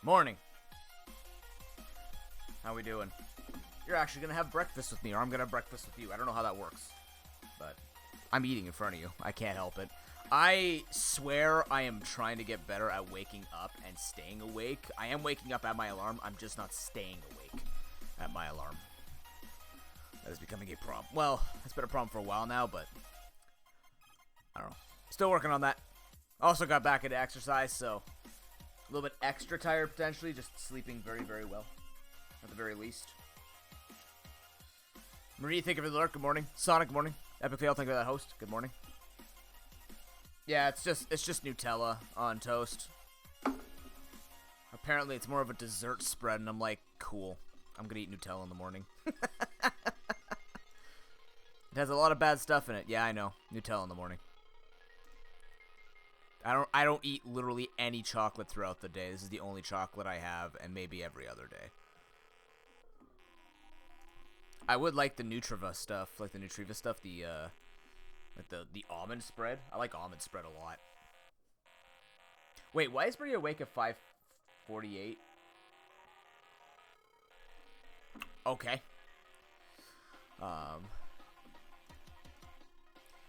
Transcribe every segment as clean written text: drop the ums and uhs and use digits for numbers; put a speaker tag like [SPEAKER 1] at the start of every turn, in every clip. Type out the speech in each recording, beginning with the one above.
[SPEAKER 1] Morning. How we doing? You're actually gonna have breakfast with me, or I'm gonna have breakfast with you. I don't know how that works, but I'm eating in front of you. I can't help it. I swear I am trying to get better at waking up and staying awake. I am waking up at my alarm. I'm just not staying awake at my alarm. That is becoming a problem. Well, it's been a problem for a while now, but I don't know. Still working on that. Also got back into exercise, so a little bit extra tired potentially. Just sleeping very, very well, at the very least. Marie, thank you for the alert. Good morning. Sonic, good morning. Epic Fail, thank you for that host. Good morning. Yeah, it's just Nutella on toast. Apparently, it's more of a dessert spread, and I'm like, cool. I'm gonna eat Nutella in the morning. It has a lot of bad stuff in it. Yeah, I know. Nutella in the morning. I don't eat literally any chocolate throughout the day. This is the only chocolate I have, and maybe every other day. I would like the Nutriva stuff, like the Nutriva stuff, the almond spread. I like almond spread a lot. Wait, why is Maria awake at 5:48? Okay.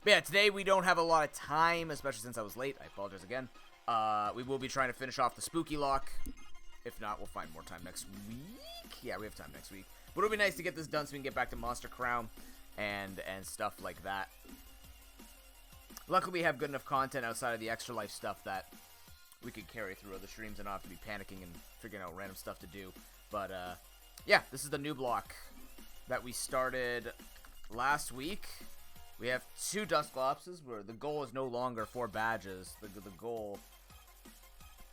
[SPEAKER 1] But yeah, today we don't have a lot of time, especially since I was late. I apologize again. We will be trying to finish off the Spooky Lock. If not, we'll find more time next week. Yeah, we have time next week. But it'll be nice to get this done so we can get back to Monster Crown and stuff like that. Luckily, we have good enough content outside of the Extra Life stuff that we could carry through other streams and not have to be panicking and figuring out random stuff to do. But, yeah, this is the Nuzlocke that we started last week. We have 2 Dusclopses where the goal is no longer 4 badges. The goal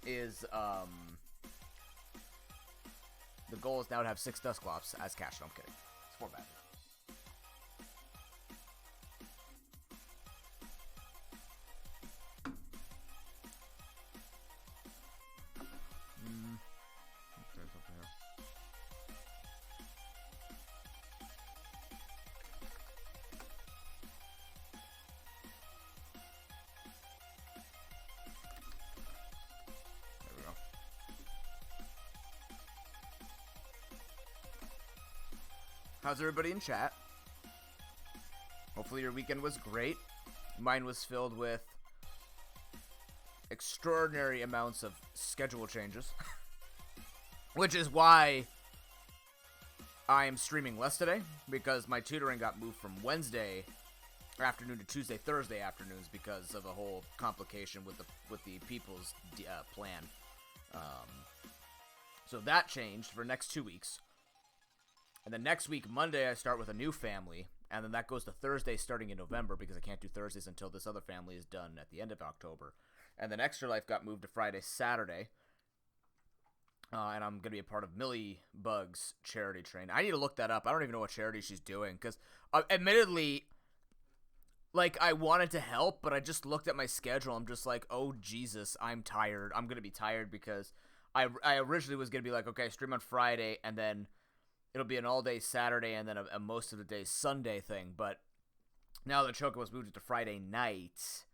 [SPEAKER 1] is, the goal is now to have 6 Dusclops as cash. No, I'm kidding. It's 4 badges. How's everybody in chat? Hopefully your weekend was great. Mine was filled with extraordinary amounts of schedule changes. Which is why I am streaming less today, because my tutoring got moved from Wednesday afternoon to Tuesday, Thursday afternoons because of a whole complication with the people's plan. So that changed for next 2 weeks. And then next week, Monday, I start with a new family. And then that goes to Thursday starting in November because I can't do Thursdays until this other family is done at the end of October. And then Extra Life got moved to Friday, Saturday. And I'm going to be a part of Millie Bug's charity train. I need to look that up. I don't even know what charity she's doing. Because, admittedly, like, I wanted to help, but I just looked at my schedule. I'm just like, oh, Jesus, I'm tired. I'm going to be tired because I originally was going to be like, okay, stream on Friday, and then it'll be an all-day Saturday and then a most of the day Sunday thing. But now that Chocobo's moved it to Friday night,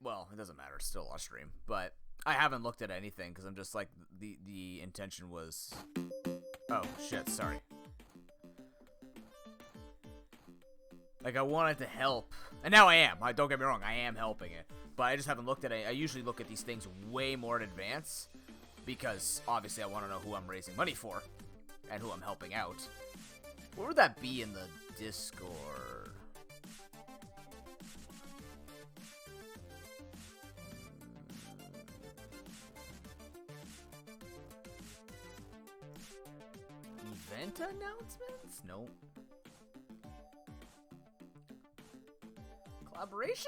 [SPEAKER 1] well, it doesn't matter. It's still a stream. But I haven't looked at anything because I'm just like, the intention was... Oh, shit, sorry. Like, I wanted to help. And now I am. Don't get me wrong, I am helping it. But I just haven't looked at it. I usually look at these things way more in advance, because obviously I want to know who I'm raising money for and who I'm helping out. Where would that be in the Discord? Event announcements? Nope. Collaborations?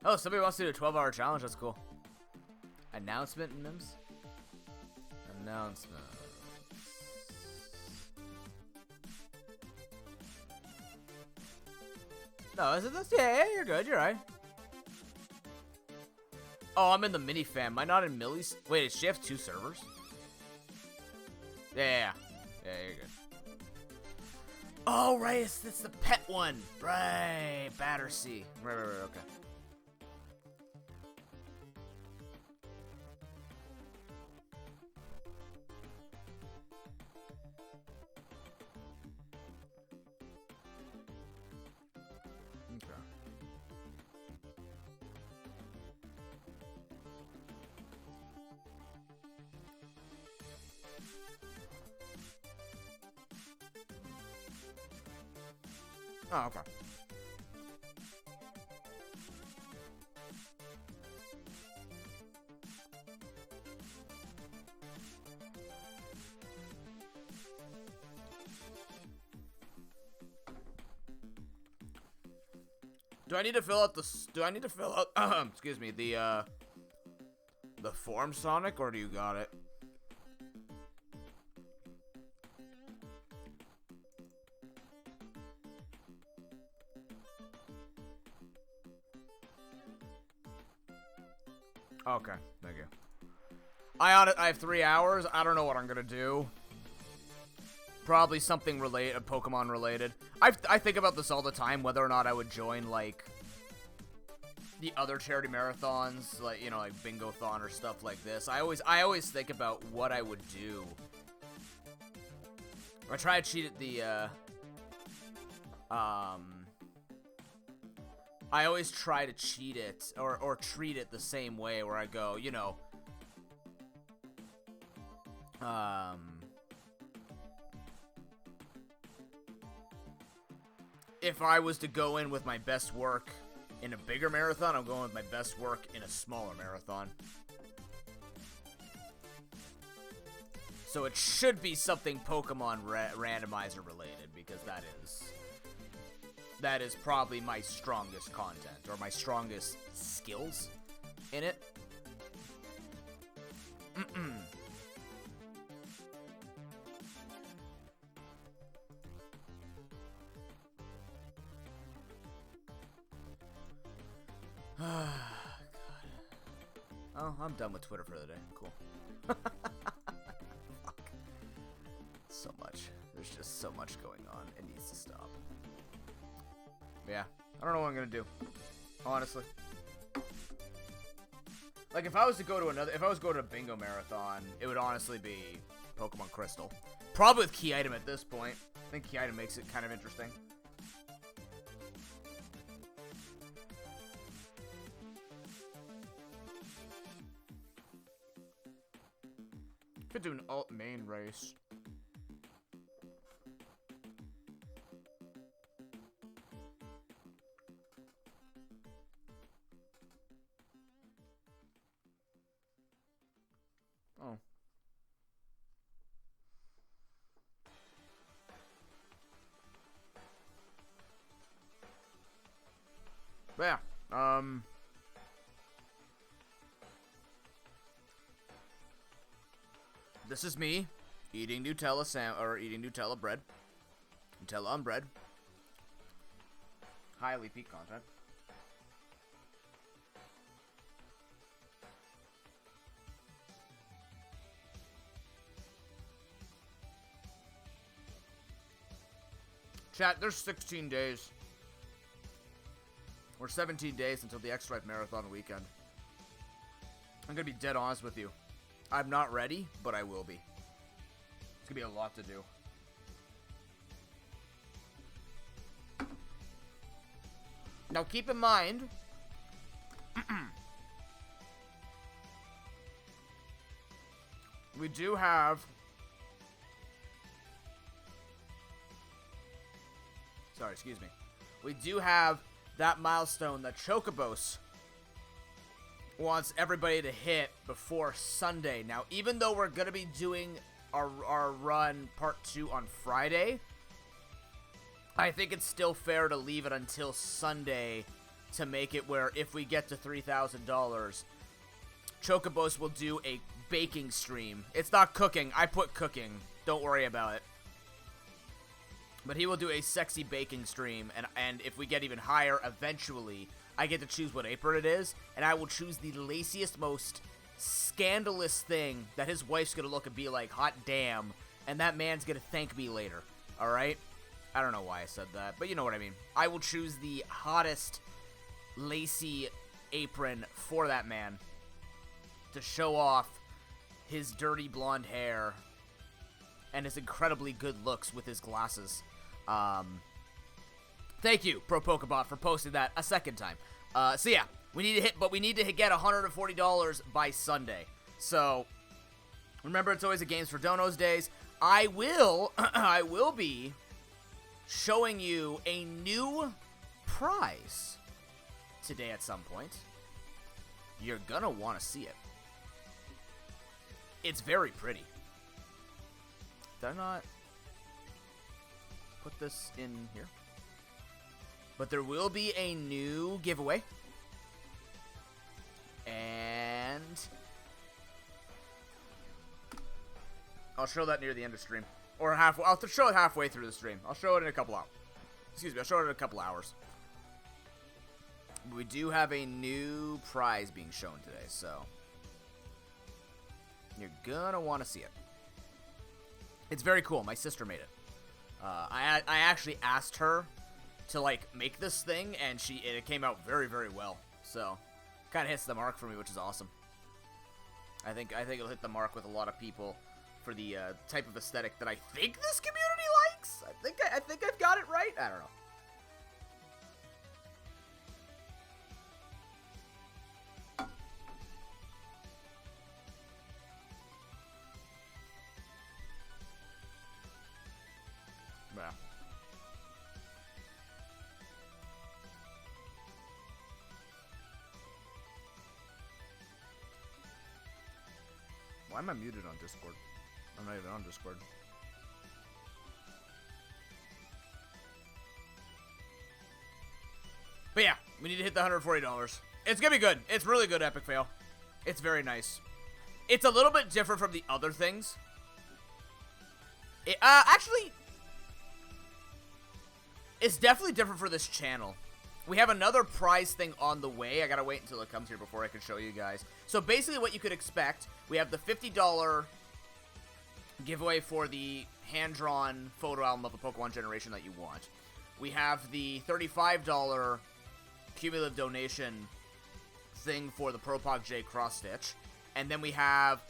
[SPEAKER 1] Oh, somebody wants to do a 12-hour challenge. That's cool. Announcement, Mims? Announcement. No, is it this? Yeah, you're good. You're right. Oh, I'm in the mini fam. Am I not in Millie's? Wait, does she have 2 servers? Yeah, you're good. Oh, right, it's the pet one. Right, Battersea. Right, okay. Oh, okay. Do I need to fill out excuse me, the form, Sonic, or do you got it? Okay, thank you. I have 3 hours. I don't know what I'm gonna do. Probably something Pokemon related. I think about this all the time, whether or not I would join, like, the other charity marathons, like, you know, like Bingo-thon or stuff like this. I always think about what I would do. I try to cheat at the, I always try to cheat it, or treat it the same way, where I go, you know, if I was to go in with my best work in a bigger marathon, I'm going with my best work in a smaller marathon. So it should be something Pokemon randomizer related, because that is probably my strongest content, or my strongest skills in it. God. Oh, I'm done with Twitter for the day. Cool. Fuck. So much. There's just so much going on. It needs to stop. Yeah, I don't know what I'm gonna do, honestly. Like, if I was to go to a bingo marathon, it would honestly be Pokemon Crystal. Probably with key item at this point. I think key item makes it kind of interesting. Could do an alt main race. Oh. But yeah, this is me eating Nutella eating Nutella bread. Nutella on bread. Highly peak content. Chat, there's 16 days. Or 17 days until the X-Stripe Marathon weekend. I'm gonna be dead honest with you. I'm not ready, but I will be. It's gonna be a lot to do. Now keep in mind, we do have... Sorry, excuse me. We do have that milestone that Chocobos wants everybody to hit before Sunday. Now, even though we're going to be doing our run part 2 on Friday, I think it's still fair to leave it until Sunday to make it where if we get to $3,000, Chocobos will do a baking stream. It's not cooking. I put cooking. Don't worry about it. But he will do a sexy baking stream, and if we get even higher, eventually, I get to choose what apron it is, and I will choose the laciest, most scandalous thing that his wife's gonna look and be like, hot damn, and that man's gonna thank me later, alright? I don't know why I said that, but you know what I mean. I will choose the hottest lacy apron for that man to show off his dirty blonde hair and his incredibly good looks with his glasses. Thank you, ProPokebot, for posting that a second time. So yeah, we need to get $140 by Sunday. So remember, it's always a Games for Donos days. I will be showing you a new prize today at some point. You're gonna want to see it. It's very pretty. Did I not put this in here? But there will be a new giveaway. And I'll show that near the end of stream. Or halfway. I'll show it halfway through the stream. I'll show it in a couple hours. Excuse me, I'll show it in a couple hours. We do have a new prize being shown today, so you're gonna want to see it. It's very cool. My sister made it. I actually asked her to like make this thing, and it came out very, very well. So kind of hits the mark for me, which is awesome. I think it'll hit the mark with a lot of people for the type of aesthetic that I think this community likes. I think I've got it right. I don't know. Yeah. Why am I muted on Discord? I'm not even on Discord. But yeah, we need to hit the $140. It's gonna be good. It's really good, Epic Fail. It's very nice. It's a little bit different from the other things. Actually, it's definitely different for this channel. We have another prize thing on the way. I gotta wait until it comes here before I can show you guys. So basically what you could expect, we have the $50 giveaway for the hand-drawn photo album of a Pokemon generation that you want. We have the $35 cumulative donation thing for the ProPokeNoob cross-stitch. And then we have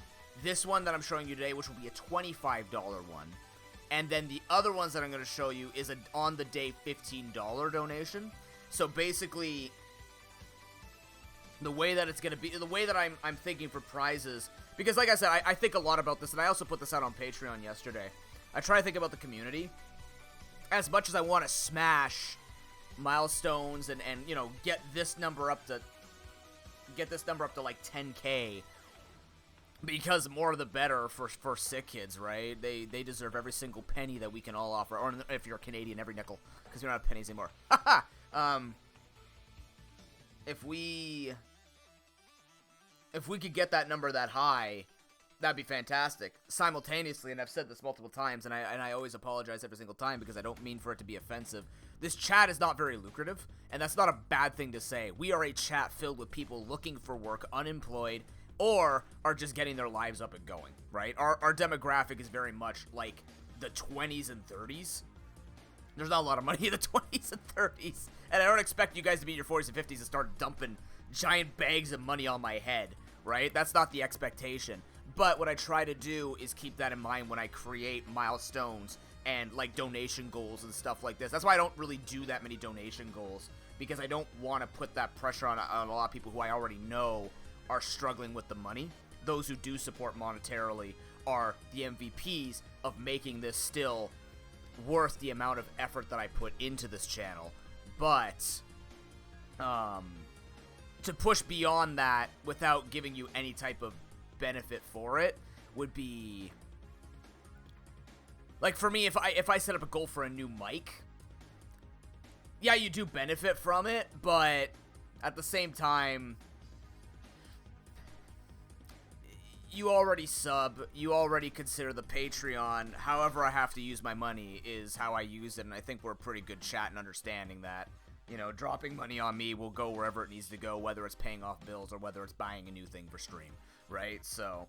[SPEAKER 1] this one that I'm showing you today, which will be a $25 one. And then the other ones that I'm going to show you is an on-the-day $15 donation. So basically, the way that it's going to be, the way that I'm thinking for prizes, because like I said, I think a lot about this, and I also put this out on Patreon yesterday. I try to think about the community. As much as I want to smash milestones and you know, get this number up to like 10K, because more the better for sick kids, right? They deserve every single penny that we can all offer, or if you're Canadian, every nickel, because we don't have pennies anymore. Haha. If we could get that number that high, that'd be fantastic. Simultaneously, and I've said this multiple times, and I always apologize every single time because I don't mean for it to be offensive. This chat is not very lucrative, and that's not a bad thing to say. We are a chat filled with people looking for work, unemployed, or are just getting their lives up and going, right? Our demographic is very much like the 20s and 30s. There's not a lot of money in the 20s and 30s. And I don't expect you guys to be in your 40s and 50s and start dumping giant bags of money on my head, right? That's not the expectation. But what I try to do is keep that in mind when I create milestones and, like, donation goals and stuff like this. That's why I don't really do that many donation goals, because I don't want to put that pressure on a lot of people who I already know are struggling with the money. Those who do support monetarily are the MVPs of making this still worth the amount of effort that I put into this channel. But to push beyond that without giving you any type of benefit for it would be, like, for me, if I set up a goal for a new mic, yeah, you do benefit from it, but at the same time, you already sub, you already consider the Patreon. However I have to use my money is how I use it, and I think we're a pretty good chat in understanding that, you know, dropping money on me will go wherever it needs to go, whether it's paying off bills or whether it's buying a new thing for stream, right? So,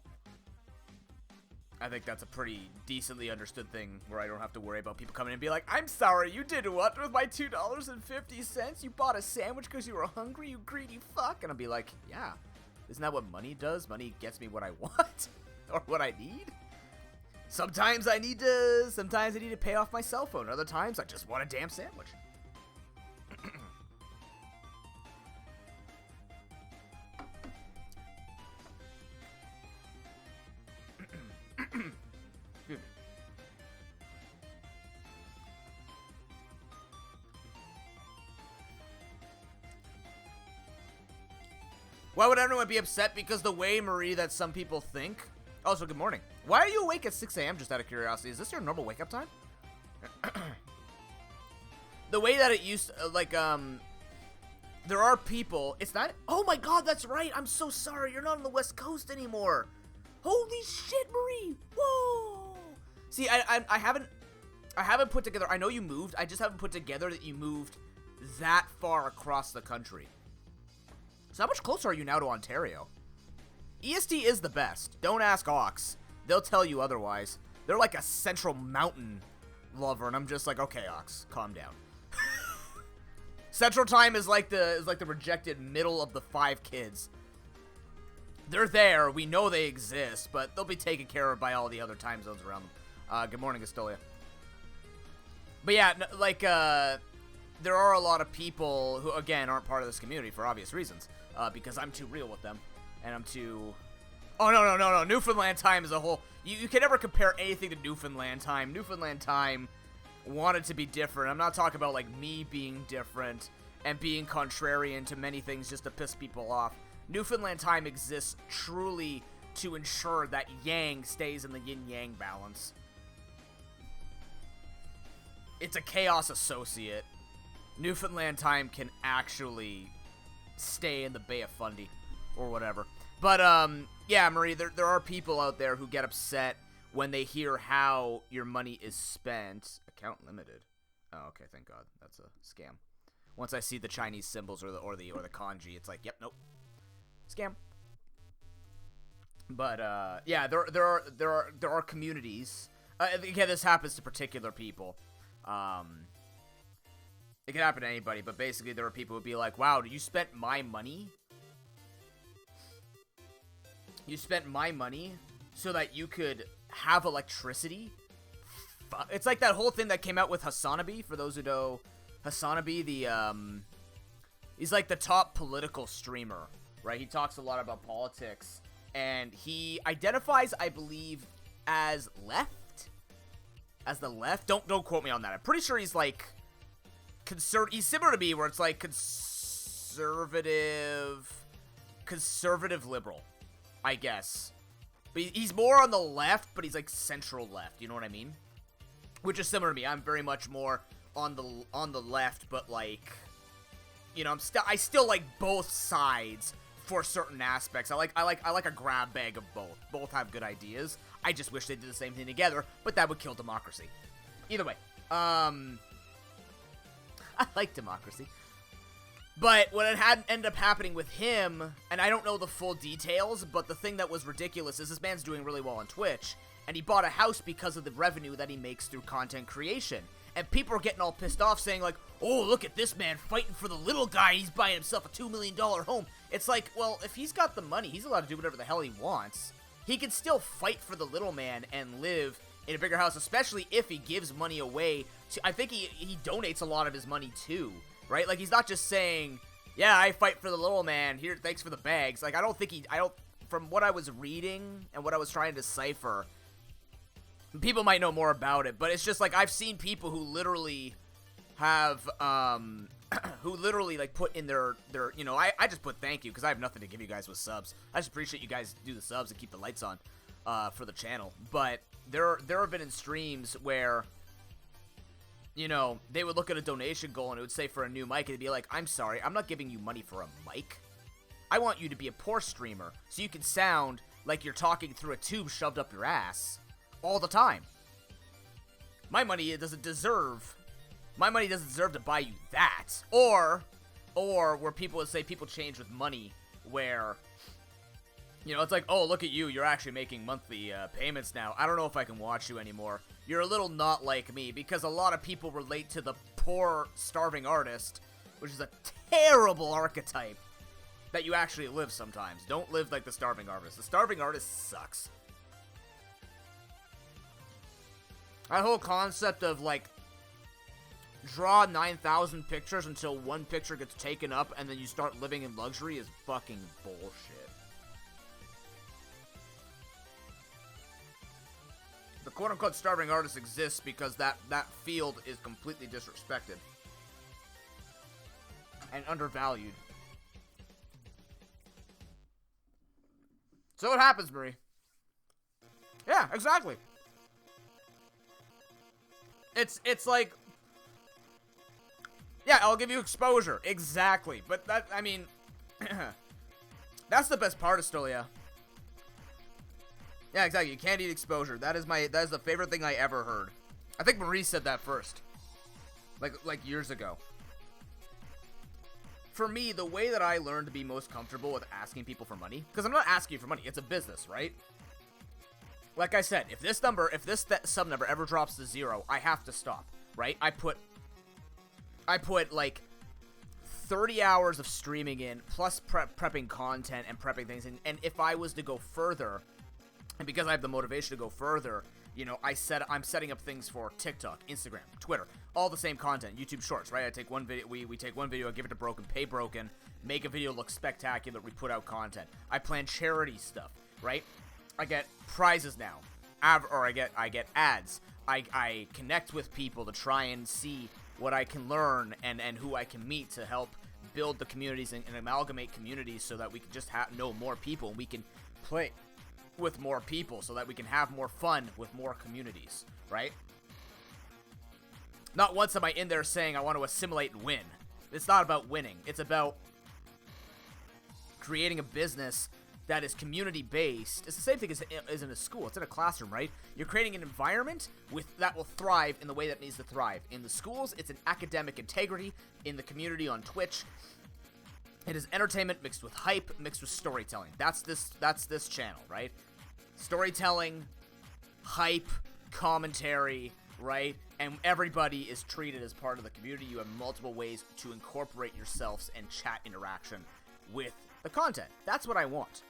[SPEAKER 1] I think that's a pretty decently understood thing where I don't have to worry about people coming in and be like, I'm sorry, you did what with my $2.50? You bought a sandwich because you were hungry, you greedy fuck? And I'll be like, yeah, isn't that what money does? Money gets me what I want or what I need. Sometimes I need to pay off my cell phone. Other times I just want a damn sandwich. Why would everyone be upset? Because the way, Marie, that some people think. Also, good morning. Why are you awake at 6 a.m. just out of curiosity? Is this your normal wake-up time? The way that it used to, like, there are people, it's not, oh my god, that's right, I'm so sorry, you're not on the West Coast anymore. Holy shit, Marie, whoa. See, I haven't put together, I know you moved, I just haven't put together that you moved that far across the country. So how much closer are you now to Ontario? EST is the best. Don't ask Ox. They'll tell you otherwise. They're like a central mountain lover, and I'm just like, okay, Ox, calm down. Central time is like the rejected middle of the 5 kids. They're there. We know they exist, but they'll be taken care of by all the other time zones around them. Good morning, Astolia. But yeah, like, there are a lot of people who, again, aren't part of this community for obvious reasons. Because I'm too real with them. And I'm too... Oh, no. Newfoundland time is a whole... You can never compare anything to Newfoundland time. Newfoundland time wanted to be different. I'm not talking about, like, me being different and being contrarian to many things just to piss people off. Newfoundland time exists truly to ensure that yang stays in the yin-yang balance. It's a chaos associate. Newfoundland time can actually stay in the Bay of Fundy or whatever. But, yeah, Marie, there are people out there who get upset when they hear how your money is spent. Account limited. Oh, okay, thank God. That's a scam. Once I see the Chinese symbols or the kanji, it's like, yep, nope. Scam. But, yeah, there are communities. Again, this happens to particular people. It can happen to anybody, but basically there are people who would be like, wow, you spent my money? You spent my money so that you could have electricity? It's like that whole thing that came out with Hasanabi, for those who know Hasanabi, he's like the top political streamer, right? He talks a lot about politics, and he identifies, I believe, as left? As the left? Don't quote me on that. I'm pretty sure he's like... he's similar to me, where it's like conservative liberal, I guess. But he's more on the left, but he's like central left. You know what I mean? Which is similar to me. I'm very much more on the left, but like, you know, I still like both sides for certain aspects. I like a grab bag of both. Both have good ideas. I just wish they did the same thing together, but that would kill democracy. Either way, I like democracy. But what had ended up happening with him, and I don't know the full details, but the thing that was ridiculous is this man's doing really well on Twitch, and he bought a house because of the revenue that he makes through content creation. And people are getting all pissed off saying like, oh, look at this man fighting for the little guy, he's buying himself a $2 million home. It's like, well, if he's got the money, he's allowed to do whatever the hell he wants. He can still fight for the little man and live in a bigger house, especially if he gives money away to, I think he donates a lot of his money too, right? Like, he's not just saying, yeah, I fight for the little man, here, thanks for the bags. Like, from what I was reading and what I was trying to decipher, people might know more about it, but it's just like, I've seen people who literally have, who literally, like, put in their you know, I just put thank you, because I have nothing to give you guys with subs. I just appreciate you guys do the subs and keep the lights on, for the channel. But there have been in streams where, you know, they would look at a donation goal and it would say for a new mic, and it'd be like, I'm sorry, I'm not giving you money for a mic. I want you to be a poor streamer, so you can sound like you're talking through a tube shoved up your ass all the time. My money doesn't deserve to buy you that. Or where people would say people change with money, where You know, it's like, oh, look at you. You're actually making monthly payments now. I don't know if I can watch you anymore. You're a little not like me, because a lot of people relate to the poor, starving artist, which is a terrible archetype that you actually live sometimes. Don't live like the starving artist. The starving artist sucks. That whole concept of, like, draw 9,000 pictures until one picture gets taken up and then you start living in luxury is fucking bullshit. The quote-unquote starving artist exists because that field is completely disrespected and undervalued. So what happens, Marie? Yeah, exactly. It's like, yeah, I'll give you exposure. Exactly. But that, I mean, that's the best part of Stolia. Yeah, exactly. You can't eat exposure. That is the favorite thing I ever heard. I think Marie said that first. Like years ago. For me, the way that I learned to be most comfortable with asking people for money, because I'm not asking you for money, it's a business, right? Like I said, if this sub number ever drops to 0, I have to stop, right? I put like 30 hours of streaming in, plus prepping content and prepping things, and if I was to go further, and because I have the motivation to go further, you know, I'm setting up things for TikTok, Instagram, Twitter, all the same content, YouTube Shorts, right? I take one video, we take one video, I give it to Broken, pay Broken, make a video look spectacular, we put out content. I plan charity stuff, right? I get prizes now, or I get ads. I connect with people to try and see what I can learn and who I can meet to help build the communities and amalgamate communities so that we can just know more people and we can play with more people so that we can have more fun with more communities, right? Not once am I in there saying I want to assimilate and win. It's not about winning. It's about creating a business that is community-based. It's the same thing as in a school. It's in a classroom, right? You're creating an environment that will thrive in the way that it needs to thrive. In the schools, it's an academic integrity. In the community on Twitch, it is entertainment mixed with hype, mixed with storytelling. That's this channel, right? Storytelling, hype, commentary, right? And everybody is treated as part of the community. You have multiple ways to incorporate yourselves and chat interaction with the content. That's what I want.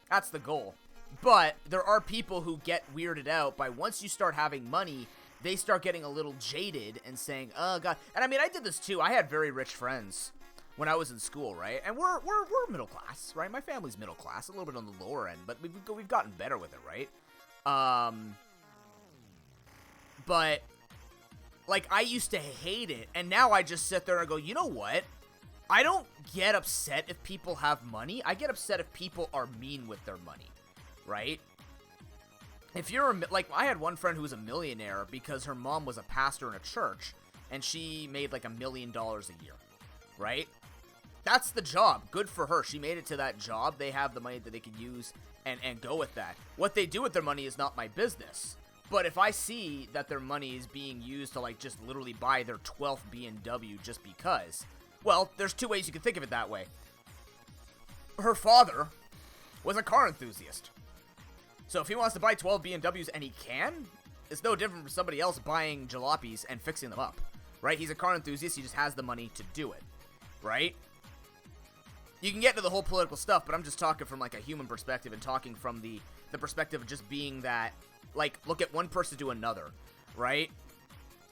[SPEAKER 1] That's the goal. But there are people who get weirded out by once you start having money, they start getting a little jaded and saying, oh, God. And I mean, I did this too. I had very rich friends when I was in school, right? And we're middle class, right? My family's middle class, a little bit on the lower end, but we've gotten better with it, right? But, like, I used to hate it, and now I just sit there and go, you know what? I don't get upset if people have money. I get upset if people are mean with their money, right? If you're, like, I had one friend who was a millionaire because her mom was a pastor in a church, and she made, like, $1 million a year, right? That's the job. Good for her. She made it to that job. They have the money that they can use and go with that. What they do with their money is not my business. But if I see that their money is being used to, like, just literally buy their 12th BMW just because, well, there's two ways you can think of it that way. Her father was a car enthusiast. So if he wants to buy 12 BMWs and he can, it's no different from somebody else buying jalopies and fixing them up, right? He's a car enthusiast. He just has the money to do it, right? You can get into the whole political stuff, but I'm just talking from, like, a human perspective and talking from the perspective of just being that, like, look at one person to another, right?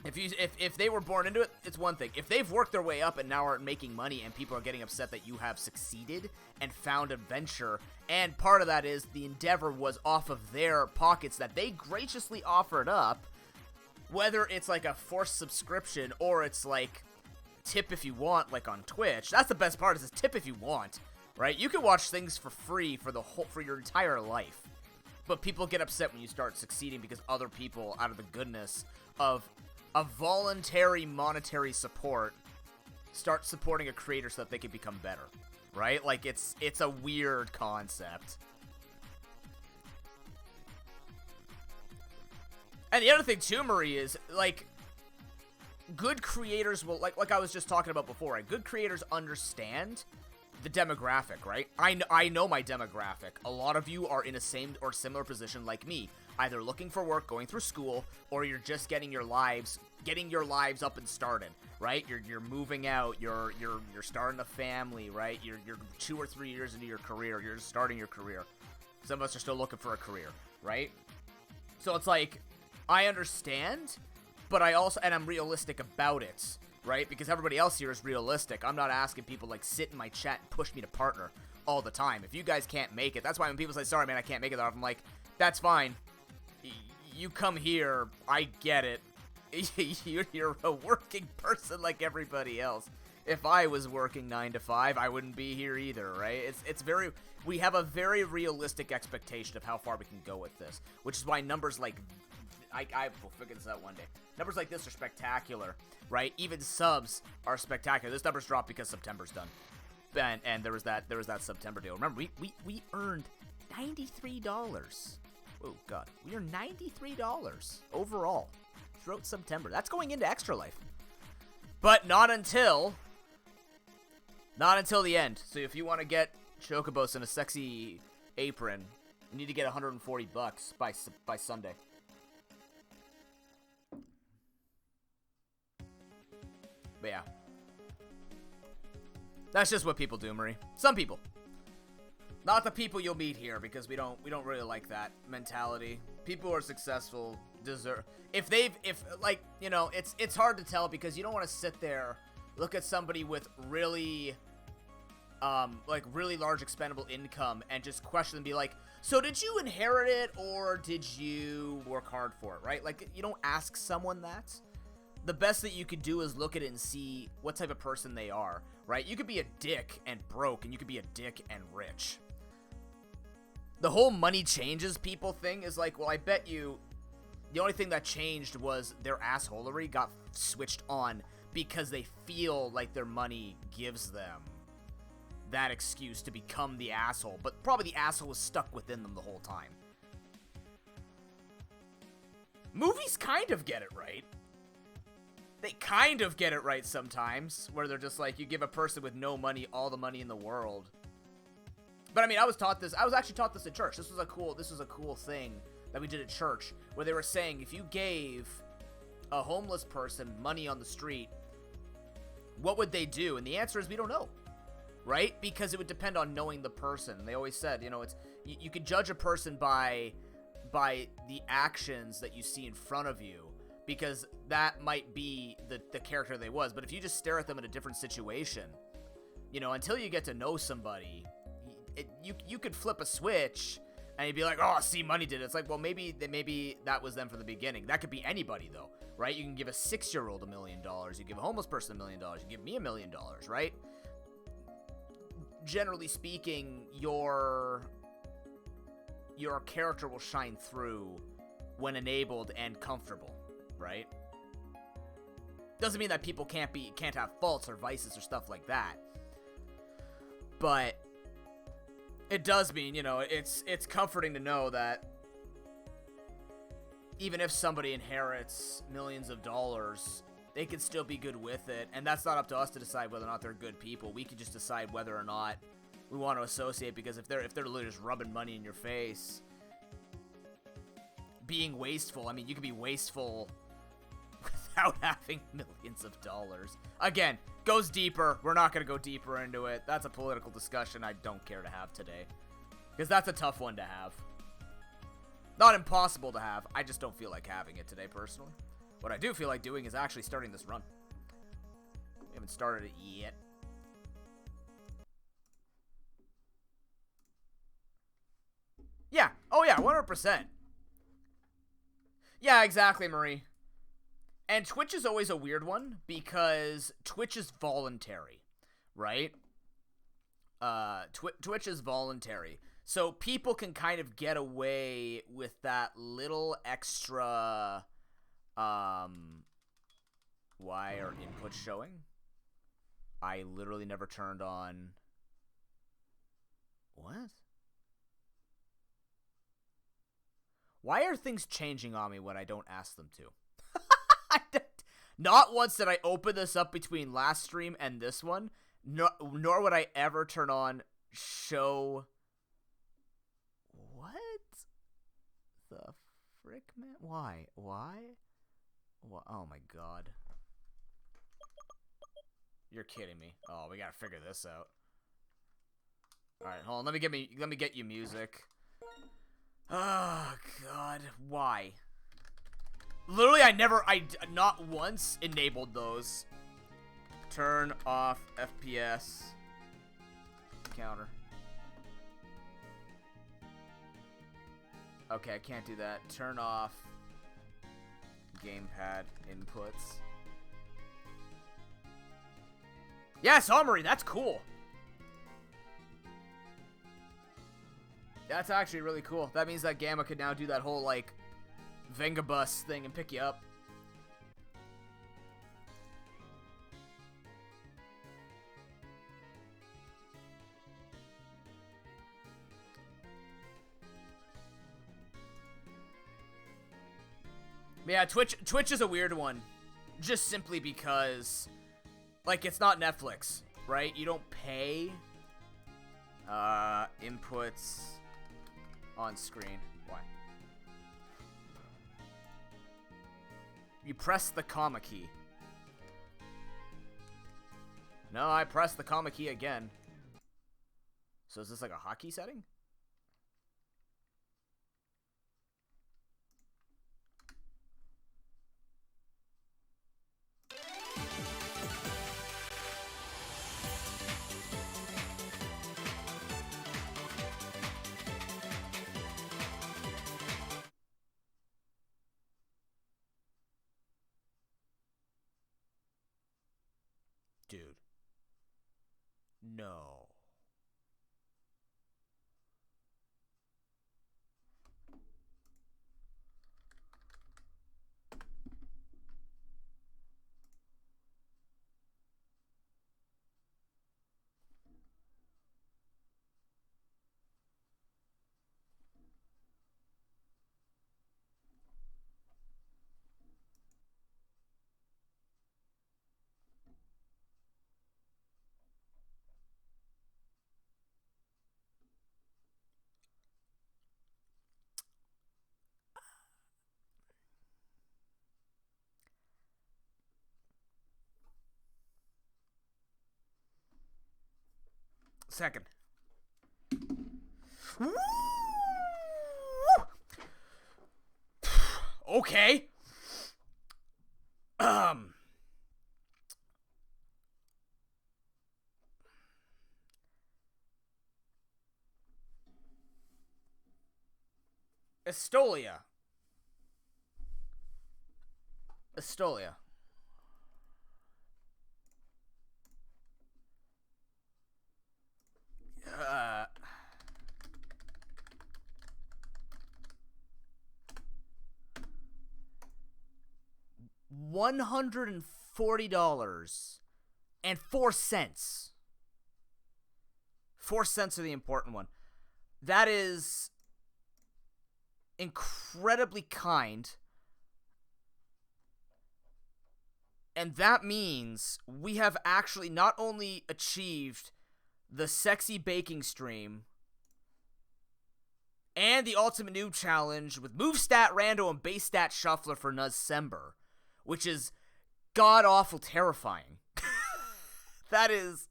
[SPEAKER 1] If they were born into it, it's one thing. If they've worked their way up and now are making money and people are getting upset that you have succeeded and found a venture, and part of that is the endeavor was off of their pockets that they graciously offered up, whether it's like a forced subscription or it's like tip if you want, like on Twitch. That's the best part, is this tip if you want, right? You can watch things for free for your entire life. But people get upset when you start succeeding because other people, out of the goodness of a voluntary monetary support, start supporting a creator so that they can become better, right? Like, it's a weird concept. And the other thing too, Marie, is, like, good creators will, like I was just talking about before, right? Good creators understand the demographic, right? I know my demographic. A lot of you are in a same or similar position like me, either looking for work, going through school, or you're just getting your lives up and started, right? You're moving out, you're starting a family, right? You're 2 or 3 years into your career, you're just starting your career. Some of us are still looking for a career, right? So it's like, I understand, but I'm realistic about it, right? Because everybody else here is realistic. I'm not asking people, like, sit in my chat and push me to partner all the time. If you guys can't make it, that's why when people say, sorry, man, I can't make it, I'm like, that's fine. You come here, I get it. You're a working person like everybody else. If I was working 9 to 5, I wouldn't be here either, right? We have a very realistic expectation of how far we can go with this, which is why numbers like, I will figure this out one day. Numbers like this are spectacular, right? Even subs are spectacular. This number's dropped because September's done, and there was that September deal. Remember, we earned $93. Oh God, we earned $93 overall throughout September. That's going into Extra Life, but not until the end. So if you want to get Chocobos in a sexy apron, you need to get $140 by Sunday. But yeah, that's just what people do, Marie. Some people, not the people you'll meet here, because we don't really like that mentality. People who are successful deserve, if you know, it's hard to tell because you don't want to sit there, look at somebody with really really large expendable income and just question and be like, so did you inherit it or did you work hard for it, right? Like, you don't ask someone that. The best that you could do is look at it and see what type of person they are, right? You could be a dick and broke, and you could be a dick and rich. The whole money changes people thing is like, well, I bet you the only thing that changed was their assholery got switched on because they feel like their money gives them that excuse to become the asshole, but probably the asshole was stuck within them the whole time. Movies kind of get it right. They kind of get it right sometimes, where they're just like, you give a person with no money all the money in the world. But I mean, I was actually taught this at church. This was a cool thing that we did at church, where they were saying if you gave a homeless person money on the street, what would they do? And the answer is, we don't know, right? Because it would depend on knowing the person. And they always said, you know, it's you could judge a person by the actions that you see in front of you, because that might be the character they was. But if you just stare at them in a different situation, you know, until you get to know somebody, you could flip a switch and you'd be like, oh, see, money did it. It's like, well, maybe that was them from the beginning. That could be anybody, though, right? You can give a 6-year-old $1 million. You give a homeless person $1 million. You give me $1 million, right? Generally speaking, your character will shine through when enabled and comfortable, right? Doesn't mean that people can't have faults or vices or stuff like that, but it does mean, you know, it's comforting to know that even if somebody inherits millions of dollars, they can still be good with it, and that's not up to us to decide whether or not they're good people. We can just decide whether or not we want to associate, because if they're literally just rubbing money in your face, being wasteful, I mean, you can be wasteful without having millions of dollars. Again, goes deeper. We're not going to go deeper into it. That's a political discussion I don't care to have today, because that's a tough one to have. Not impossible to have. I just don't feel like having it today, personally. What I do feel like doing is actually starting this run. We haven't started it yet. Yeah. Oh, yeah, 100%. Yeah, exactly, Marie. And Twitch is always a weird one, because Twitch is voluntary, right? Twitch is voluntary. So people can kind of get away with that little extra, why are inputs showing? I literally never turned on, what? Why are things changing on me when I don't ask them to? Not once did I open this up between last stream and this one Nor would I ever turn on show. What the frick, man? Why? Oh my god. You're kidding me. Oh, we gotta figure this out. Alright, hold on. Let me get you music. Oh god. Why? Literally, I not once enabled those. Turn off FPS counter. Okay, I can't do that. Turn off gamepad inputs. Yes, Armory, that's cool. That's actually really cool. That means that Gamma could now do that whole, like, Vengabus thing and pick you up. Yeah, Twitch is a weird one. Just simply because, like, it's not Netflix, right? You don't pay inputs on screen. Why? You press the comma key. No, I pressed the comma key again. So is this like a hotkey setting? Dude. No. Second. Okay. Estolia. $140.04. 4 cents are the important one. That is incredibly kind. And that means we have actually not only achieved the sexy baking stream and the ultimate noob challenge with move stat rando and base stat shuffler for Nuzsember, which is god-awful terrifying. That is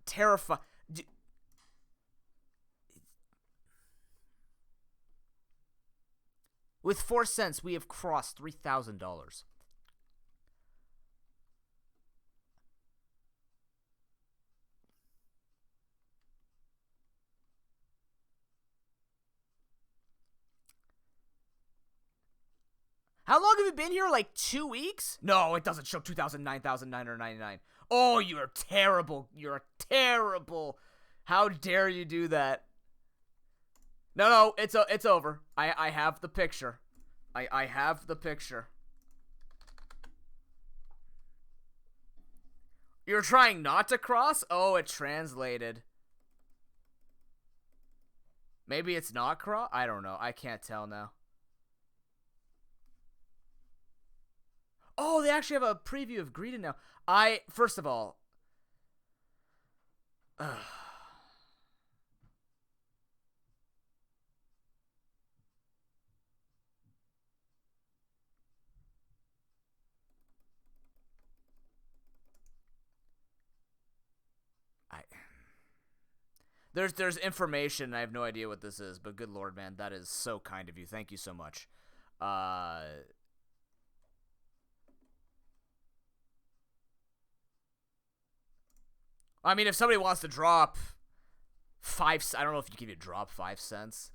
[SPEAKER 1] terrifying. With 4 cents, we have crossed $3,000. How long have you been here? Like 2 weeks? No, it doesn't show 9,999. Oh, you are terrible. You're terrible. How dare you do that? No, it's over. I have the picture. I have the picture. You're trying not to cross? Oh, it translated. Maybe it's not cross? I don't know. I can't tell now. Oh, they actually have a preview of Greeted now. First of all, There's information. I have no idea what this is, but good lord, man, that is so kind of you. Thank you so much. I mean, if somebody wants to drop I don't know if you can even drop 5 cents.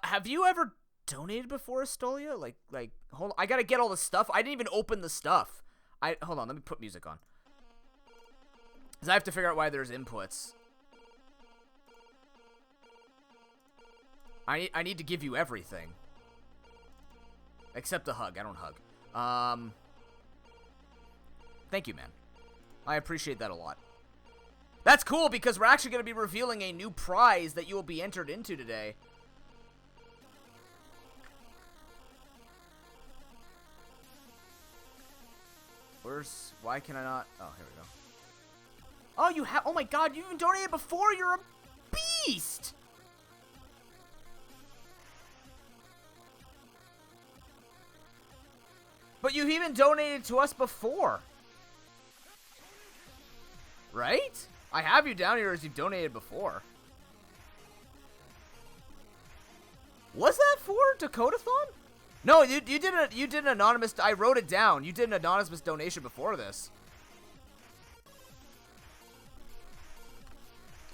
[SPEAKER 1] Have you ever donated before, Estolia? Like, hold on, I gotta get all the stuff. I didn't even open the stuff. Hold on, let me put music on. Because I have to figure out why there's inputs. I need to give you everything. Except a hug. I don't hug. Thank you, man. I appreciate that a lot. That's cool because we're actually going to be revealing a new prize that you will be entered into today. Why can I not? Oh, here we go. Oh, you have, oh my god, you even donated before? You're a beast! But you've even donated to us before. Right? I have you down here as you've donated before. Was that for Dakotathon? No, you did an anonymous. I wrote it down. You did an anonymous donation before this.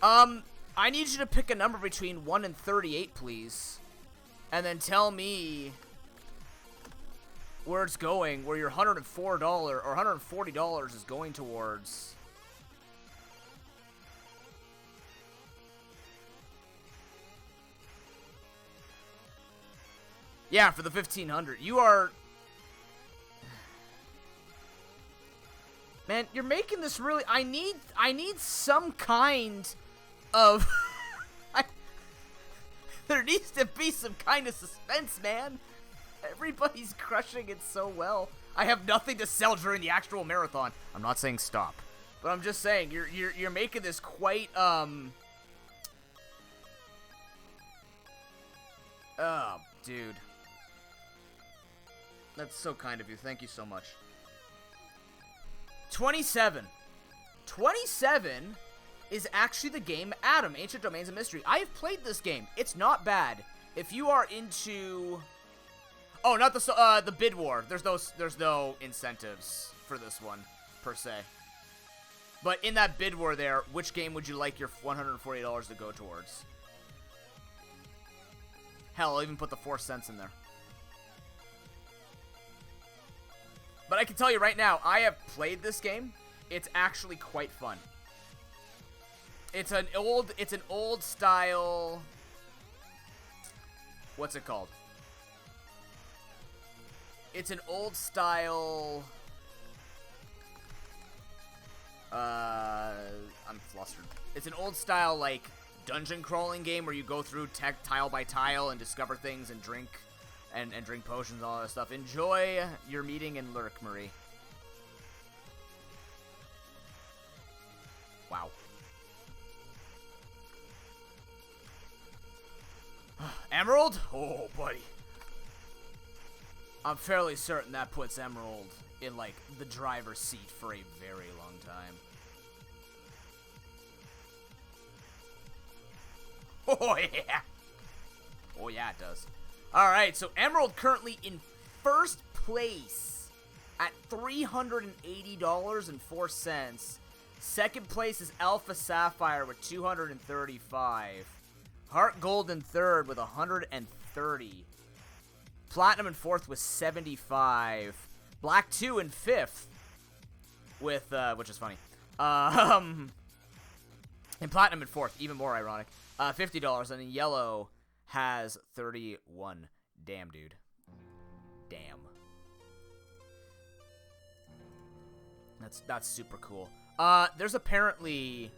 [SPEAKER 1] I need you to pick a number between 1 and 38, please, and then tell me where it's going, where your $104 or $140 is going towards. Yeah, for the 1500. You are... Man, you're making this really... I need some kind of... There needs to be some kind of suspense, man. Everybody's crushing it so well. I have nothing to sell during the actual marathon. I'm not saying stop, but I'm just saying you're making this quite Oh, dude. That's so kind of you. Thank you so much. 27. 27 is actually the game Adam, Ancient Domains of Mystery. I have played this game. It's not bad. If you are into... Oh, not the bid war. There's no incentives for this one, per se. But in that bid war there, which game would you like your $140 to go towards? Hell, I'll even put the 4 cents in there. But I can tell you right now, I have played this game. It's actually quite fun. It's an old style... What's it called? It's an old style... I'm flustered. It's an old style, like, dungeon crawling game where you go through tile by tile and discover things and drink... And drink potions and all that stuff. Enjoy your meeting in Lurk, Marie. Wow. Emerald? Oh, buddy. I'm fairly certain that puts Emerald in, like, the driver's seat for a very long time. Oh, yeah. Oh, yeah, it does. Alright, so Emerald currently in first place at $380.04. Second place is Alpha Sapphire with $235. Heart Gold in third with $130. Platinum in fourth with $75. Black 2 in fifth with, which is funny. And Platinum in fourth, even more ironic. $50, and then Yellow has 31. Damn, dude. Damn. That's super cool. There's apparently...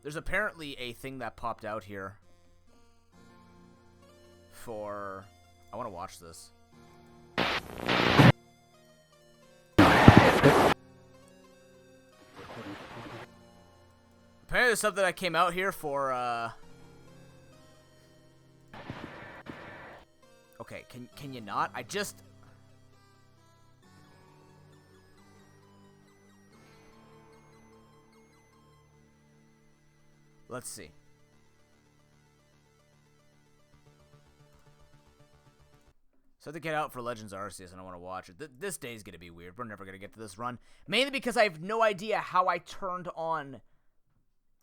[SPEAKER 1] There's apparently a thing that popped out here for... I want to watch this. Apparently there's something that came out here for, Okay, can you not? I just... Let's see. So to get out for Legends Arceus, and I want to watch it. This day's going to be weird. We're never going to get to this run. Mainly because I have no idea how I turned on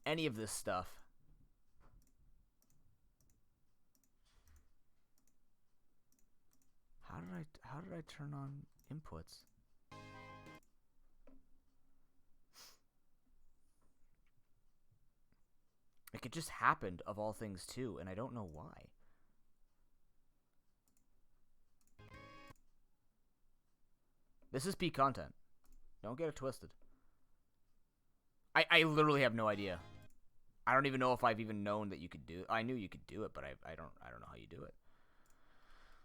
[SPEAKER 1] any of this stuff. How did I turn on inputs? Like, it just happened, of all things, too, and I don't know why. This is peak content. Don't get it twisted. I literally have no idea. I don't even know if I've even known that you could do it. I knew you could do it, but I don't know how you do it.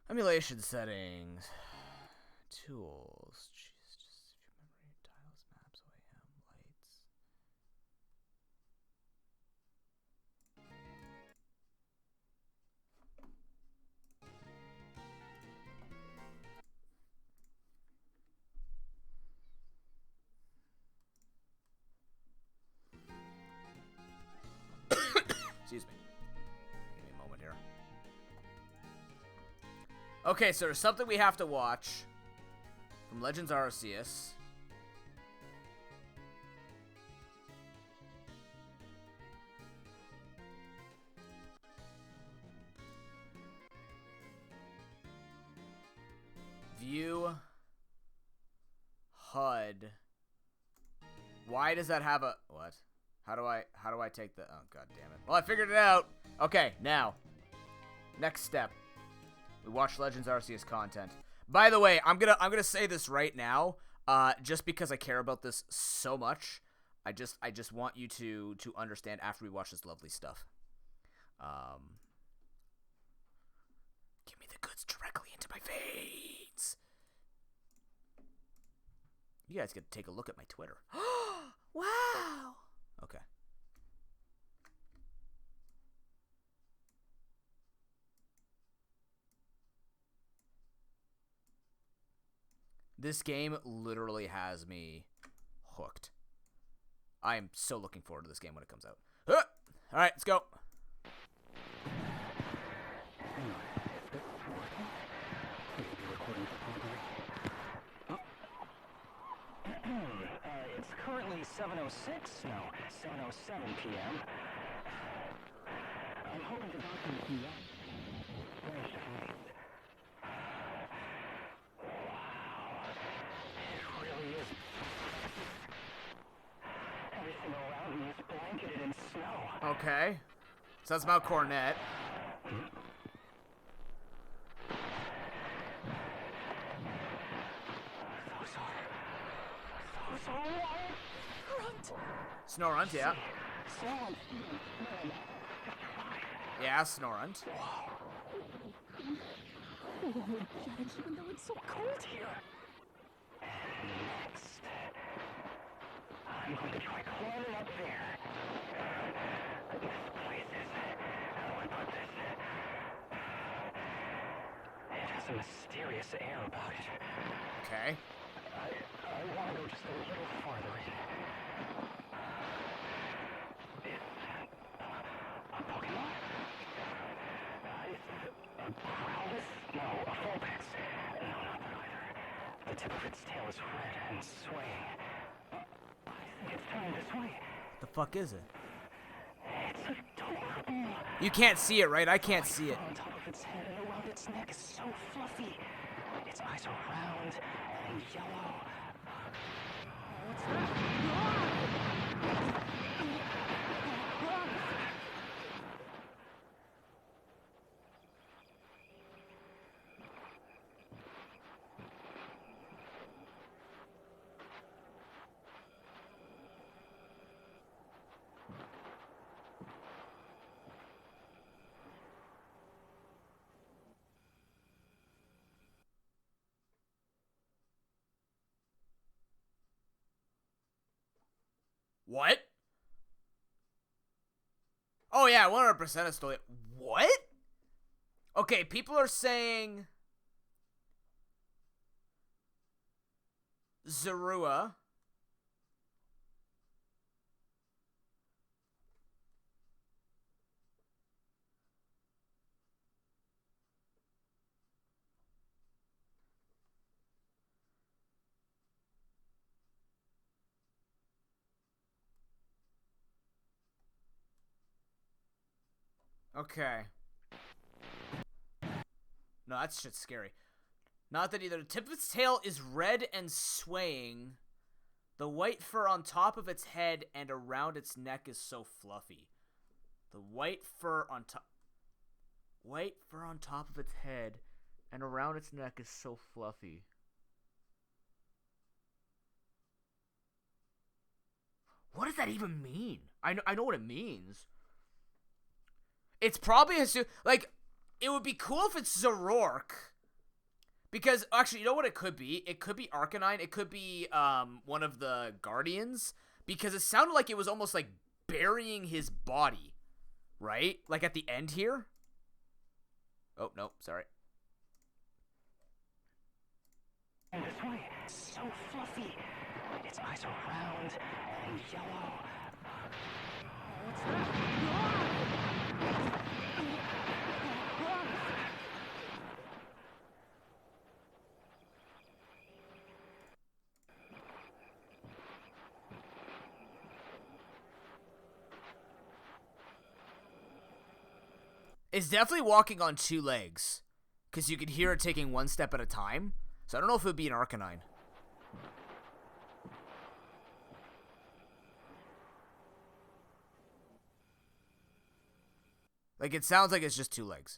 [SPEAKER 1] Emulation settings. Tools. Jeez, just memory, tiles, maps, OAM, lights. Excuse me. Give me a moment here. Okay, so there's something we have to watch from Legends Arceus. View HUD. Why does that have a what? How do I take the oh god damn it. Well, I figured it out. Okay, now. Next step. We watch Legends Arceus content. By the way, I'm gonna say this right now, just because I care about this so much. I just want you to understand after we watch this lovely stuff. Give me the goods directly into my veins. You guys get to take a look at my Twitter. Wow. Okay. This game literally has me hooked. I am so looking forward to this game when it comes out. All right, let's go.
[SPEAKER 2] It's currently 7:06, no, 7:07 p.m. I'm hoping to document you. Wow, it really is. Everything around me is blanketed in snow.
[SPEAKER 1] Okay. So that's about Cornet. Snorunt, yeah. Yeah, Snorunt.
[SPEAKER 2] Even though it's so cold here. Next, I'm going to try climbing up there. This place is... How do I put this? It has a mysterious air about it.
[SPEAKER 1] Okay.
[SPEAKER 2] I want to go just a little farther in. A Pokemon? A Growlithe? No, a Vulpix. No, not that either. The tip of its tail is red and swaying. I think it's turning this way.
[SPEAKER 1] The fuck is it?
[SPEAKER 2] It's adorable.
[SPEAKER 1] You can't see it, right? I can't see it.
[SPEAKER 2] On top of its head and around its neck is so fluffy. Its eyes are round and yellow. What's that?
[SPEAKER 1] What? Oh yeah, 100% it's Stolia. What? Okay, people are saying Zorua. Okay. No, that shit's scary. Not that either. The tip of its tail is red and swaying. The white fur on top of its head and around its neck is so fluffy. The white fur on top of its head and around its neck is so fluffy. What does that even mean? I know what it means. It's probably like, it would be cool if it's Zoroark. Because, actually, you know what it could be? It could be Arcanine. It could be one of the Guardians. Because it sounded like it was almost like burying his body. Right? Like at the end here. Oh, no. Sorry.
[SPEAKER 2] And this way, so fluffy. Its eyes are round and yellow. What's that?
[SPEAKER 1] It's definitely walking on two legs. Because you could hear it taking one step at a time. So I don't know if it would be an Arcanine. Like, it sounds like it's just two legs.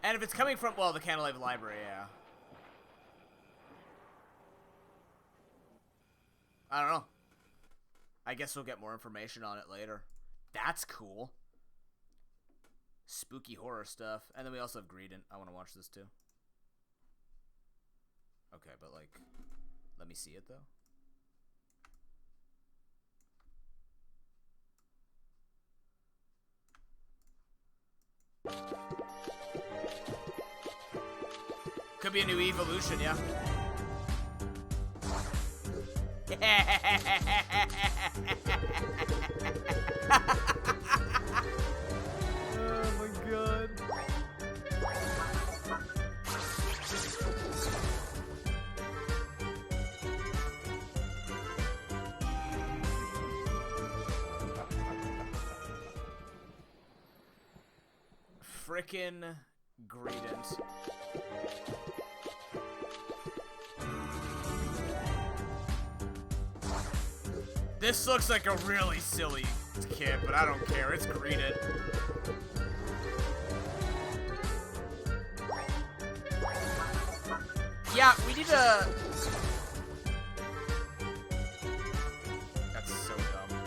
[SPEAKER 1] And if it's coming from, well, the Candlelight Library, yeah. I don't know. I guess we'll get more information on it later. That's cool. Spooky horror stuff. And then we also have Greedent. I want to watch this too. Okay, but like, let me see it though. Could be a new evolution, yeah. Oh my god. Frickin' Greedent. This looks like a really silly kit, but I don't care. It's Greedent. Yeah, we need a... That's so dumb.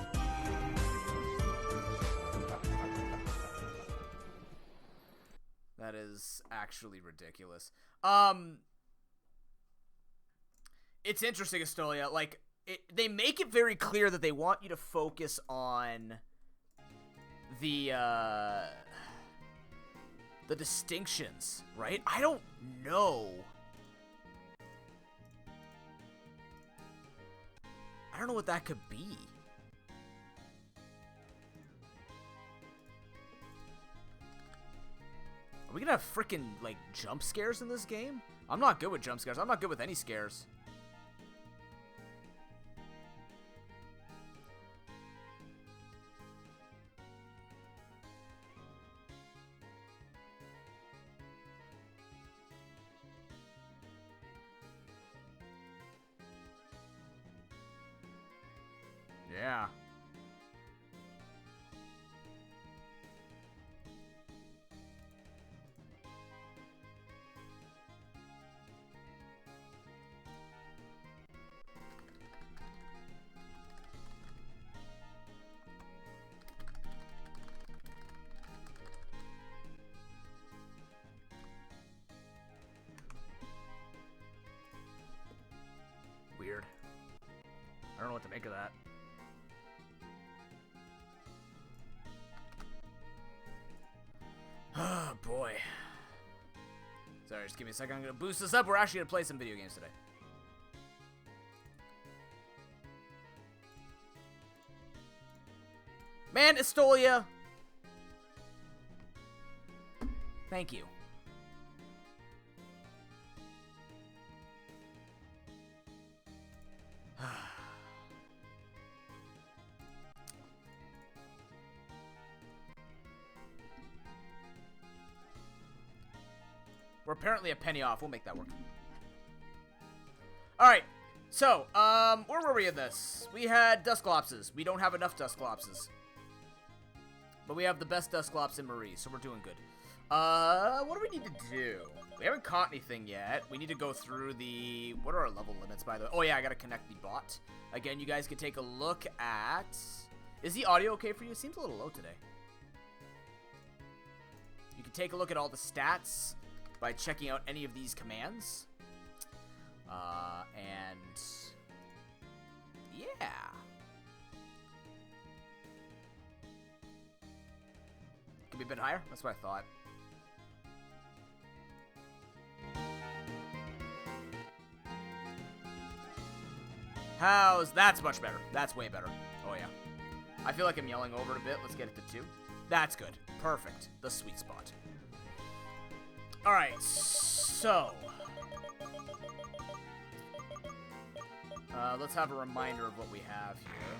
[SPEAKER 1] That is actually ridiculous. It's interesting, Estolia. Like, they make it very clear that they want you to focus on the distinctions, right? I don't know. I don't know what that could be. Are we gonna have freaking, like, jump scares in this game? I'm not good with jump scares. I'm not good with any scares. Yeah. make of that. Oh, boy. Sorry, just give me a second. I'm going to boost this up. We're actually going to play some video games today. Man, Estolia! Thank you. We're apparently a penny off. We'll make that work. Alright. So, where were we in this? We had Dusclopses. We don't have enough Dusclopses. But we have the best Dusclops in Marie, so we're doing good. What do we need to do? We haven't caught anything yet. We need to go through the... What are our level limits, by the way? Oh, yeah, I gotta connect the bot. Again, you guys can take a look at... Is the audio okay for you? It seems a little low today. You can take a look at all the stats by checking out any of these commands. And... Yeah. Could be a bit higher? That's what I thought. That's much better. That's way better. Oh, yeah. I feel like I'm yelling over it a bit. Let's get it to 2. That's good. Perfect. The sweet spot. Alright, so... let's have a reminder of what we have here.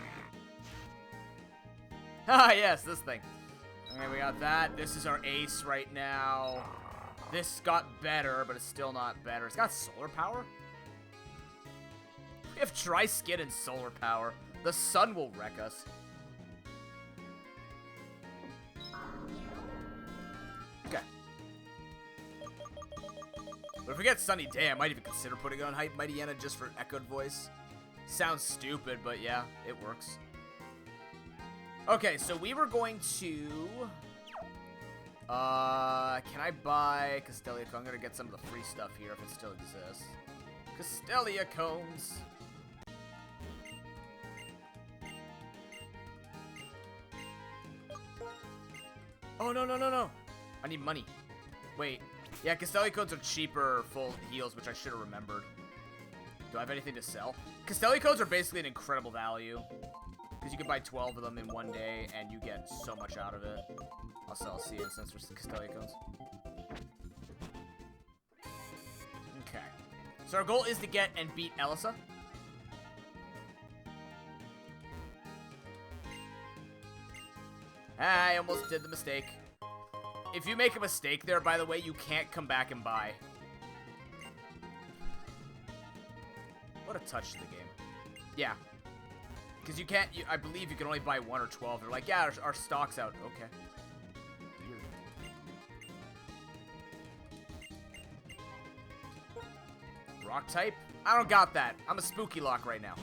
[SPEAKER 1] Ah, yes, this thing. Okay, we got that. This is our ace right now. This got better, but it's still not better. It's got solar power? We have dry skin and solar power. The sun will wreck us. Okay. But if we get Sunny Day, I might even consider putting it on Hype Mighty Yenna just for echoed voice. Sounds stupid, but yeah, it works. Okay, so we were going to... can I buy Castelia? I'm gonna get some of the free stuff here if it still exists. Castelia cones. Oh, no, no, no, no. I need money. Wait. Yeah, Castelia codes are cheaper full heals, which I should have remembered. Do I have anything to sell? Castelia codes are basically an incredible value. Because you can buy 12 of them in one day, and you get so much out of it. I'll sell a C instance for Castelia codes. Okay. So our goal is to get and beat Elisa. I almost did the mistake. If you make a mistake there, by the way, you can't come back and buy. What a touch to the game. Yeah. Because you can't, I believe you can only buy 1 or 12. They're like, yeah, our stock's out. Okay. Weird. Rock type? I don't got that. I'm a spooky lock right now.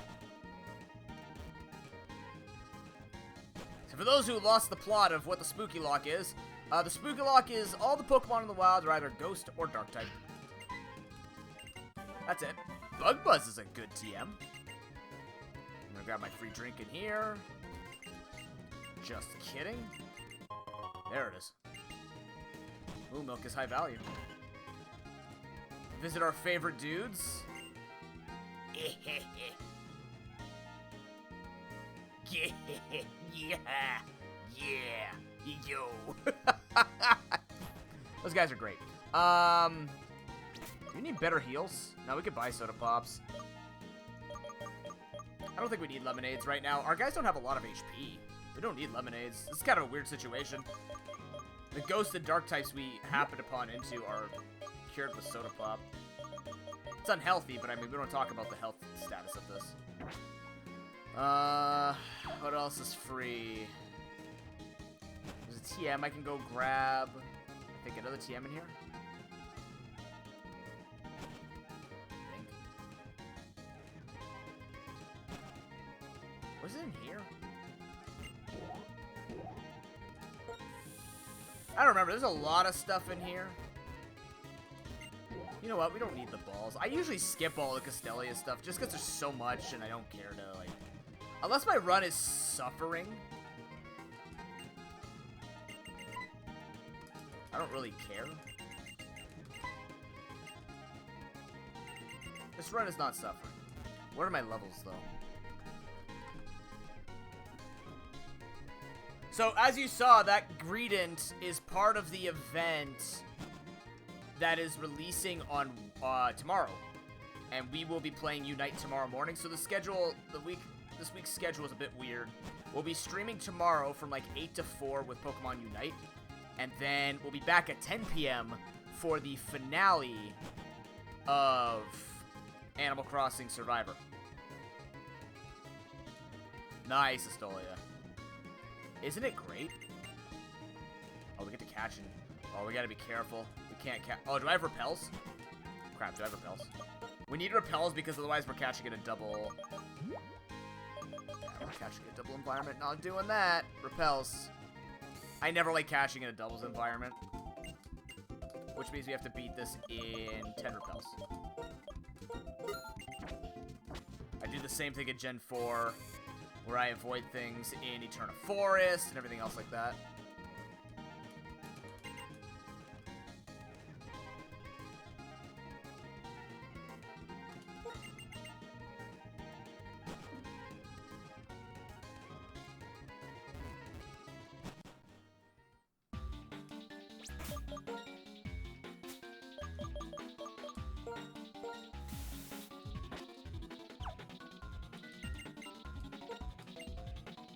[SPEAKER 1] So for those who lost the plot of what the spooky lock is, the spooky lock is all the Pokemon in the wild are either ghost or dark type. That's it. Bug Buzz is a good TM. I'm gonna grab my free drink in here. Just kidding. There it is. Ooh, milk is high value. Visit our favorite dudes. Yeah, yo. Those guys are great. Do we need better heals? No, we could buy soda pops. I don't think we need lemonades right now. Our guys don't have a lot of HP. We don't need lemonades. This is kind of a weird situation. The ghost and dark types we happened upon into are cured with soda pop. It's unhealthy, but I mean, we don't talk about the health status of this. What else is free? There's a TM I can go grab. I think another TM in here. Was it in here? I don't remember. There's a lot of stuff in here. You know what? We don't need the balls. I usually skip all the Castelia stuff just because there's so much and I don't care to, like, Unless my run is suffering. I don't really care. This run is not suffering. What are my levels, though? So, as you saw, that Greedent is part of the event that is releasing on tomorrow. And we will be playing Unite tomorrow morning. So the schedule, this week's schedule is a bit weird. We'll be streaming tomorrow from like 8 to 4 with Pokemon Unite. And then we'll be back at 10 p.m. for the finale of Animal Crossing Survivor. Nice, Astolia. Isn't it great? Oh, we get to catch it. Oh, we gotta be careful. We can't catch. Oh, do I have repels? Crap, do I have repels? We need repels because otherwise we're catching it in double. Yeah, we're catching a double environment. Not doing that. Repels. I never like catching in a doubles environment. Which means we have to beat this in 10 repels. I do the same thing in Gen 4, where I avoid things in Eterna Forest and everything else like that.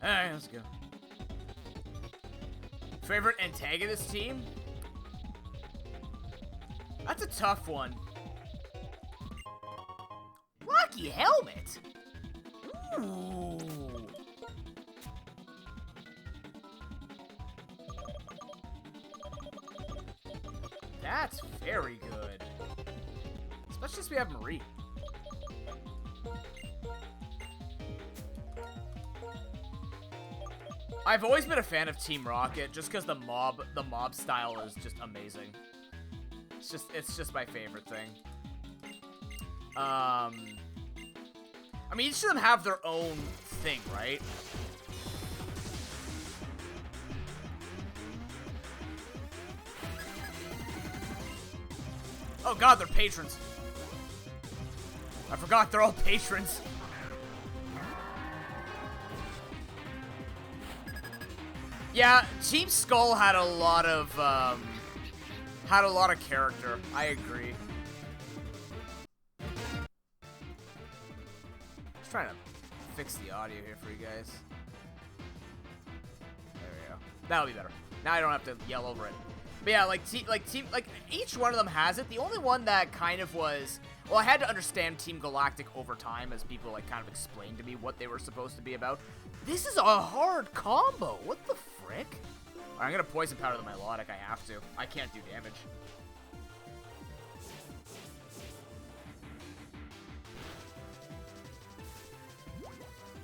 [SPEAKER 1] Alright, let's go. Favorite antagonist team? That's a tough one. Lucky Helmet! Ooh. That's very good. Especially since we have Marie. I've always been a fan of Team Rocket just because the mob style is just amazing. It's just my favorite thing. I mean, each of them have their own thing, right? Oh god, they're patrons. I forgot they're all patrons. Yeah, Team Skull had a lot of character. I agree. Just trying to fix the audio here for you guys. There we go. That'll be better. Now I don't have to yell over it. But yeah, like each one of them has it. The only one that kind of was, well, I had to understand Team Galactic over time as people like kind of explained to me what they were supposed to be about. This is a hard combo. What the frick? Alright, I'm gonna poison powder the Milotic. I have to. I can't do damage.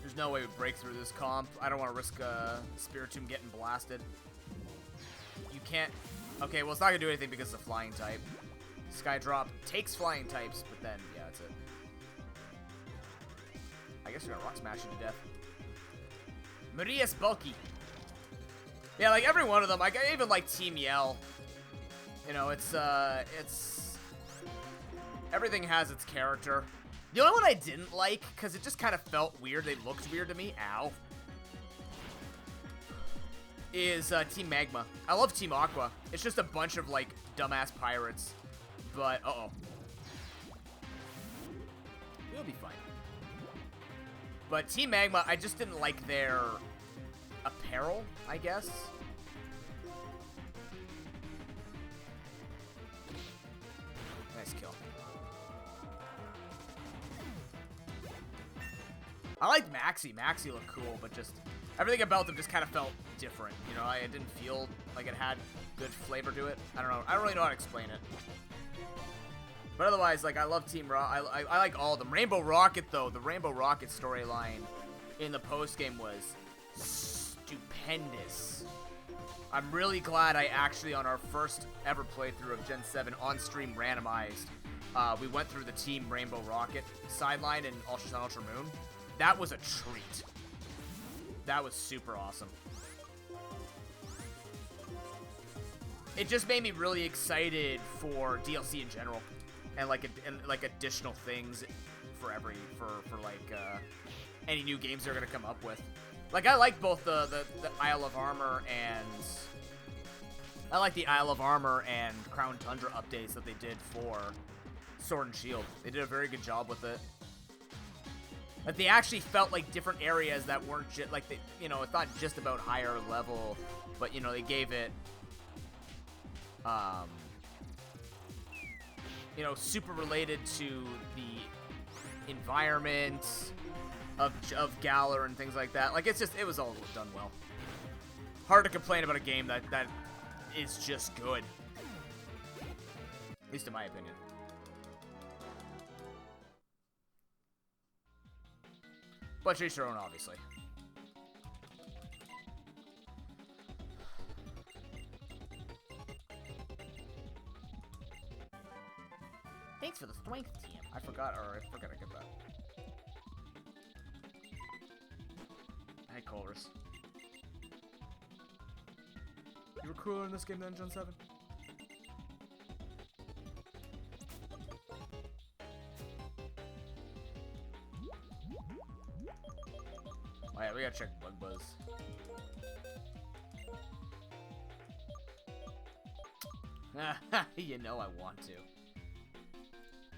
[SPEAKER 1] There's no way we break through this comp. I don't want to risk Spiritomb getting blasted. You can't. Okay, well, it's not gonna do anything because it's a flying type. Skydrop takes flying types, but then, yeah, that's it. I guess we're gonna rock smash you to death. Maria's bulky. Yeah, like every one of them. Like I even like Team Yell. You know, it's everything has its character. The only one I didn't like, because it just kind of felt weird. They looked weird to me. Ow. Is Team Magma. I love Team Aqua. It's just a bunch of like dumbass pirates. But we'll be fine. But Team Magma, I just didn't like their apparel, I guess. Nice kill. I liked Maxie. Maxie looked cool, but just everything about them just kind of felt different. You know, it didn't feel like it had good flavor to it. I don't know. I don't really know how to explain it. But otherwise, like, I love Team Rocket. I like all of them. Rainbow Rocket, though, the Rainbow Rocket storyline in the postgame was stupendous. I'm really glad I actually, on our first ever playthrough of Gen 7 on stream randomized, we went through the Team Rainbow Rocket sideline in Ultra Sun, Ultra Moon. That was a treat. That was super awesome. It just made me really excited for DLC in general, and like additional things for any new games they're gonna come up with. Like I like both the Isle of Armor and Crown Tundra updates that they did for Sword and Shield. They did a very good job with it. Like they actually felt like different areas that weren't just like it's not just about higher level, but they gave it super related to the environment of Galar and things like that. Like it was all done well. Hard to complain about a game that is just good. At least in my opinion. But chase your own, obviously. Thanks for the strength, team. I forgot to get that. Hey, Colress. You were cooler in this game than Gen 7? Oh yeah, we gotta check Bug Buzz. You know I want to.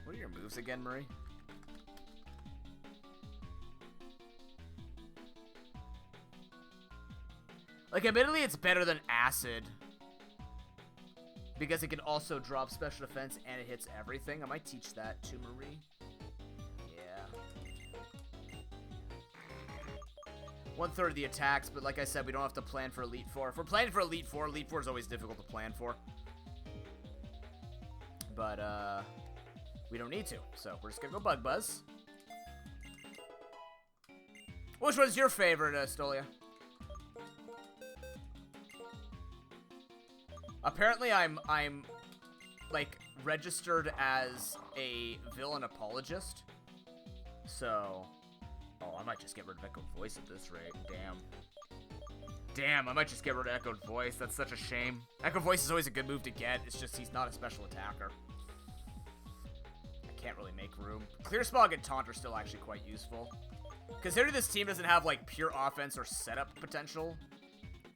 [SPEAKER 1] What are your moves again, Marie? Like, admittedly, it's better than Acid. Because it can also drop special defense and it hits everything. I might teach that to Marie. Yeah. 1/3 of the attacks, but like I said, we don't have to plan for Elite Four. If we're planning for Elite Four is always difficult to plan for. But, we don't need to, so we're just gonna go Bug Buzz. Which one's your favorite, Stolia? Apparently, I'm like registered as a villain apologist. So, oh, I might just get rid of Echoed Voice at this rate. Damn, I might just get rid of Echoed Voice. That's such a shame. Echoed Voice is always a good move to get. It's just he's not a special attacker. Can't really make room. Clear Smog and Taunt are still actually quite useful. Considering this team doesn't have like pure offense or setup potential,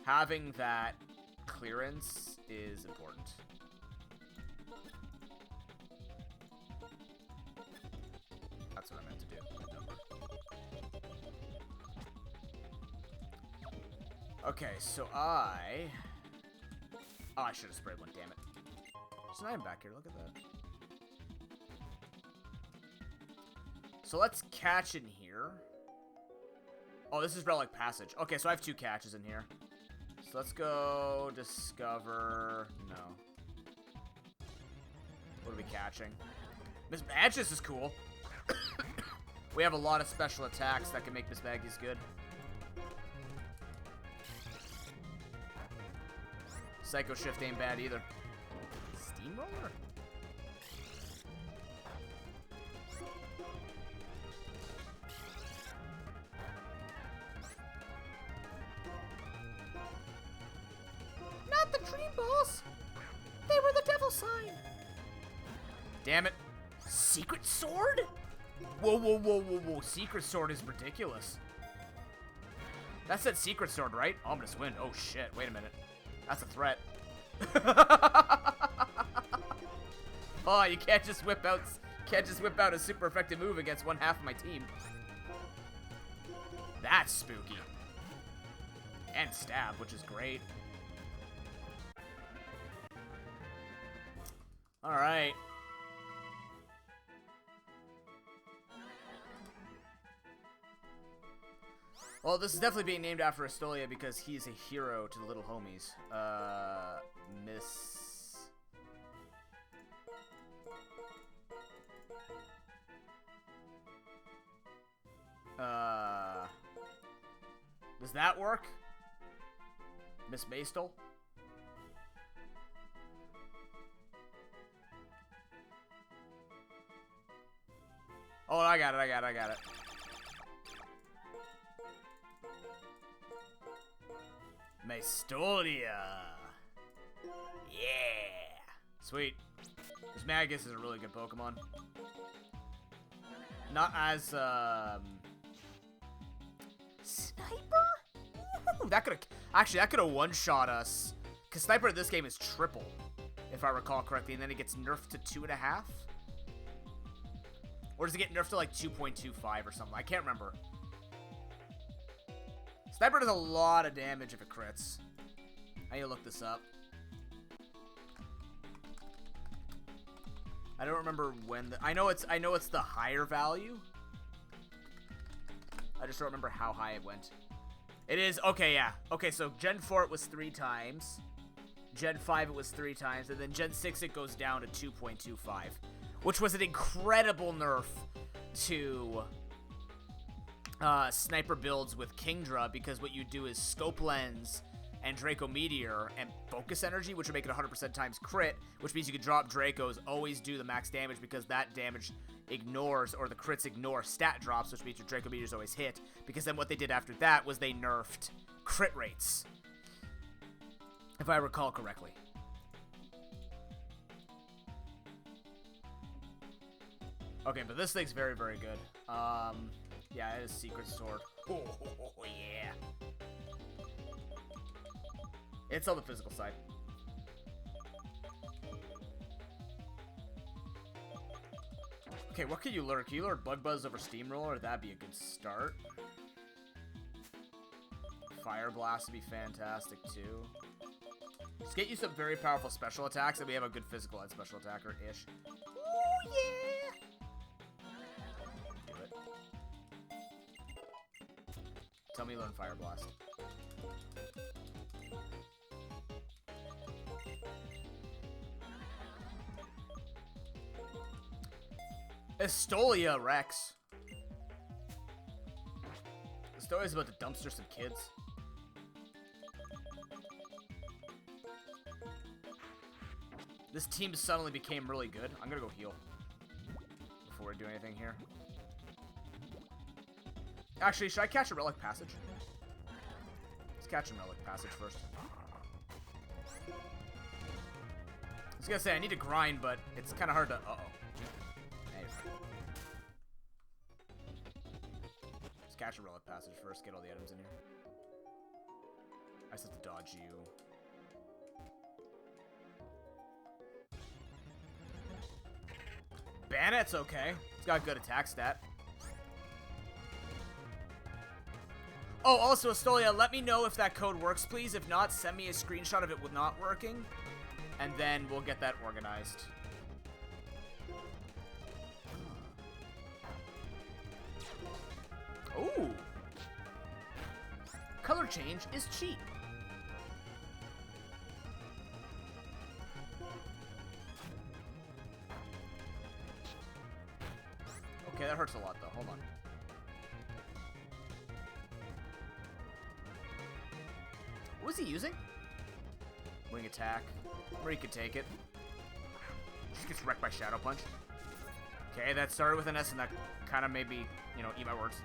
[SPEAKER 1] having that clearance is important. That's what I meant to do. Okay, so I should have sprayed one, damn it. There's an item back here, look at that. So let's catch in here. Oh, this is Relic Passage. Okay, so I have 2 catches in here. So let's go discover. No. What are we catching? Miss Badges is cool. We have a lot of special attacks that can make Miss Baggies good. Psycho Shift ain't bad either. Steamroller? The Dream Balls! They were the Devil Sign! Damn it. Secret Sword? Whoa, whoa, whoa, whoa, whoa. Secret Sword is ridiculous. That said Secret Sword, right? Ominous Wind. Oh, shit. Wait a minute. That's a threat. Oh, you can't just whip out a super effective move against one half of my team. That's spooky. And stab, which is great. Alright. Well, this is definitely being named after Astolia because he's a hero to the little homies. Miss... Does that work? Miss Bastel? Oh, I got it. Maestolia. Yeah. Sweet. This Magus is a really good Pokemon. Not as, Sniper? Ooh, that could've... Actually, that could've one-shot us. Because Sniper in this game is triple, if I recall correctly. And then it gets nerfed to 2.5? Or does it get nerfed to, like, 2.25 or something? I can't remember. Sniper does a lot of damage if it crits. I need to look this up. I don't remember when the... I know it's the higher value. I just don't remember how high it went. It is... Okay, yeah. Okay, so Gen 4 it was 3 times. Gen 5 it was 3 times. And then Gen 6 it goes down to 2.25. Which was an incredible nerf to Sniper builds with Kingdra. Because what you do is Scope Lens and Draco Meteor and Focus Energy, which would make it 100% times crit, which means you could drop Dracos, always do the max damage because that damage ignores, or the crits ignore stat drops, which means your Draco Meteors always hit, because then what they did after that was they nerfed crit rates, if I recall correctly. Okay, but this thing's very, very good. Yeah, it is Secret Sword. Oh, yeah. It's on the physical side. Okay, what can you learn? Can you learn Bug Buzz over Steamroller? That'd be a good start. Fire Blast would be fantastic, too. Just get you some very powerful special attacks, and we have a good physical and special attacker-ish. Ooh, yeah! Do it. Tell me you learn Fire Blast. Estolia Rex. Estolia's about to dumpster some kids. This team suddenly became really good. I'm gonna go heal before we do anything here. Actually, should I catch a Relic Passage? Let's catch a Relic Passage first. I was gonna say, I need to grind, but it's kind of hard to... Uh-oh. Let's catch a Relic Passage first, get all the items in here. I just have to dodge you. Banet's okay. It's got good attack stat. Oh, also, Estolia, let me know if that code works, please. If not, send me a screenshot of it not working, and then we'll get that organized. Ooh. Color change is cheap. Okay, that hurts a lot, though. Hold on. What was he using? Wing attack. Or he could take it. Just gets wrecked by Shadow Punch. Okay, that started with an S, and that kind of made me, you know, eat my words.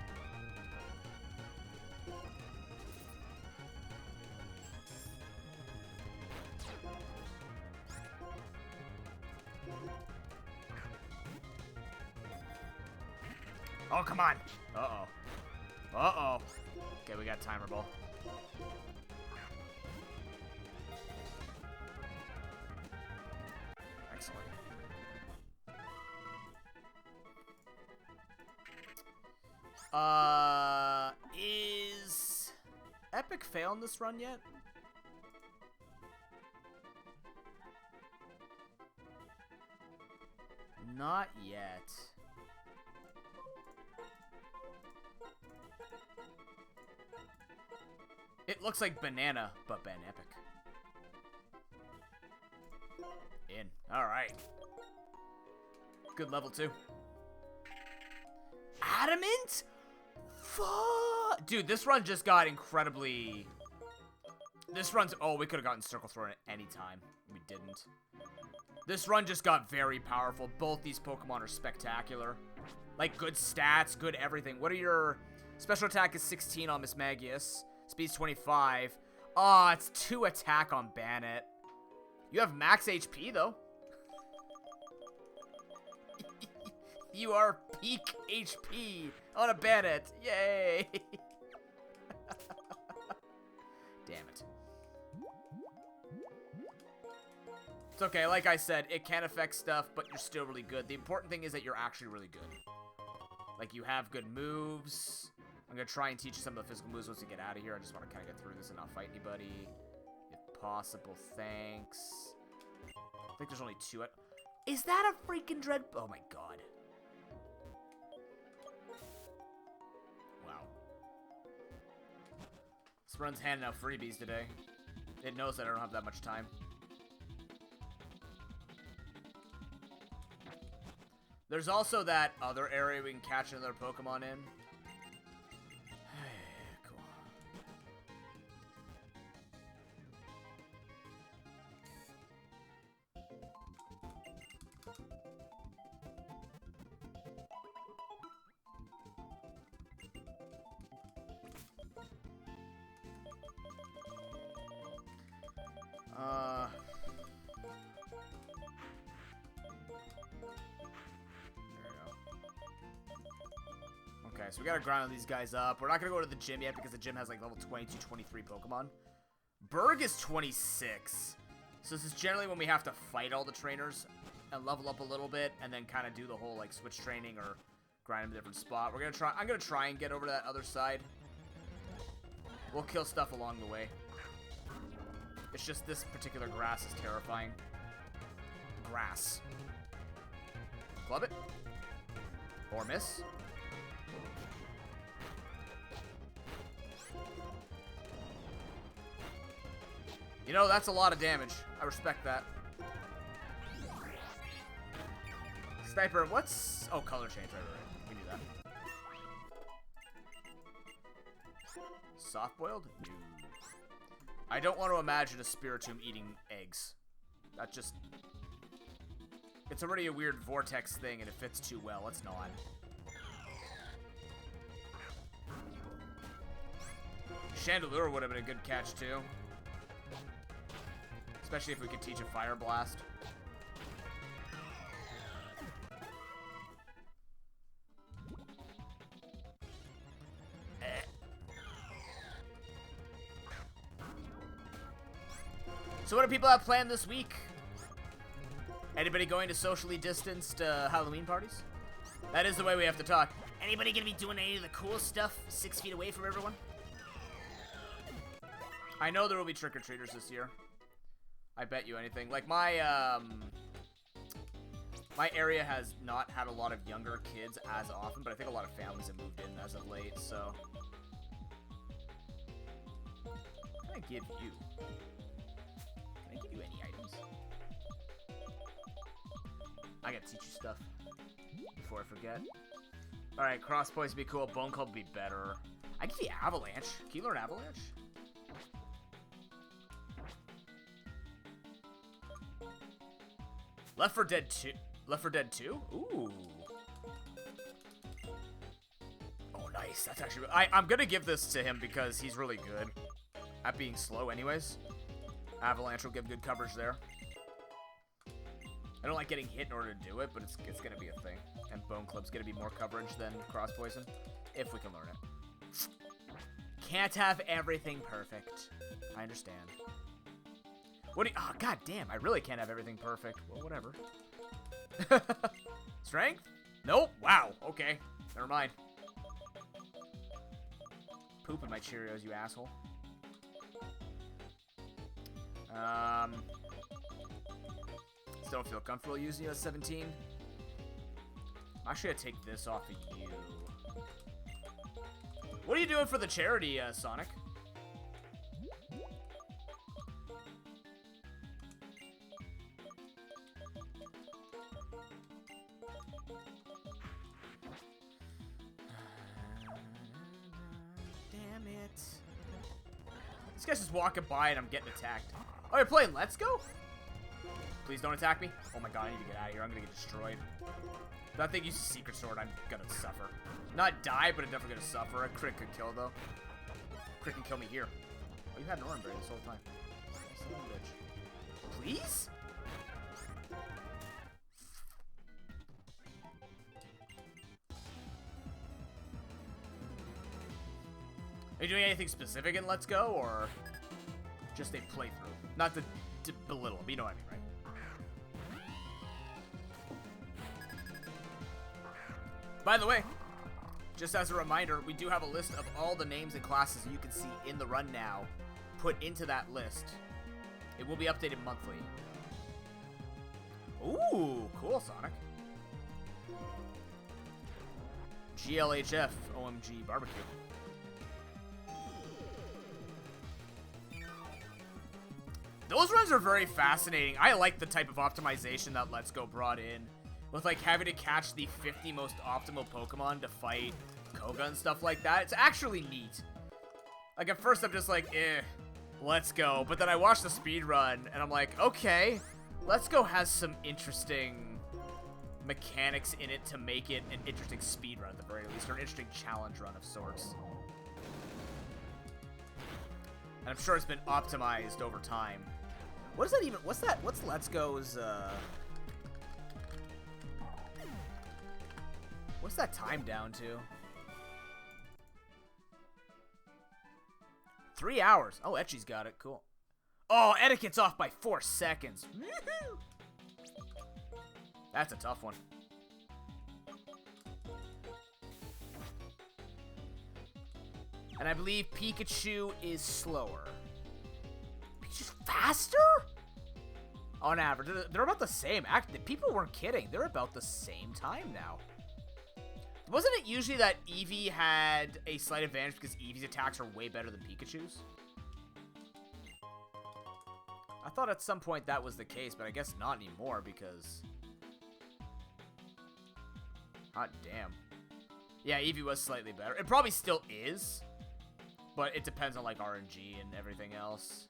[SPEAKER 1] Oh, come on. Uh-oh. Uh-oh. Okay, we got Timer Ball. Excellent. Is Epic fail in this run yet? Not yet. It looks like Banana, but Ban Epic. In. Alright. Good level 2. Adamant? Fuck! Dude, this run just got incredibly... This run's... Oh, we could have gotten Circle Thrown at any time. We didn't. This run just got very powerful. Both these Pokemon are spectacular. Like, good stats, good everything. What are your... Special attack is 16 on Miss Magius. Speed's 25. Oh, it's 2 attack on Bannet. You have max HP, though. You are peak HP on a Bannet. Yay! Damn it. It's okay, like I said, it can affect stuff, but you're still really good. The important thing is that you're actually really good. Like, you have good moves. I'm going to try and teach you some of the physical moves once we get out of here. I just want to kind of get through this and not fight anybody. If possible, thanks. I think there's only 2. Is that a freaking dread? Oh my god. Wow. This run's handing out freebies today. It knows that I don't have that much time. There's also that other area we can catch another Pokemon in. Cool. Okay, so we gotta grind these guys up. We're not gonna go to the gym yet because the gym has like level 22, 23 Pokemon. Berg is 26. So this is generally when we have to fight all the trainers and level up a little bit and then kind of do the whole like switch training or grind them a different spot. We're gonna try. I'm gonna try and get over to that other side. We'll kill stuff along the way. It's just this particular grass is terrifying. Grass. Club it. Or miss. You know, that's a lot of damage. I respect that. Sniper, what's... Oh, color change. Right. We knew that. Soft-boiled? No. I don't want to imagine a Spiritomb eating eggs. That just... It's already a weird vortex thing, and it fits too well. Let's not. Chandelure would have been a good catch, too. Especially if we could teach a Fire Blast. So what do people have planned this week? Anybody going to socially distanced Halloween parties? That is the way we have to talk. Anybody gonna be doing any of the cool stuff 6 feet away from everyone? I know there will be trick-or-treaters this year. I bet you anything. Like, my area has not had a lot of younger kids as often, but I think a lot of families have moved in as of late, so... What can I give you? Can I give you any items? I gotta teach you stuff before I forget. Alright, Cross Poise would be cool. Bone Club would be better. I can give you Avalanche. Can you learn Avalanche? Left 4 Dead 2. Left 4 Dead 2? Ooh. Oh, nice. That's actually... I'm gonna give this to him because he's really good at being slow anyways. Avalanche will give good coverage there. I don't like getting hit in order to do it, but it's gonna be a thing. And Bone Club's gonna be more coverage than Cross Poison, if we can learn it. Can't have everything perfect. I understand. What do you... Oh, god damn. I really can't have everything perfect. Well, whatever. Strength? Nope. Wow. Okay. Never mind. Poop in my Cheerios, you asshole. Still don't feel comfortable using you at 17. I'm actually gonna take this off of you. What are you doing for the charity, Sonic? Damn it. This guy's just walking by and I'm getting attacked. Oh, you're playing Let's Go? Please don't attack me. Oh my god, I need to get out of here. I'm gonna get destroyed. If that thing uses Secret Sword, I'm gonna suffer. Not die, but I'm definitely gonna suffer. A crit could kill, though. Crit can kill me here. Oh, you had an orange berry this whole time. Son of a bitch. Please? Are you doing anything specific in Let's Go, or just a playthrough? Not to belittle them, you know what I mean, right? By the way, just as a reminder, we do have a list of all the names and classes you can see in the run now put into that list. It will be updated monthly. Ooh, cool, Sonic. GLHF, OMG, barbecue. Those runs are very fascinating. I like the type of optimization that Let's Go brought in. With, like, having to catch the 50 most optimal Pokemon to fight Koga and stuff like that. It's actually neat. Like, at first I'm just like, Let's Go. But then I watched the speed run, and I'm like, okay, Let's Go has some interesting mechanics in it to make it an interesting speed run at the very least, or an interesting challenge run of sorts. And I'm sure it's been optimized over time. What is that even? What's that? What's Let's Go's, what's that time down to? 3 hours. Oh, Etchy's got it. Cool. Oh, Etiquette's off by 4 seconds. That's a tough one. And I believe Pikachu is slower. Pikachu's faster? On average. They're about the same. People weren't kidding. They're about the same time now. Wasn't it usually that Eevee had a slight advantage because Eevee's attacks are way better than Pikachu's? I thought at some point that was the case, but I guess not anymore because... Hot damn. Yeah, Eevee was slightly better. It probably still is, but it depends on, like, RNG and everything else.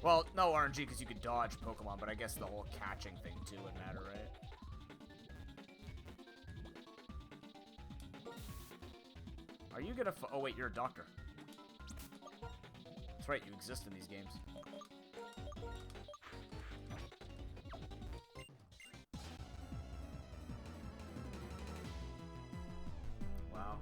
[SPEAKER 1] Well, no RNG because you could dodge Pokemon, but I guess the whole catching thing too would matter, right? Are you gonna oh wait, you're a doctor. That's right, you exist in these games. Wow.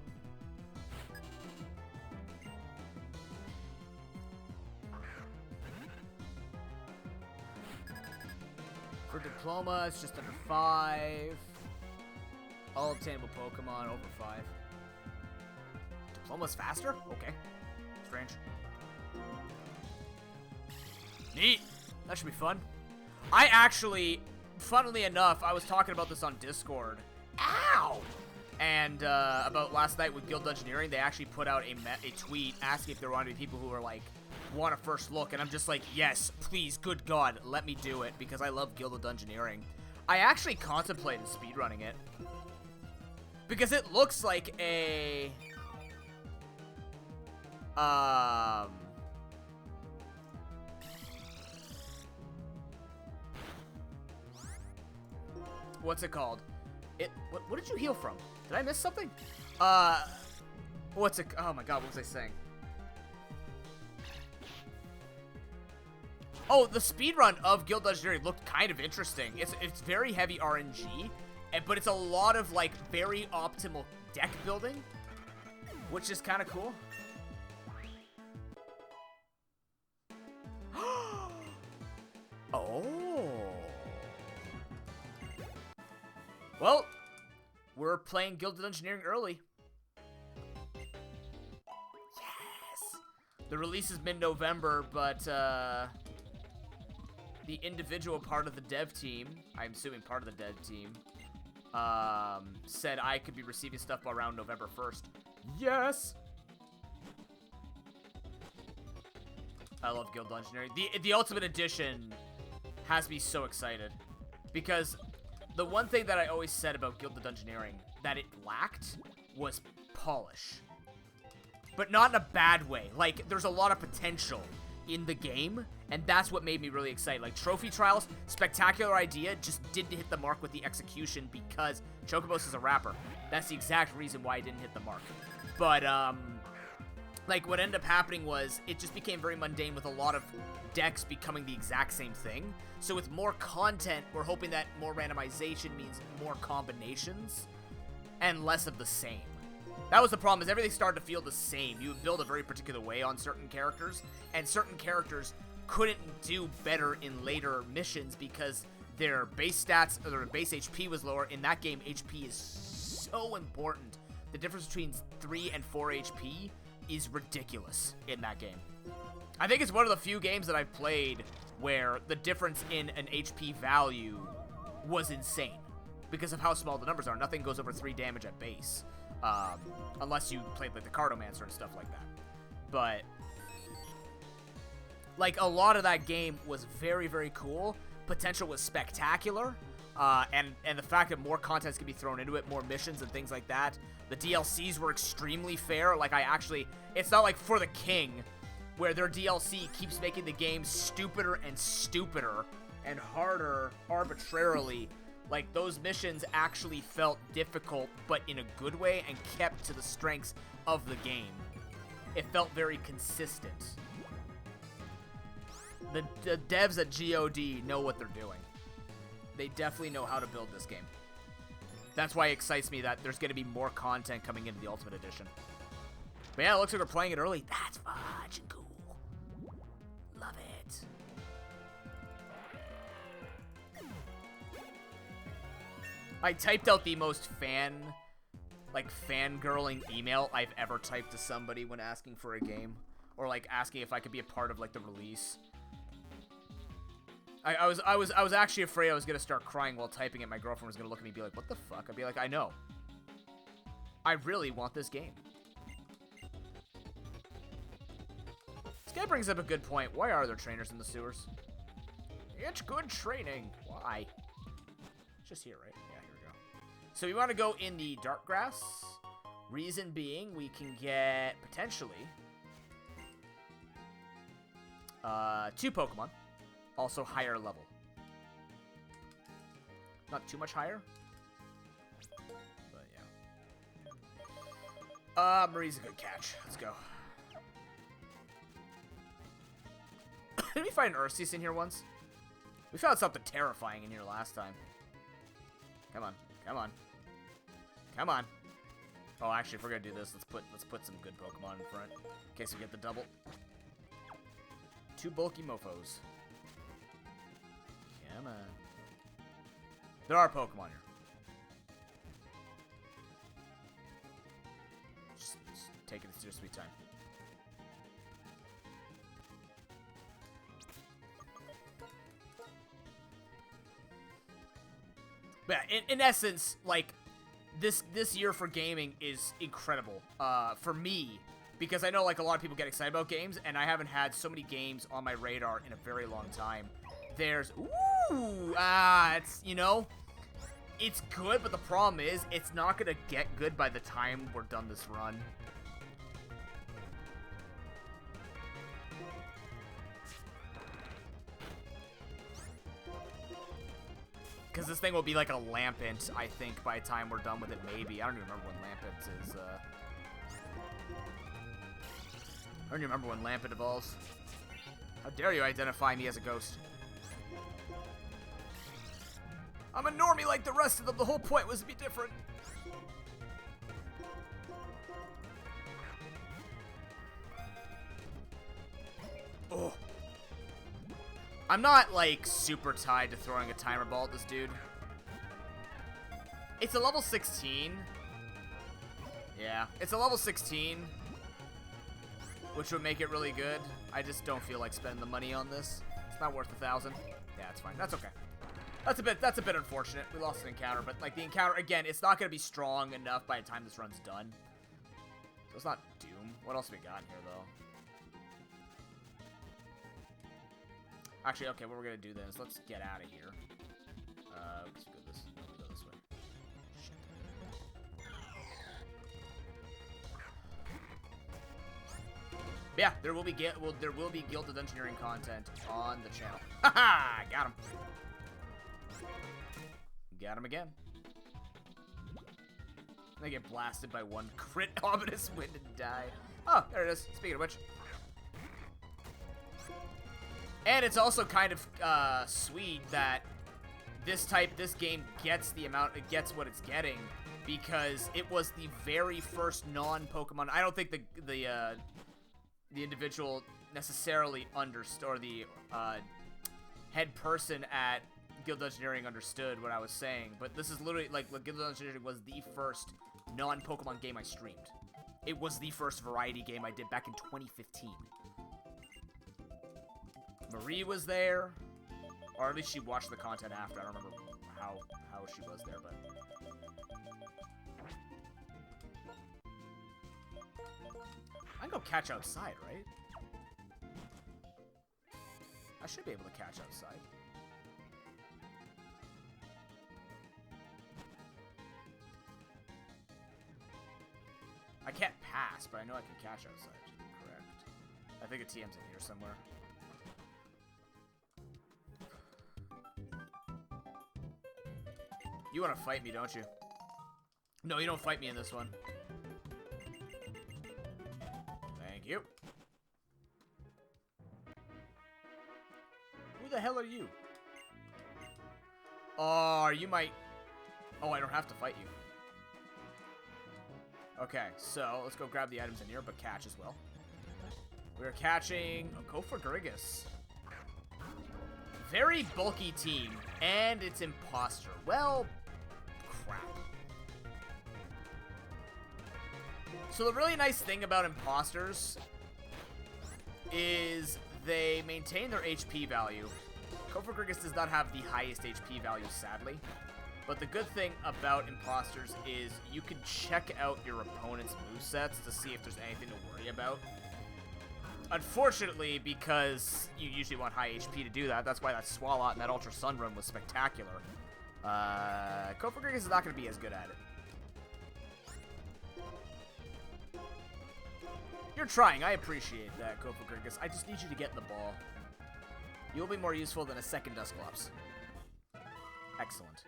[SPEAKER 1] For Diploma, it's just under 5. All obtainable Pokemon over 5. Diploma's faster? Okay. Strange. Neat. That should be fun. I actually, funnily enough, I was talking about this on Discord. Ow! And about last night with Guild Engineering, they actually put out a tweet asking if there were any people who were like, want a first look, and I'm just like, yes, please, good God, let me do it, because I love Guild of Dungeoneering. I actually contemplated speedrunning it, because it looks like a, what's it called? What did you heal from? Did I miss something? Oh my God, what was I saying? Oh, the speedrun of Guild Legendary looked kind of interesting. It's very heavy RNG, but it's a lot of, like, very optimal deck building, which is kind of cool. Oh. Well, we're playing Guild Engineering early. Yes! The release is mid-November, but, the individual part of the dev team, I'm assuming part of the dev team, said I could be receiving stuff around November 1st. Yes! I love Guild Engineering. The Ultimate Edition has me so excited. Because the one thing that I always said about Guild Engineering that it lacked was polish. But not in a bad way. Like, there's a lot of potential in the game, and that's what made me really excited. Like, Trophy Trials, spectacular idea, just didn't hit the mark with the execution because Chocobos is a rapper. That's the exact reason why it didn't hit the mark. But, like, what ended up happening was it just became very mundane with a lot of decks becoming the exact same thing. So with more content, we're hoping that more randomization means more combinations and less of the same. That was the problem, is everything started to feel the same. You would build a very particular way on certain characters, and certain characters couldn't do better in later missions because their base stats, or their base HP was lower. In that game, HP is so important. The difference between 3 and 4 HP is ridiculous in that game. I think it's one of the few games that I've played where the difference in an HP value was insane because of how small the numbers are. Nothing goes over 3 damage at base. Unless you played like the Cardomancer and stuff like that. But like a lot of that game was very, very cool. Potential was spectacular. And the fact that more contents can be thrown into it, more missions and things like that. The DLCs were extremely fair. Like it's not like For the King, where their DLC keeps making the game stupider and stupider and harder arbitrarily. Like, those missions actually felt difficult, but in a good way, and kept to the strengths of the game. It felt very consistent. The devs at g4d know what they're doing. They definitely know how to build this game. That's why it excites me that there's going to be more content coming into the Ultimate Edition. But yeah, it looks like we're playing it early. That's fucking cool. Love it. I typed out the most fangirling email I've ever typed to somebody when asking for a game. Or, like, asking if I could be a part of, like, the release. I was actually afraid I was gonna start crying while typing it. My girlfriend was gonna look at me and be like, what the fuck? I'd be like, I know. I really want this game. This guy brings up a good point. Why are there trainers in the sewers? It's good training. Why? It's just here, right? Yeah, here we go. So we want to go in the dark grass. Reason being, we can get, potentially, 2 Pokemon. Also higher level. Not too much higher. But yeah. Marie's a good catch. Let's go. Did we find Ursius in here once? We found something terrifying in here last time. Come on. Come on. Come on. Oh, actually, if we're gonna do this, let's put some good Pokemon in front. In case we get the double. 2 bulky mofos. Come on. There are Pokemon here. Just take it your sweet time. But yeah, in essence, like, this year for gaming is incredible. For me, because I know, like, a lot of people get excited about games, and I haven't had so many games on my radar in a very long time. There's, it's, you know, it's good, but the problem is, it's not gonna get good by the time we're done this run. Because this thing will be like a Lampent, I think, by the time we're done with it, maybe. I don't even remember when Lampent is, I don't even remember when Lampent evolves. How dare you identify me as a ghost? I'm a normie like the rest of them. The whole point was to be different. Oh. I'm not, like, super tied to throwing a timer ball at this dude. It's a level 16. Yeah, it's a level 16. Which would make it really good. I just don't feel like spending the money on this. It's not worth 1,000. Yeah, it's fine. That's okay. That's a bit unfortunate. We lost an encounter, but like the encounter again, it's not gonna be strong enough by the time this run's done. So it's not Doom. What else have we got here though? Actually, okay, what we're gonna do then is let's get out of here. Let's go this way. Shit. Yeah, there will be Guild of Engineering content on the channel. Haha, got him. Got him again. I get blasted by one crit ominous wind and die. Oh, there it is. Speaking of which. And it's also kind of sweet that this game gets what it's getting because it was the very first non-Pokemon. I don't think the individual necessarily understood, or the head person at Guild Engineering understood what I was saying, but this is literally, like, Guild Engineering was the first non-Pokemon game I streamed. It was the first variety game I did back in 2015. Marie was there, or at least she watched the content after. I don't remember how she was there, but... I can go catch outside, right? I should be able to catch outside. I can't pass, but I know I can catch outside, to be correct. I think a TM's in here somewhere. You want to fight me, don't you? No, you don't fight me in this one. Thank you. Who the hell are you? Oh, you might... Oh, I don't have to fight you. Okay, so let's go grab the items in here, but catch as well. We're catching Kofagrigus. Very bulky team, and it's Imposter. Well, crap. So the really nice thing about Imposters is they maintain their HP value. Kofagrigus does not have the highest HP value, sadly. But the good thing about Imposters is you can check out your opponent's movesets to see if there's anything to worry about. Unfortunately, because you usually want high HP to do that, that's why that Swalot and that Ultra Sun run was spectacular. Kofagrigus is not going to be as good at it. You're trying. I appreciate that, Kofagrigus. I just need you to get the ball. You'll be more useful than a second Dusclops. Excellent.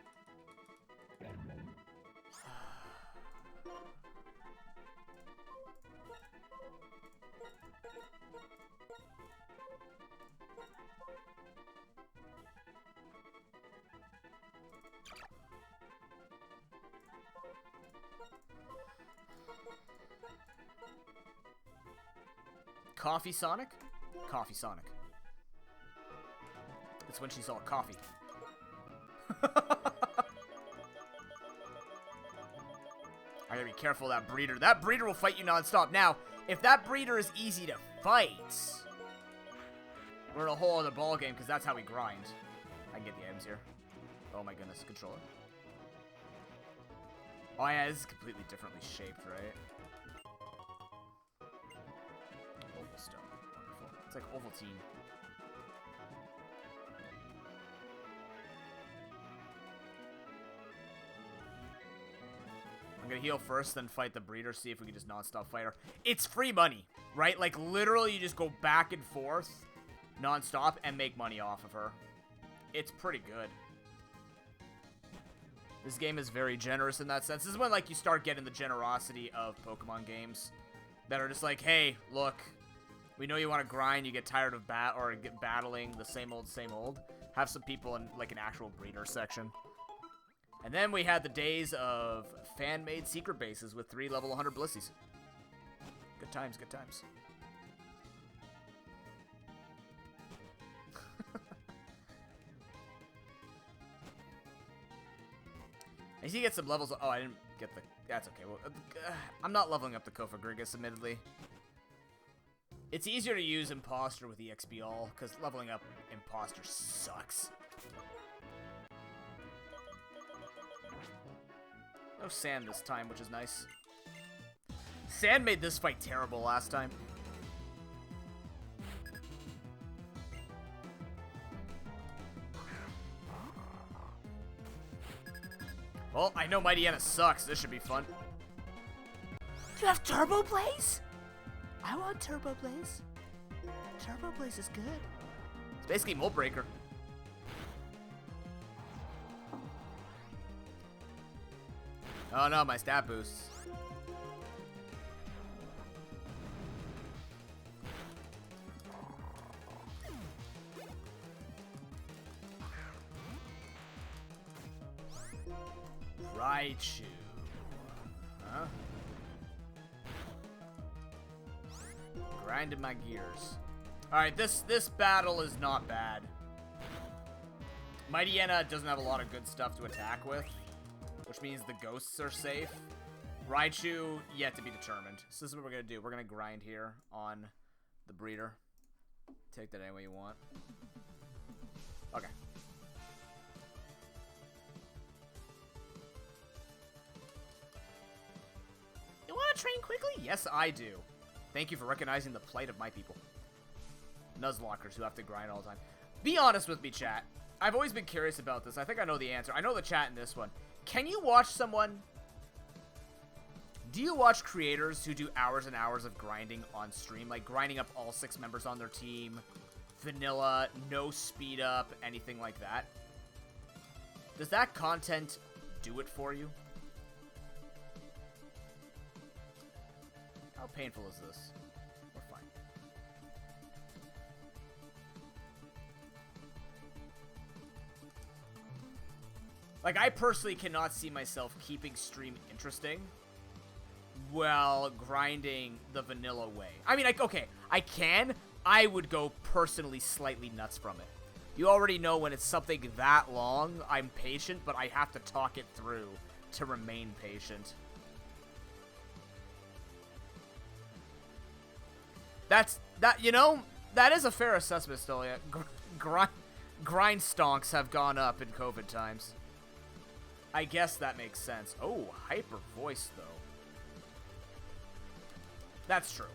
[SPEAKER 1] Coffee Sonic? Coffee Sonic. It's when she's all coffee. I gotta be careful of that breeder. That breeder will fight you non-stop. Now, if that breeder is easy to fight, we're in a whole other ballgame because that's how we grind. I can get the items here. Oh my goodness, controller. Oh yeah, this is completely differently shaped, right? Oval stone. Wonderful. It's like Ovaltine. I'm gonna heal first, then fight the breeder, see if we can just non-stop fight her. It's free money, right? Like, literally, you just go back and forth non-stop and make money off of her. It's pretty good. This game is very generous in that sense. This is when, like, you start getting the generosity of Pokemon games that are just like, hey, look, we know you want to grind, you get tired of battling the same old. Have some people in, like, an actual breeder section. And then we had the days of fan-made secret bases with 3 level 100 Blissies. Good times, good times. I see you get some levels. Oh, I didn't get the... That's okay. Well, I'm not leveling up the Kofagrigus, admittedly. It's easier to use Imposter with EXP all, because leveling up Imposter sucks. No sand this time, which is nice. Sand made this fight terrible last time. Well, I know Mighty Anna sucks. This should be fun. You have Turbo Blaze? I want Turbo Blaze. Turbo Blaze is good. It's basically Mold Breaker. Oh no, my stat boosts. Raichu. Huh? Grinding my gears. Alright, this battle is not bad. Mightyena doesn't have a lot of good stuff to attack with, which means the ghosts are safe. Raichu, yet to be determined. So this is what we're going to do. We're going to grind here on the breeder. Take that any way you want. Okay. You want to train quickly? Yes, I do. Thank you for recognizing the plight of my people. Nuzlockers who have to grind all the time. Be honest with me, chat. I've always been curious about this. I think I know the answer. I know the chat in this one. Can you watch someone... Do you watch creators who do hours and hours of grinding on stream? Like grinding up all 6 members on their team, vanilla, no speed up, anything like that? Does that content do it for you? How painful is this? We're fine. Like, I personally cannot see myself keeping stream interesting while grinding the vanilla way. I mean, okay, I can. I would go personally slightly nuts from it. You already know when it's something that long, I'm patient, but I have to talk it through to remain patient. You know, that is a fair assessment still, yeah. Grind stonks have gone up in COVID times. I guess that makes sense. Oh, hyper voice, though. That's true.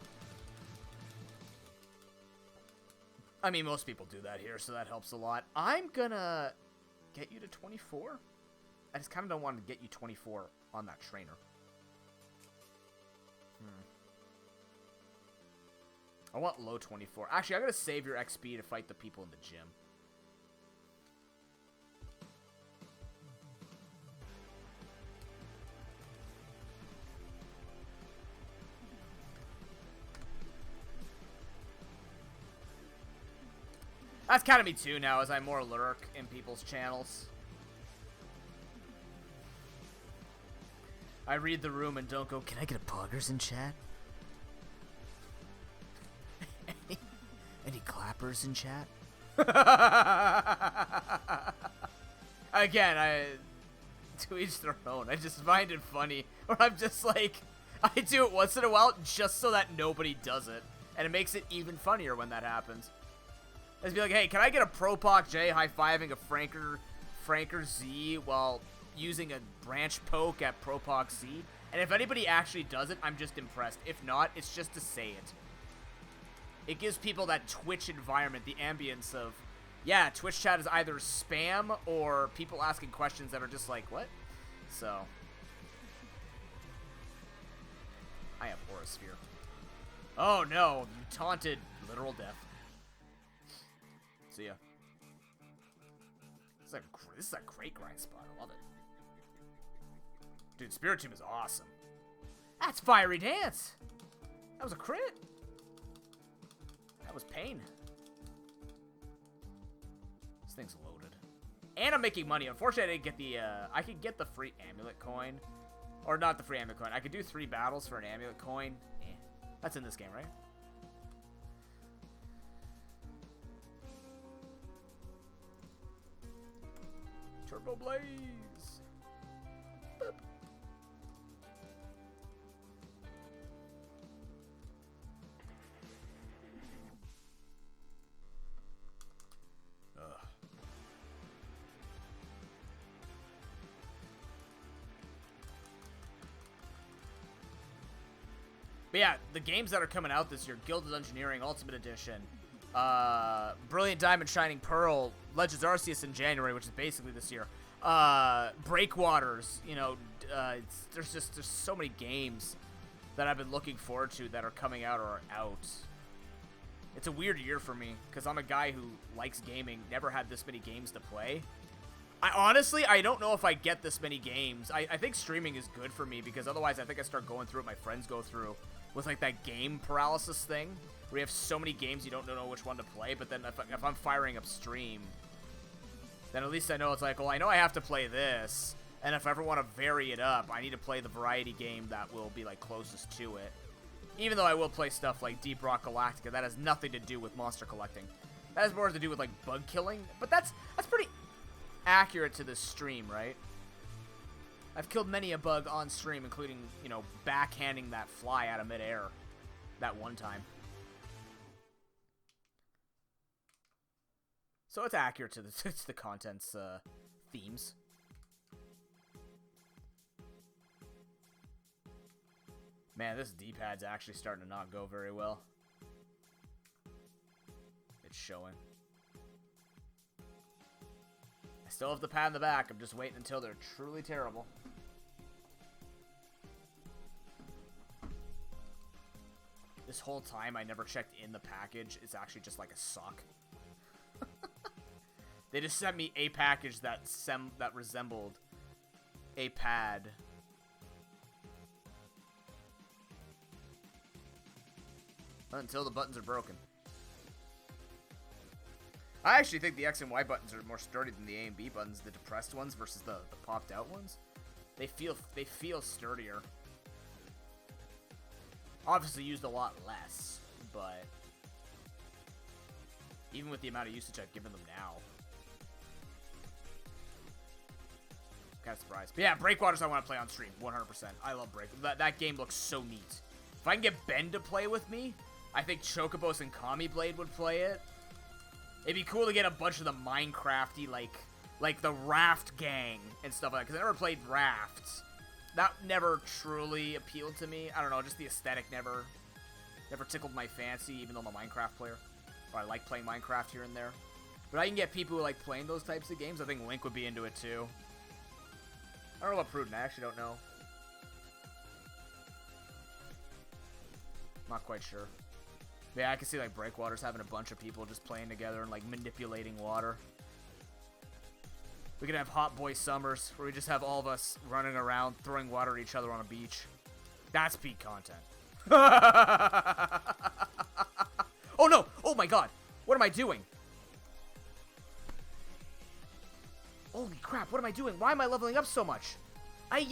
[SPEAKER 1] I mean, most people do that here, so that helps a lot. I'm gonna get you to 24. I just kind of don't want to get you 24 on that trainer. I want low 24. Actually, I'm going to save your XP to fight the people in the gym. That's kind of me too now, as I more lurk in people's channels. I read the room and don't go, can I get a poggers in chat? Any clappers in chat? Again, to each their own. I just find it funny. Or I'm just like, I do it once in a while just so that nobody does it. And it makes it even funnier when that happens. Just be like, hey, can I get a ProPok J high-fiving a Franker Z while using a branch poke at ProPok Z? And if anybody actually does it, I'm just impressed. If not, it's just to say it. It gives people that Twitch environment, the ambience of, yeah, Twitch chat is either spam or people asking questions that are just like, what? So, I have Aura Sphere. Oh no, you taunted literal death. See ya. This is a great grind spot. I love it. Dude, Spirit Tomb is awesome. That's Fiery Dance. That was a crit. That was pain. This thing's loaded. And I'm making money. Unfortunately, I didn't get the, I could get the free amulet coin. Or not the free amulet coin. I could do 3 battles for an amulet coin. Eh. That's in this game, right? Turbo Blaze. Boop. But yeah, the games that are coming out this year, Gilded Engineering Ultimate Edition, Brilliant Diamond Shining Pearl, Legends Arceus in January, which is basically this year, Breakwaters, you know, there's so many games that I've been looking forward to that are coming out or are out. It's a weird year for me, because I'm a guy who likes gaming, never had this many games to play. I don't know if I get this many games. I think streaming is good for me, because otherwise I think I start going through what my friends go through, with like that game paralysis thing, where you have so many games you don't know which one to play, but then if I'm firing up stream, then at least I know it's like, well, I know I have to play this, and if I ever want to vary it up, I need to play the variety game that will be, like, closest to it. Even though I will play stuff like Deep Rock Galactica, that has nothing to do with monster collecting. That has more to do with, like, bug killing, but that's pretty accurate to this stream, right? I've killed many a bug on stream, including, you know, backhanding that fly out of midair that one time. So it's accurate to the content's themes. Man, this D-pad's actually starting to not go very well. It's showing. I still have the pad in the back. I'm just waiting until they're truly terrible. This whole time I never checked in the package. It's actually just like a sock. They just sent me a package that resembled a pad. Until the buttons are broken. I actually think the X and Y buttons are more sturdy than the A and B buttons, the depressed ones versus the popped out ones. They feel sturdier. Obviously used a lot less, but even with the amount of usage I've given them now, I'm kind of surprised. But yeah, Breakwaters I want to play on stream, 100%. I love that game looks so neat. If I can get Ben to play with me, I think Chocobos and Kami Blade would play it. It'd be cool to get a bunch of the Minecrafty, like the Raft gang and stuff like that, because I never played Rafts. That never truly appealed to me. I don't know, just the aesthetic never tickled my fancy, even though I'm a Minecraft player. Or I like playing Minecraft here and there. But I can get people who like playing those types of games. I think Link would be into it too. I don't know about Prudent, I actually don't know. Not quite sure. Yeah, I can see like Breakwaters having a bunch of people just playing together and like manipulating water. We could have Hot Boy Summers, where we just have all of us running around, throwing water at each other on a beach. That's peak content. Oh no! Oh my god! What am I doing? Holy crap, what am I doing? Why am I leveling up so much? Ay,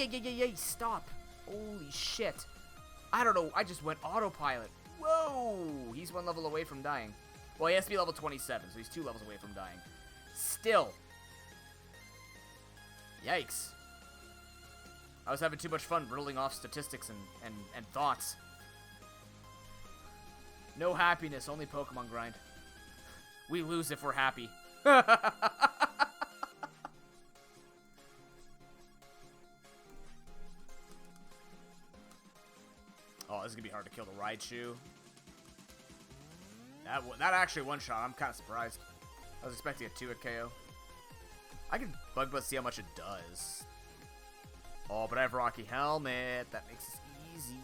[SPEAKER 1] stop. Holy shit. I don't know, I just went autopilot. Whoa! He's one level away from dying. Well, he has to be level 27, so he's 2 levels away from dying. Still. Yikes. I was having too much fun riddling off statistics and thoughts. No happiness, only Pokemon grind. We lose if we're happy. Oh, this is gonna be hard to kill the Raichu. That actually one-shot. I'm kind of surprised. I was expecting a 2-hit KO. I can Bug Buzz, see how much it does. Oh, but I have Rocky Helmet. That makes it easy.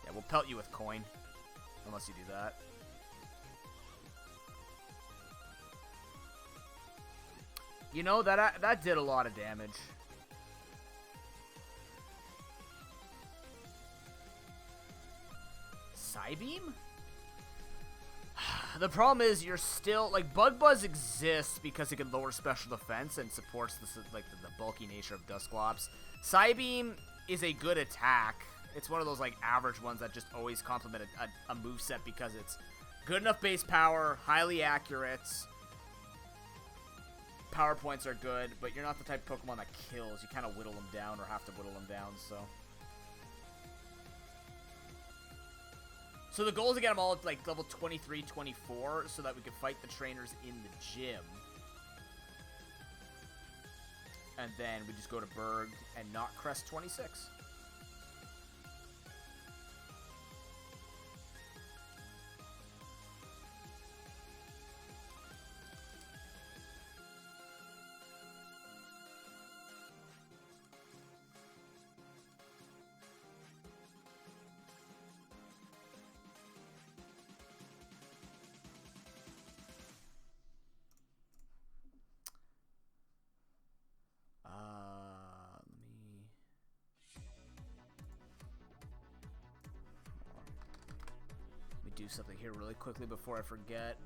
[SPEAKER 1] Yeah, we'll pelt you with coin. Unless you do that. You know, that did a lot of damage. Psybeam? The problem is you're still, like, Bug Buzz exists because it can lower special defense and supports the bulky nature of Dusclops. Psybeam is a good attack. It's one of those, like, average ones that just always complement a moveset because it's good enough base power, highly accurate. Power points are good, but you're not the type of Pokemon that kills. You kind of whittle them down or have to whittle them down, so. So the goal is to get them all at, like, level 23, 24, so that we can fight the trainers in the gym. And then we just go to Berg and not crest 26. something here really quickly before I forget.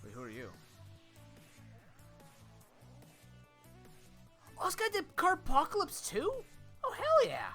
[SPEAKER 1] Wait, who are you? Oh, this guy did Carpocalypse too? Oh, hell yeah!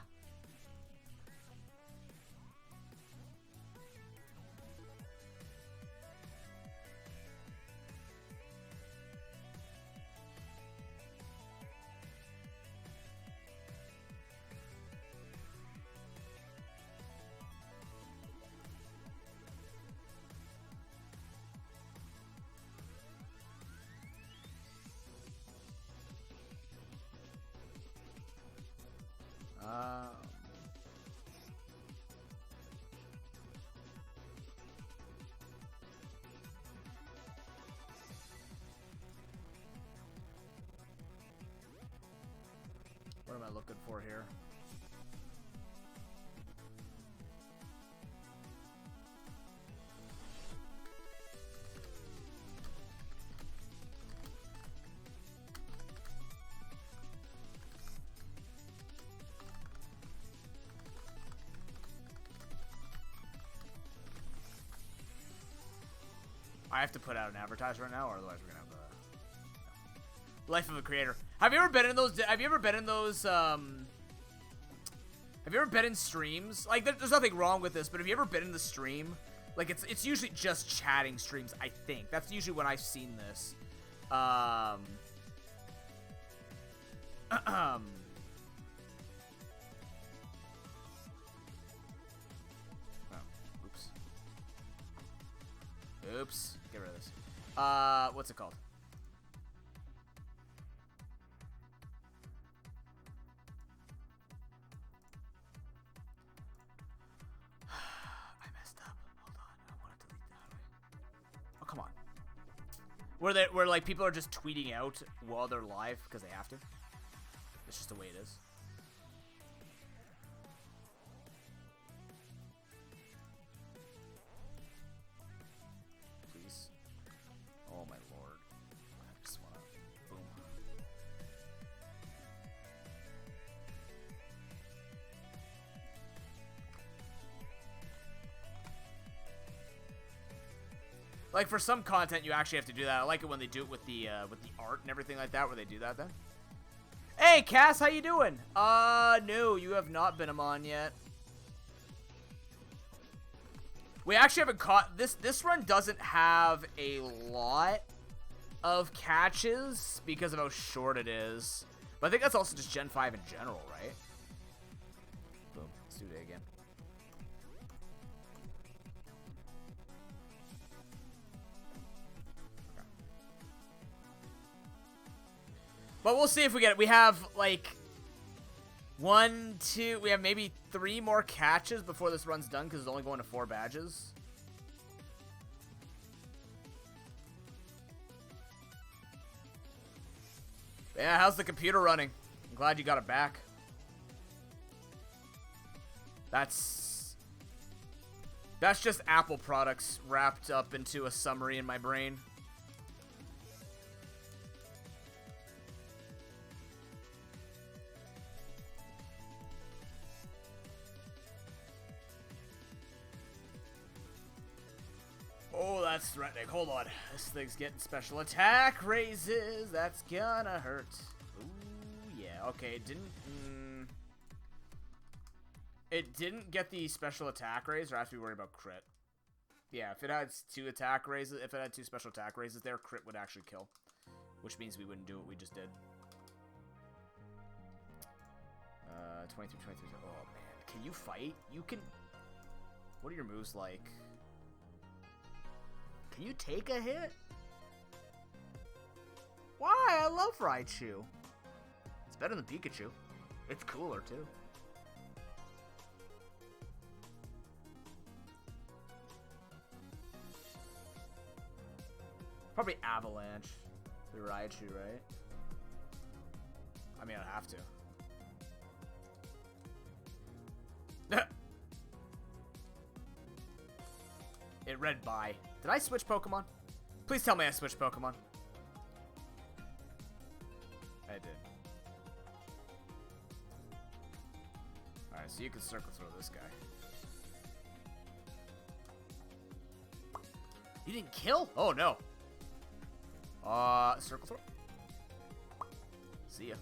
[SPEAKER 1] What am I looking for here? I have to put out an advertisement right now, or otherwise we're gonna have Life of a Creator. Have you ever been in those? Have you ever been in those? Have you ever been in streams? Like, there's nothing wrong with this, but have you ever been in the stream? Like, it's usually just chatting streams. I think that's usually when I've seen this. Oh, oops. Oops. Get rid of this. What's it called? I messed up. Hold on. I want to delete that. Oh, come on. Where like people are just tweeting out while they're live because they have to. It's just the way it is. Please. Oh my lord. I just wanna boom. Like, for some content, you actually have to do that. I like it when they do it with the art and everything like that, where they do that then. Hey, Cass, how you doing? No, you have not been on yet. We actually haven't caught... This run doesn't have a lot of catches because of how short it is. But I think that's also just Gen 5 in general, right? Boom. Let's do it again. But we'll see if we get it. We have, like, 1, 2... We have maybe 3 more catches before this run's done, because it's only going to 4 badges. Yeah, how's the computer running? I'm glad you got it back. That's just Apple products wrapped up into a summary in my brain. Oh, that's threatening. Hold on. This thing's getting special attack raises. That's gonna hurt. Ooh, yeah. Okay, it didn't get the special attack raise, or I have to be worried about crit. Yeah, if it had 2 attack raises, if it had 2 special attack raises there, crit would actually kill. Which means we wouldn't do what we just did. 23, 23. Oh, man. Can you fight? You can... What are your moves like? Can you take a hit? Why? I love Raichu. It's better than Pikachu. It's cooler, too. Probably Avalanche. The Raichu, right? I mean, I'd have to. It read bye. Did I switch Pokemon? Please tell me I switched Pokemon. I did. Alright, so you can circle throw this guy. You didn't kill? Oh, no. Circle throw. See ya.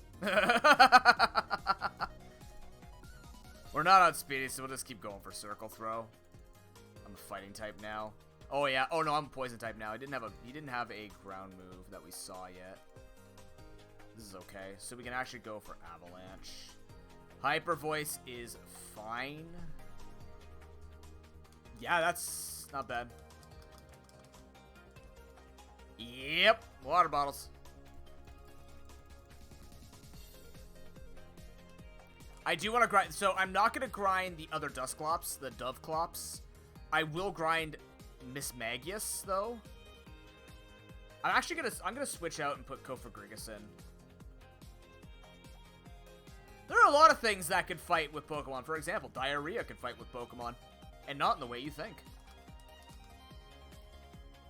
[SPEAKER 1] We're not on speedy, so we'll just keep going for circle throw. I'm a fighting type now. Oh yeah. Oh no, I'm a poison type now. He didn't have a ground move that we saw yet. This is okay. So we can actually go for avalanche. Hyper voice is fine. Yeah, that's not bad. Yep, water bottles. I do want to grind, so I'm not going to grind the other Dusclops, the Doveclops. I will grind Miss Magius, though. I'm gonna switch out and put Kofagrigus in. There are a lot of things that could fight with Pokemon. For example, diarrhea could fight with Pokemon, and not in the way you think.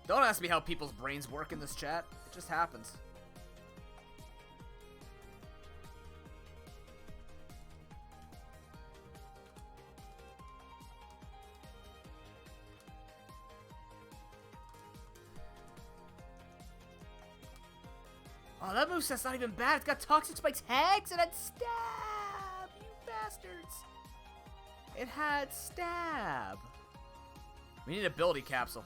[SPEAKER 1] Don't ask me how people's brains work in this chat. It just happens. Oh, that moveset's not even bad. It's got Toxic Spike's Tags and it had Stab! You bastards! It had Stab. We need an ability capsule.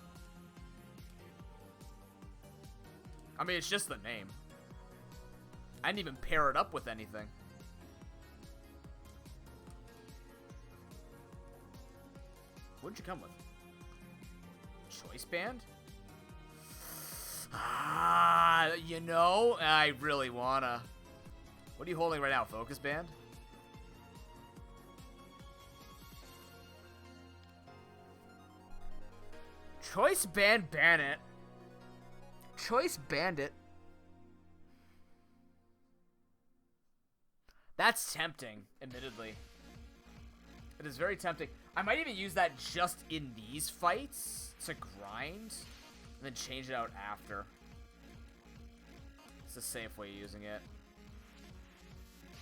[SPEAKER 1] I mean, it's just the name. I didn't even pair it up with anything. What'd you come with? Choice Band? Ah, you know, I really wanna. What are you holding right now? Focus Band? Choice Band Bandit. Choice Bandit. That's tempting, admittedly. It is very tempting. I might even use that just in these fights to grind. And then change it out after. It's a safe way of using it.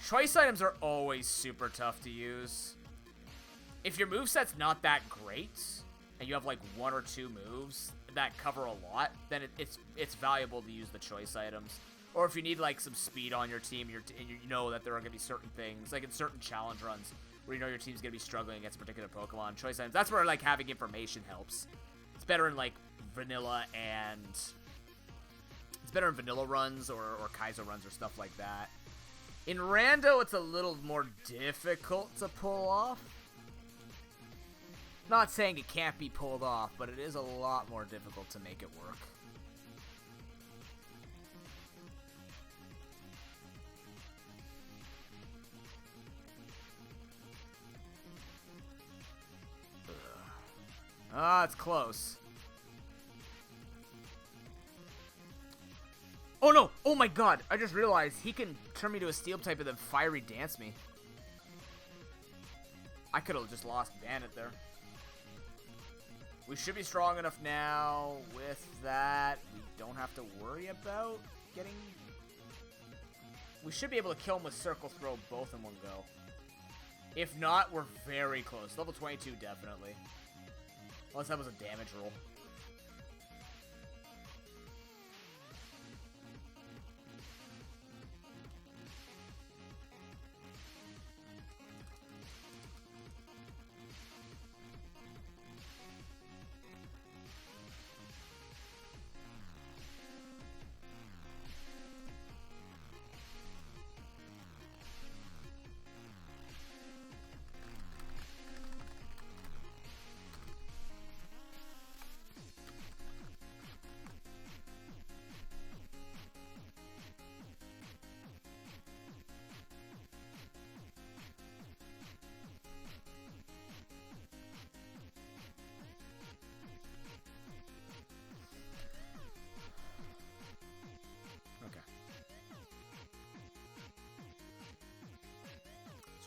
[SPEAKER 1] Choice items are always super tough to use. If your moveset's not that great, and you have like one or two moves that cover a lot, then it's valuable to use the choice items. Or if you need like some speed on your team, and you know that there are going to be certain things, like in certain challenge runs, where you know your team's going to be struggling against a particular Pokemon, choice items, that's where like having information helps. It's better in like vanilla and it's better in vanilla runs or Kaizo runs or stuff like that. In Rando, it's a little more difficult to pull off. Not saying it can't be pulled off, but it is a lot more difficult to make it work. Ah, it's close. Oh no! Oh my god! I just realized he can turn me to a steel type and then fiery dance me. I could have just lost Bandit there. We should be strong enough now with that. We don't have to worry about getting... We should be able to kill him with Circle Throw both in one go. If not, we're very close. Level 22, definitely. Unless that was a damage roll.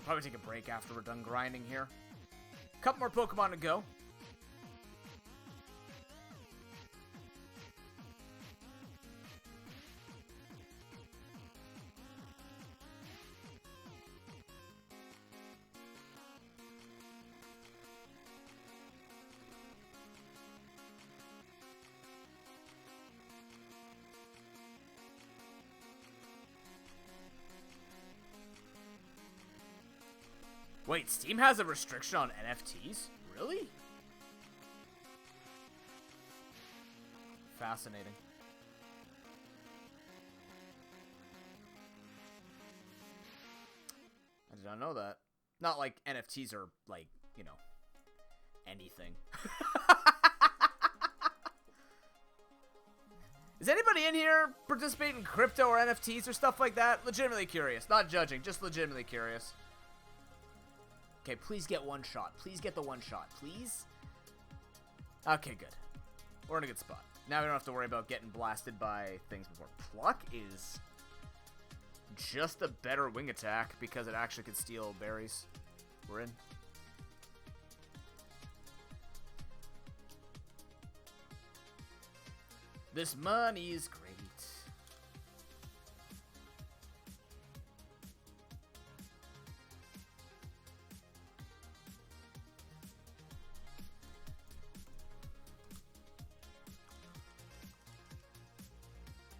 [SPEAKER 1] Probably take a break after we're done grinding here. Couple more Pokemon to go. Wait, Steam has a restriction on NFTs? Really? Fascinating. I did not know that. Not like NFTs are like, you know, anything. Is anybody in here participating in crypto or NFTs or stuff like that? Legitimately curious. Not judging, just legitimately curious. Okay, please get one shot. Please get the one shot, please. Okay, good. We're in a good spot. Now we don't have to worry about getting blasted by things before. Pluck is just a better wing attack because it actually could steal berries. We're in. This money is great.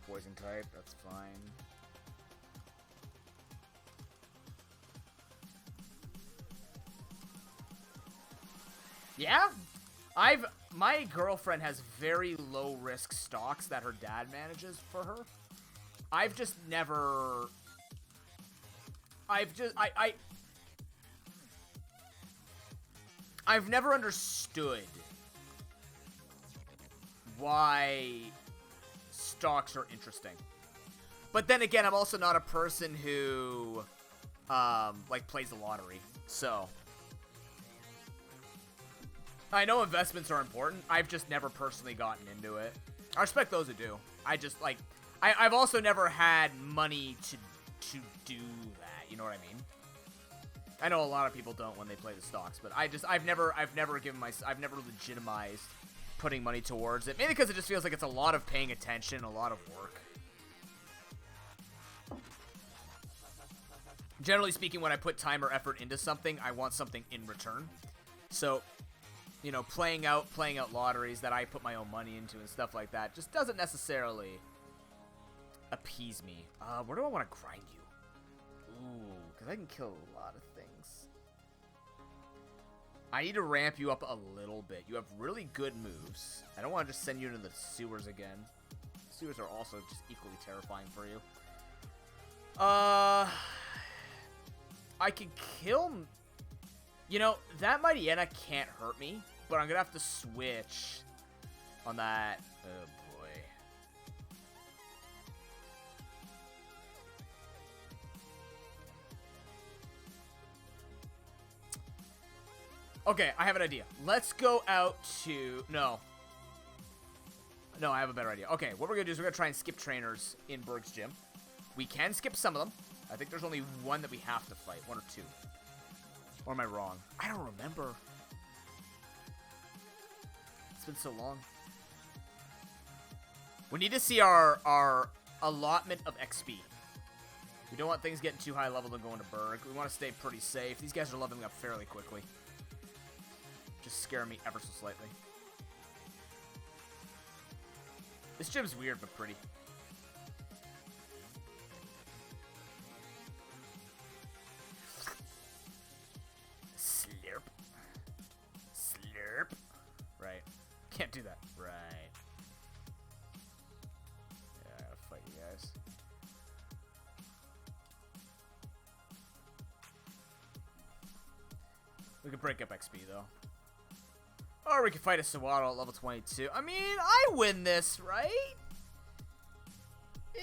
[SPEAKER 1] Poison type, that's fine. Yeah? My girlfriend has very low risk stocks that her dad manages for her. I've just never... I've never understood why stocks are interesting. But then again, I'm also not a person who, like, plays the lottery. So, I know investments are important. I've just never personally gotten into it. I respect those who do. I just, like, I've also never had money to do that. You know what I mean? I know a lot of people don't when they play the stocks, but I've never legitimized putting money towards it. Mainly because it just feels like it's a lot of paying attention, a lot of work. Generally speaking, when I put time or effort into something, I want something in return. So, you know, playing out lotteries that I put my own money into and stuff like that just doesn't necessarily appease me. Where do I want to grind you? Ooh, because I can kill a lot of things. I need to ramp you up a little bit. You have really good moves. I don't want to just send you into the sewers again. Sewers are also just equally terrifying for you. I can kill... You know, that Mightyena can't hurt me, but I'm going to have to switch on that. Oh, boy. Okay, I have an idea. Let's go out to... No, I have a better idea. Okay, what we're going to do is we're going to try and skip trainers in Berg's gym. We can skip some of them. I think there's only one that we have to fight. One or two. Or am I wrong? I don't remember. It's been so long. We need to see our allotment of XP. We don't want things getting too high level and going to Berg. We want to stay pretty safe. These guys are leveling up fairly quickly. Just scare me ever so slightly. This gym's weird but pretty. Slurp. Slurp. Right. Can't do that. Right. Yeah, I gotta fight you guys. We can break up XP though. Or we can fight a Sawaddle at level 22. I mean, I win this, right? Yeah.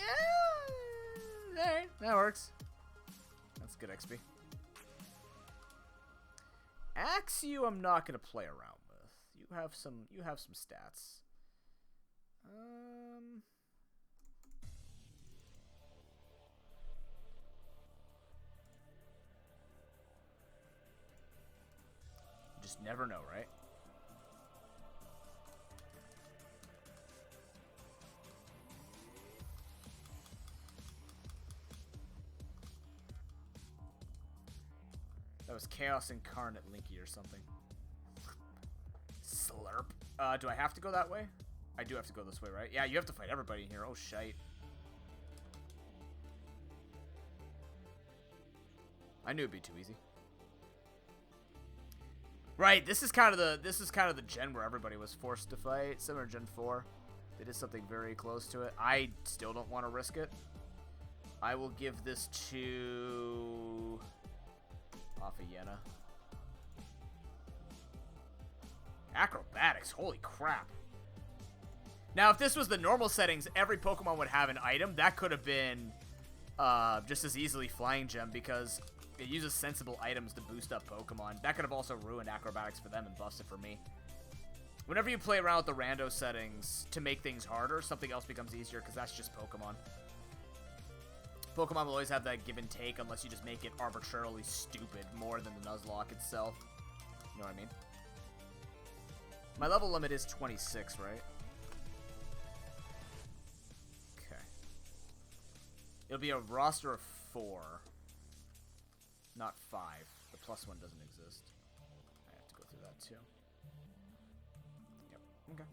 [SPEAKER 1] Alright, that works. That's good XP. Axew, I'm not gonna play around with. You have some stats. You just never know, right? That was Chaos Incarnate Linky or something. Slurp. Do I have to go that way? I do have to go this way, right? Yeah, you have to fight everybody in here. Oh, shite. I knew it'd be too easy. Right, this is kind of the gen where everybody was forced to fight. Similar to Gen 4. They did something very close to it. I still don't want to risk it. I will give this to Yena. Acrobatics, holy crap. Now, if this was the normal settings, every Pokemon would have an item. That could have been just as easily Flying Gem because it uses sensible items to boost up Pokemon. That could have also ruined acrobatics for them and busted for me. Whenever you play around with the rando settings to make things harder, something else becomes easier because that's just Pokemon. Pokemon will always have that give and take unless you just make it arbitrarily stupid more than the Nuzlocke itself. You know what I mean? My level limit is 26, right? Okay. It'll be a roster of 4. Not 5. The plus one doesn't exist. I have to go through that too. Yep. Okay.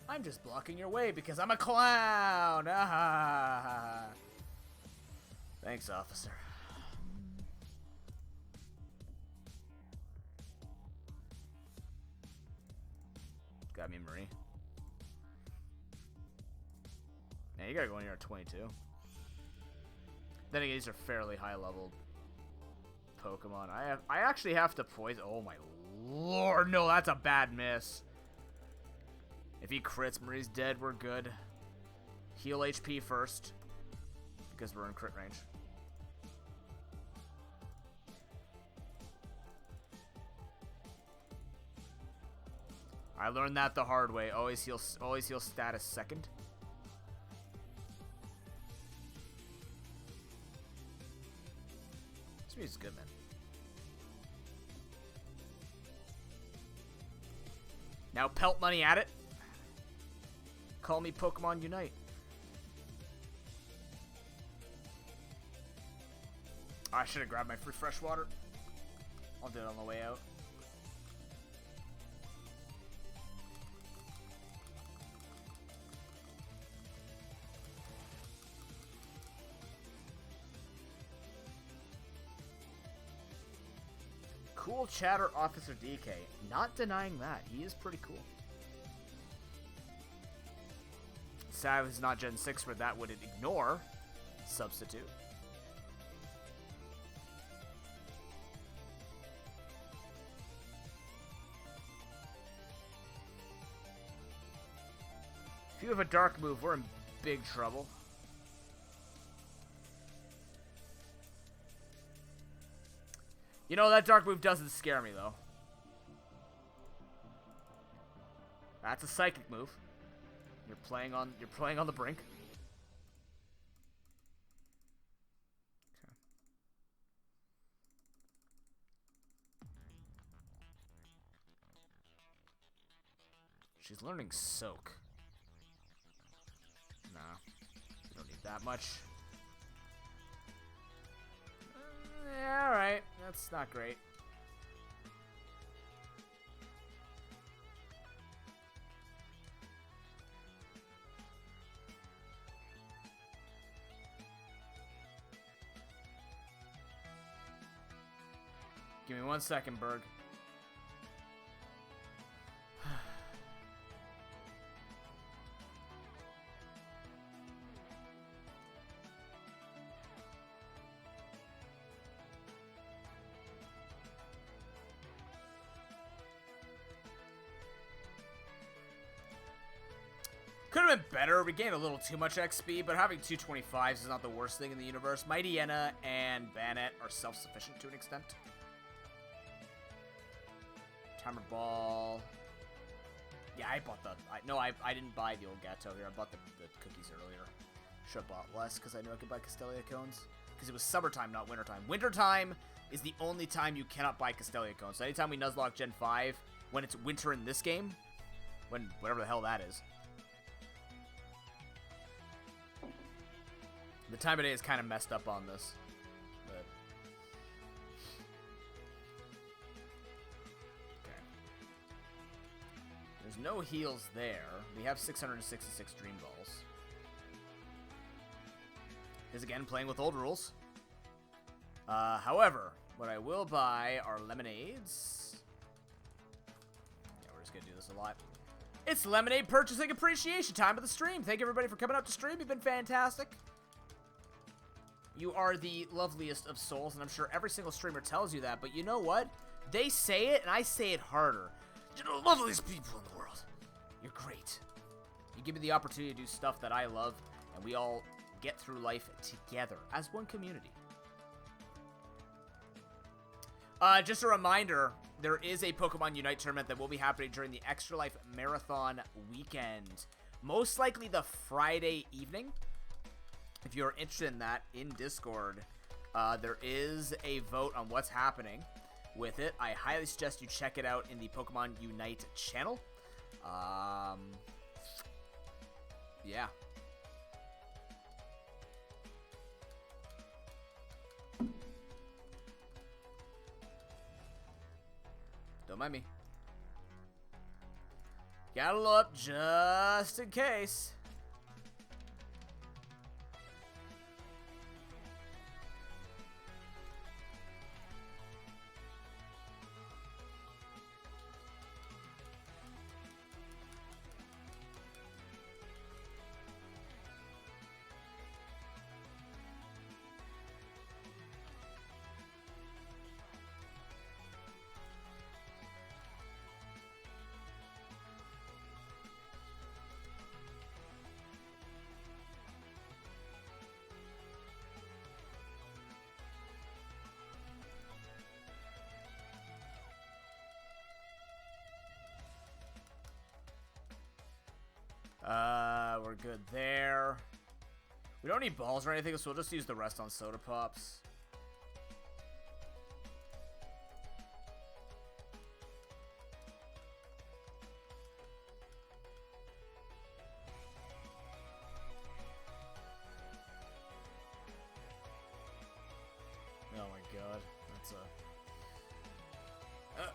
[SPEAKER 1] I'm just blocking your way because I'm a clown. Ah. Thanks, officer. Got me, Marie. Yeah, you gotta go in here at 22. Then again, these are fairly high-level Pokemon. I actually have to poison. Oh my lord, no, that's a bad miss. If he crits, Marie's dead. We're good. Heal HP first, because we're in crit range. I learned that the hard way. Always heal status second. This music's good, man. Now pelt money at it. Call me Pokemon Unite. I should have grabbed my free fresh water. I'll do it on the way out. Cool chatter, Officer DK. Not denying that. He is pretty cool. Sad it's not Gen 6 where that would ignore substitute. If you have a dark move, we're in big trouble. You know, that dark move doesn't scare me, though. That's a psychic move. You're playing on the brink. Okay. She's learning Soak. Nah, you don't need that much. Yeah, alright. That's not great. Give me 1 second, Berg. Could have been better. We gained a little too much XP, but having 225s is not the worst thing in the universe. Mighty Yenna and Banette are self-sufficient to an extent. Timer Ball. Yeah, I bought the... I didn't buy the old Gateau here. I bought the cookies earlier. Should have bought less because I knew I could buy Castelia cones. Because it was summertime, not wintertime. Wintertime is the only time you cannot buy Castelia cones. So anytime we Nuzlocke Gen 5, when it's winter in this game, whatever the hell that is, the time of day is kind of messed up on this. But... okay. There's no heals there. We have 666 Dream Balls. Is again playing with old rules. However, what I will buy are lemonades. Yeah, we're just gonna do this a lot. It's lemonade purchasing appreciation time of the stream. Thank you everybody for coming out to stream. You've been fantastic. You are the loveliest of souls, and I'm sure every single streamer tells you that, but you know what? They say it, and I say it harder. You're the loveliest people in the world. You're great. You give me the opportunity to do stuff that I love, and we all get through life together as one community. Just a reminder, there is a Pokemon Unite tournament that will be happening during the Extra Life Marathon weekend. Most likely the Friday evening. If you're interested in that, in Discord, there is a vote on what's happening with it. I highly suggest you check it out in the Pokemon Unite channel. Yeah. Don't mind me. Gotta load up just in case. We're good there. We don't need balls or anything, so we'll just use the rest on soda pops. Oh my god, that's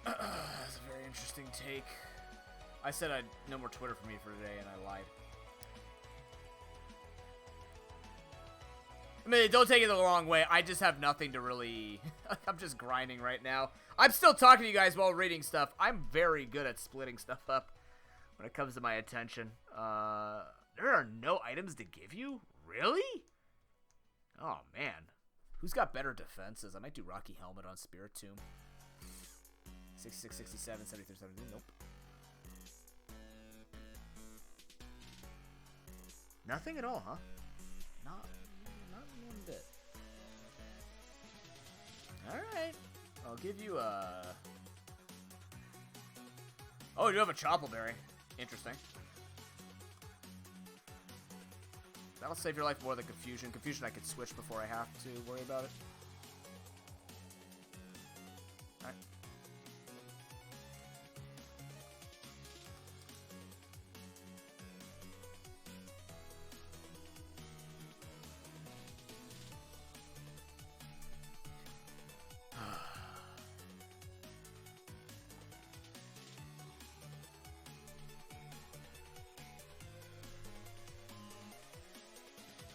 [SPEAKER 1] a very interesting take. I said I'd no more Twitter for me for today, and I lied. I mean, don't take it the wrong way. I just have nothing to really... I'm just grinding right now. I'm still talking to you guys while reading stuff. I'm very good at splitting stuff up when it comes to my attention. There are no items to give you? Really? Oh, man. Who's got better defenses? I might do Rocky Helmet on Spirit Tomb. 66, 67, 73, 72. Nope. Nothing at all, huh? Not one bit. Alright. I'll give you a... Oh, you do have a Choppleberry. Interesting. That'll save your life more than Confusion. Confusion I could switch before I have to worry about it. Alright.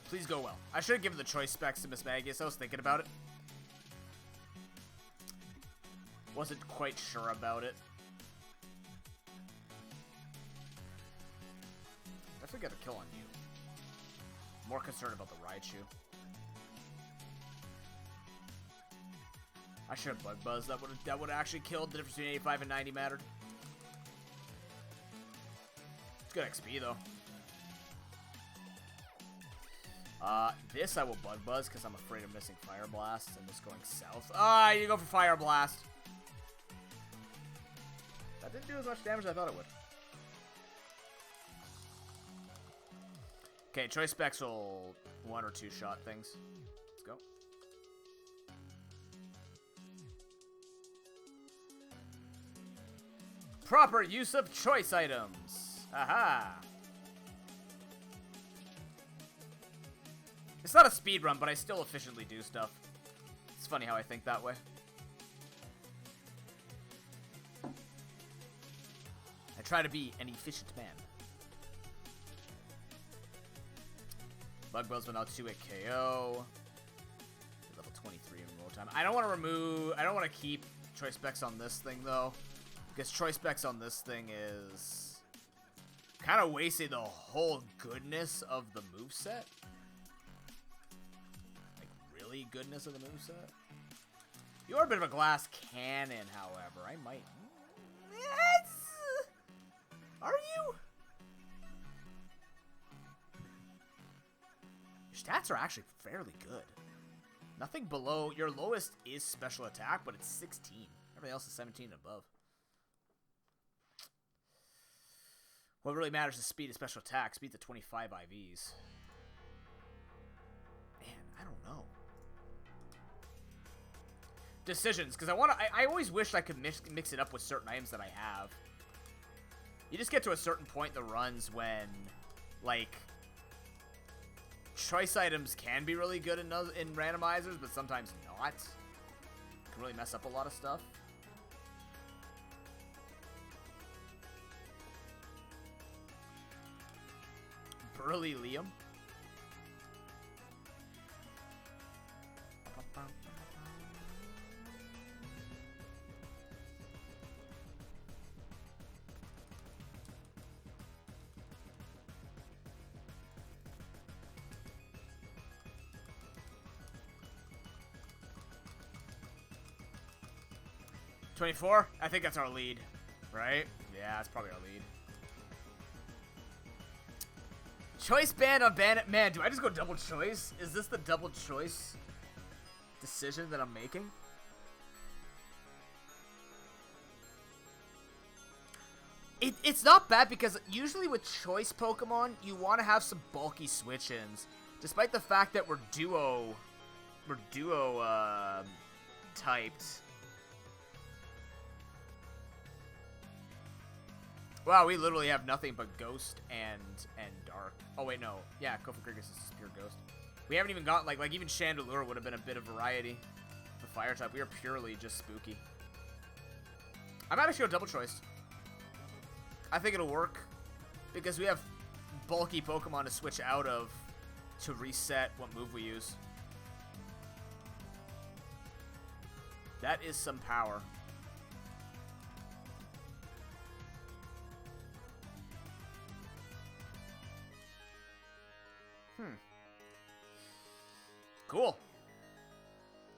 [SPEAKER 1] Please go well. I should have given the choice specs to Miss Magius. I was thinking about it. Wasn't quite sure about it. Definitely got a kill on you. More concerned about the Raichu. I should have Bug Buzz. That would have actually killed. The difference between 85 and 90 mattered. It's good XP though. This I will Bug Buzz because I'm afraid of missing Fire Blast and just going south. Ah, you go for Fire Blast. That didn't do as much damage as I thought it would. Okay, choice specs will 1 or 2 shot things. Let's go. Proper use of choice items. Aha. It's not a speed run, but I still efficiently do stuff. It's funny how I think that way. I try to be an efficient man. Bug Buzz went out 2 at KO. Level 23 and more time. I don't want to remove... I don't want to keep choice specs on this thing, though. Because choice specs on this thing is... kind of wasting the whole goodness of the moveset. Like, really goodness of the moveset. You're a bit of a glass cannon, however. I might... Yes! Are you? Your stats are actually fairly good. Nothing below... Your lowest is special attack, but it's 16. Everything else is 17 and above. What really matters is speed of special attack. Speed's at 25 IVs. Man, I don't know. Decisions, because I always wish I could mix it up with certain items that I have. You just get to a certain point in the runs when, like, choice items can be really good in randomizers, but sometimes not. Can really mess up a lot of stuff. Burly Liam. 24? I think that's our lead, right? Yeah, that's probably our lead. Choice ban on Bandit. Man, do I just go double choice? Is this the double choice decision that I'm making? It's not bad because usually with choice Pokemon, you want to have some bulky switch-ins. Despite the fact that we're duo typed. Wow, we literally have nothing but Ghost and Dark. Oh wait, no. Yeah, Kofa-Krigus is just pure Ghost. We haven't even got like even Chandelure would have been a bit of variety. The Fire type, we are purely just spooky. I might actually go double choice. I think it'll work because we have bulky Pokemon to switch out of to reset what move we use. That is some power. Cool.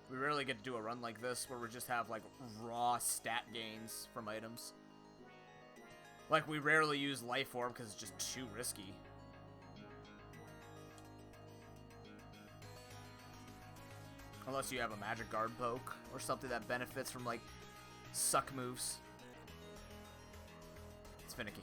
[SPEAKER 1] We rarely get to do a run like this where we just have like raw stat gains from items. Like we rarely use Life Orb because it's just too risky. Unless you have a Magic Guard poke or something that benefits from like suck moves. It's finicky.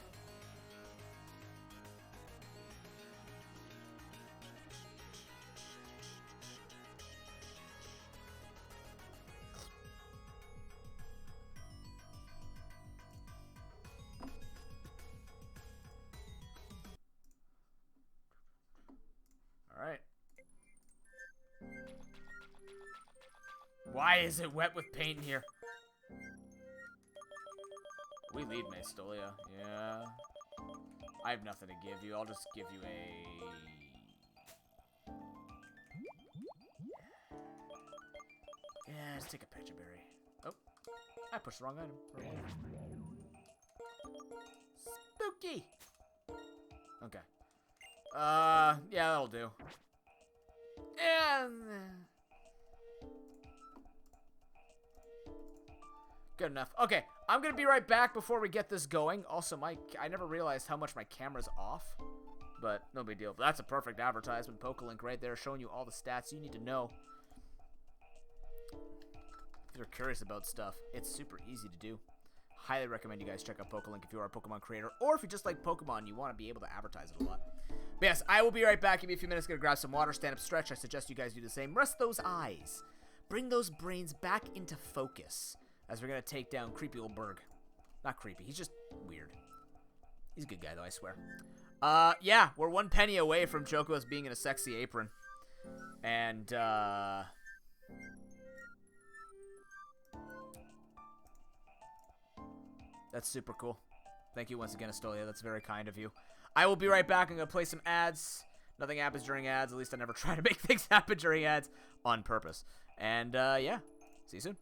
[SPEAKER 1] Alright. Why is it wet with paint in here? We lead Maestolia. Yeah. I have nothing to give you. I'll just give you a... Yeah, let's take a Pecha Berry. Oh. I pushed the wrong item. Spooky! Okay. Yeah, that'll do. And... Good enough. Okay, I'm gonna be right back before we get this going. Also, I never realized how much my camera's off, but no big deal. That's a perfect advertisement. PokeLink right there showing you all the stats you need to know. If you're curious about stuff, it's super easy to do. Highly recommend you guys check out PokeLink if you are a Pokemon creator, or if you just like Pokemon and you want to be able to advertise it a lot. But yes, I will be right back. Give me a few minutes, gonna grab some water, stand up, stretch. I suggest you guys do the same. Rest those eyes. Bring those brains back into focus. As we're gonna take down creepy old Berg. Not creepy, he's just weird. He's a good guy though, I swear. Yeah, we're 1 penny away from Choco's being in a sexy apron. And, that's super cool. Thank you once again, Astolia. That's very kind of you. I will be right back. I'm gonna play some ads. Nothing happens during ads. At least I never try to make things happen during ads on purpose. And yeah, see you soon.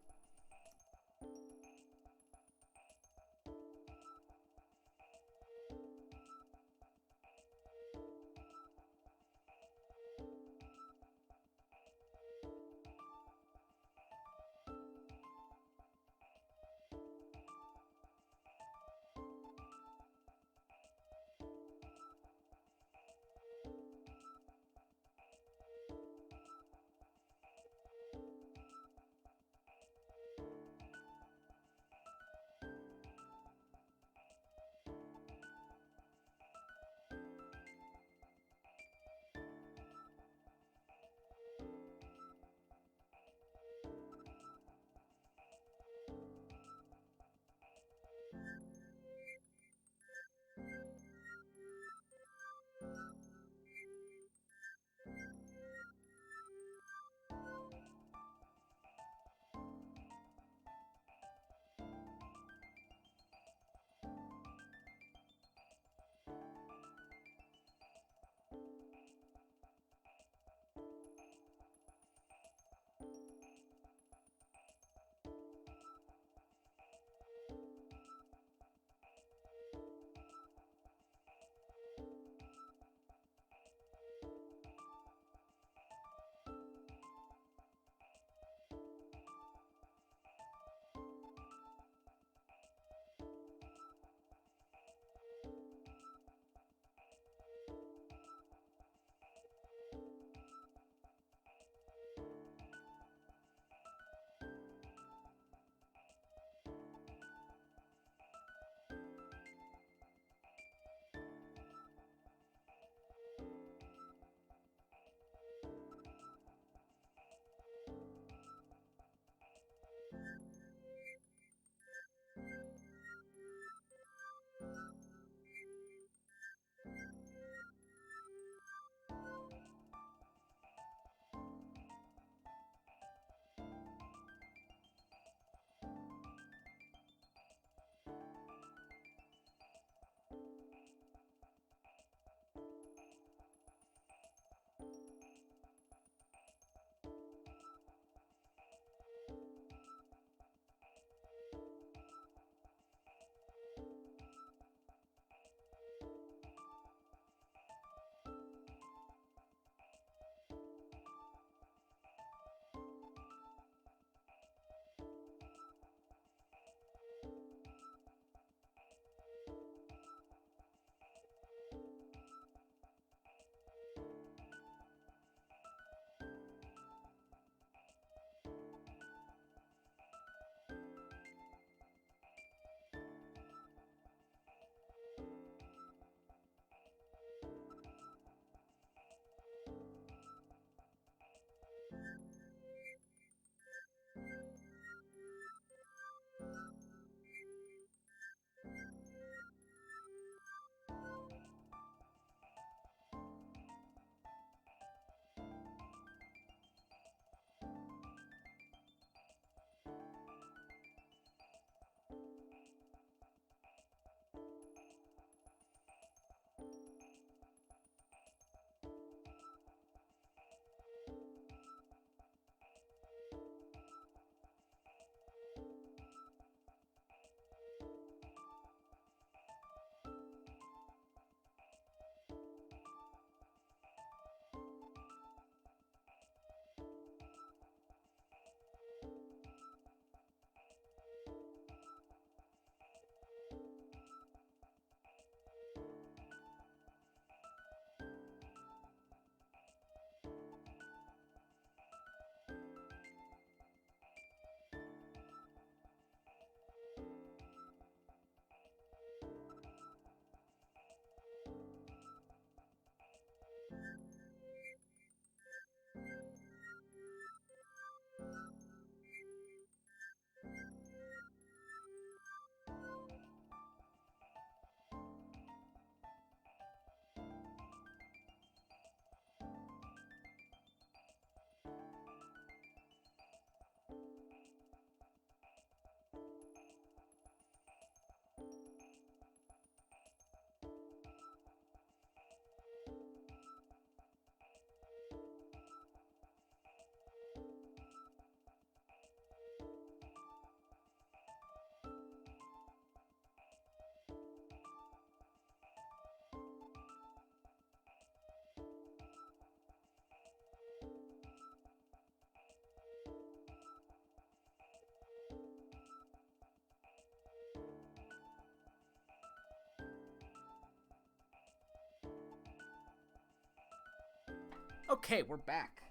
[SPEAKER 1] Okay, we're back.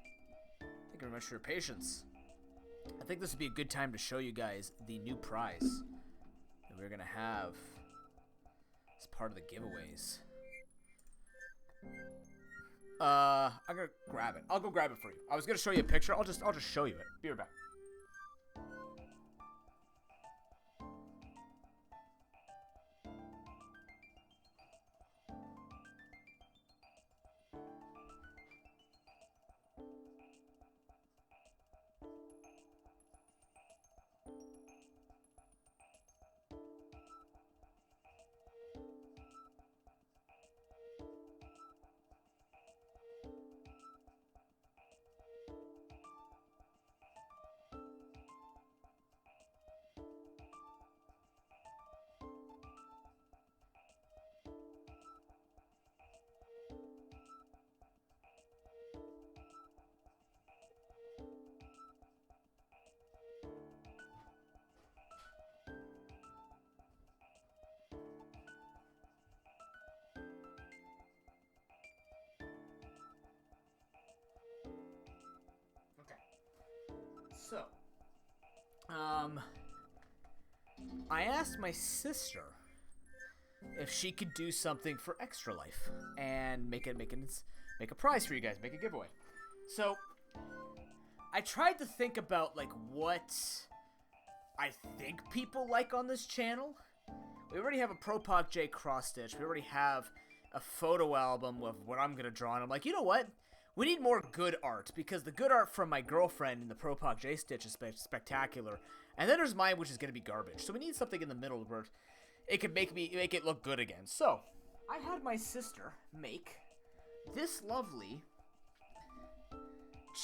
[SPEAKER 1] Thank you very much for your patience. I think this would be a good time to show you guys the new prize that we're going to have as part of the giveaways. I'm going to grab it. I'll go grab it for you. I was going to show you a picture. I'll just show you it. Be right back. So, I asked my sister if she could do something for Extra Life and make a prize for you guys, make a giveaway. So, I tried to think about like what I think people like on this channel. We already have a ProPokeNoob cross stitch. We already have a photo album of what I'm gonna draw, and I'm like, you know what? We need more good art, because the good art from my girlfriend in the ProPokeNoob stitch is spectacular. And then there's mine, which is going to be garbage. So we need something in the middle where it could make it look good again. So, I had my sister make this lovely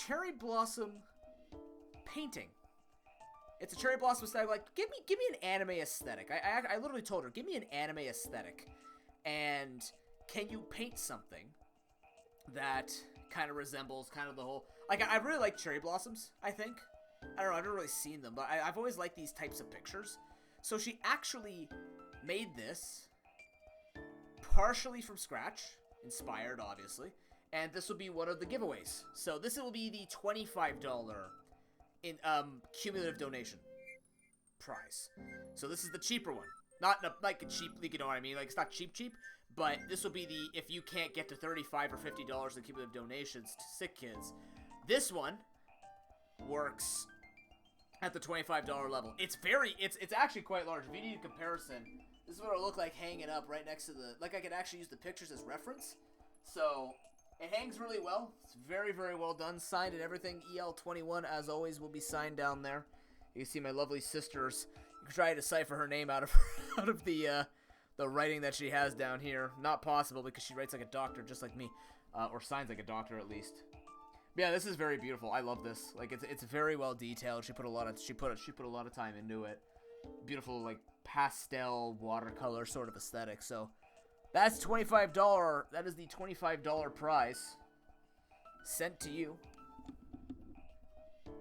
[SPEAKER 1] cherry blossom painting. It's a cherry blossom aesthetic. Like, give me an anime aesthetic. I literally told her, give me an anime aesthetic. And can you paint something that kind of resembles kind of the whole, like, I really like cherry blossoms, I think. I don't know, I've never really seen them, but I've always liked these types of pictures. So she actually made this partially from scratch, inspired, obviously, and this will be one of the giveaways. So this will be the $25 in cumulative donation prize. So this is the cheaper one. Not like a cheap, you know what I mean? Like, it's not cheap, but this will be the, if you can't get to $35 or $50 in cumulative donations to sick kids, this one works at the $25 level. It's actually quite large. If you need a comparison, this is what it'll look like hanging up right next to the, like, I could actually use the pictures as reference. So, it hangs really well. It's very, very well done. Signed and everything. EL21, as always, will be signed down there. You can see my lovely sister's. You can try to decipher her name out of the writing that she has down here. Not possible, because she writes like a doctor, just like me, or signs like a doctor at least. But yeah, this is very beautiful. I love this. Like, it's very well detailed. She put a lot of time into it. Beautiful, like, pastel watercolor sort of aesthetic. So that's $25. That is the $25 prize sent to you. We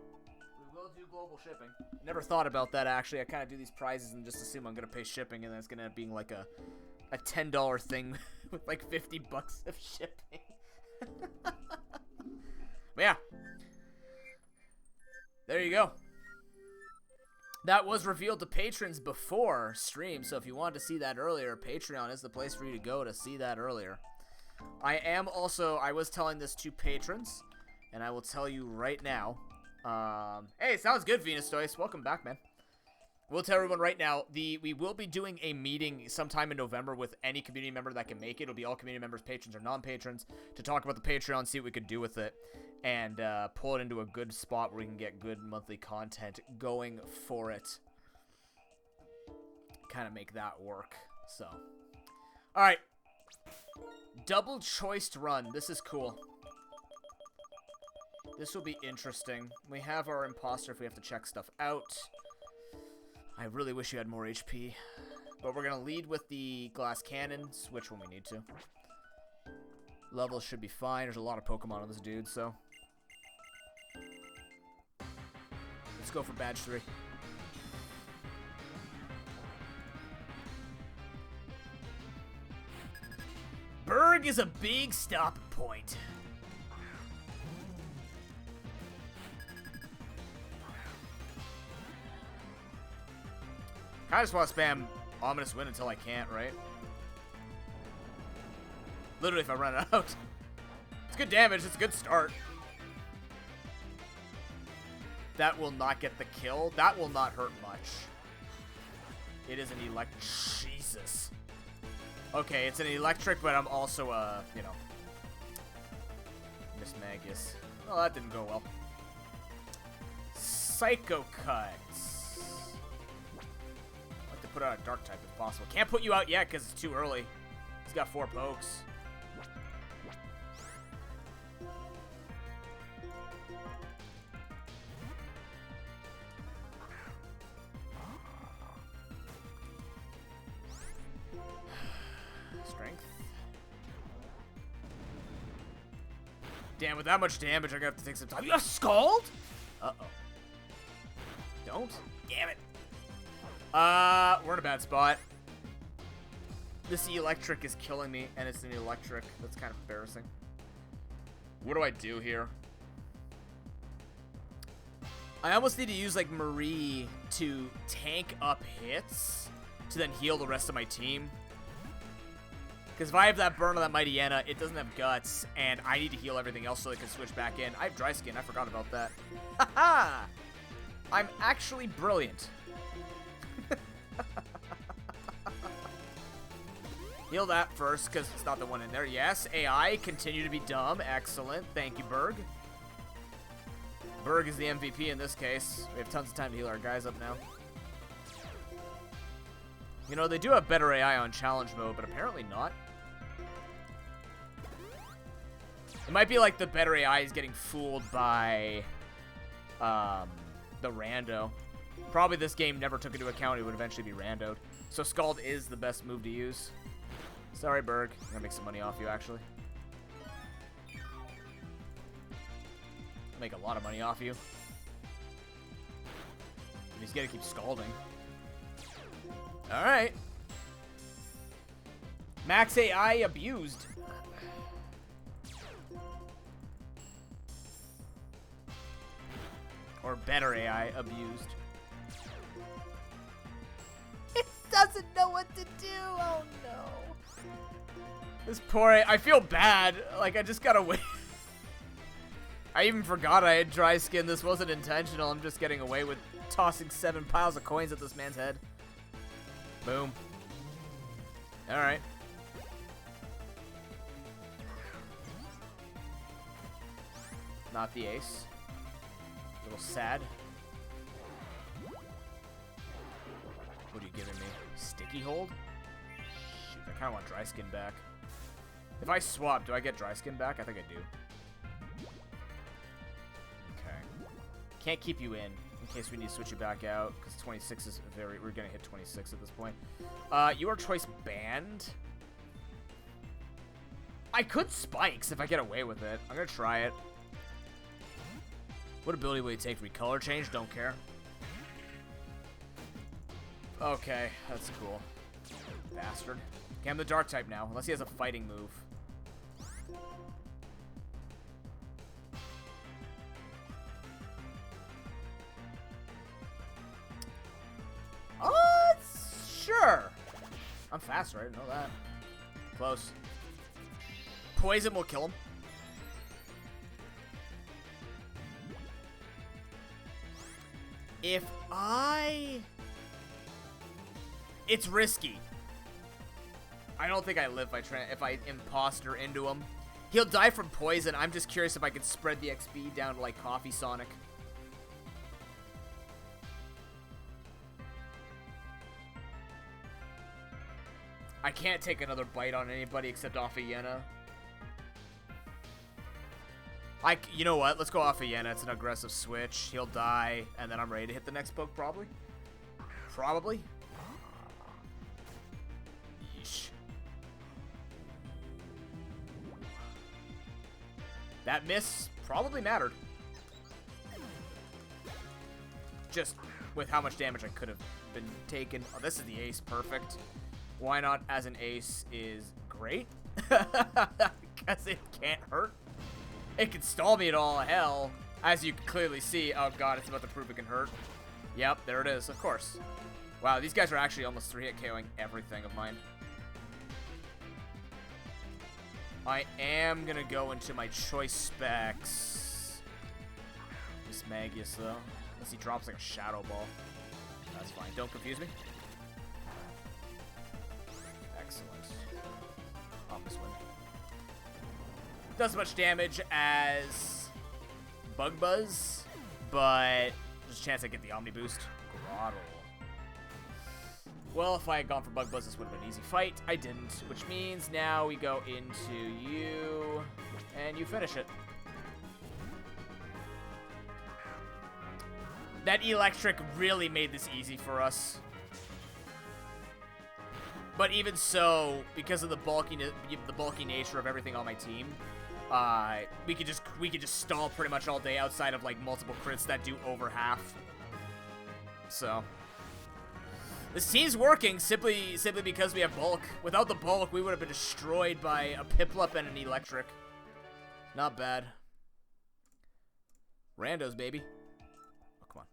[SPEAKER 1] will do global shipping. Never thought about that, actually. I kind of do these prizes and just assume I'm going to pay shipping, and then it's going to end up being like a $10 thing with like $50 of shipping. But yeah. There you go. That was revealed to patrons before stream, so if you wanted to see that earlier, Patreon is the place for you to go to see that earlier. I was telling this to patrons, and I will tell you right now. Hey, sounds good, Venus Toys. Welcome back, man. We'll tell everyone right now, we will be doing a meeting sometime in November with any community member that can make it. It'll be all community members, patrons, or non-patrons, to talk about the Patreon, see what we could do with it, and pull it into a good spot where we can get good monthly content going for it. Kind of make that work, so. Alright. Double choiced run. This is cool. This will be interesting. We have our imposter if we have to check stuff out. I really wish you had more HP. But we're going to lead with the glass cannon. Switch when we need to. Levels should be fine. There's a lot of Pokemon on this dude, so. Let's go for badge 3. Berg is a big stopping point. I just want to spam Ominous Wind until I can't, right? Literally, if I run out. It's good damage. It's a good start. That will not get the kill. That will not hurt much. It is an Jesus. Okay, it's an electric, but I'm also, you know, Miss Magus. Oh, that didn't go well. Psycho Cuts. I'd like to put out a dark type if possible. Can't put you out yet because it's too early. He's got 4 pokes. Strength. Damn, with that much damage, I'm gonna have to take some time. You have Scald? Uh-oh. Don't? Damn it. We're in a bad spot. This electric is killing me, and it's an electric. That's kind of embarrassing. What do I do here? I almost need to use, like, Marie to tank up hits to then heal the rest of my team. Because if I have that burn on that Mighty Anna, it doesn't have guts, and I need to heal everything else so they can switch back in. I have dry skin. I forgot about that. Haha! I'm actually brilliant. Heal that first, because it's not the one in there. Yes, AI, continue to be dumb. Excellent. Thank you, Berg. Berg is the MVP in this case. We have tons of time to heal our guys up now. You know, they do have better AI on challenge mode, but apparently not. It might be like the better AI is getting fooled by the rando. Probably this game never took into account it would eventually be randoed. So Scald is the best move to use. Sorry, Berg. I'm gonna make some money off you, actually. I'll make a lot of money off you. And he's gonna keep scalding. Alright. Max AI abused. Or better AI abused. It doesn't know what to do. Oh no. This poor I feel bad. Like, I just gotta wait. I even forgot I had dry skin. This wasn't intentional. I'm just getting away with tossing 7 piles of coins at this man's head. Boom. Alright. Not the ace. A little sad. What are you giving me? Sticky hold? Shoot, I kind of want dry skin back. If I swap, do I get dry skin back? I think I do. Okay. Can't keep you in case we need to switch you back out, because 26 is very... We're going to hit 26 at this point. Your choice banned. I could Spikes if I get away with it. I'm going to try it. What ability will you take? Recolor change? Don't care. Okay, that's cool. Bastard. Okay, I'm the dark type now, unless he has a fighting move. Sure. I'm fast, right? I know that. Close. Poison will kill him. If I... It's risky. I don't think I live if I imposter into him. He'll die from poison. I'm just curious if I could spread the XP down to like Coffee Sonic. I can't take another bite on anybody except off of Yenna. You know what? Let's go off of Yenna. It's an aggressive switch. He'll die, and then I'm ready to hit the next poke, probably. Probably. Yeesh. That miss probably mattered. Just with how much damage I could have been taken. Oh, this is the ace. Perfect. Why not as an ace is great. Because it can't hurt. It can stall me at all hell. As you can clearly see. Oh god, it's about to prove it can hurt. Yep, there it is, of course. Wow, these guys are actually almost 3-hit KOing everything of mine. I am gonna go into my choice specs. This Magius, though. Unless he drops like a Shadow Ball. That's fine. Don't confuse me. Excellent. Omnis Wind. Does as much damage as Bug Buzz, but there's a chance I get the Omni Boost. Grottle. Well, if I had gone for Bug Buzz, this would have been an easy fight. I didn't, which means now we go into you, and you finish it. That Electric really made this easy for us. But even so, because of the bulky nature of everything on my team, we could just stall pretty much all day outside of like multiple crits that do over half. So this team's working simply because we have bulk. Without the bulk, we would have been destroyed by a Piplup and an Electric. Not bad. Randos, baby. Oh, come on.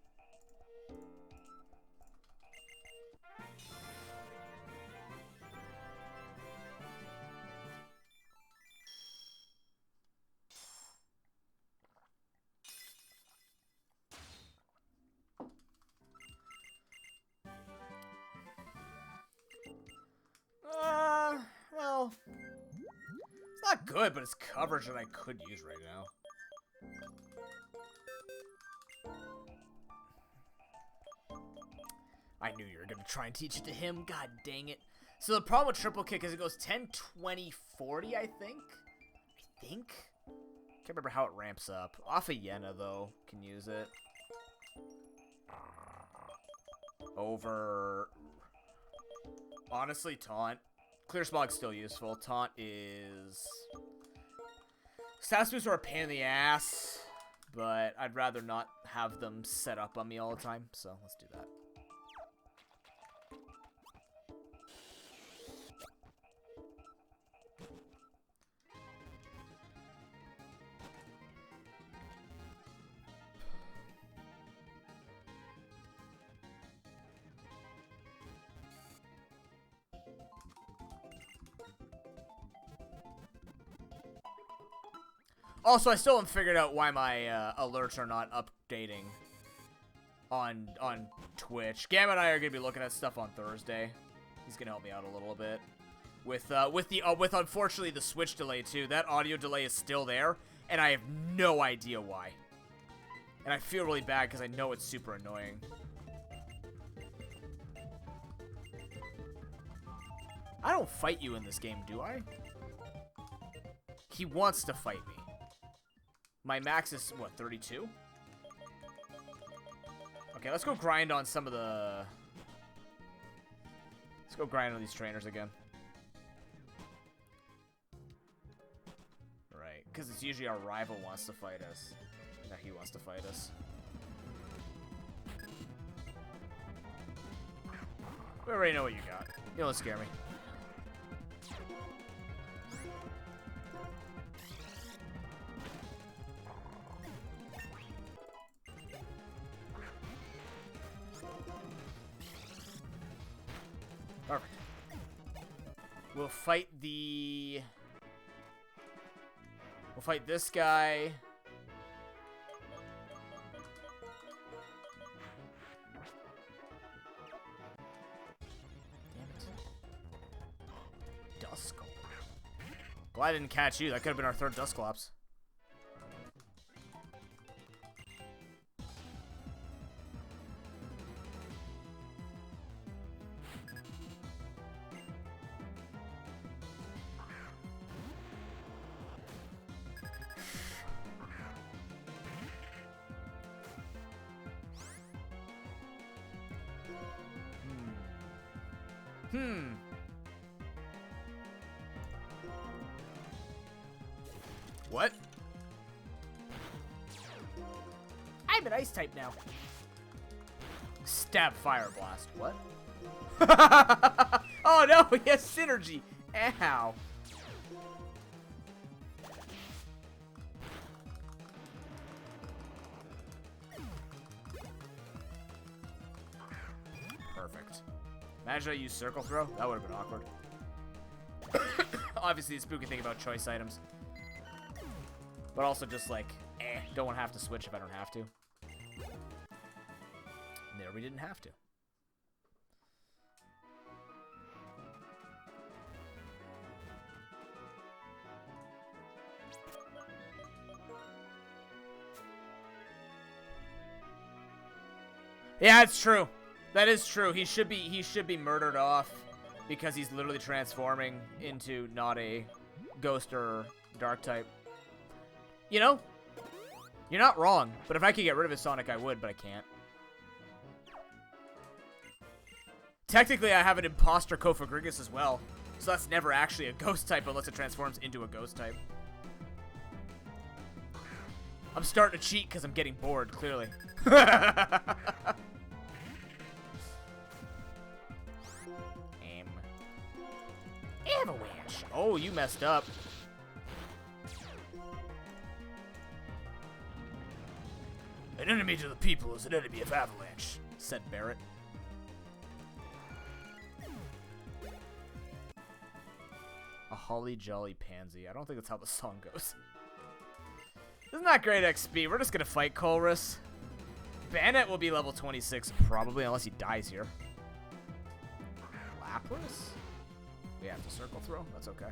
[SPEAKER 1] Well, it's not good, but it's coverage that I could use right now. I knew you were going to try and teach it to him. God dang it. So the problem with triple kick is it goes 10, 20, 40, I think? Can't remember how it ramps up. Off of Yenna, though, can use it. Over... Honestly, Taunt. Clear Smog's still useful. Taunt is... Status boosts are a pain in the ass, but I'd rather not have them set up on me all the time, so let's do that. Also, I still haven't figured out why my alerts are not updating on Twitch. Gamma and I are gonna be looking at stuff on Thursday. He's gonna help me out a little bit with unfortunately the Switch delay too. That audio delay is still there, and I have no idea why. And I feel really bad because I know it's super annoying. I don't fight you in this game, do I? He wants to fight me. My max is, what, 32? Okay, let's go grind on some of the... Let's go grind on these trainers again. Right, because it's usually our rival wants to fight us. No, he wants to fight us. We already know what you got. You don't scare me. Perfect. We'll fight the... We'll fight this guy. Damn it. Duskull. Glad I didn't catch you. That could have been our third Dusclops. What? I'm an ice type now. Stab Fire Blast. What? Oh no, he has synergy. Ow. perfect. Imagine I used circle throw. That would have been awkward. Obviously, the spooky thing about choice items. But also just like, don't want to have to switch if I don't have to. And there we didn't have to. Yeah, it's true. That is true. He should be murdered off because he's literally transforming into not a ghost or dark type. You know? You're not wrong, but if I could get rid of his Sonic, I would, but I can't. Technically, I have an imposter Kofagrigus as well, so that's never actually a ghost type unless it transforms into a ghost type. I'm starting to cheat because I'm getting bored, clearly. Avalanche. Oh, you messed up. An enemy to the people is an enemy of Avalanche, said Barrett. A holly jolly pansy. I don't think that's how the song goes. Isn't that great XP? We're just gonna fight Colrus. Bandit will be level 26 probably, unless he dies here. Lapras? We have to circle throw? That's okay.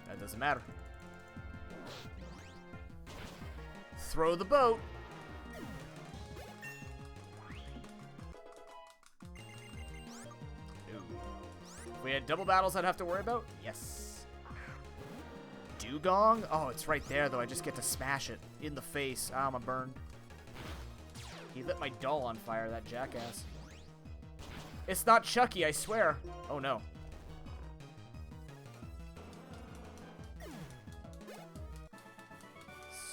[SPEAKER 1] That doesn't matter. Throw the boat. If we had double battles I'd have to worry about? Yes. Dugong? Oh, it's right there, though. I just get to smash it in the face. Ah, I'm a burn. He lit my doll on fire, that jackass. It's not Chucky, I swear. Oh, no.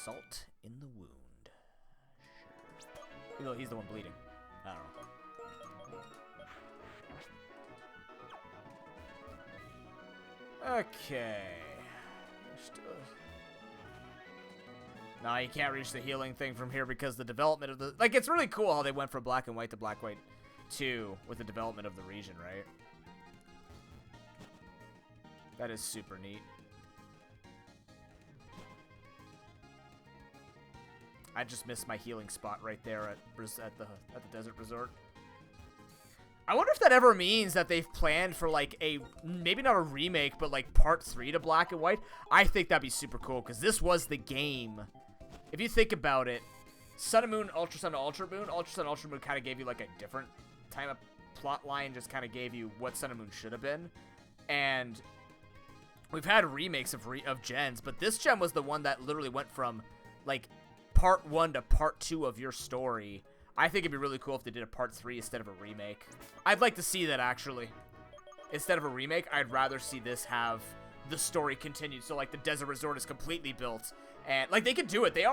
[SPEAKER 1] Salt in the wound. Sure. Even though he's the one bleeding. I don't know. Okay. Nah, you can't reach the healing thing from here because the development of the... Like, it's really cool how they went from Black and White to Black, White 2 with the development of the region, right? That is super neat. I just missed my healing spot right there at the Desert Resort. I wonder if that ever means that they've planned for, like, a, maybe not a remake, but, like, part 3 to Black and White. I think that'd be super cool, because this was the game. If you think about it, Sun and Moon, Ultra Sun, Ultra Moon kind of gave you, like, a different type of plot line, just kind of gave you what Sun and Moon should have been. And we've had remakes of gens, but this gen was the one that literally went from, like, part 1 to part 2 of your story. I think it'd be really cool if they did a part 3 instead of a remake. I'd like to see that, actually. Instead of a remake, I'd rather see this have the story continued. So, like, the Desert Resort is completely built. And, like, they could do it. They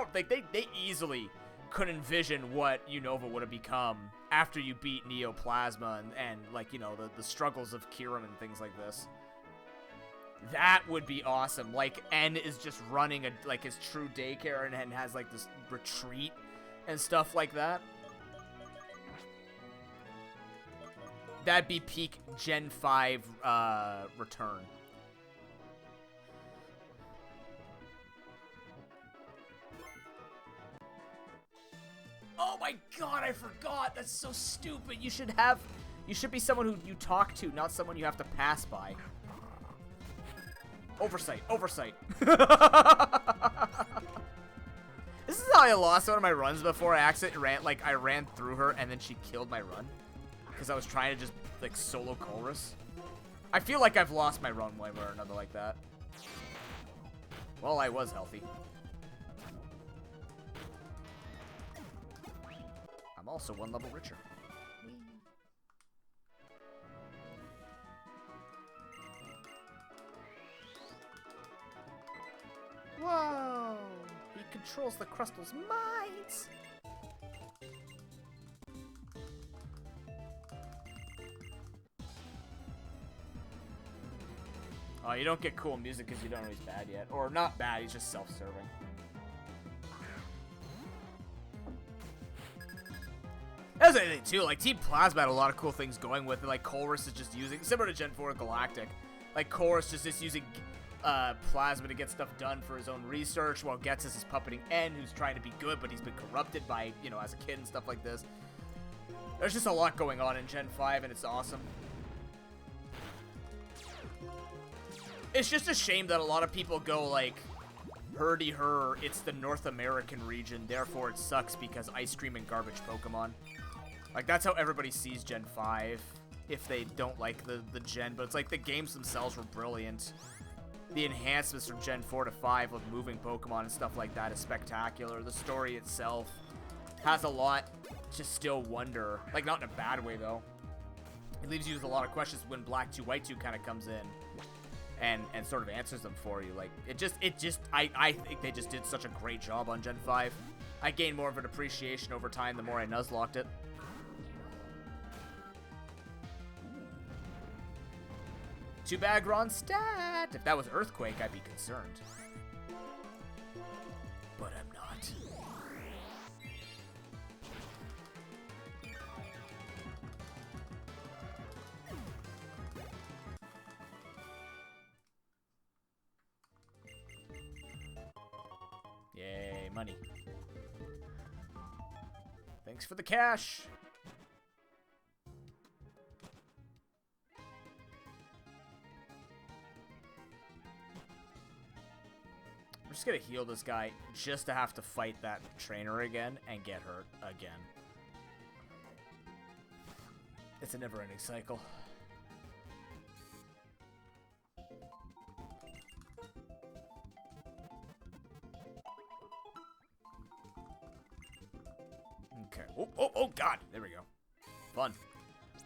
[SPEAKER 1] easily could envision what Unova would have become after you beat Neoplasma and like, you know, the struggles of Kiram and things like this. That would be awesome. Like, N is just running, like, his true daycare and has, like, this retreat and stuff like that. That'd be peak Gen 5 return. Oh my god, I forgot. That's so stupid. You should be someone who you talk to, not someone you have to pass by. Oversight. This is how I lost one of my runs before. I accidentally I ran through her and then she killed my run. Because I was trying to just, like, solo Colrus. I feel like I've lost my run one way or another like that. Well, I was healthy. I'm also one level richer. Whoa! He controls the Crustal's minds! Oh, you don't get cool music because you don't know he's bad yet. Or not bad, he's just self-serving. That's the thing too, like Team Plasma had a lot of cool things going with it, like Chorus is just using, similar to Gen 4 Galactic, like Chorus just using Plasma to get stuff done for his own research, while Getsus is puppeting N, who's trying to be good, but he's been corrupted by, you know, as a kid and stuff like this. There's just a lot going on in Gen 5, and it's awesome. It's just a shame that a lot of people go, like, herdy-her, it's the North American region, therefore it sucks because ice cream and garbage Pokemon. Like, that's how everybody sees Gen 5, if they don't like the gen, but it's like the games themselves were brilliant. The enhancements from Gen 4 to 5 with moving Pokemon and stuff like that is spectacular. The story itself has a lot to still wonder. Like, not in a bad way, though. It leaves you with a lot of questions when Black 2, White 2 kind of comes in and sort of answers them for you. Like, I think they just did such a great job on Gen 5. I gained more of an appreciation over time the more I Nuzlocked it. Too bad Ron stat. If that was Earthquake, I'd be concerned. But I'm not. Yay, money. Thanks for the cash. I'm just gonna heal this guy just to have to fight that trainer again and get hurt again. It's a never-ending cycle. Okay. Oh, God. There we go. Fun.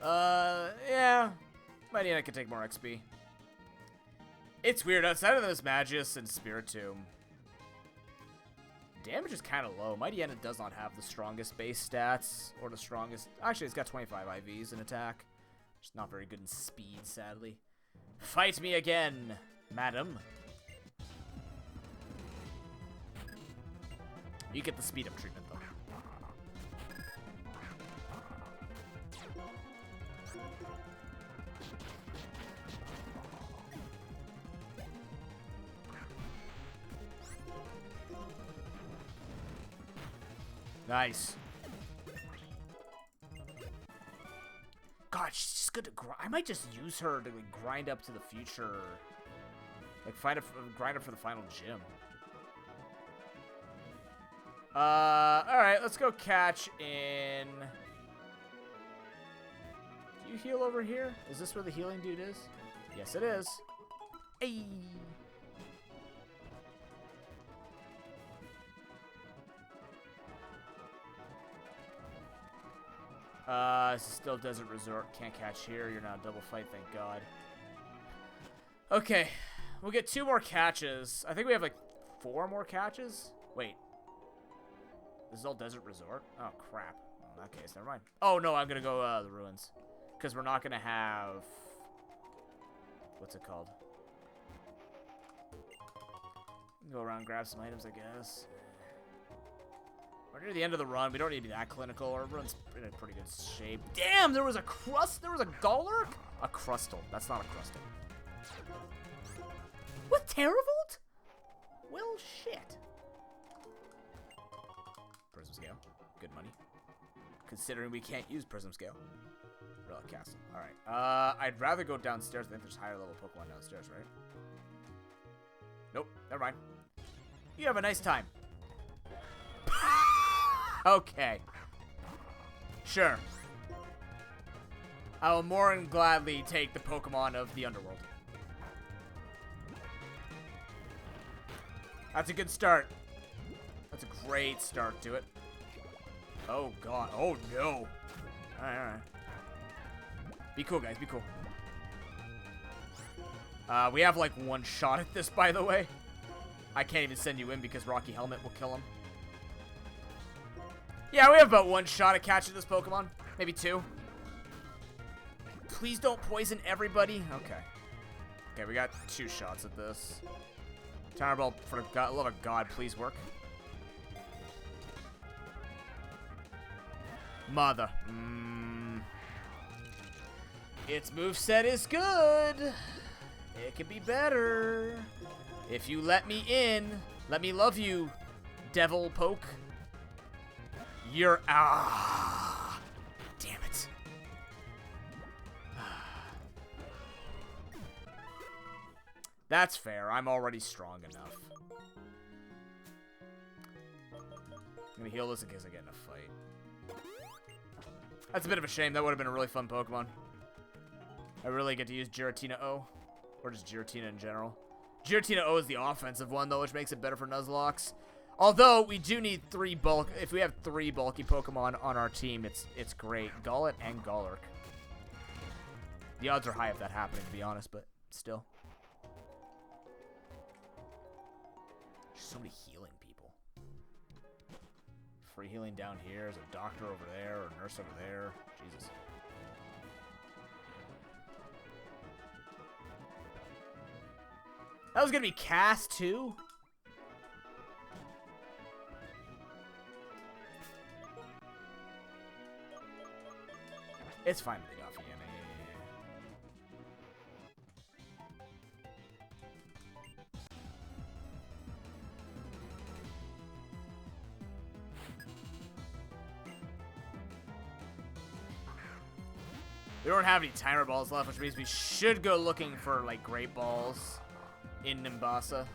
[SPEAKER 1] Yeah. Mightyena could take more XP. It's weird. Outside of this Magius and Spiritomb, damage is kind of low. Mightyena does not have the strongest base stats, or the strongest... Actually, it's got 25 IVs in attack. Just not very good in speed, sadly. Fight me again, madam. You get the speed up treatment, though. Nice. God, she's just good to grind. I might just use her to like, grind up to the future. Like, grind up for the final gym. Alright, let's go catch in... Do you heal over here? Is this where the healing dude is? Yes, it is. Hey! This is still Desert Resort. Can't catch here. You're not a double fight, thank God. Okay. We'll get 2 more catches. I think we have, like, 4 more catches? Wait. This is all Desert Resort? Oh, crap. Well, in that case, never mind. Oh, no, I'm gonna go, the Ruins. Because we're not gonna have... What's it called? Go around and grab some items, I guess. We're near the end of the run. We don't need to be that clinical. Our run's in a pretty good shape. Damn, there was a crust. There was a Golurk? A Crustle. That's not a Crustle. With Terravolt? Well, shit. Prism Scale. Good money. Considering we can't use Prism Scale. Relic Castle. Alright. I'd rather go downstairs. I think there's higher level Pokemon downstairs, right? Nope. Never mind. You have a nice time. Okay. Sure. I will more than gladly take the Pokemon of the Underworld. That's a good start. That's a great start to it. Oh, God. Oh, no. Alright, alright. Be cool, guys. Be cool. We have, like, 1 shot at this, by the way. I can't even send you in because Rocky Helmet will kill him. Yeah, we have about 1 shot at catching this Pokemon. Maybe 2. Please don't poison everybody. Okay. Okay, we got 2 shots at this. Tower Ball, for the love of God, please work. Mother. Its moveset is good. It could be better. If you let me in, let me love you, Devil Poke. You're... Ah. Damn it. That's fair. I'm already strong enough. I'm gonna heal this in case I get in a fight. That's a bit of a shame. That would have been a really fun Pokemon. I really get to use Giratina O. Or just Giratina in general. Giratina O is the offensive one, though, which makes it better for Nuzlocks. Although, we do need 3 bulk... If we have 3 bulky Pokemon on our team, it's great. Golett and Golurk. The odds are high of that happening, to be honest, but still. There's so many healing people. Free healing down here. There's a doctor over there, or a nurse over there. Jesus. That was gonna be cast too? It's fine to lead off again. We don't have any timer balls left, which means we should go looking for, like, great balls in Nimbasa.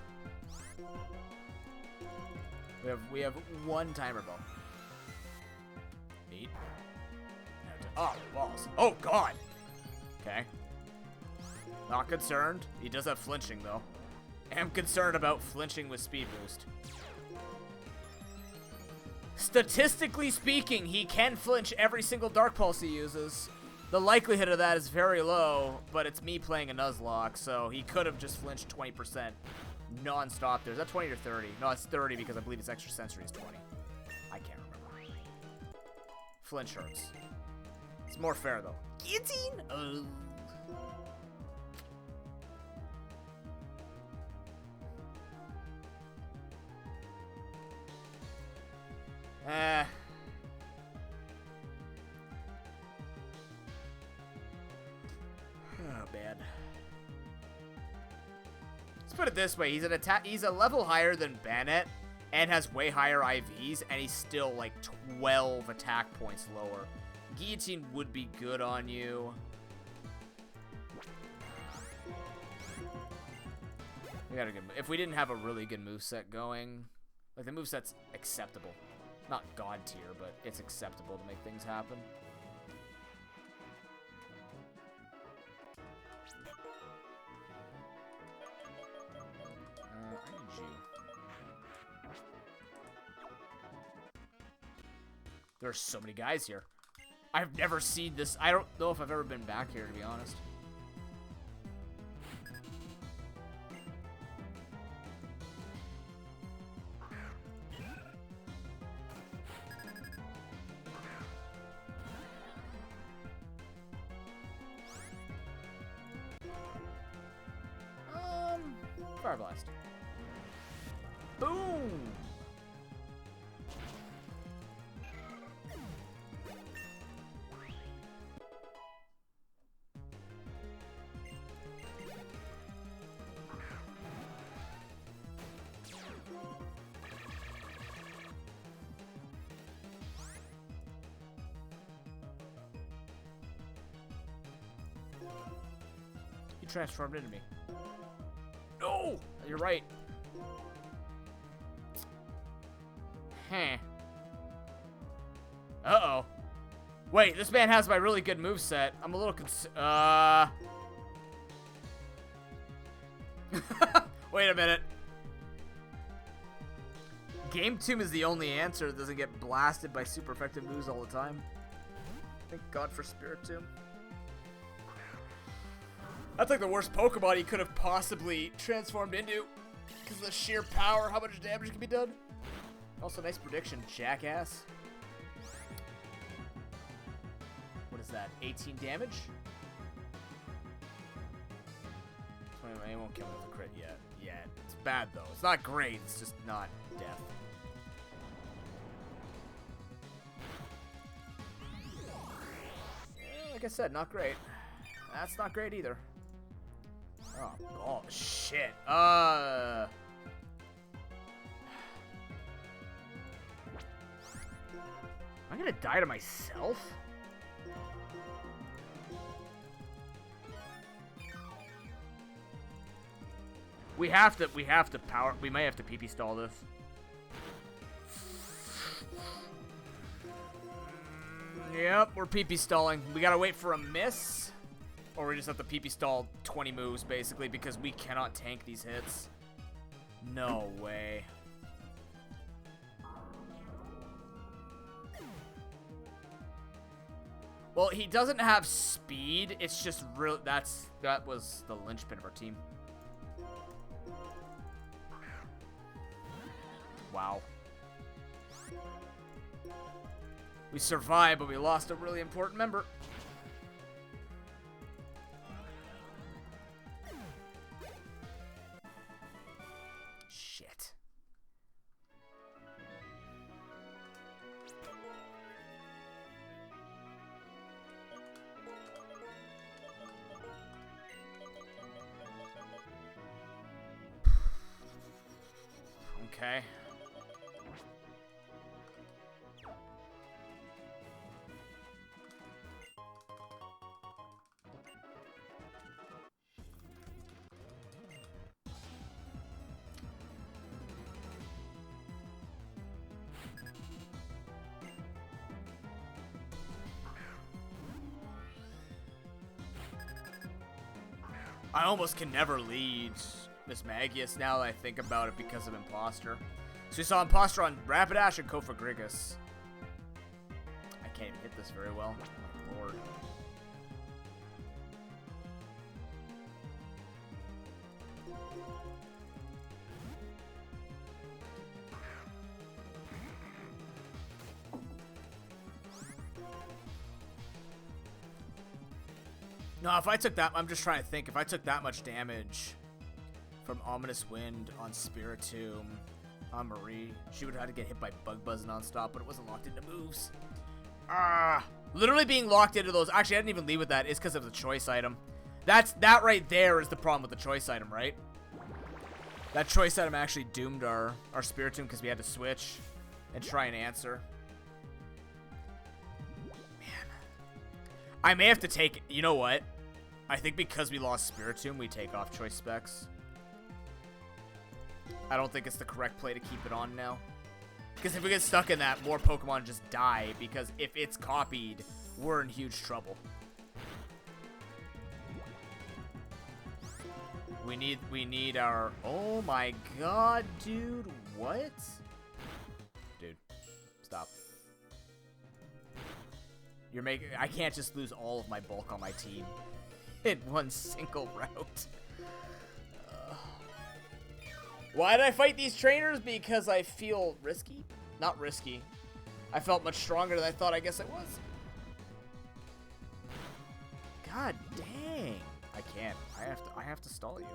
[SPEAKER 1] We have 1 timer ball. 8. Oh, balls. Oh, God. Okay. Not concerned. He does have flinching, though. Am concerned about flinching with speed boost. Statistically speaking, he can flinch every single Dark Pulse he uses. The likelihood of that is very low, but it's me playing a Nuzlocke, so he could have just flinched 20% non-stop there. Is that 20 or 30? No, it's 30 because I believe his extra sensory is 20. I can't remember. Flinch hurts. It's more fair, though. Guillotine? Oh, bad. Let's put it this way. He's a level higher than Bennett and has way higher IVs, and he's still like 12 attack points lower. Guillotine would be good on you. We got a good. If we didn't have a really good moveset going, like the moveset's acceptable. Not god tier, but it's acceptable to make things happen. I need you. There's so many guys here. I've never seen this. I don't know if I've ever been back here, to be honest. Fire Blast. Boom! He transformed into me. No! You're right. Huh. Uh-oh. Wait, this man has my really good moveset. I'm a little Wait a minute. Game Tomb is the only answer that doesn't get blasted by super effective moves all the time. Thank God for Spirit Tomb. That's like the worst Pokemon he could have possibly transformed into. Because of the sheer power, how much damage can be done. Also, nice prediction, jackass. What is that? 18 damage? 21, it won't kill me with a crit yet. Yeah, it's bad though. It's not great, it's just not death. like I said, not great. That's not great either. Oh shit. I'm gonna die to myself? We have to power. We may have to PP stall this. Yep, we're PP stalling. We gotta wait for a miss, or we just have to PP stall 20 moves basically because we cannot tank these hits. No way. Well, he doesn't have speed. It's just real. That was the linchpin of our team. Wow. We survived, but we lost a really important member. Shit. Okay. I almost can never lead Miss Magius now that I think about it because of Imposter. So we saw Imposter on Rapidash and Kofa Grigus. I can't even hit this very well. My lord. No, if I took that, I'm just trying to think. If I took that much damage from Ominous Wind on Spiritomb on Marie, she would have had to get hit by Bug Buzz nonstop, but it wasn't locked into moves. Literally being locked into those. Actually, I didn't even lead with that. It's because of the choice item. That right there is the problem with the choice item, right? That choice item actually doomed our Spiritomb because we had to switch and try and answer. Man. I may have to take, you know what? I think because we lost Spiritomb, we take off choice specs. I don't think it's the correct play to keep it on now. Because if we get stuck in that, more Pokemon just die. Because if it's copied, we're in huge trouble. We need our... Oh my god, dude. What? Dude, stop. You're making... I can't just lose all of my bulk on my team in one single route. Why did I fight these trainers? Because I feel risky. Not risky. I felt much stronger than I thought I guess I was. God dang. I can't. I have to stall you.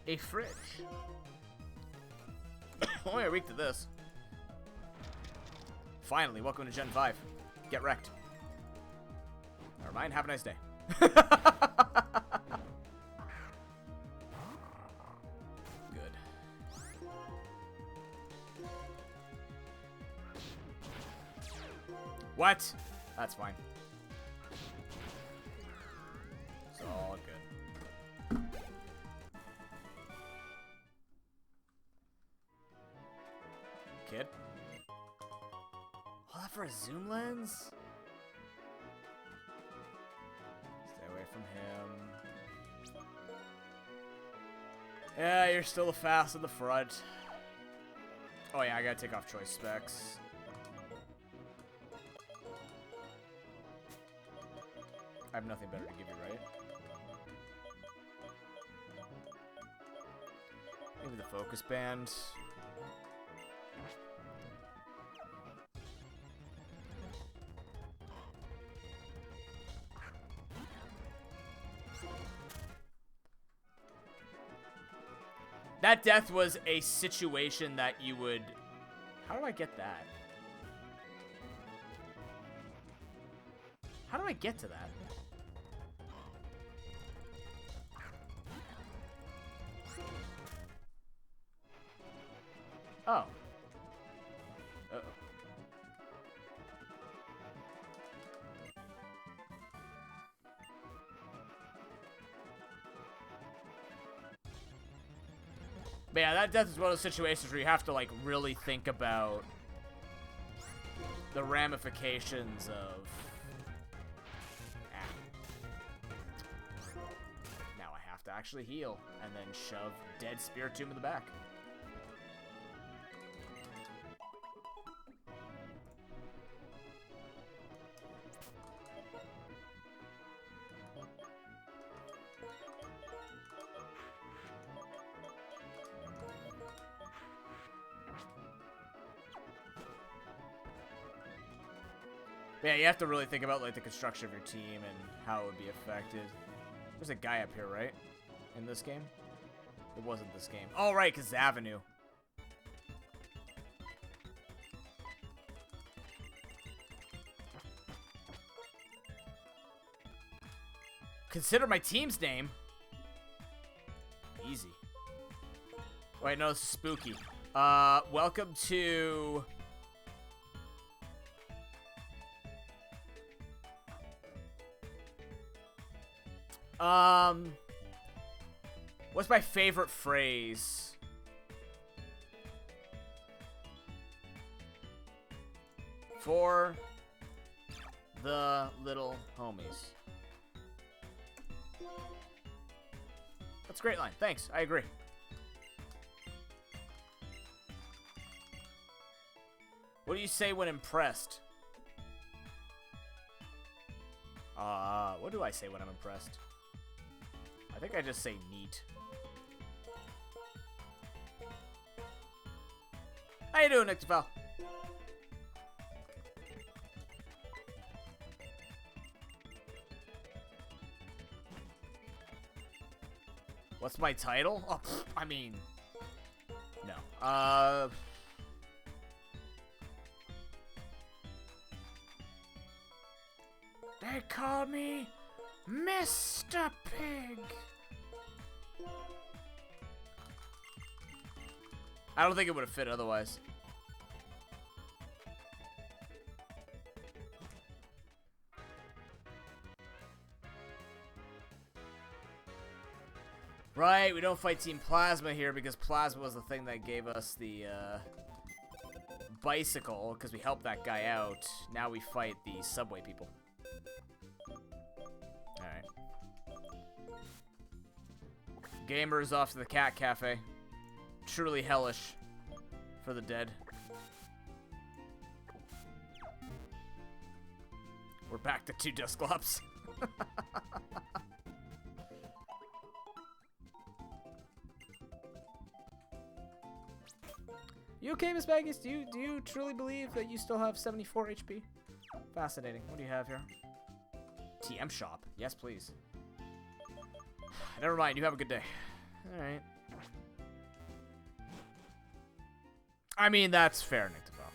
[SPEAKER 1] A fridge. Only a week to this. Finally, welcome to Gen 5. Get wrecked. Never mind, have a nice day. Good. What? That's fine. It's all good. Kid? All that for a zoom lens? Stay away from him. Yeah, you're still the fast in the front. Oh yeah, I gotta take off choice specs. I have nothing better to give you, right? Maybe the focus band. That death was a situation that you would... How do I get that? How do I get to that? Oh. Uh-oh. But yeah, that death is one of those situations where you have to, like, really think about the ramifications of... Now I have to actually heal and then shove dead Spiritomb in the back. Yeah, you have to really think about, like, the construction of your team and how it would be affected. There's a guy up here, right? In this game? It wasn't this game. Oh, right, because it's Avenue. Consider my team's name. Easy. Wait, no, this is Spooky. Welcome to... What's my favorite phrase? For the little homies. That's a great line. Thanks. I agree. What do you say when impressed? What do I say when I'm impressed? I think I just say neat. How you doing, Nictafel? What's my title? Oh, I mean, no. They call me Mr. Pig. I don't think it would have fit otherwise. Right, we don't fight Team Plasma here because Plasma was the thing that gave us the bicycle because we helped that guy out. Now we fight the subway people. Alright. Gamers off to the cat cafe. Truly hellish for the dead. We're back to 2 Dusclops. You okay, Miss Baggies? Do you truly believe that you still have 74 HP? Fascinating. What do you have here? TM shop. Yes, please. Never mind. You have a good day. All right. I mean, that's fair, Nictafel.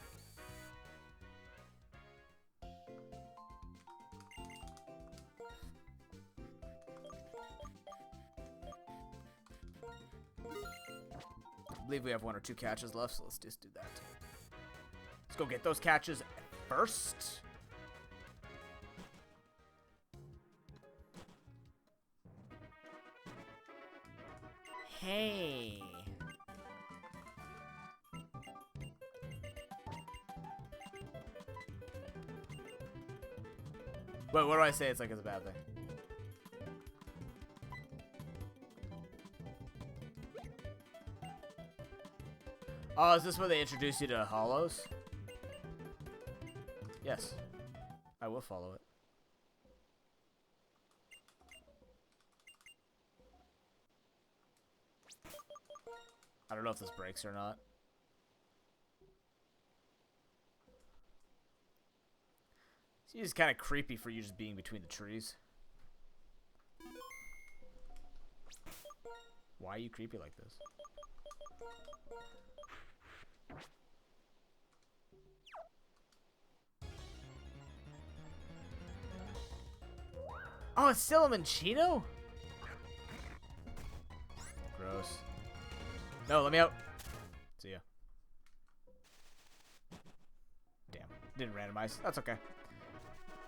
[SPEAKER 1] I believe we have 1 or 2 catches left, so let's just do that. Let's go get those catches first. Hey. But what do I say? It's like it's a bad thing. Oh, is this where they introduce you to hollows? Yes. I will follow it. I don't know if this breaks or not. It's kind of creepy for you just being between the trees. Why are you creepy like this? Oh, it's still a Manchino? Gross. No, let me out. See ya. Damn. Didn't randomize. That's okay.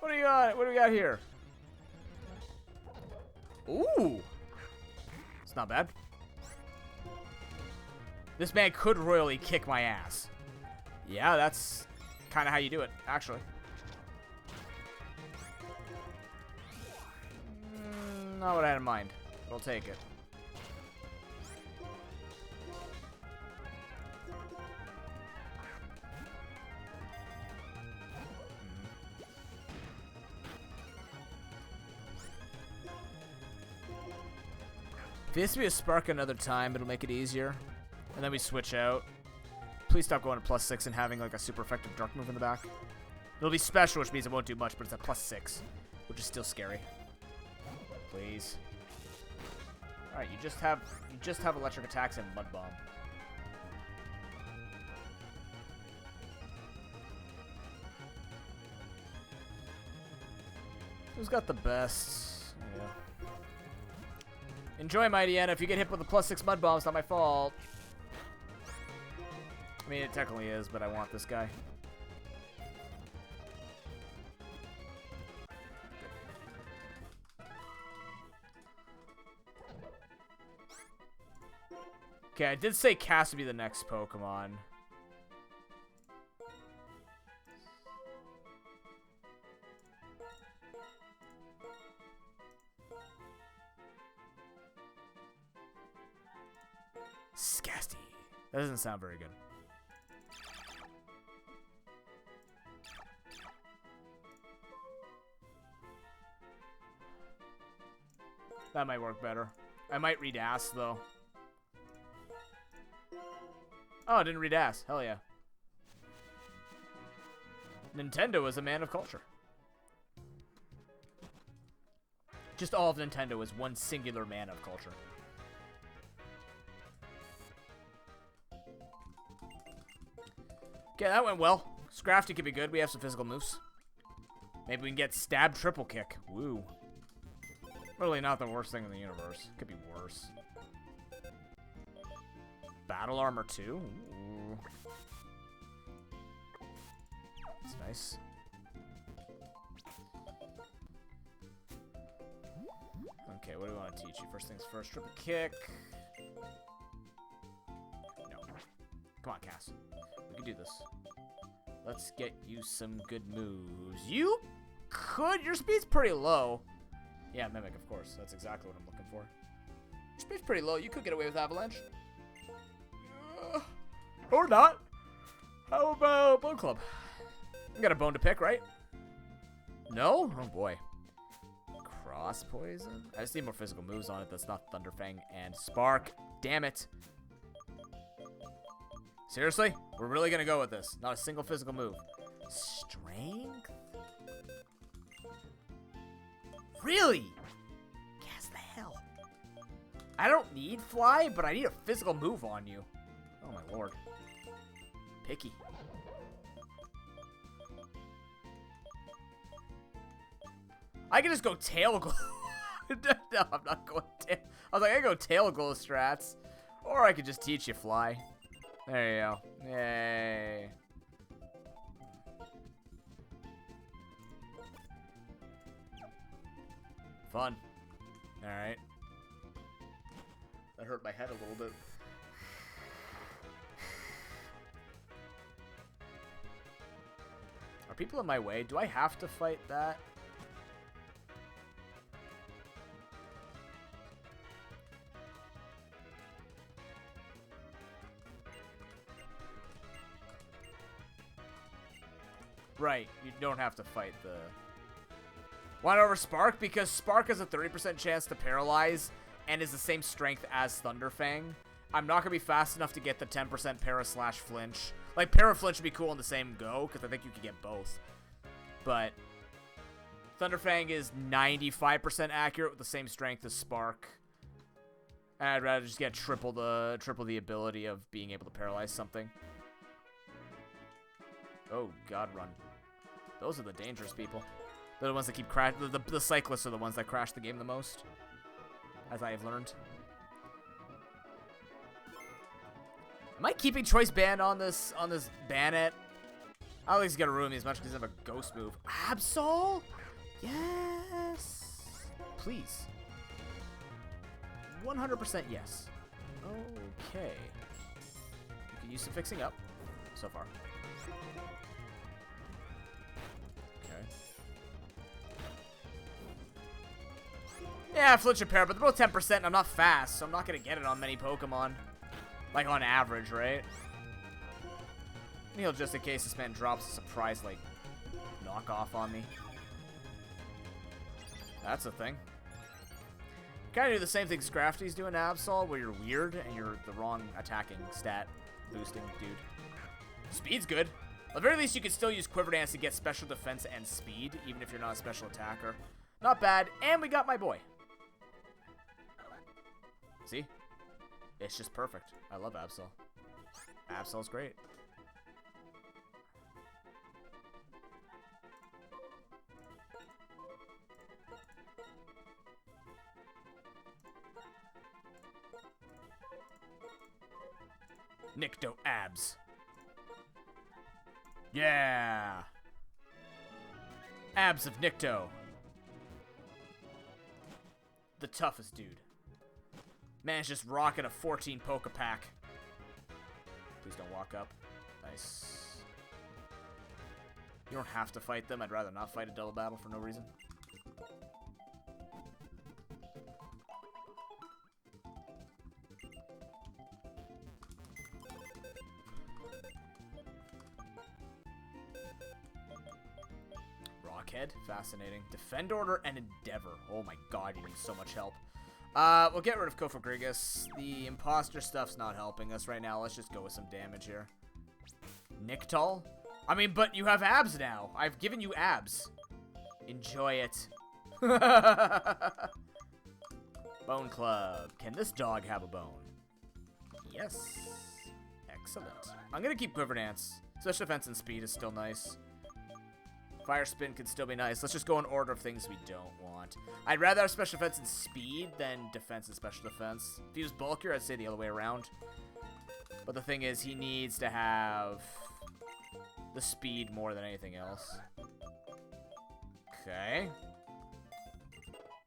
[SPEAKER 1] What do you got? What do we got here? Ooh. It's not bad. This man could royally kick my ass. Yeah, that's kind of how you do it, actually. Not what I had in mind. But I'll take it. If it has to be a spark another time, it'll make it easier. And then we switch out. Please stop going to +6 and having like a super effective dark move in the back. It'll be special, which means it won't do much, but it's at +6, which is still scary. Please. Alright, you just have electric attacks and mud bomb. Who's got the best? Yeah. Enjoy, Mighty Anna. If you get hit with a +6 mud bomb, it's not my fault. I mean, it technically is, but I want this guy. Okay, I did say Cass would be the next Pokemon. Scasty. That doesn't sound very good. That might work better. I might read Ass, though. Oh, I didn't read Ass. Hell yeah. Nintendo is a man of culture. Just all of Nintendo is one singular man of culture. Okay, that went well. Scrafty could be good. We have some physical moves. Maybe we can get stab triple kick. Woo. Really not the worst thing in the universe. Could be worse. Battle armor 2? Ooh. That's nice. Okay, what do we want to teach you? First things first, triple kick. No. Come on, Cass. We can do this. Let's get you some good moves. You could. Your speed's pretty low. Yeah, Mimic, of course. That's exactly what I'm looking for. Your speed's pretty low. You could get away with Avalanche. Or not. How about Bone Club? You got a bone to pick, right? No? Oh, boy. Cross Poison? I just need more physical moves on it. That's not Thunderfang and Spark. Damn it. Seriously? We're really going to go with this. Not a single physical move. Strength? Really? Guess the hell. I don't need Fly, but I need a physical move on you. Oh, my lord. Picky. I can just go tail glow. No, I'm not going tail. I was like, I can go tail glow strats. Or I could just teach you Fly. There you go. Yay. Fun. Alright. That hurt my head a little bit. Are people in my way? Do I have to fight that? Right, you don't have to fight the... Why not over Spark? Because Spark has a 30% chance to paralyze and is the same strength as Thunderfang. I'm not going to be fast enough to get the 10% para/flinch. Like, para-flinch would be cool in the same go, because I think you could get both. But Thunderfang is 95% accurate with the same strength as Spark. And I'd rather just get triple the ability of being able to paralyze something. Oh, God, run. Those are the dangerous people. They're the ones that keep crashing. The cyclists are the ones that crash the game the most, as I have learned. Am I keeping Choice Band on this Bannet? I don't think he's gonna ruin me as much because he doesn't have a ghost move. Absol? Yes. Please. 100% yes. Okay. You can use some fixing up so far. Yeah, flinch and pair, but they're both 10%, and I'm not fast, so I'm not going to get it on many Pokemon. Like, on average, right? Heal just in case this man drops a surprise, like, knockoff on me. That's a thing. Kind of do the same thing Scrafty's doing to Absol, where you're weird and you're the wrong attacking stat boosting dude. Speed's good. At the very least, you can still use Quiver Dance to get special defense and speed, even if you're not a special attacker. Not bad, and we got my boy. See? It's just perfect. I love Absol. Absol's great. Nikto abs. Yeah! Abs of Nikto. The toughest dude. Man's just rocking a 14 Pokepack. Please don't walk up. Nice. You don't have to fight them. I'd rather not fight a double battle for no reason. Rockhead, fascinating. Defend Order and Endeavor. Oh my god, you need so much help. We'll get rid of Kofagrigus. The imposter stuff's not helping us right now. Let's just go with some damage here. Niktal? I mean, but you have abs now. I've given you abs. Enjoy it. Bone Club. Can this dog have a bone? Yes. Excellent. I'm gonna keep Quiver Dance. Special defense and speed is still nice. Fire Spin could still be nice. Let's just go in order of things we don't want. I'd rather have special defense and speed than defense and special defense. If he was bulkier, I'd say the other way around. But the thing is, he needs to have the speed more than anything else. Okay.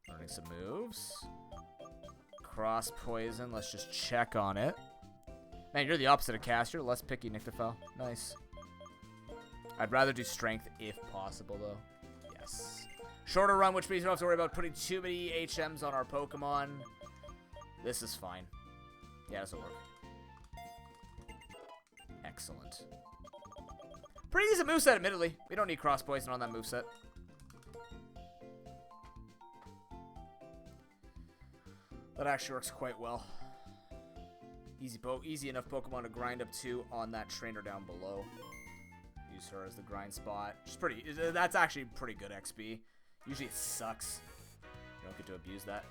[SPEAKER 1] Learning some moves. Cross Poison. Let's just check on it. Man, you're the opposite of Cass. You're less picky, Nyctophil. Nice. I'd rather do strength if possible, though. Yes. Shorter run, which means we don't have to worry about putting too many HMs on our Pokemon. This is fine. Yeah, this will work. Excellent. Pretty decent moveset, admittedly. We don't need Cross Poison on that moveset. That actually works quite well. Easy enough Pokemon to grind up to on that trainer down below. Use her as the grind spot. That's actually pretty good XP. Usually it sucks. You don't get to abuse that.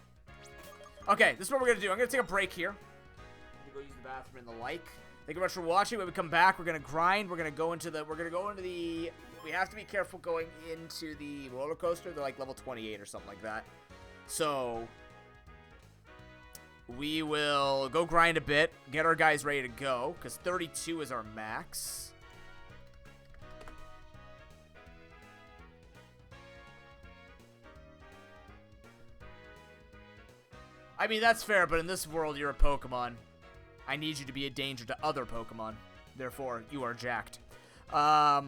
[SPEAKER 1] Okay, this is what we're gonna do. I'm gonna take a break here. I'm gonna go use the bathroom and the like. Thank you very much for watching. When we come back, we're gonna grind. We're gonna go into the. We have to be careful going into the roller coaster. They're like level 28 or something like that. So we will go grind a bit, get our guys ready to go, because 32 is our max. I mean, that's fair, but in this world, you're a Pokemon. I need you to be a danger to other Pokemon. Therefore, you are jacked. Yeah,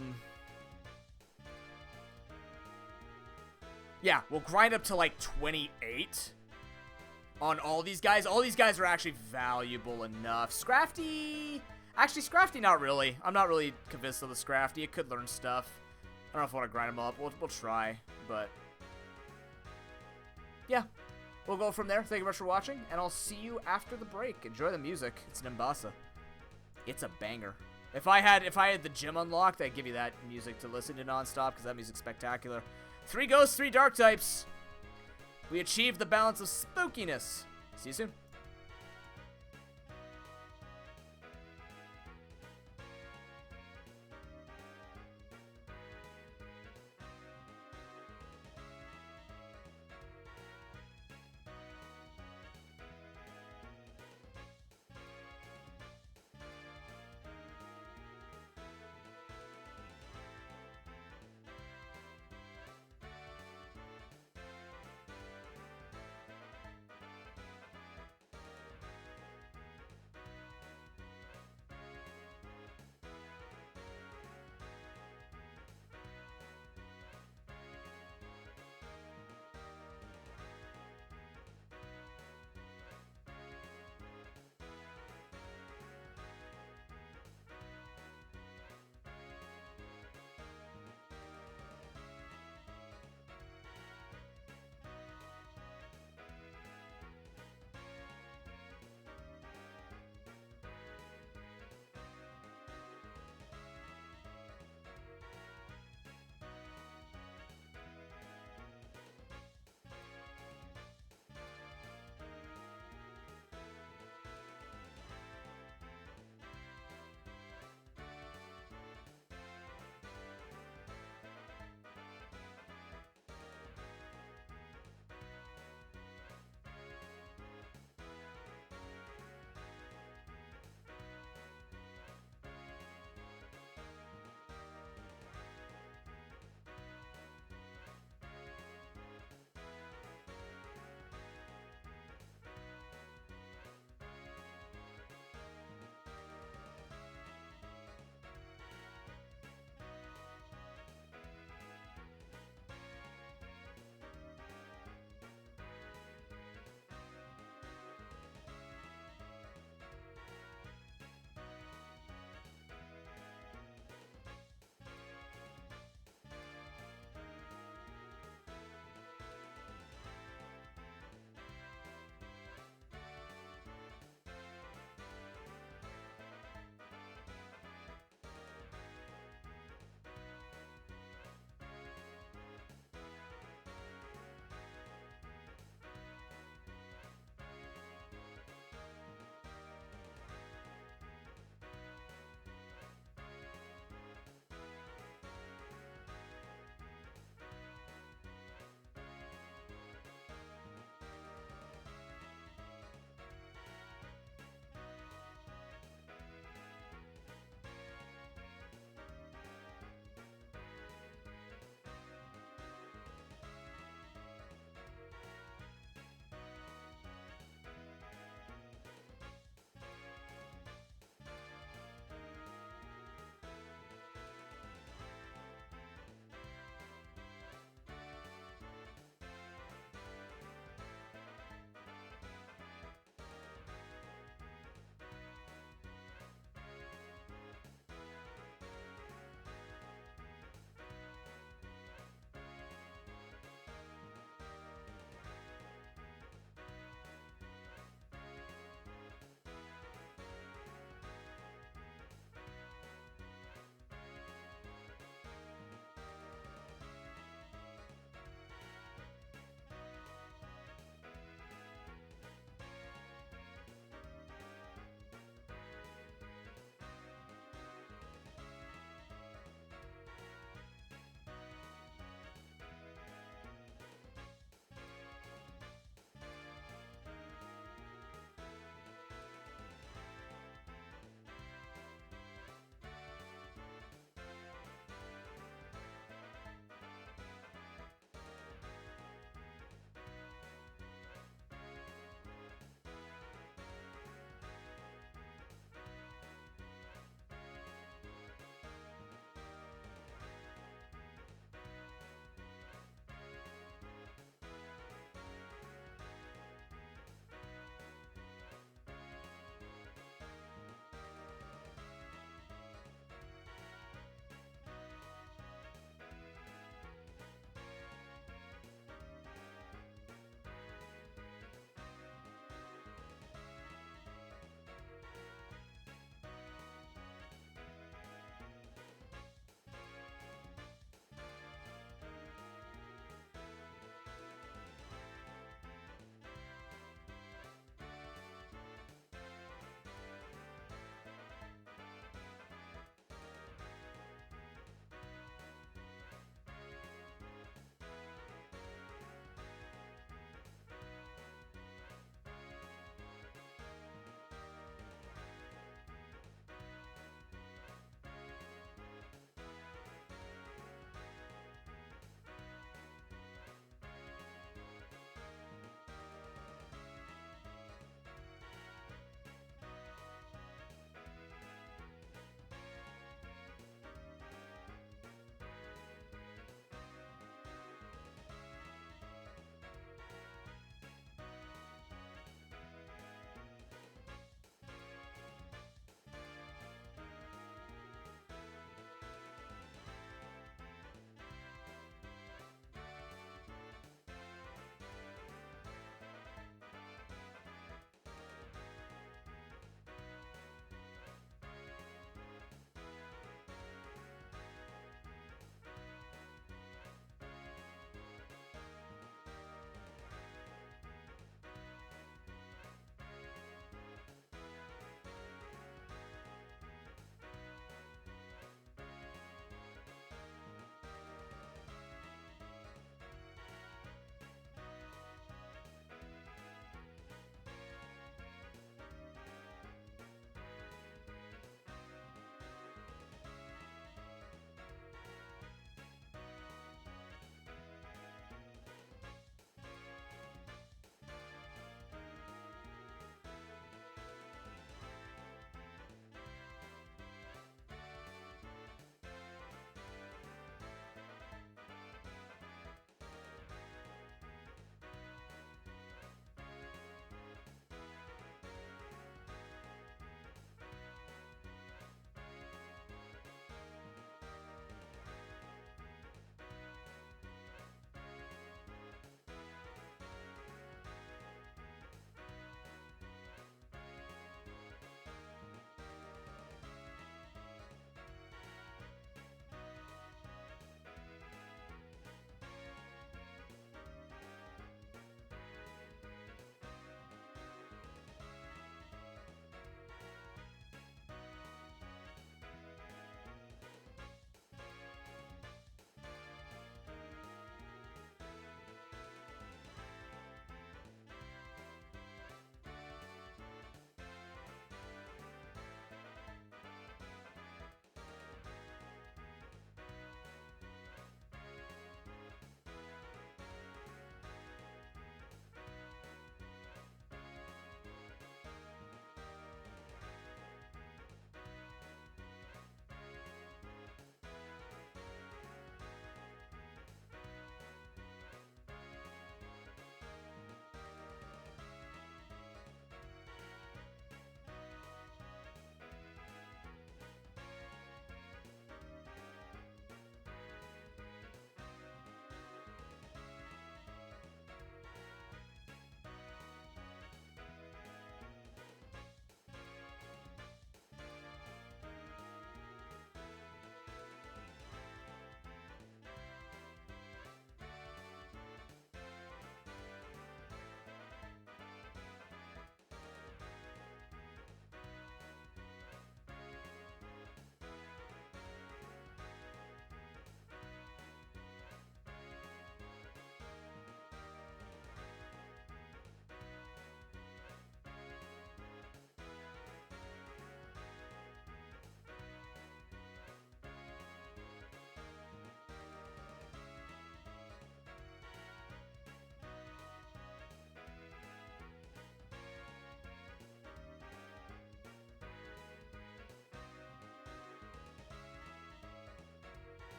[SPEAKER 1] we'll grind up to, like, 28 on all these guys. All these guys are actually valuable enough. Scrafty... Actually, Scrafty, not really. I'm not really convinced of the Scrafty. It could learn stuff. don't know if I want to grind them all up. We'll try, but yeah, we'll go from there. Thank you very much for watching, and I'll see you after the break. Enjoy the music. It's Nimbasa. It's a banger. If I had the gym unlocked, I'd give you that music to listen to nonstop because that music's spectacular. 3 ghosts, 3 dark types. We achieved the balance of spookiness. See you soon.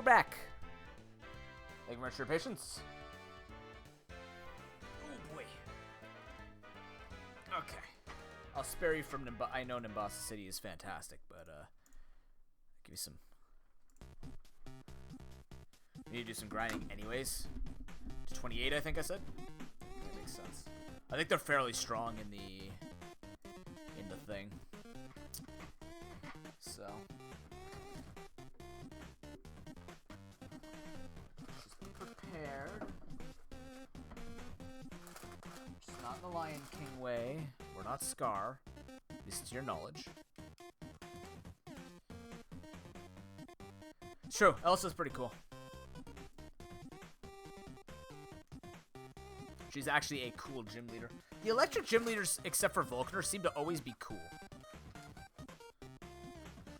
[SPEAKER 1] back. Thank you very much for your patience. Oh boy. Okay. I'll spare you from I know Nimbasa City is fantastic, but give you some. We need to do some grinding anyways. To 28, I think I said. That makes sense. I think they're fairly strong in the thing. So. She's been prepared. Just not in the Lion King way. We're not Scar. At least to your knowledge. It's true. Elsa's pretty cool. She's actually a cool gym leader. The electric gym leaders, except for Volkner, seem to always be cool.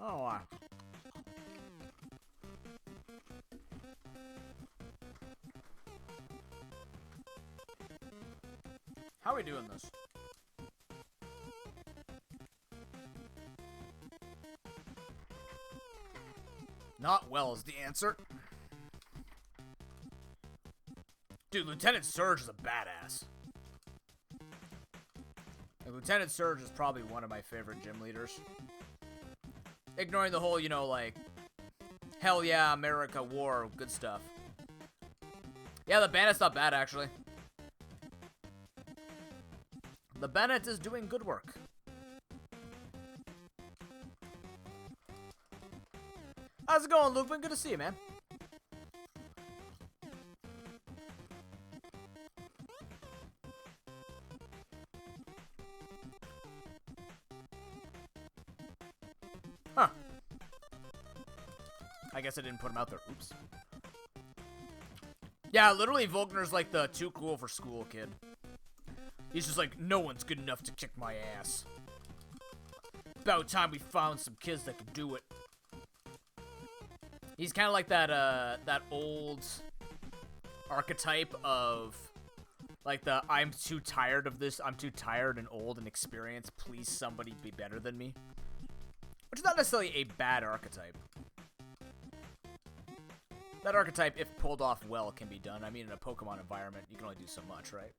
[SPEAKER 1] Oh, wow. How are we doing this? Not well is the answer. Dude, Lieutenant Surge is a badass. And Lieutenant Surge is probably one of my favorite gym leaders. Ignoring the whole, you know, like, hell yeah, America, war, good stuff. Yeah, the Bandit's not bad, actually. The Bandit is doing good work. How's it going, Luke? Good to see you, man. Huh. I guess I didn't put him out there. Oops. Yeah, literally Volkner's like the too cool for school kid. He's just like, no one's good enough to kick my ass. About time we found some kids that could do it. He's kind of like that old archetype of, like the I'm too tired of this, I'm too tired and old and experienced, please somebody be better than me. Which is not necessarily a bad archetype. That archetype, if pulled off well, can be done. I mean, in a Pokemon environment, you can only do so much, right?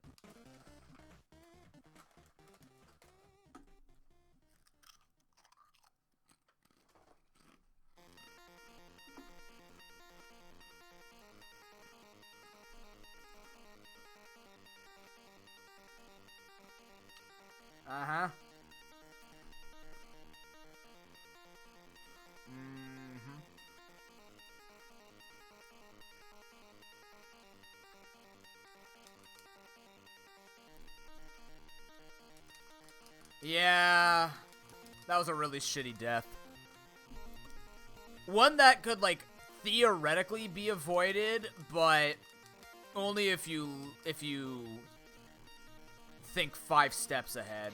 [SPEAKER 1] Uh-huh. Mm-hmm. Yeah. That was a really shitty death. One that could, like, theoretically be avoided, but only if you think 5 steps ahead.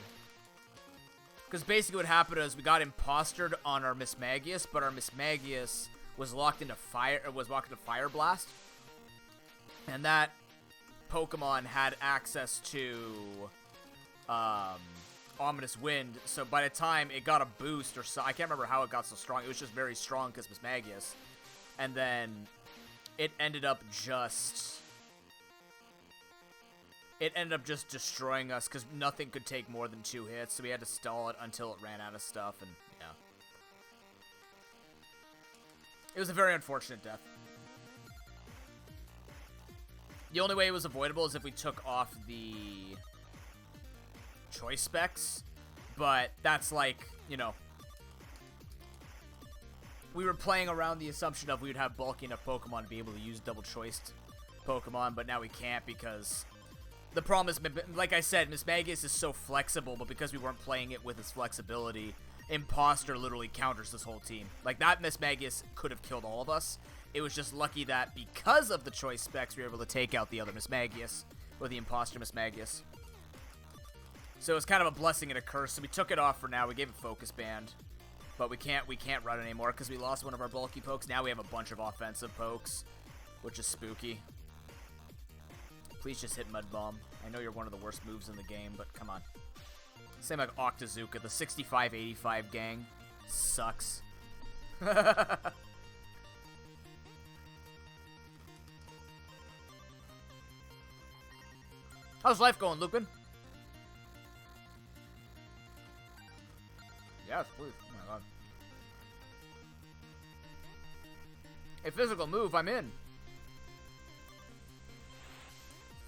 [SPEAKER 1] Because basically what happened is we got impostered on our Miss Magius, but our Miss Magius was locked into Fire Blast. And that Pokemon had access to Ominous Wind, so by the time it got a boost or so, I can't remember how it got so strong. It was just very strong because Miss Magius. And then it ended up just destroying us because nothing could take more than 2 hits, so we had to stall it until it ran out of stuff, and yeah. It was a very unfortunate death. The only way it was avoidable is if we took off the choice specs, but that's like, you know, we were playing around the assumption of we would have bulky enough Pokemon to be able to use double-choiced Pokemon, but now we can't because the problem is, like I said, Miss Magius is so flexible, but because we weren't playing it with its flexibility, Imposter literally counters this whole team. Like, that Miss Magius could have killed all of us. It was just lucky that because of the choice specs, we were able to take out the other Miss Magius, or the Imposter Miss Magius. So it's kind of a blessing and a curse, so we took it off for now. We gave it Focus Band, but we can't run anymore because we lost one of our bulky pokes. Now we have a bunch of offensive pokes, which is spooky. Please just hit Mud Bomb. I know you're one of the worst moves in the game, but come on. Same like Octazooka. The 65-85 gang sucks. How's life going, Lupin? Yes, please. Oh my god. A physical move, I'm in.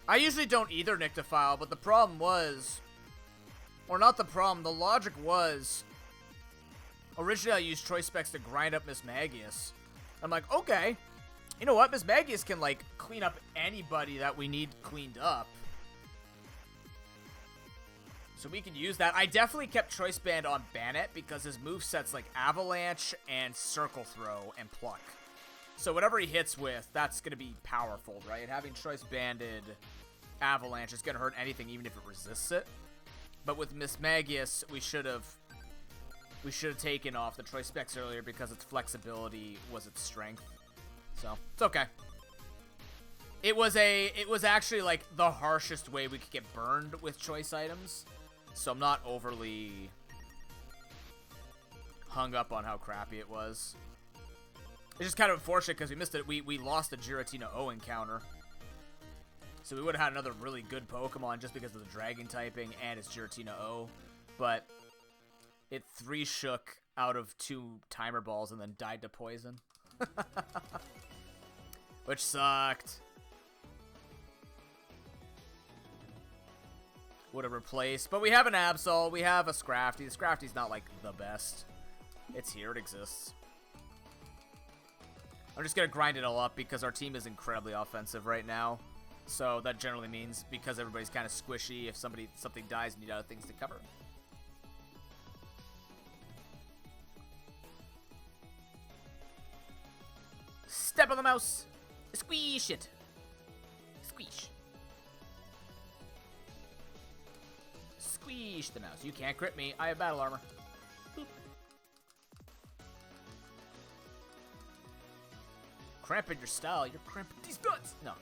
[SPEAKER 1] I usually don't either Nyctophile, but the problem was... Or not the problem, the logic was... Originally I used Choice Specs to grind up Miss Magius. I'm like, okay. You know what? Miss Magius can, like, clean up anybody that we need cleaned up. So we can use that. I definitely kept Choice Band on Bannet because his moveset's like Avalanche and Circle Throw and Pluck. So whatever he hits with, that's going to be powerful, right? Having Choice Banded Avalanche is going to hurt anything even if it resists it. But with Miss Magius, we should have taken off the Choice Specs earlier because its flexibility was its strength. So, it's okay. It was actually like the harshest way we could get burned with choice items. So I'm not overly hung up on how crappy it was. It's just kind of unfortunate because we missed it. We lost the Giratina O encounter. So we would have had another really good Pokemon just because of the Dragon typing and its Giratina O. But it 3-shook out of 2 Timer Balls and then died to poison. Which sucked. Would have replaced. But we have an Absol. We have a Scrafty. The Scrafty's not, like, the best. It's here. It exists. I'm just going to grind it all up because our team is incredibly offensive right now. So that generally means because everybody's kind of squishy, if something dies, you need other things to cover. Step on the mouse. Squeeze it. Squeeze. Squeeze the mouse. You can't crit me. I have battle armor. Boop. Cramping your style. You're cramping these nuts. No.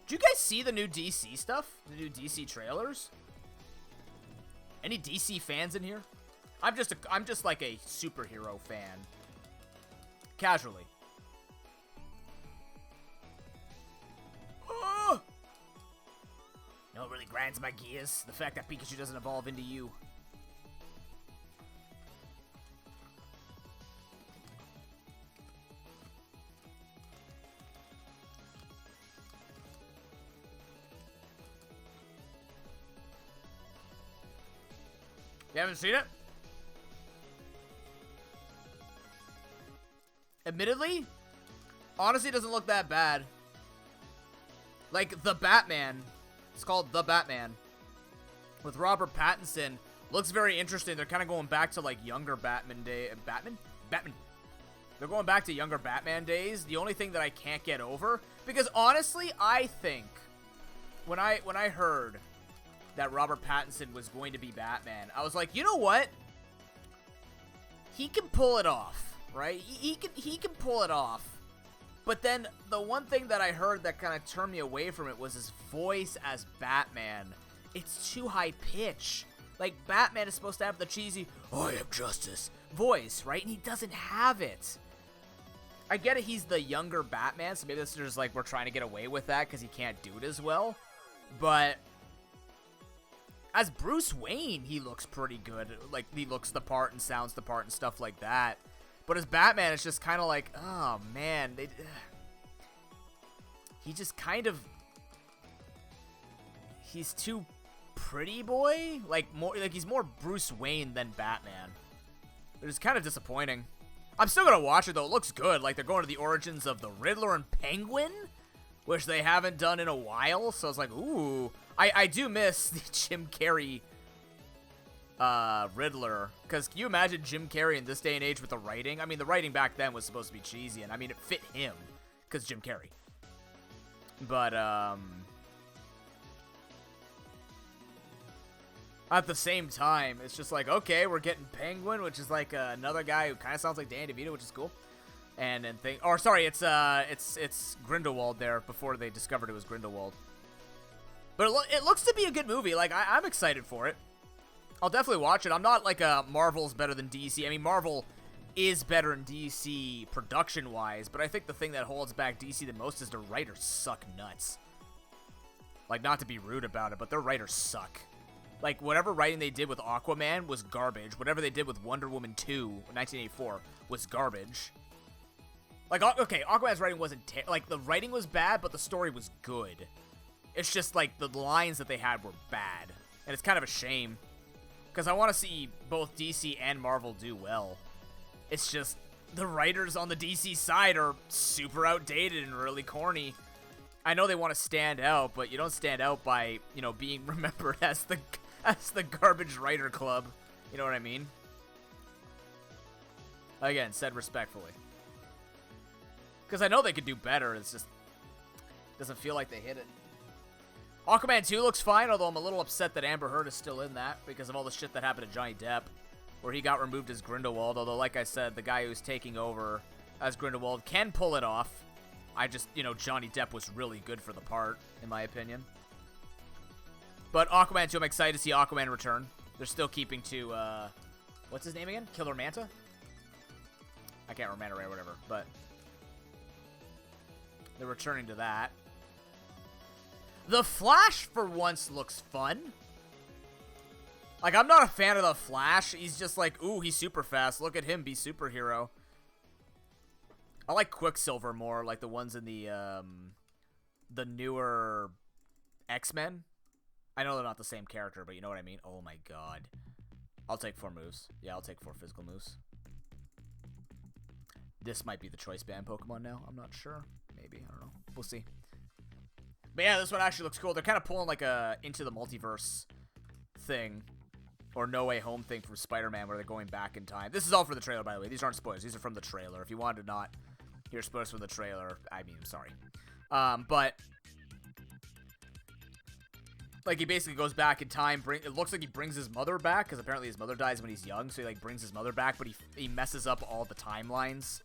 [SPEAKER 1] Did you guys see the new DC stuff? The new DC trailers? Any DC fans in here? I'm just like a superhero fan. Casually. Oh! No, it really grinds my gears. The fact that Pikachu doesn't evolve into you. You haven't seen it? Admittedly, honestly, it doesn't look that bad. Like, The Batman. It's called The Batman. With Robert Pattinson. Looks very interesting. They're kind of going back to, like, younger Batman day. Batman? They're going back to younger Batman days. The only thing that I can't get over. Because, honestly, I think... When I heard... that Robert Pattinson was going to be Batman, I was like, you know what? He can pull it off, right? He can pull it off. But then the one thing that I heard that kind of turned me away from it was his voice as Batman. It's too high pitch. Like, Batman is supposed to have the cheesy, I am justice voice, right? And he doesn't have it. I get it, he's the younger Batman, so maybe this is just like we're trying to get away with that because he can't do it as well. But as Bruce Wayne, he looks pretty good. Like, he looks the part and sounds the part and stuff like that. But as Batman, it's just kind of like, oh, man. He just kind of... He's too pretty boy? Like, he's more Bruce Wayne than Batman. It's kind of disappointing. I'm still going to watch it, though. It looks good. Like, they're going to the origins of the Riddler and Penguin, which they haven't done in a while. So I was like, ooh... I do miss the Jim Carrey Riddler, because can you imagine Jim Carrey in this day and age with the writing? I mean, the writing back then was supposed to be cheesy, and I mean, it fit him, because Jim Carrey. But, at the same time, it's just like, okay, we're getting Penguin, which is like another guy who kind of sounds like Danny DeVito, which is cool. And sorry, it's Grindelwald there, before they discovered it was Grindelwald. But it looks to be a good movie. Like, I'm excited for it. I'll definitely watch it. I'm not like Marvel's better than DC. I mean, Marvel is better than DC production-wise, but I think the thing that holds back DC the most is the writers suck nuts. Like, not to be rude about it, but their writers suck. Like, whatever writing they did with Aquaman was garbage. Whatever they did with Wonder Woman 2, 1984, was garbage. Like, okay, Aquaman's writing wasn't... like, the writing was bad, but the story was good. It's just, like, the lines that they had were bad. And it's kind of a shame. Because I want to see both DC and Marvel do well. It's just, the writers on the DC side are super outdated and really corny. I know they want to stand out, but you don't stand out by, you know, being remembered as the garbage writer club. You know what I mean? Again, said respectfully. Because I know they could do better, it's just doesn't feel like they hit it. Aquaman 2 looks fine, although I'm a little upset that Amber Heard is still in that because of all the shit that happened to Johnny Depp, where he got removed as Grindelwald, although, like I said, the guy who's taking over as Grindelwald can pull it off. I just, you know, Johnny Depp was really good for the part, in my opinion. But Aquaman 2, I'm excited to see Aquaman return. They're still keeping to, what's his name again? Killer Manta? I can't remember Manta Ray or whatever, but they're returning to that. The Flash, for once, looks fun. Like, I'm not a fan of the Flash. He's just like, ooh, he's super fast. Look at him be superhero. I like Quicksilver more, like the ones in the newer X-Men. I know they're not the same character, but you know what I mean? Oh my god. I'll take 4 moves. Yeah, I'll take 4 physical moves. This might be the choice band Pokemon now. I'm not sure. Maybe. I don't know. We'll see. But yeah, this one actually looks cool. They're kind of pulling like a Into the Multiverse thing. Or No Way Home thing from Spider-Man where they're going back in time. This is all for the trailer, by the way. These aren't spoilers. These are from the trailer. If you wanted to not hear spoilers from the trailer, I mean, I'm sorry. But like, he basically goes back in time. It looks like he brings his mother back, because apparently his mother dies when he's young, so he, like, brings his mother back, but he messes up all the timelines.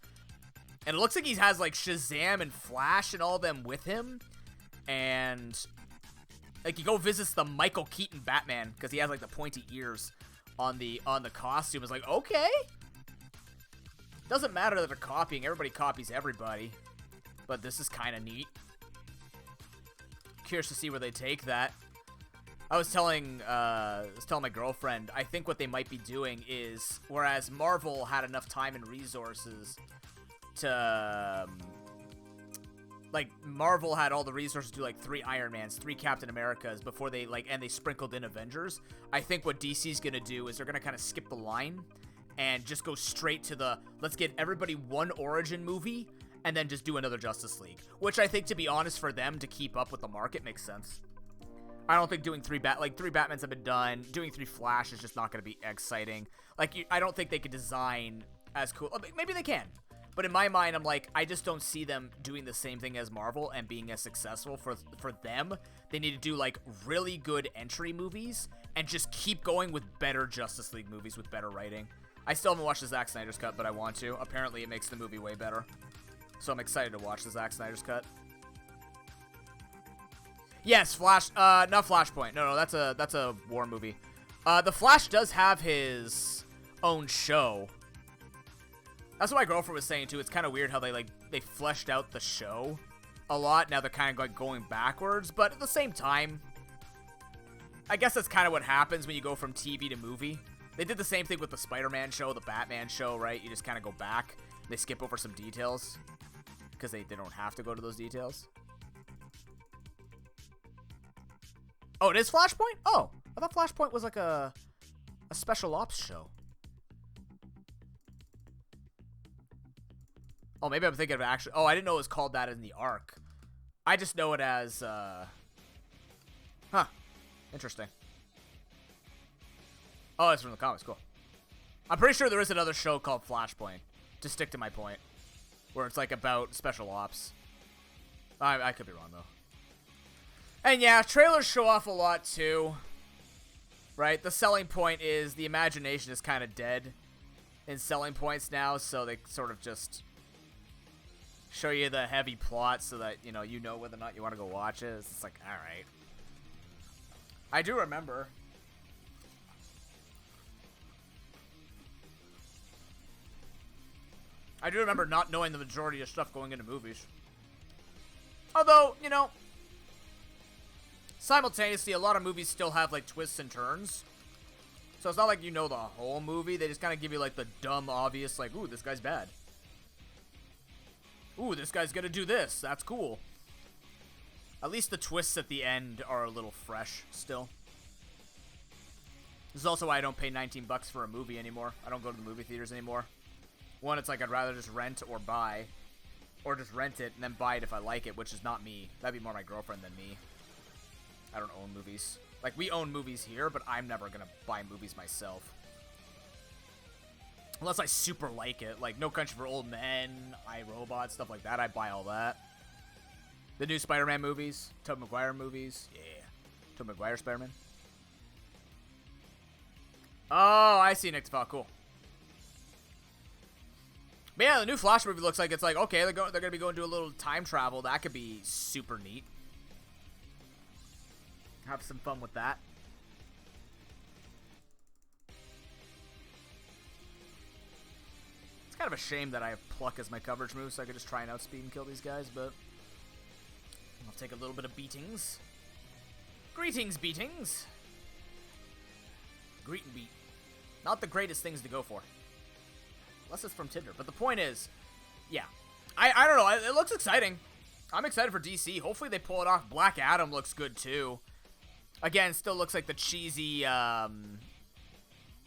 [SPEAKER 1] And it looks like he has, like, Shazam and Flash and all them with him. And, like, he visits the Michael Keaton Batman, because he has, like, the pointy ears on the costume. It's like, okay. Doesn't matter that they're copying. Everybody copies everybody. But this is kind of neat. Curious to see where they take that. I was telling my girlfriend, I think what they might be doing is, whereas Marvel had enough time and resources to, like, Marvel had all the resources to do, like, 3 Iron Mans, 3 Captain Americas before they, like, and they sprinkled in Avengers. I think what DC's gonna do is they're gonna kind of skip the line and just go straight to the, let's get everybody one origin movie and then just do another Justice League. Which I think, to be honest, for them to keep up with the market makes sense. I don't think doing 3 Batmans have been done. Doing 3 Flash is just not going to be exciting. Like, I don't think they could design as cool. Maybe they can. But in my mind, I'm like, I just don't see them doing the same thing as Marvel and being as successful. For them, they need to do, like, really good entry movies and just keep going with better Justice League movies with better writing. I still haven't watched the Zack Snyder's cut, but I want to. Apparently, it makes the movie way better. So I'm excited to watch the Zack Snyder's cut. Yes, Flash, not Flashpoint. No, that's a war movie. The Flash does have his own show. That's what my girlfriend was saying, too. It's kind of weird how they fleshed out the show a lot. Now they're kind of, like, going backwards. But at the same time, I guess that's kind of what happens when you go from TV to movie. They did the same thing with the Spider-Man show, the Batman show, right? You just kind of go back. They skip over some details because they don't have to go to those details. Oh, it is Flashpoint? Oh, I thought Flashpoint was like a special ops show. Oh, maybe I'm thinking of actually. Oh, I didn't know it was called that in the arc. I just know it as, huh. Interesting. Oh, it's from the comics. Cool. I'm pretty sure there is another show called Flashpoint, to stick to my point, where it's like about special ops. I could be wrong, though. And yeah, trailers show off a lot too, right? The selling point is the imagination is kind of dead in selling points now, so they sort of just show you the heavy plot so that, you know whether or not you want to go watch it. It's like, all right. I do remember. I do remember not knowing the majority of stuff going into movies. Although, you know, simultaneously, a lot of movies still have, like, twists and turns. So it's not like you know the whole movie. They just kind of give you, like, the dumb, obvious, like, ooh, this guy's bad. Ooh, this guy's gonna do this. That's cool. At least the twists at the end are a little fresh still. This is also why I don't pay 19 bucks for a movie anymore. I don't go to the movie theaters anymore. One, it's like I'd rather just rent or buy. Or just rent it and then buy it if I like it, which is not me. That'd be more my girlfriend than me. I don't own movies. Like, we own movies here, but I'm never gonna buy movies myself. Unless I super like it. Like, No Country for Old Men, I, Robot, stuff like that. I buy all that. The new Spider-Man movies. Tobey Maguire movies. Yeah. Tobey Maguire Spider-Man. Oh, I see Nick's file. Cool. But yeah, the new Flash movie looks like it's like, okay, they're going to be going to a little time travel. That could be super neat. Have some fun with that. It's kind of a shame that I have Pluck as my coverage move, so I could just try and outspeed and kill these guys, but I'll take a little bit of beatings. Greetings, beatings. Greet and beat. Not the greatest things to go for. Unless it's from Tinder. But the point is, yeah. I don't know. It looks exciting. I'm excited for DC. Hopefully they pull it off. Black Adam looks good, too. Again, still looks like the cheesy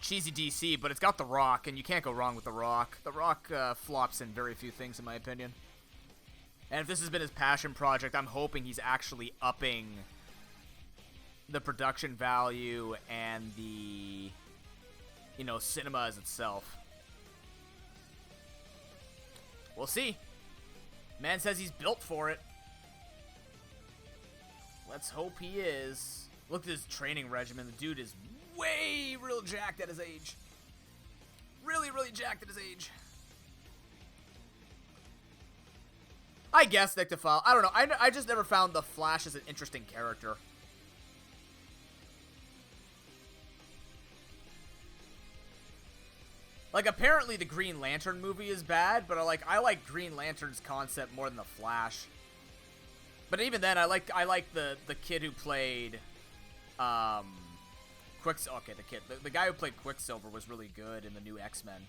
[SPEAKER 1] DC, but it's got The Rock, and you can't go wrong with The Rock. The Rock flops in very few things, in my opinion. And if this has been his passion project, I'm hoping he's actually upping the production value and the, you know, cinema as itself. We'll see. Man says he's built for it. Let's hope he is. Look at his training regimen. The dude is way real jacked at his age. Really, really jacked at his age. I guess Nick DeFile. I don't know. I just never found the Flash as an interesting character. Like, apparently the Green Lantern movie is bad, but I like Green Lantern's concept more than the Flash. But even then, I like the kid who played, the guy who played Quicksilver was really good in the new X-Men.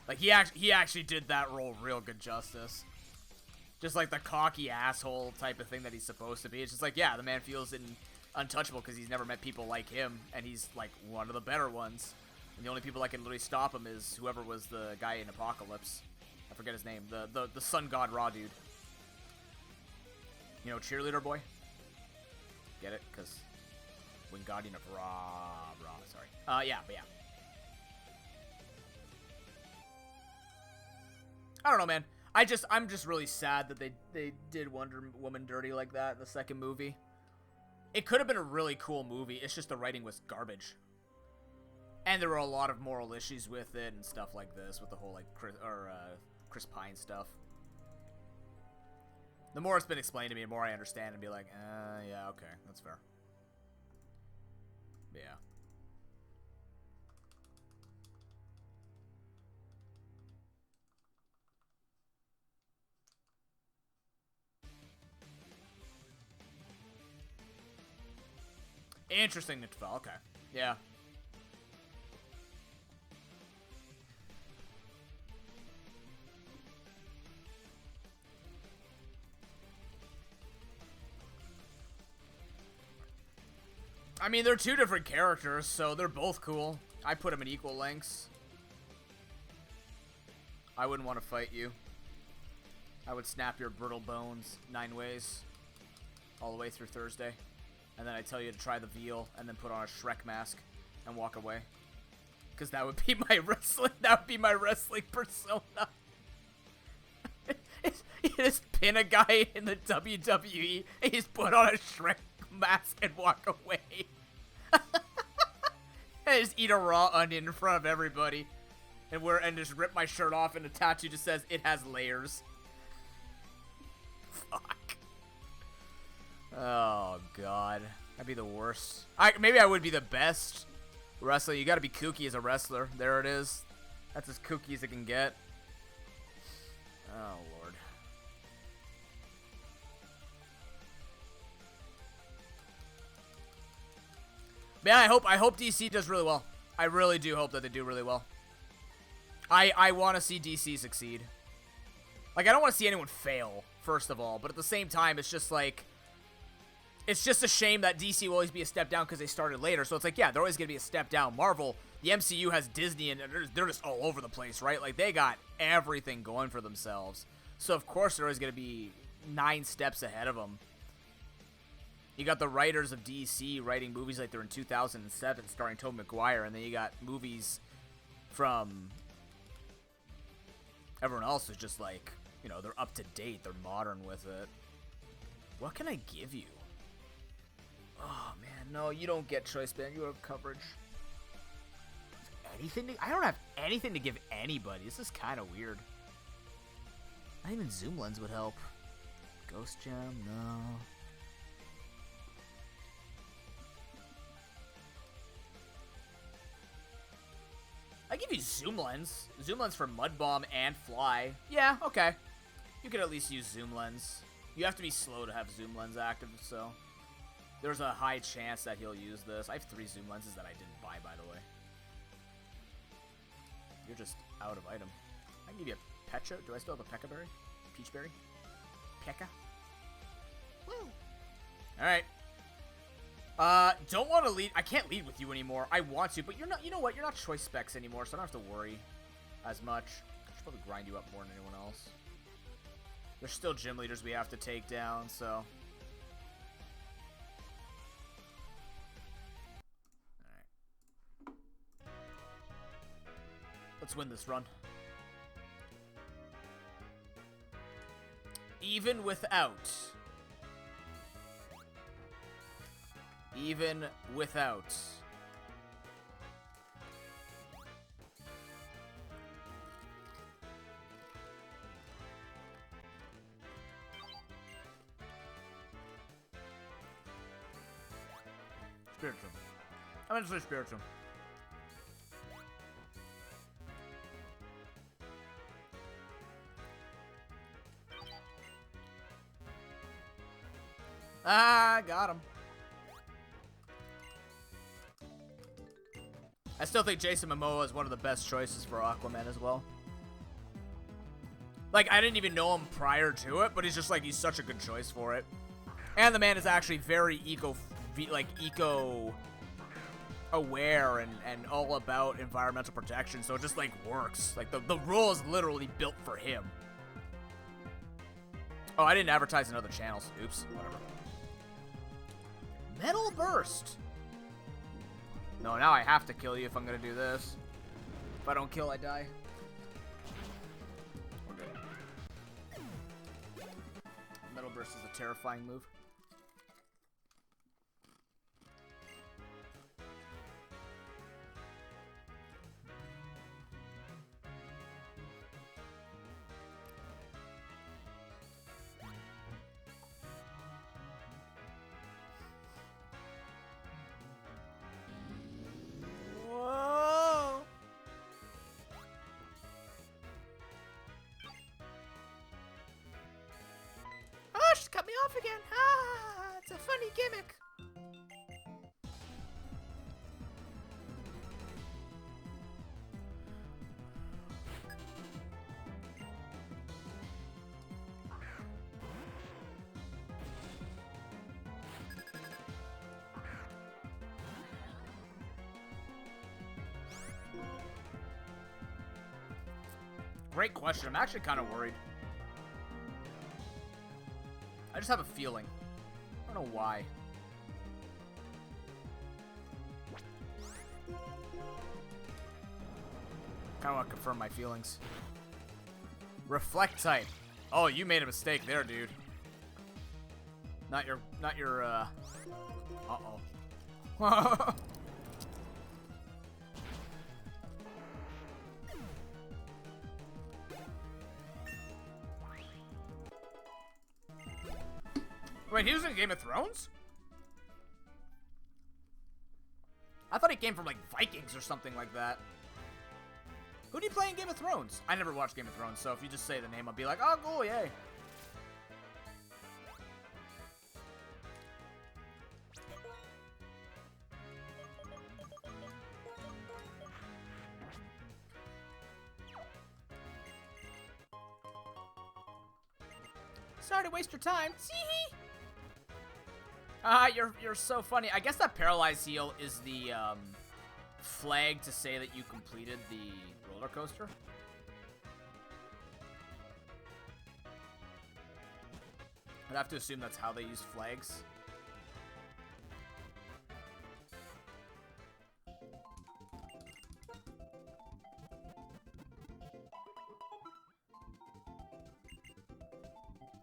[SPEAKER 1] Like, he actually did that role real good justice. Just like the cocky asshole type of thing that he's supposed to be. It's just like, yeah, the man feels untouchable because he's never met people like him, and he's like one of the better ones. And the only people that can literally stop him is whoever was the guy in Apocalypse. I forget his name. The Sun God Ra dude. You know, cheerleader boy? Get it? Because Wingardium of Ra, sorry. Yeah, but yeah. I don't know, man. I'm just really sad that they did Wonder Woman dirty like that in the second movie. It could have been a really cool movie. It's just the writing was garbage. And there were a lot of moral issues with it and stuff like this, with the whole, like, Chris Pine stuff. The more it's been explained to me, the more I understand and be like, yeah, okay, that's fair. But yeah. Interesting, Nitfell, okay. Yeah. I mean, they're two different characters, so they're both cool. I put them in equal lengths. I wouldn't want to fight you. I would snap your brittle bones 9 ways. All the way through Thursday. And then I tell you to try the veal, and then put on a Shrek mask, and walk away. Because that would be my wrestling persona. You just pin a guy in the WWE, and you just put on a Shrek mask and walk away. And just eat a raw onion in front of everybody. And just rip my shirt off, and the tattoo just says, it has layers. Fuck. Oh, God. I'd be the worst. Maybe I would be the best wrestler. You gotta be kooky as a wrestler. There it is. That's as kooky as it can get. Oh, Lord. Man, I hope DC does really well. I really do hope that they do really well. I want to see DC succeed. Like, I don't want to see anyone fail, first of all. But at the same time, it's just like... It's just a shame that DC will always be a step down because they started later. So it's like, yeah, they're always going to be a step down. Marvel, the MCU has Disney, and they're just all over the place, right? Like, they got everything going for themselves. So, of course, they're always going to be 9 steps ahead of them. You got the writers of DC writing movies like they're in 2007 starring Tobey Maguire, and then you got movies from everyone else who's just like, you know, they're up to date, they're modern with it. What can I give you? Oh, man, no, you don't get choice band, you have coverage. Anything I don't have anything to give anybody. This is kind of weird. Not even zoom lens would help. Ghost gem, no. I give you zoom lens. Zoom lens for Mud Bomb and Fly. Yeah, okay. You could at least use zoom lens. You have to be slow to have zoom lens active, so there's a high chance that he'll use this. I have 3 zoom lenses that I didn't buy, by the way. You're just out of item. I can give you a Pecha. Do I still have a Pekka berry? Peach berry? Pekka? Woo! Alright. Don't want to lead. I can't lead with you anymore. I want to, but you're not. You know what? You're not choice specs anymore, so I don't have to worry as much. I should probably grind you up more than anyone else. There's still gym leaders we have to take down, so. Alright. Let's win this run. Even without. Even without. Spiritual. I'm gonna say spiritual. Ah, got him. I still think Jason Momoa is one of the best choices for Aquaman as well. Like, I didn't even know him prior to it, but he's just like, he's such a good choice for it. And the man is actually very eco-aware and all about environmental protection, so it just, like, works. Like, the role is literally built for him. Oh, I didn't advertise in other channels. Oops, whatever. Metal Burst! No, now I have to kill you if I'm gonna do this. If I don't kill, I die. We're good. Metal Burst is a terrifying move. Cut me off again. Ah, it's a funny gimmick. Great question. I'm actually kind of worried. I just have a feeling. I don't know why. Kind of want to confirm my feelings. Reflect type. Oh, you made a mistake there, dude. Not your, uh-oh. Wait, he was in Game of Thrones? I thought he came from, like, Vikings or something like that. Who do you play in Game of Thrones? I never watched Game of Thrones, so if you just say the name, I'll be like, oh, cool, yay. Sorry to waste your time. Tee-hee. You're so funny. I guess that paralyzed heal is the flag to say that you completed the roller coaster. I'd have to assume that's how they use flags.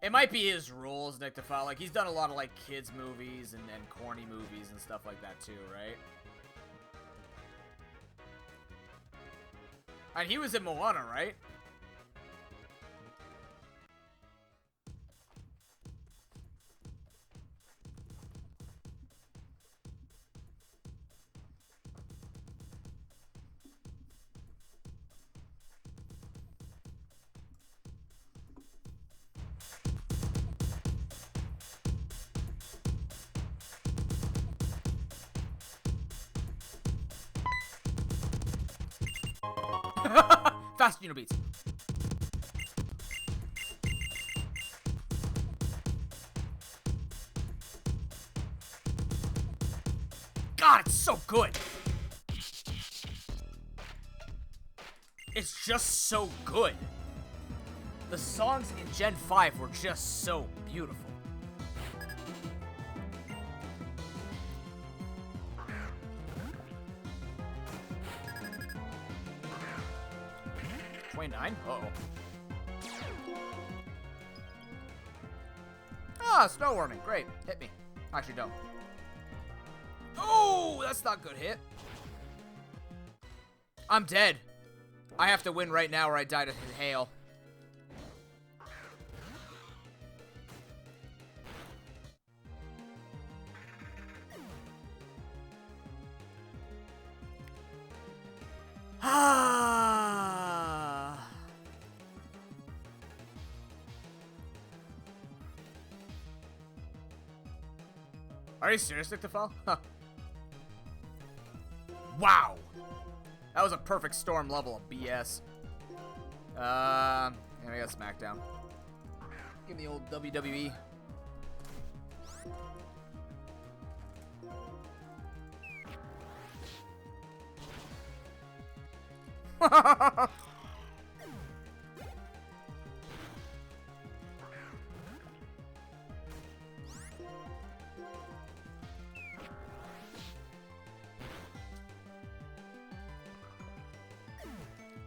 [SPEAKER 1] It might be his rules, Nick to follow. Like, he's done a lot of, like, kids' movies and corny movies and stuff like that, too, right? And he was in Moana, right? Fast Unibeats. God, it's so good. It's just so good. The songs in Gen 5 were just so beautiful. Uh-oh. Ah, snow warming. Great. Hit me. Actually, don't. Oh, that's not good hit. I'm dead. I have to win right now or I die to hail. Are you serious, Nick Defal? Huh. Wow! That was a perfect storm level of BS. Yeah, I got SmackDown. Give me the old WWE.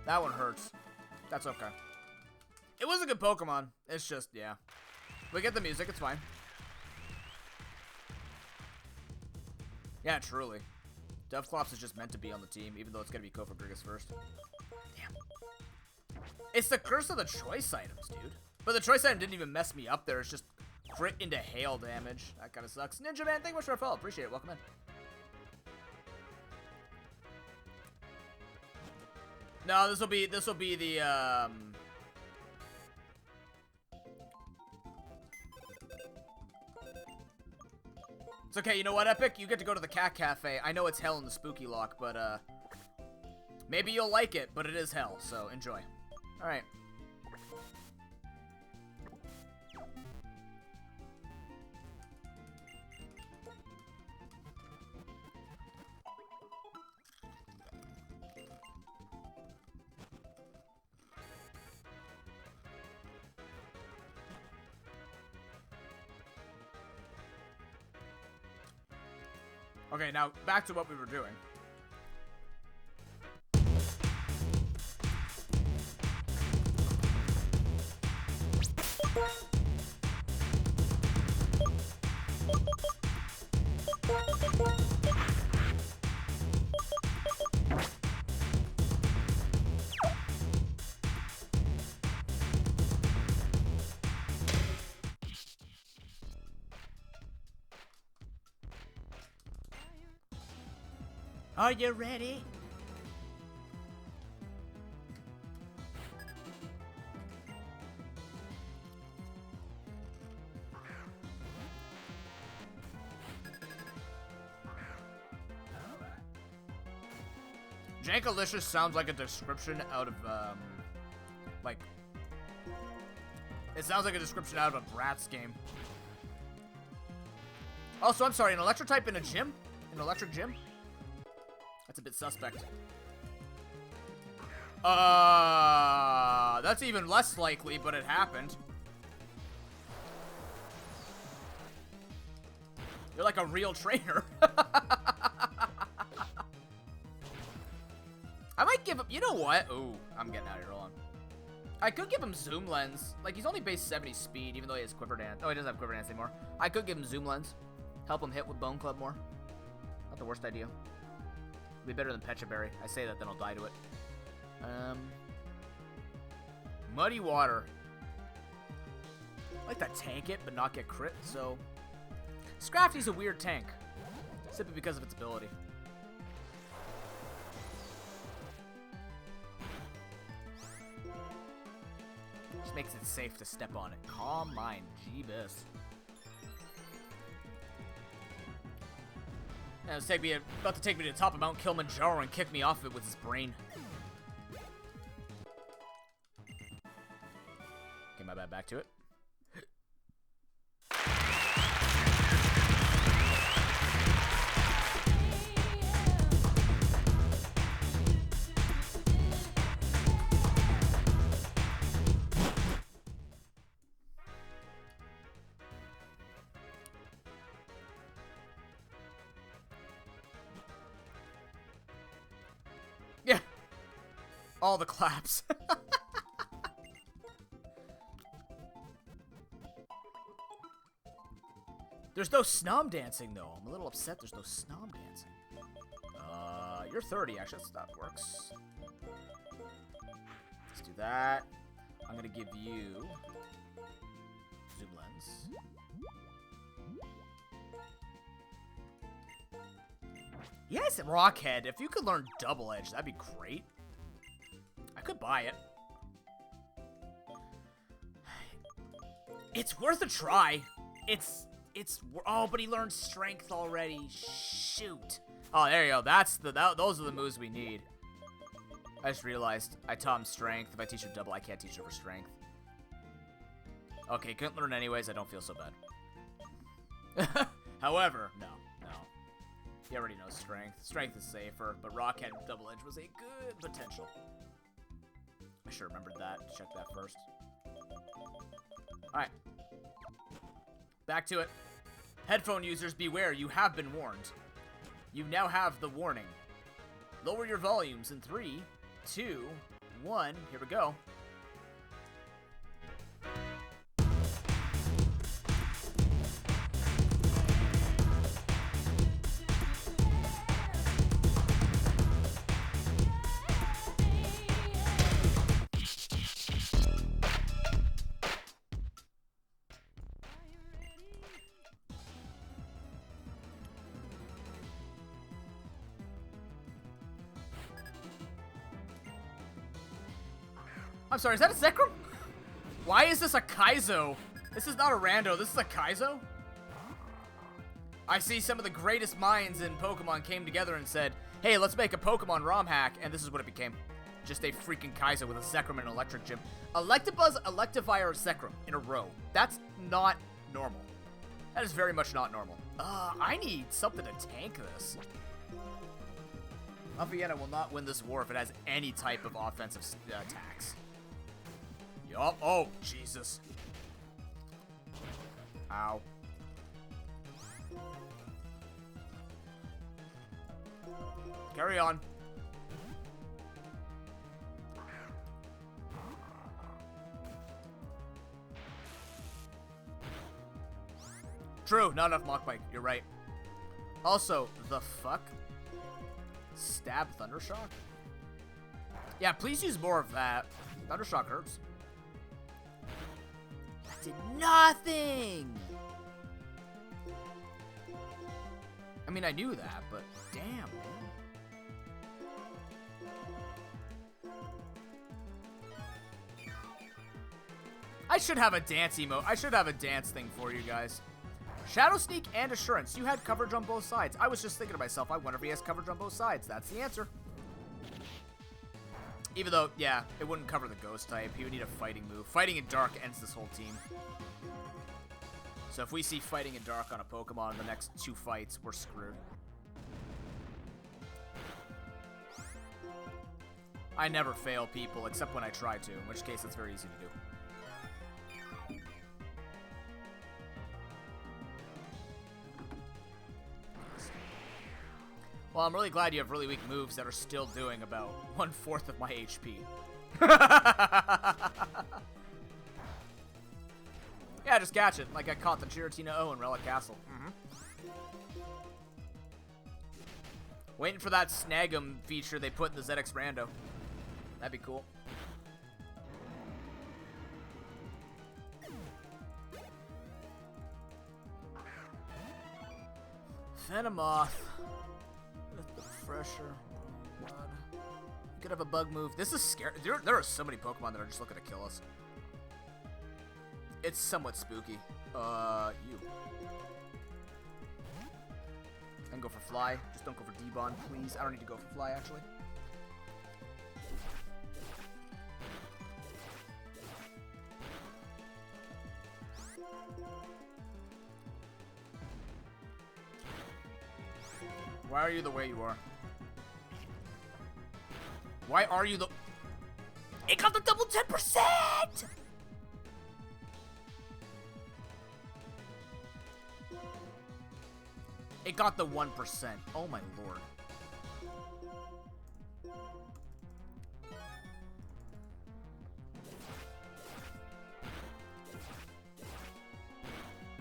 [SPEAKER 1] That one hurts. That's okay. It was a good Pokemon. It's just, yeah. We get the music, it's fine. Yeah, truly. Doveclops is just meant to be on the team, even though it's gonna be Kofagrigus first. Damn. It's the curse of the choice items, dude. But the choice item didn't even mess me up there. It's just crit into hail damage. That kind of sucks. Ninja Man, thank you much for our follow. Appreciate it. Welcome in. No, this will be the It's okay, you know what, Epic? You get to go to the Cat Cafe. I know it's hell in the Spooky Lock, but maybe you'll like it, but it is hell, so enjoy. Alright. Okay, now back to what we were doing. Are you ready? Jankalicious sounds like a description out of, like... It sounds like a description out of a Bratz game. Also, I'm sorry, an electric type in a gym? An electric gym? That's a bit suspect. That's even less likely, but it happened. You're like a real trainer. I might give him, you know what? Ooh, I'm getting out of here, hold on. I could give him Zoom Lens. Like, he's only base 70 speed, even though he has Quiver Dance. Oh, he doesn't have Quiver Dance anymore. I could give him Zoom Lens. Help him hit with Bone Club more. Not the worst idea. Be better than Pecha Berry. I say that, then I'll die to it. Muddy Water. I like to tank it, but not get crit, so... Scrafty's a weird tank. Simply because of its ability. Makes it safe to step on it. Calm mind, Jeebus. Now it's about to take me to the top of Mount Kilimanjaro and kick me off it with his brain. Okay, my bad. Back to it. Yeah. All the claps. There's no snom dancing, though. I'm a little upset there's no snom dancing. You're 30, actually. That works. Let's do that. I'm gonna give you Zoom Lens. Yes, Rockhead. If you could learn Double Edge, that'd be great. I could buy it. It's worth a try. Oh, but he learned Strength already. Shoot. Oh, there you go. Those are the moves we need. I just realized I taught him Strength. If I teach him Double, I can't teach over Strength. Okay, couldn't learn anyways. I don't feel so bad. However, no. He already knows Strength. Strength is safer, but Rockhead Double Edge was a good potential. I should have remembered that. Check that first. Alright. Back to it. Headphone users, beware. You have been warned. You now have the warning. Lower your volumes in 3, 2, 1. Here we go. I'm sorry, is that a Zekrom? Why is this a Kaizo? This is not a rando, this is a Kaizo? I see some of the greatest minds in Pokemon came together and said, hey, let's make a Pokemon ROM hack, and this is what it became. Just a freaking Kaizo with a Zekrom and an Electric Gym. Electabuzz, Electivire, Zekrom in a row. That's not normal. That is very much not normal. I need something to tank this. Avietta will not win this war if it has any type of offensive attacks. Yup. Oh, Jesus. Ow. Carry on. True, not enough Mach Bite. You're right. Also, the fuck? Stab Thundershock? Yeah, please use more of that. Thundershock hurts. That did nothing! I mean, I knew that, but damn, man. I should have a dance emote. I should have a dance thing for you guys. Shadow Sneak and Assurance. You had coverage on both sides. I was just thinking to myself, I wonder if he has coverage on both sides. That's the answer. Even though, yeah, it wouldn't cover the ghost type. He would need a fighting move. Fighting in dark ends this whole team. So if we see fighting in dark on a Pokemon in the next 2 fights, we're screwed. I never fail people, except when I try to, in which case it's very easy to do. Well, I'm really glad you have really weak moves that are still doing about 1/4 of my HP. Yeah, just catch it, like I caught the Giratina O in Relic Castle. Waiting for that snag 'em feature they put in the ZX Rando. That'd be cool. Venomoth. With the fresher. Oh, God. You could have a bug move. This is scary. There are so many Pokemon that are just looking to kill us. It's somewhat spooky. You. I can go for Fly. Just don't go for D-Bond, please. I don't need to go for Fly, actually. Why are you the way you are? Why are you the... It got the double 10%! It got the 1%. Oh my lord.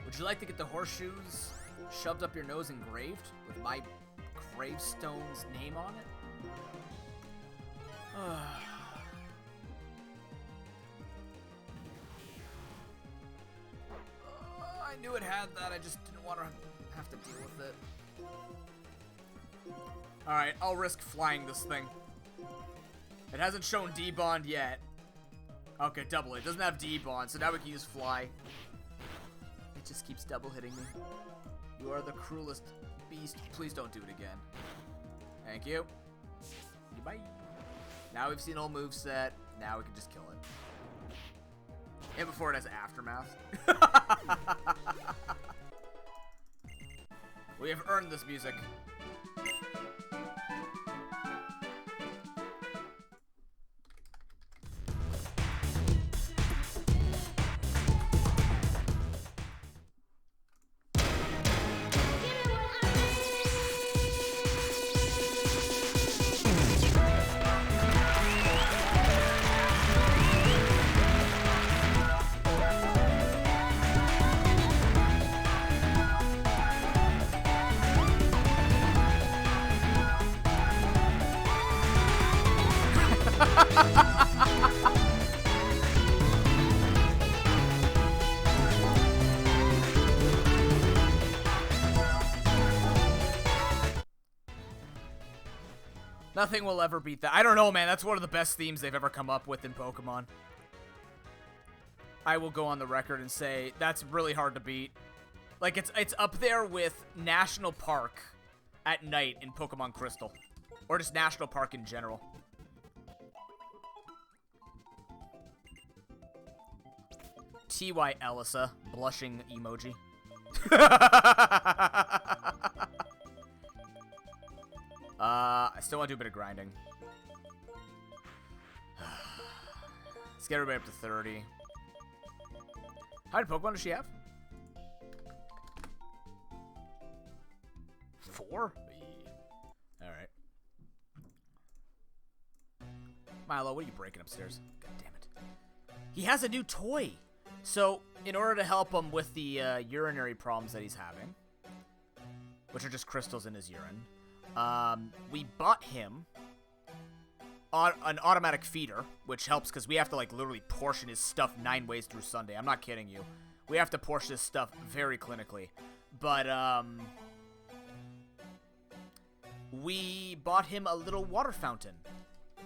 [SPEAKER 1] Would you like to get the horseshoes shoved up your nose engraved with my gravestone's name on it? I knew it had that, I just didn't want to have to deal with it. Alright, I'll risk flying this thing. It hasn't shown D-Bond yet. Okay, double it. It doesn't have D-Bond, so now we can use Fly. It just keeps double hitting me. You are the cruelest beast. Please don't do it again. Thank you. Goodbye. Now we've seen all moveset. Now we can just kill it. And before it has Aftermath. We have earned this music. Nothing will ever beat that. I don't know, man. That's one of the best themes they've ever come up with in Pokemon. I will go on the record and say that's really hard to beat. Like, it's up there with National Park at night in Pokemon Crystal. Or just National Park in general. T.Y. Elisa, blushing emoji. I still want to do a bit of grinding. Let's get everybody up to 30. How many Pokemon does she have? 4? Alright. Milo, what are you breaking upstairs? God damn it. He has a new toy! So, in order to help him with the urinary problems that he's having, which are just crystals in his urine, we bought him an automatic feeder, which helps because we have to, like, literally portion his stuff 9 ways through Sunday. I'm not kidding you. We have to portion his stuff very clinically. But, we bought him a little water fountain.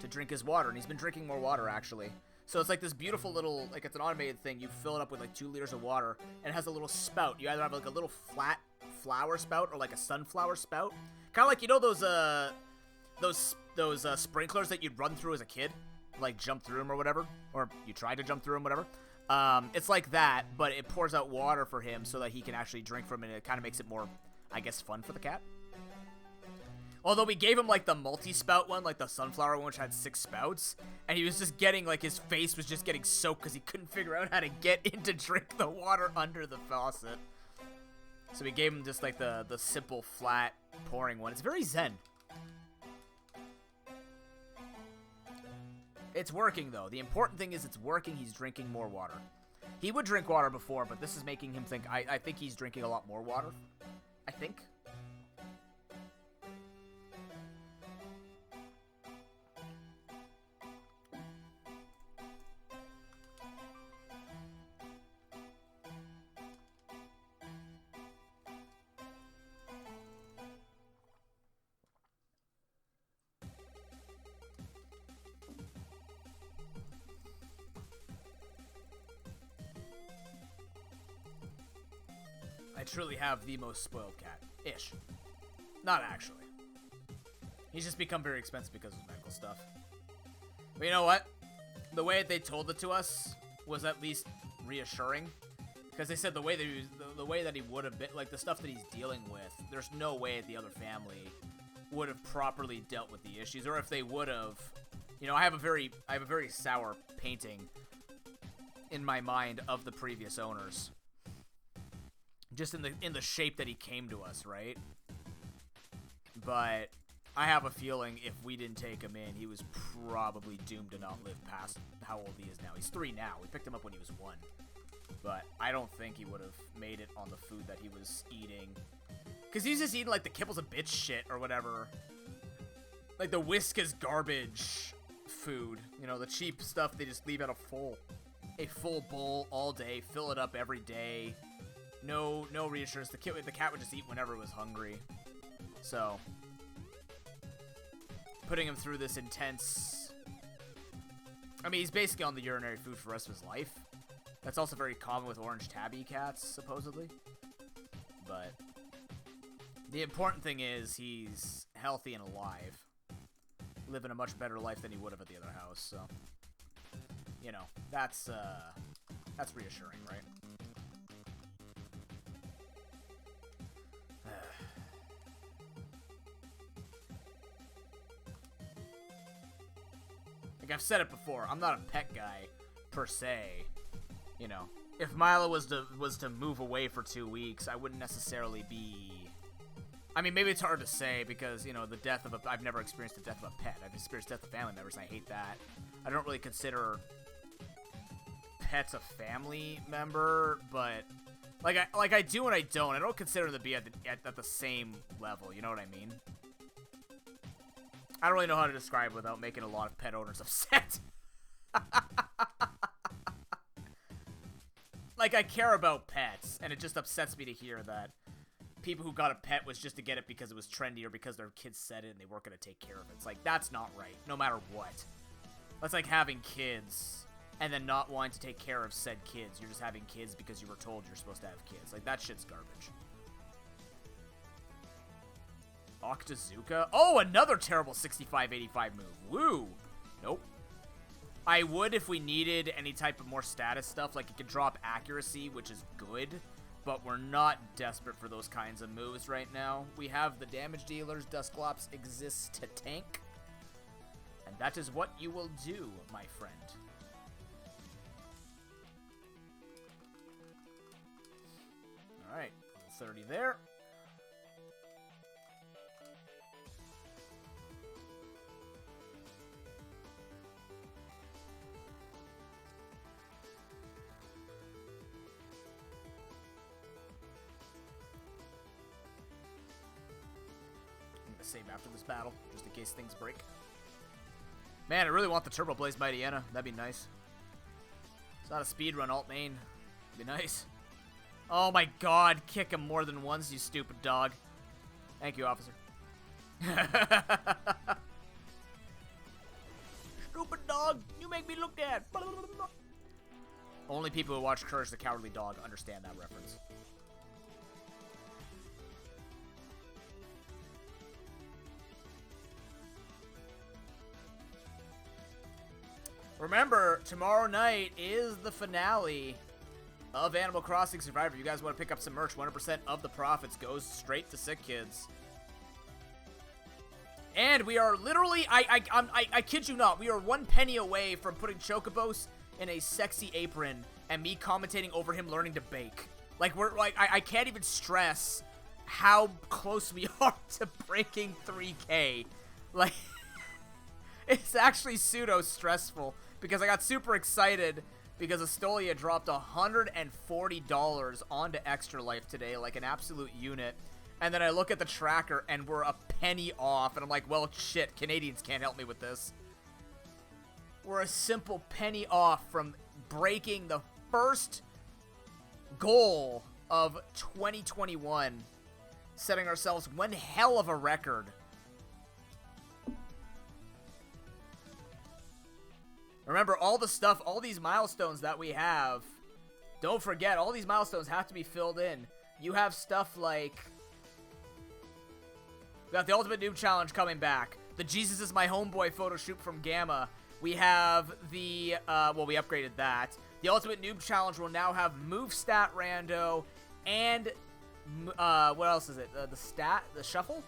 [SPEAKER 1] to drink his water, and he's been drinking more water, actually. So it's like this beautiful little, like, it's an automated thing. You fill it up with, like, 2 liters of water, and it has a little spout. You either have, like, a little flat flower spout or, like, a sunflower spout. Kind of like, you know those sprinklers that you'd run through as a kid? Like, jump through them or whatever? Or you tried to jump through them, whatever. It's like that, but it pours out water for him so that he can actually drink from it, and it kind of makes it more, I guess, fun for the cat. Although we gave him, like, the multi-spout one, like the sunflower one, which had 6 spouts, and he was just getting, like, his face was just getting soaked because he couldn't figure out how to get in to drink the water under the faucet. So we gave him just, like, the simple, flat, pouring one. It's very zen. It's working, though. The important thing is it's working. He's drinking more water. He would drink water before, but this is making him think, I think he's drinking a lot more water. I think. I truly have the most spoiled cat. Ish. Not actually. He's just become very expensive because of medical stuff. But you know what? The way they told it to us was at least reassuring. Because they said the way that he would have been, like the stuff that he's dealing with, there's no way the other family would have properly dealt with the issues. Or if they would have, you know, I have a very sour painting in my mind of the previous owners. Just in the shape that he came to us, right? But I have a feeling if we didn't take him in, he was probably doomed to not live past how old he is now. He's 3 now. We picked him up when he was 1. But I don't think he would have made it on the food that he was eating. Because he's just eating, like, the Kibble's a bitch shit or whatever. Like, the Whiskas garbage food. You know, the cheap stuff they just leave out a full bowl all day, fill it up every day. No reassurance. The cat would just eat whenever it was hungry. So, putting him through this intense... I mean, he's basically on the urinary food for the rest of his life. That's also very common with orange tabby cats, supposedly. But the important thing is he's healthy and alive. Living a much better life than he would have at the other house, so... You know, that's reassuring, right? Like I've said it before, I'm not a pet guy, per se. You know, if Milo was to move away for 2 weeks, I wouldn't necessarily be... I mean, maybe it's hard to say because, you know, the death of I've never experienced the death of a pet. I've experienced death of family members, and I hate that. I don't really consider pets a family member, but... Like I do and I don't. I don't consider them to be at the same level, you know what I mean? I don't really know how to describe it without making a lot of pet owners upset. Like, I care about pets, and it just upsets me to hear that people who got a pet was just to get it because it was trendy or because their kids said it and they weren't going to take care of it. It's like, that's not right, no matter what. That's like having kids and then not wanting to take care of said kids. You're just having kids because you were told you're supposed to have kids. Like, that shit's garbage. Octazooka? Oh, another terrible 65-85 move. Woo! Nope. I would if we needed any type of more status stuff. Like, it could drop accuracy, which is good. But we're not desperate for those kinds of moves right now. We have the damage dealers. Dusclops exists to tank. And that is what you will do, my friend. Alright, 30 there. Save after this battle, just in case things break. Man, I really want the Turbo Blaze Mightyena. That'd be nice. It's not a speedrun alt main. It'd be nice. Oh my god, kick him more than once, you stupid dog. Thank you, officer. stupid dog. You make me look bad. Only people who watch Courage the Cowardly Dog understand that reference. Remember, tomorrow night is the finale of Animal Crossing Survivor. You guys want to pick up some merch, 100% of the profits goes straight to sick kids. And we are literally, I kid you not, we are 1 penny away from putting Chocobos in a sexy apron and me commentating over him learning to bake. Like, I can't even stress how close we are to breaking 3K. Like, it's actually pseudo-stressful because I got super excited because Astolia dropped $140 onto Extra Life today, like an absolute unit. And then I look at the tracker and we're a penny off. And I'm like, well, shit, Canadians can't help me with this. We're a simple penny off from breaking the first goal of 2021. Setting ourselves one hell of a record. Remember, all the stuff, all these milestones that we have, don't forget, all these milestones have to be filled in. You have stuff like, we got the Ultimate Noob Challenge coming back, the Jesus is my homeboy photo shoot from Gamma. We have the, well, we upgraded that. The Ultimate Noob Challenge will now have Move Stat Rando and, what else is it? The Shuffle?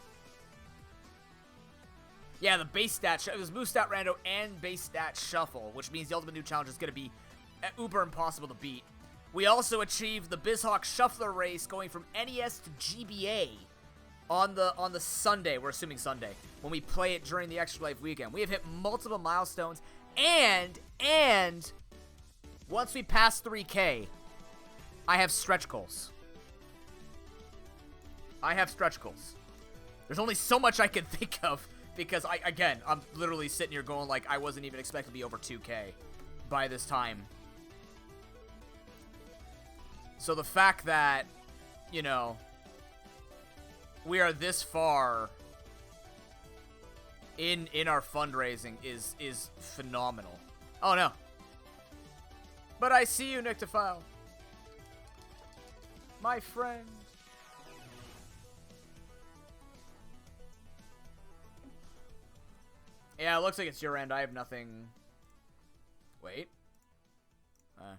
[SPEAKER 1] Yeah, the base stat, it was Move Stat Rando and base stat Shuffle, which means the Ultimate Noob Challenge is going to be uber impossible to beat. We also achieved the BizHawk Shuffler race going from NES to GBA on the Sunday, we're assuming Sunday, when we play it during the Extra Life weekend. We have hit multiple milestones, and once we pass 3K, I have stretch goals. There's only so much I can think of. Because, I'm literally sitting here going like I wasn't even expecting to be over 2K by this time. So the fact that, you know, we are this far in our fundraising is phenomenal. Oh, no. But I see you, Nictophile. My friend. Yeah, it looks like it's your end. I have nothing. Wait. Let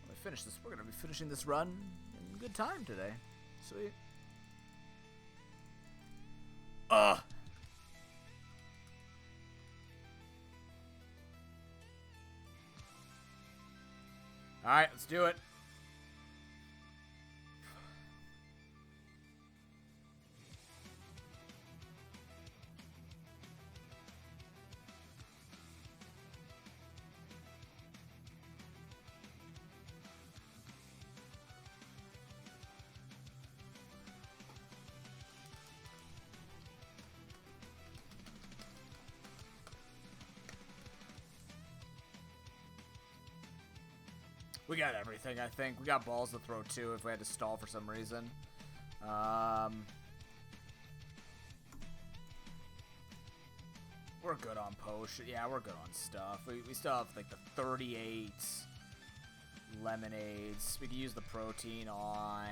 [SPEAKER 1] me finish this. We're gonna be finishing this run in good time today. Sweet. Ugh. Alright, let's do it. We got everything, I think. We got balls to throw, too, if we had to stall for some reason. We're good on potion. Yeah, we're good on stuff. We still have, like, the 38 lemonades. We could use the protein on,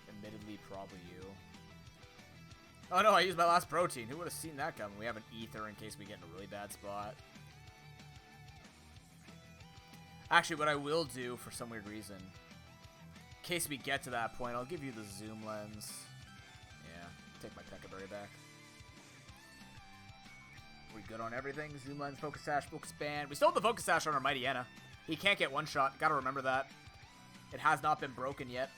[SPEAKER 1] admittedly, probably you. Oh, no, I used my last protein. Who would have seen that coming? We have an ether in case we get in a really bad spot. Actually, what I will do, for some weird reason, in case we get to that point, I'll give you the zoom lens. Yeah, take my Peccaberry back. We good on everything? Zoom lens, focus sash, focus band. We still have the focus sash on our Mighty Enna. He can't get one shot. Gotta remember that. It has not been broken yet.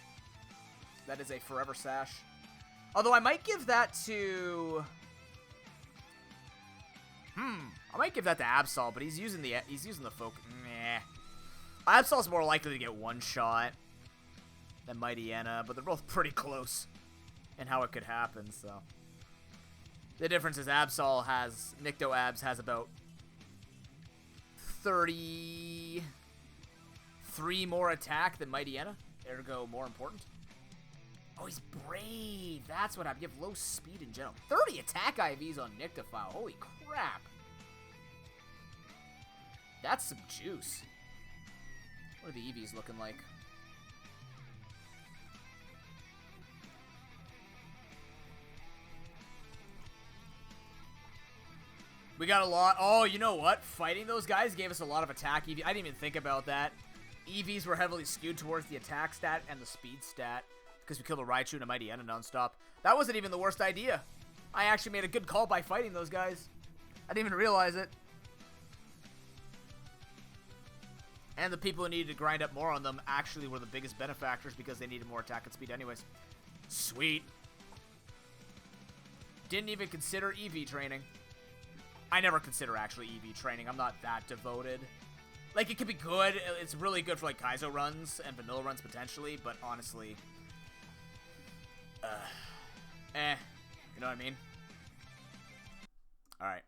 [SPEAKER 1] That is a forever sash. Although I might give that to... I might give that to Absol, but he's using the focus. Meh. Absol's more likely to get one shot than Mighty Enna, but they're both pretty close in how it could happen, so. The difference is Absol has, Nicto Abs has about 33 more attack than Mighty Anna, ergo more important. Oh, he's brave. That's what happened. You have low speed in general. 30 attack IVs on Nyctophile. Holy crap. That's some juice. What are the EVs looking like? We got a lot. Oh, you know what? Fighting those guys gave us a lot of attack EV. I didn't even think about that. EVs were heavily skewed towards the attack stat and the speed stat because we killed a Raichu and a Mighty Anna nonstop. That wasn't even the worst idea. I actually made a good call by fighting those guys. I didn't even realize it. And the people who needed to grind up more on them actually were the biggest benefactors because they needed more attack and speed anyways. Sweet. Didn't even consider EV training. I never consider actually EV training. I'm not that devoted. Like, it could be good. It's really good for, like, Kaizo runs and vanilla runs potentially, but honestly, you know what I mean? Alright.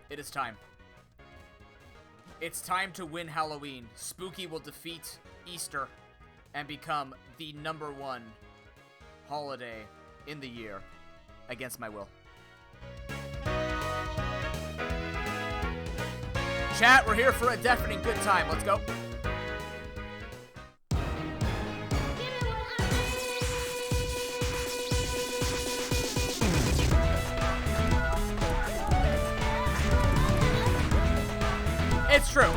[SPEAKER 1] It is time. It's time to win Halloween. Spooky will defeat Easter and become the #1 holiday in the year against my will. Chat, we're here for a deafening good time. Let's go. It's true.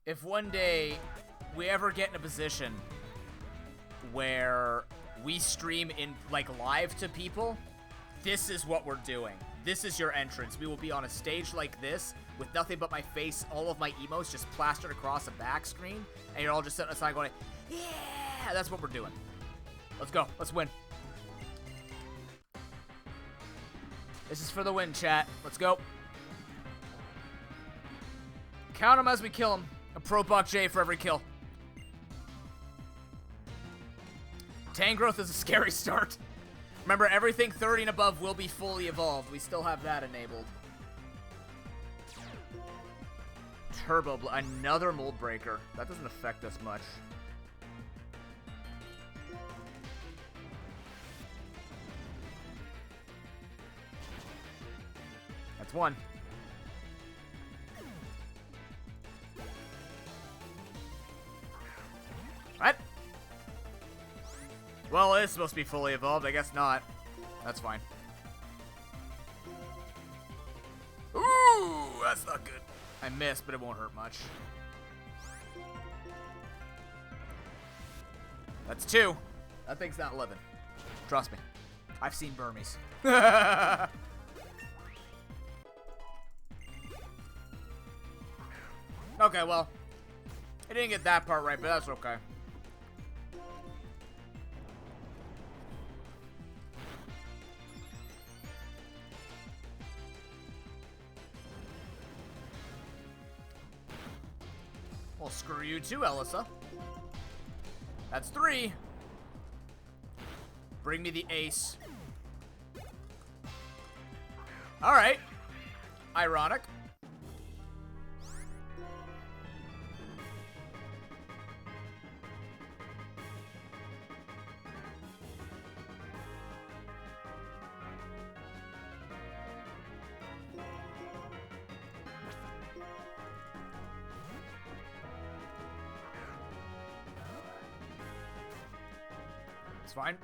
[SPEAKER 1] If one day we ever get in a position where we stream in, like, live to people, this is what we're doing. This is your entrance. We will be on a stage like this with nothing but my face, all of my emotes just plastered across a back screen, and you're all just sitting aside going, yeah, that's what we're doing. Let's go. Let's win. This is for the win, chat. Let's go. Count them as we kill them. A ProPokeNoob for every kill. Tangrowth is a scary start. Remember, everything 30 and above will be fully evolved. We still have that enabled. Turbo, another Mold Breaker. That doesn't affect us much. That's one. What? Well, it's supposed to be fully evolved. I guess not. That's fine. Ooh, that's not good. I missed, but it won't hurt much. That's 2. That thing's not 11. Trust me. I've seen Burmese. Okay, well. I didn't get that part right, but that's okay. Well, screw you too, Elissa. That's 3. Bring me the ace. Alright. Ironic. It's fine.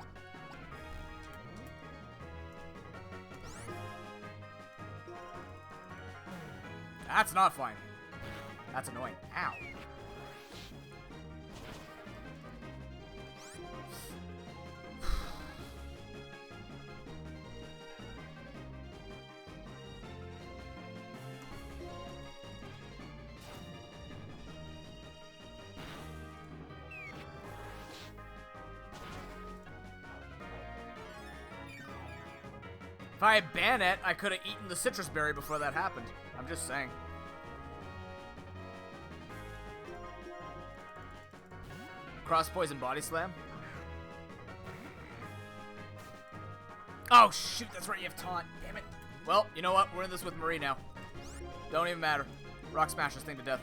[SPEAKER 1] That's not fine. That's annoying. Ow. If I had Banette, I could have eaten the citrus berry before that happened. I'm just saying. Cross poison body slam. Oh shoot, that's right, you have taunt. Damn it. Well, you know what? We're in this with Marie now. Don't even matter. Rock smash this thing to death.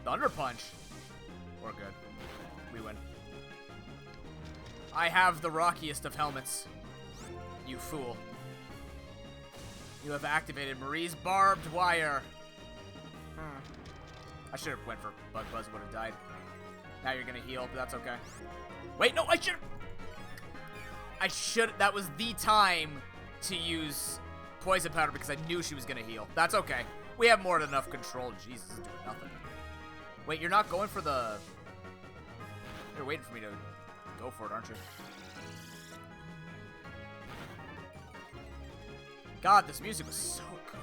[SPEAKER 1] Thunder punch. We're good. We win. I have the rockiest of helmets. You fool. You have activated Marie's barbed wire. I should have went for Bug Buzz, would have died. Now you're gonna heal, but that's okay. Wait, no, I should. That was the time to use poison powder because I knew she was gonna heal. That's okay. We have more than enough control. Jesus, is doing nothing. Wait, you're not going for the... You're waiting for me to go for it, aren't you? God, this music was so good.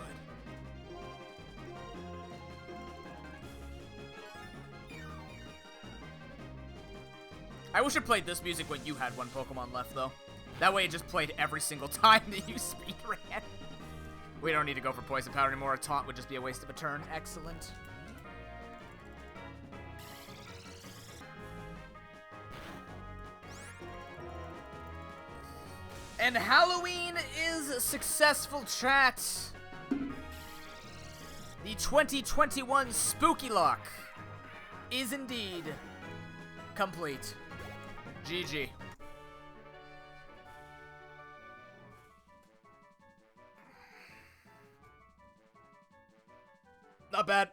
[SPEAKER 1] I wish I played this music when you had one Pokemon left, though. That way it just played every single time that you speedran. We don't need to go for Poison Powder anymore. A taunt would just be a waste of a turn. Excellent. And Halloween is successful, chat. The 2021 Spooky Lock is indeed complete. GG. Not bad.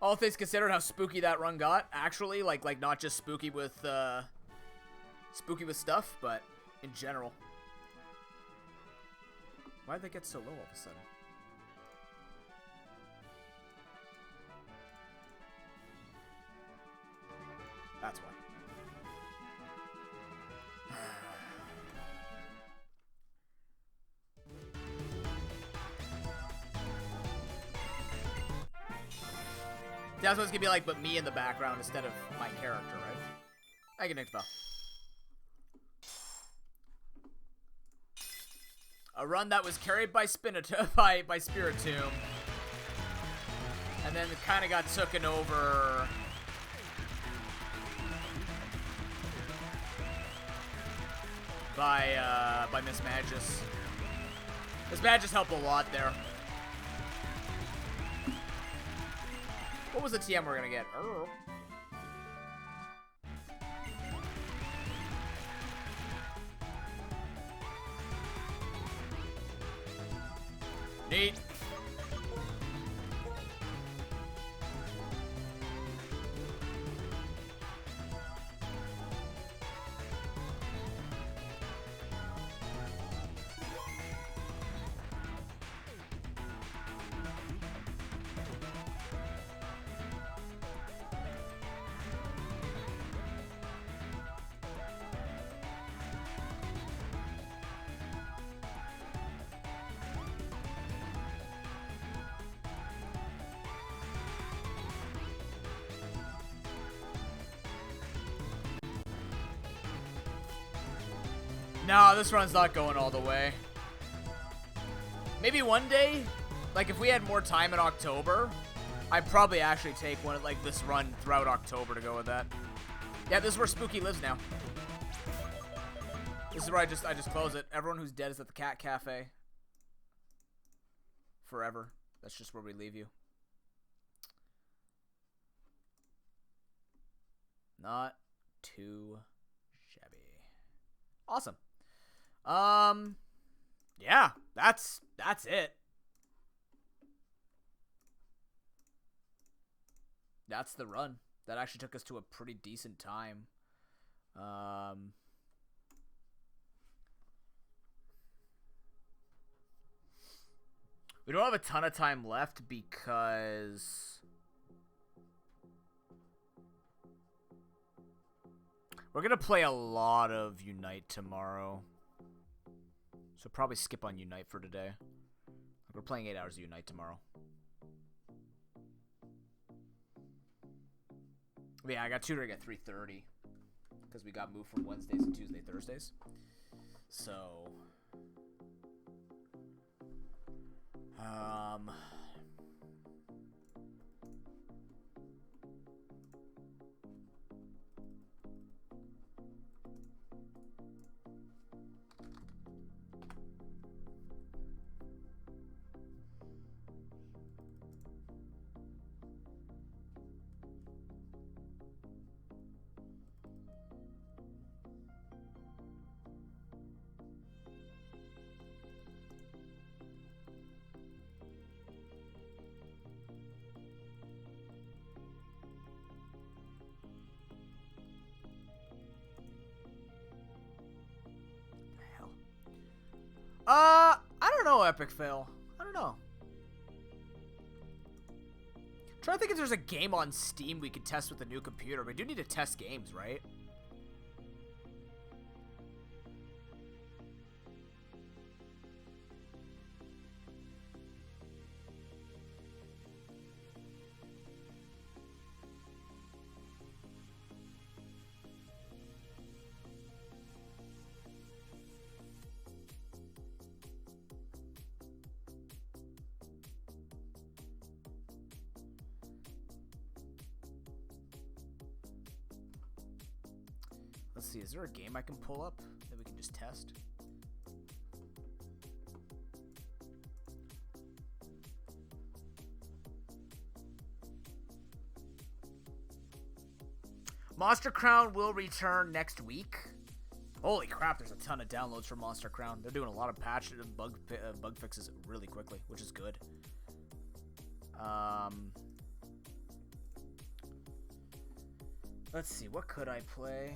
[SPEAKER 1] All things considered, how spooky that run got. Actually, like not just spooky with stuff, but in general. Why'd they get so low all of a sudden? That's why. That's what it's gonna be like, but me in the background instead of my character, right? I can Spell. A run that was carried by by Spiritomb, and then it kind of got taken over by Miss Magus. Miss Magus helped a lot there. What was the TM we're gonna get? Neat. No, this run's not going all the way. Maybe one day, like if we had more time in October, I'd probably actually take one like this run throughout October to go with that. Yeah, this is where Spooky lives now. This is where I just close it. Everyone who's dead is at the Cat Cafe. Forever. That's just where we leave you. Not too shabby. Awesome. Yeah, that's it. That's the run. That actually took us to a pretty decent time. We don't have a ton of time left because we're gonna play a lot of Unite tomorrow. So probably skip on Unite for today. We're playing 8 hours of Unite tomorrow. But yeah, I got tutoring at 3:30 because we got moved from Wednesdays to Thursdays. So Um... I don't know, epic fail. I don't know. I'm trying to think if there's a game on Steam we could test with the new computer. We do need to test games, right? Let's see, is there a game I can pull up that we can just test? Monster Crown will return next week. Holy crap, there's a ton of downloads for Monster Crown. They're doing a lot of patch and bug fixes really quickly, which is good. Let's see, what could I play?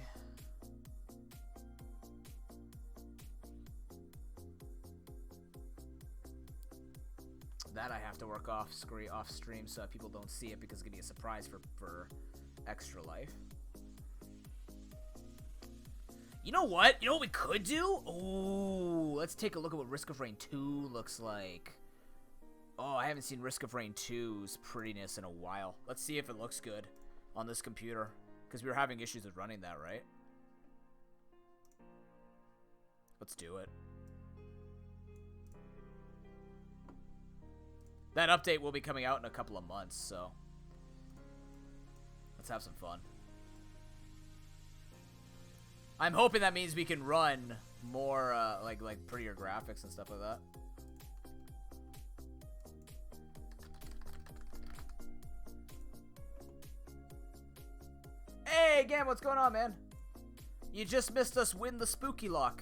[SPEAKER 1] That I have to work off stream so that people don't see it because it's gonna be a surprise for Extra Life. You know what? You know what we could do? Ooh, let's take a look at what Risk of Rain 2 looks like. Oh, I haven't seen Risk of Rain 2's prettiness in a while. Let's see if it looks good on this computer. Because we were having issues with running that, right? Let's do it. That update will be coming out in a couple of months, so let's have some fun. I'm hoping that means we can run more like prettier graphics and stuff like that. Hey, Gam, what's going on, man? You just missed us win the Spooky Lock.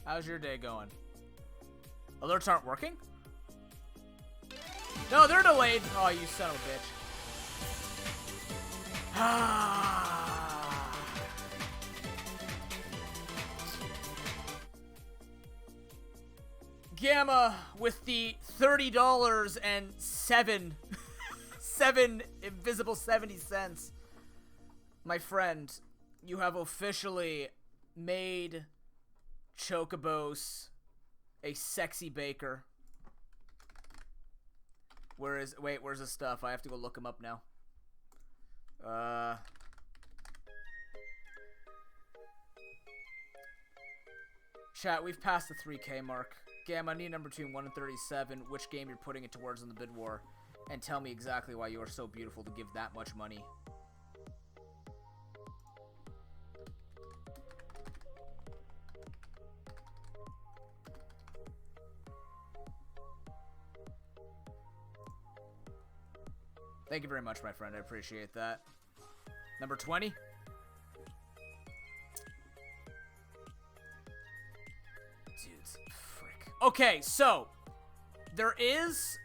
[SPEAKER 1] How's your day going? Alerts aren't working? No, they're delayed. Oh, you son of a bitch. Gamma with the $30 and seven invisible 70 cents. My friend, you have officially made Chocobos a sexy baker. Where's the stuff? I have to go look him up now. Chat, we've passed the 3K mark. Gamma, I need a number between 1 and 37. Which game you're putting it towards in the bid war? And tell me exactly why you are so beautiful to give that much money. Thank you very much, my friend. I appreciate that. Number 20? Dudes, frick. Okay, so there is...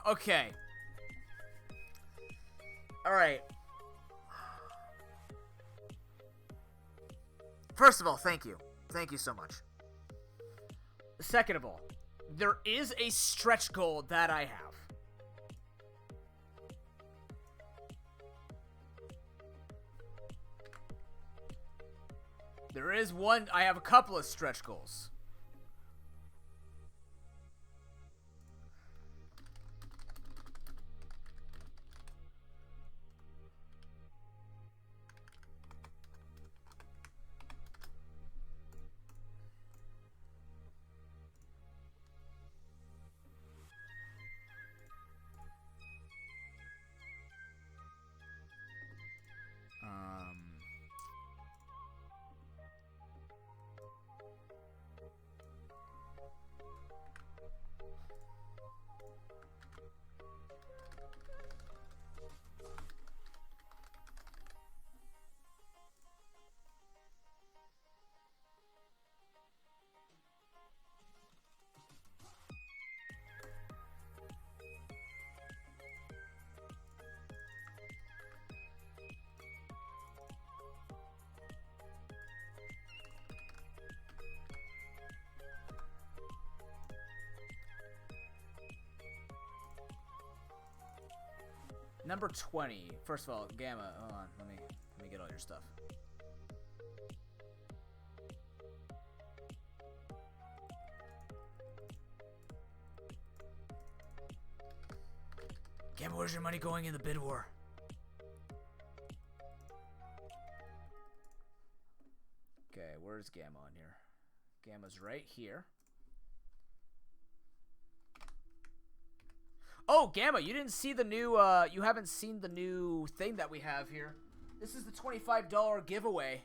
[SPEAKER 1] okay. Alright. First of all, thank you. Thank you so much. Second of all, there is a stretch goal that I have. There is one. I have a couple of stretch goals. Number 20. First of all, Gamma, hold on. Let me get all your stuff. Gamma, where's your money going in the bid war? Okay, where's Gamma on here? Gamma's right here. Oh, Gamma, you didn't see the new, you haven't seen the new thing that we have here. This is the $25 giveaway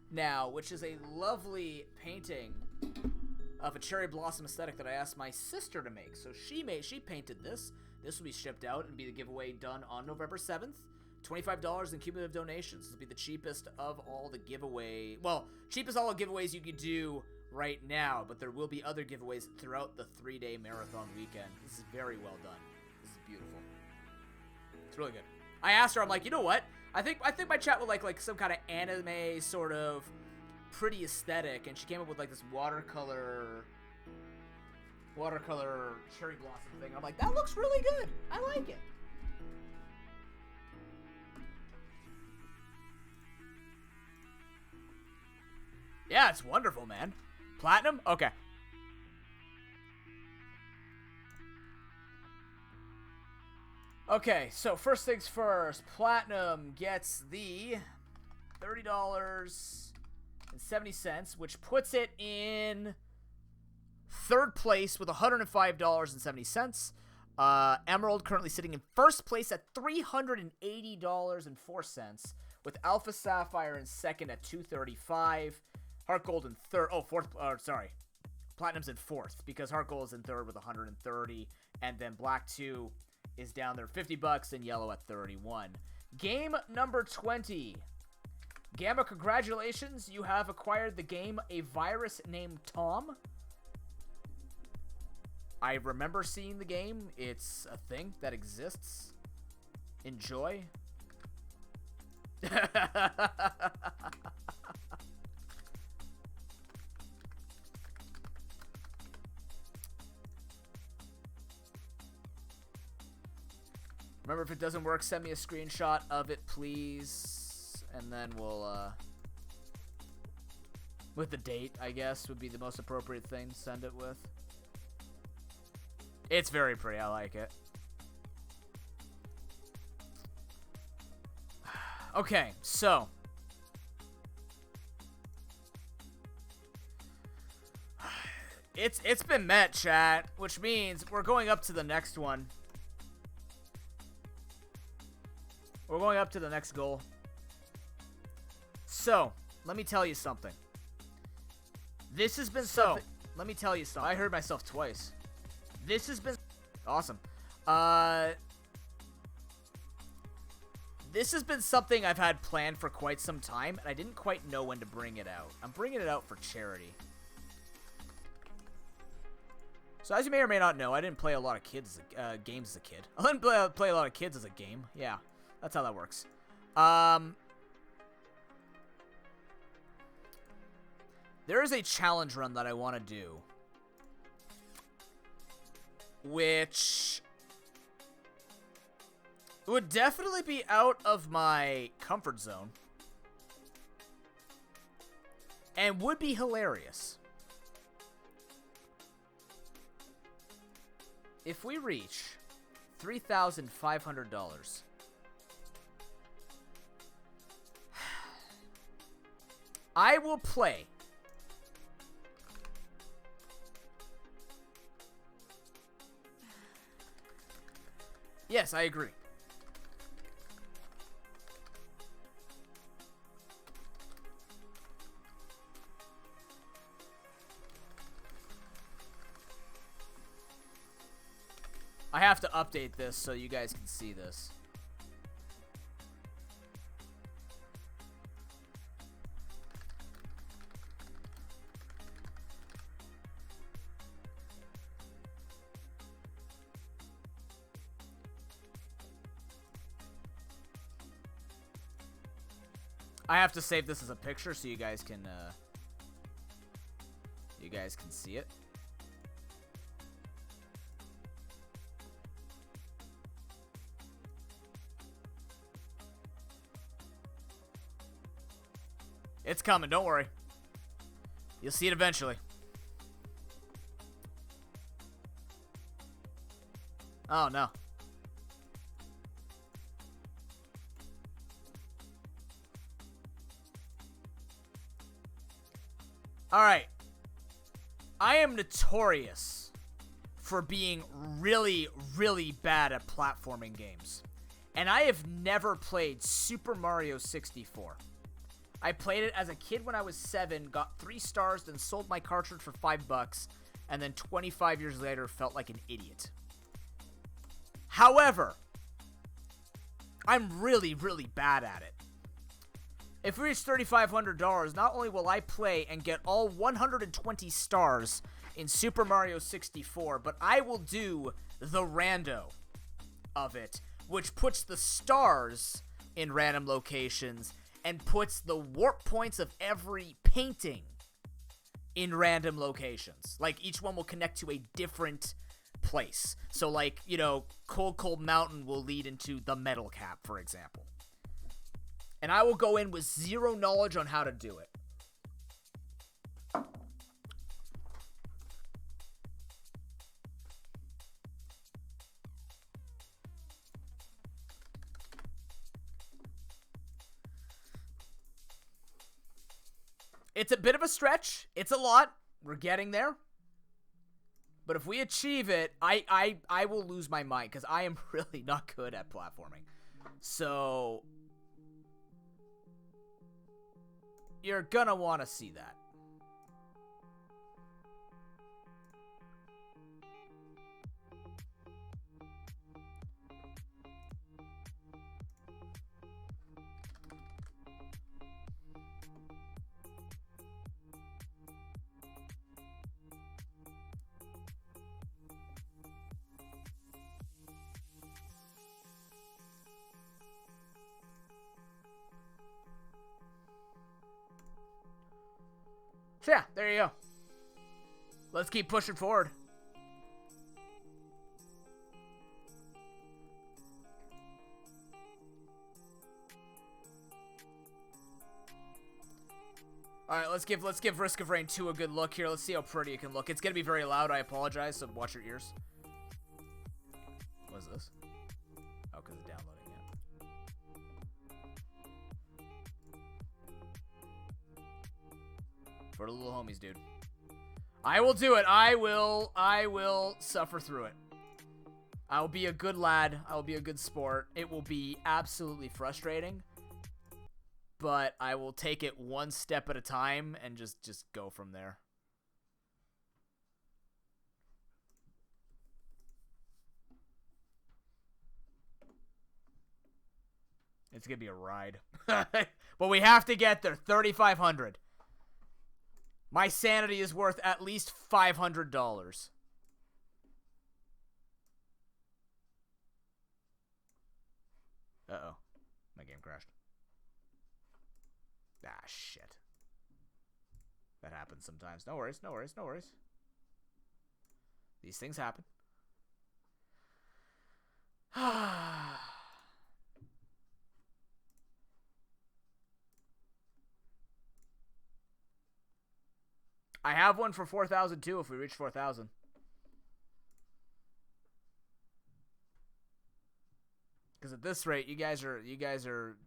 [SPEAKER 1] now, which is a lovely painting of a cherry blossom aesthetic that I asked my sister to make. So she painted this. This will be shipped out and be the giveaway done on November 7th. $25 in cumulative donations. This will be the cheapest of all the giveaway, well, cheapest of all the giveaways you could do right now, but there will be other giveaways throughout the 3-day marathon weekend. This is very well done. This is beautiful. It's really good. I asked her, I'm like, you know what? I think my chat would like some kind of anime sort of pretty aesthetic, and she came up with like this watercolor cherry blossom thing. I'm like, that looks really good. I like it. Yeah, it's wonderful, man. Platinum? Okay. Okay, so first things first. Platinum gets the $30.70, which puts it in third place with $105.70. Emerald currently sitting in first place at $380.04, with Alpha Sapphire in second at $235. Heart Gold in third. Oh, fourth. Sorry. Platinum's in fourth because Heart Gold is in third with 130, and then Black 2 is down there $50 and Yellow at 31. Game number 20. Gamma, congratulations. You have acquired the game A Virus Named Tom. I remember seeing the game. It's a thing that exists. Enjoy. Remember, if it doesn't work, send me a screenshot of it, please. And then we'll, with the date, I guess, would be the most appropriate thing to send it with. It's very pretty. I like it. Okay, so. It's been met, chat, which means we're going up to the next one. We're going up to the next goal. So, let me tell you something. This has been something. Let me tell you something. I heard myself twice. This has been awesome. This has been something I've had planned for quite some time, and I didn't quite know when to bring it out. I'm bringing it out for charity. So, as you may or may not know, I didn't play a lot of games as a kid. I didn't play a lot of kids as a game. Yeah. That's how that works. There is a challenge run that I want to do, which would definitely be out of my comfort zone. and would be hilarious. If we reach $3,500, I will play Yes, I agree. I have to update this so you guys can see this. I have to save this as a picture so you guys can see it. It's coming, don't worry. You'll see it eventually. Oh, no. Alright. I am notorious for being really, really bad at platforming games. And I have never played Super Mario 64. I played it as a kid when I was 7, got 3 stars, then sold my cartridge for $5, and then 25 years later felt like an idiot. However, I'm really, really bad at it. If we reach $3,500, not only will I play and get all 120 stars in Super Mario 64, but I will do the rando of it, which puts the stars in random locations and puts the warp points of every painting in random locations. Like, each one will connect to a different place. So, like, you know, Cold Cold Mountain will lead into the Metal Cap, for example. And I will go in with zero knowledge on how to do it. It's a bit of a stretch. It's a lot. We're getting there. But if we achieve it, I will lose my mind because I am really not good at platforming. So you're gonna want to see that. So yeah, there you go. Let's keep pushing forward. All right, let's give Risk of Rain 2 a good look here. Let's see how pretty it can look. It's gonna be very loud. I apologize, so watch your ears. What is this? Oh, because it's downloading it. For the little homies, dude. I will do it. I will suffer through it. I will be a good lad. I will be a good sport. It will be absolutely frustrating. But I will take it one step at a time and just go from there. It's going to be a ride. But we have to get there. 3,500. My sanity is worth at least $500. Uh-oh. My game crashed. Ah, shit. That happens sometimes. No worries, no worries, no worries. These things happen. I have one for 4,000 too if we reach 4,000. Because at this rate, you guys are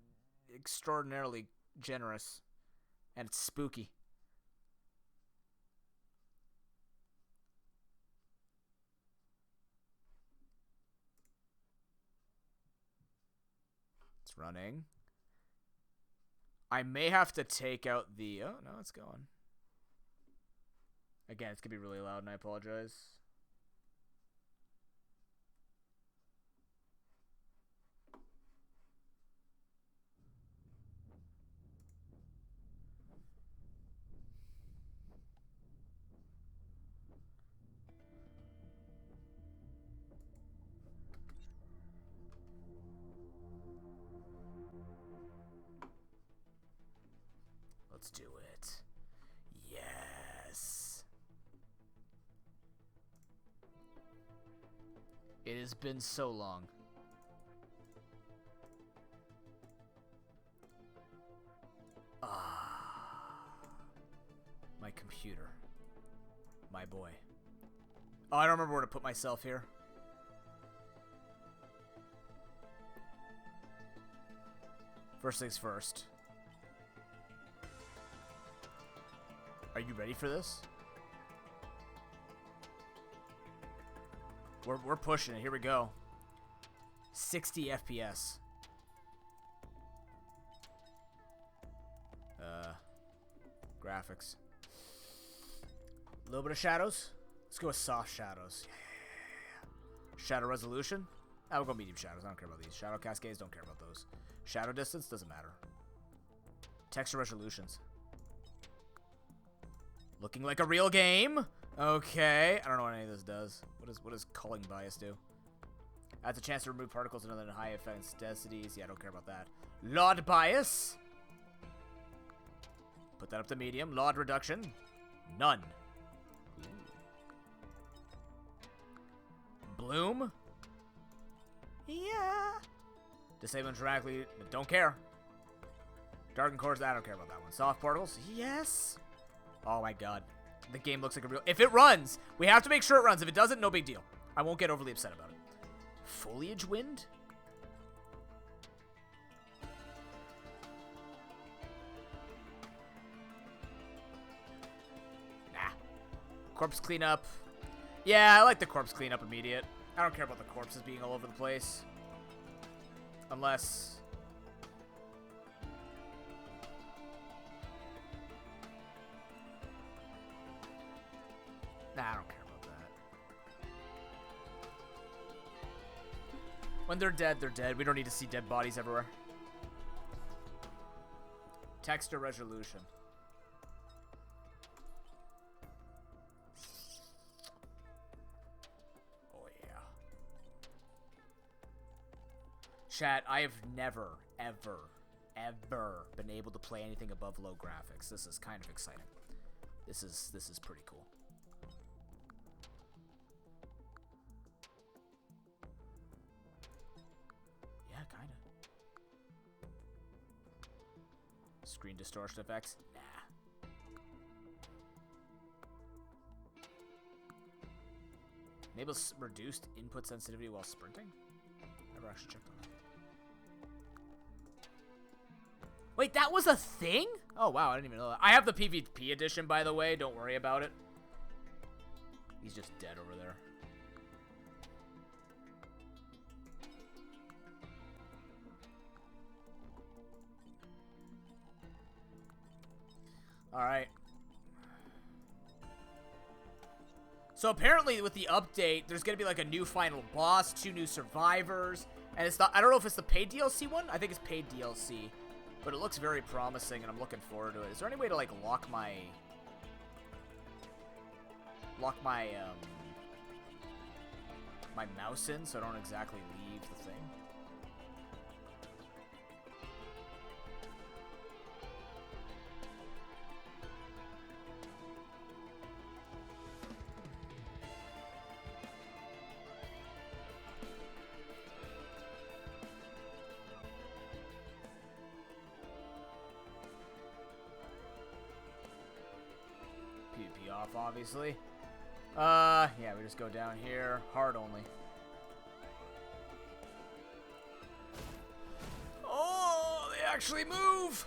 [SPEAKER 1] extraordinarily generous, and it's spooky. It's running. I may have to take out the... Oh, no, it's going. Again, it's going to be really loud, and I apologize. Let's do it. Yes. It has been so long. My computer. My boy. Oh, I don't remember where to put myself here. First things first. Are you ready for this? We're pushing it. Here we go. 60 FPS. Graphics. A little bit of shadows. Let's go with soft shadows. Yeah. Shadow resolution. I will go medium shadows. I don't care about these. Shadow cascades. Don't care about those. Shadow distance doesn't matter. Texture resolutions. Looking like a real game. Okay. I don't know what any of this does. What does culling bias do? Adds a chance to remove particles and other high effects densities. Yeah, I don't care about that. Load bias. Put that up to medium. Load reduction. None. Ooh. Bloom. Yeah. Disable interactly. Don't care. Darken cores. I don't care about that one. Soft particles. Yes. Oh my god. The game looks like a real... If it runs, we have to make sure it runs. If it doesn't, no big deal. I won't get overly upset about it. Foliage wind? Nah. Corpse cleanup. Yeah, I like the corpse cleanup immediate. I don't care about the corpses being all over the place. Unless... Nah, I don't care about that. When they're dead, they're dead. We don't need to see dead bodies everywhere. Texture resolution. Oh, yeah. Chat, I have never, ever, ever been able to play anything above low graphics. This is kind of exciting. This is pretty cool. Screen distortion effects? Nah. Enables reduced input sensitivity while sprinting? Never actually checked on that. Wait, that was a thing? Oh, wow, I didn't even know that. I have the PvP edition, by the way. Don't worry about it. He's just dead over there. Alright. So apparently with the update, there's going to be like a new final boss, 2 new survivors, and it's not, I don't know if it's the paid DLC one. I think it's paid DLC, but it looks very promising and I'm looking forward to it. Is there any way to like lock my my mouse in so I don't exactly leave the thing? PP off, obviously. Yeah, we just go down here. Hard only. Oh, they actually move!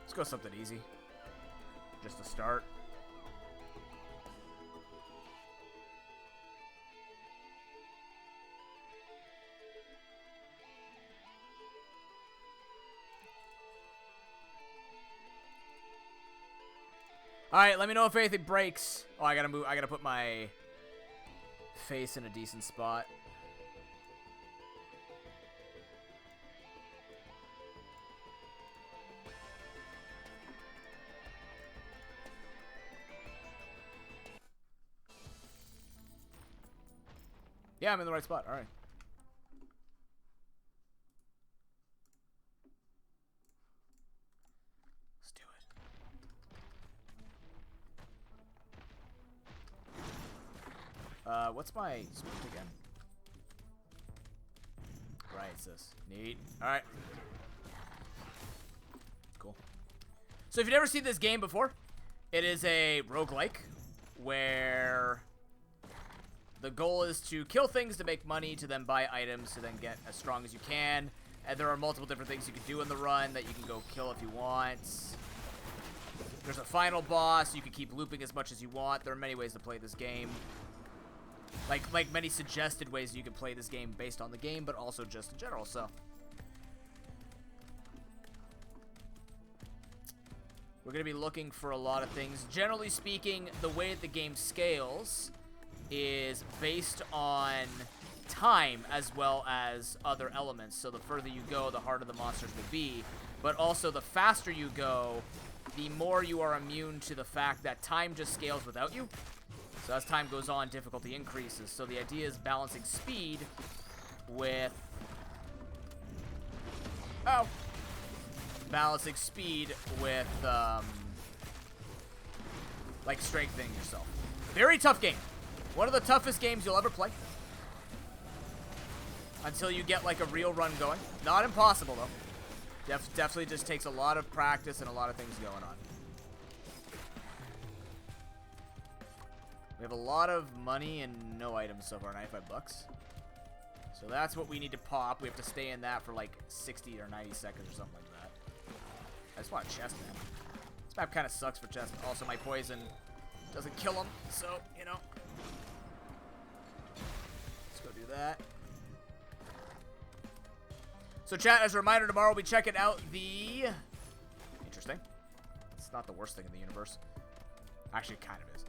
[SPEAKER 1] Let's go something easy. Just to start. Alright, let me know if anything breaks. Oh, I gotta move. I gotta put my face in a decent spot. Yeah, I'm in the right spot. Alright. Let's do it. What's my sprint again? Right, it's this. Neat. Alright. Cool. So if you've never seen this game before, it is a roguelike where the goal is to kill things to make money, to then buy items, to then get as strong as you can. And there are multiple different things you can do in the run that you can go kill if you want. There's a final boss. You can keep looping as much as you want. There are many ways to play this game. Like many suggested ways you can play this game based on the game, but also just in general, so. We're going to be looking for a lot of things. Generally speaking, the way the game scales is based on time as well as other elements. So the further you go, the harder the monsters will be. But also, the faster you go, the more you are immune to the fact that time just scales without you. So as time goes on, difficulty increases. So the idea is balancing speed with... Oh! Balancing speed with, like, strengthening yourself. Very tough game. One of the toughest games you'll ever play. Until you get, like, a real run going. Not impossible, though. Definitely just takes a lot of practice and a lot of things going on. We have a lot of money and no items so far, 95 bucks. So that's what we need to pop. We have to stay in that for, like, 60 or 90 seconds or something like that. I just want a chest, man. This map kind of sucks for chest. Also, my poison doesn't kill him, so, you know. Let's go do that. So, chat, as a reminder, tomorrow we'll be checking out the... Interesting. It's not the worst thing in the universe. Actually, it kind of is.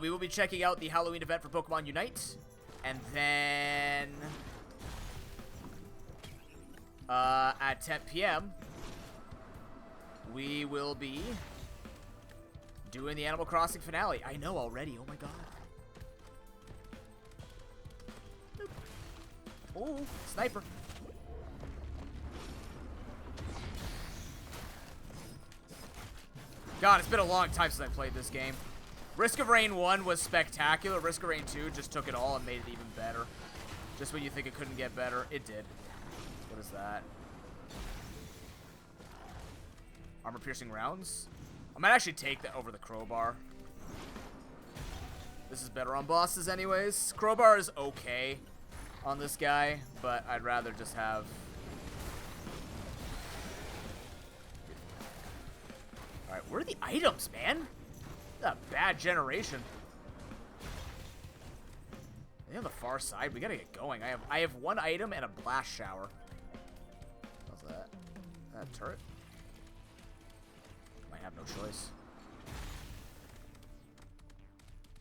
[SPEAKER 1] We will be checking out the Halloween event for Pokemon Unite. And then... at 10 p.m., we will be doing the Animal Crossing finale. I know already. Oh, my God. Ooh, sniper. God, it's been a long time since I played this game. Risk of Rain 1 was spectacular. Risk of Rain 2 just took it all and made it even better. Just when you think it couldn't get better, it did. What is that? Armor-piercing rounds? I might actually take that over the crowbar. This is better on bosses anyways. Crowbar is okay on this guy, but I'd rather just have... Alright, where are the items, man? That's a bad generation. Are they on the far side? We gotta get going. I have one item and a blast shower. What's that? That turret? Might have no choice.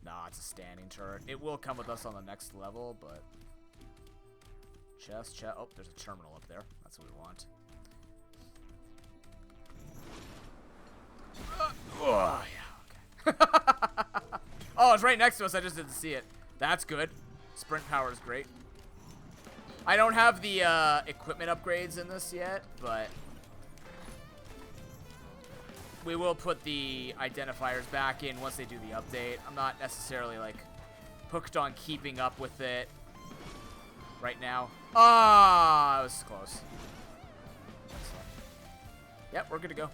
[SPEAKER 1] Nah, it's a standing turret. It will come with us on the next level, but... Chest. Oh, there's a terminal up there. That's what we want. Oh, yeah, okay. Oh, it's right next to us. I just didn't see it. That's good. Sprint power is great. I don't have the equipment upgrades in this yet, but we will put the identifiers back in once they do the update. I'm not necessarily, like, hooked on keeping up with it right now. Ah, that was close. Yep, we're good to go.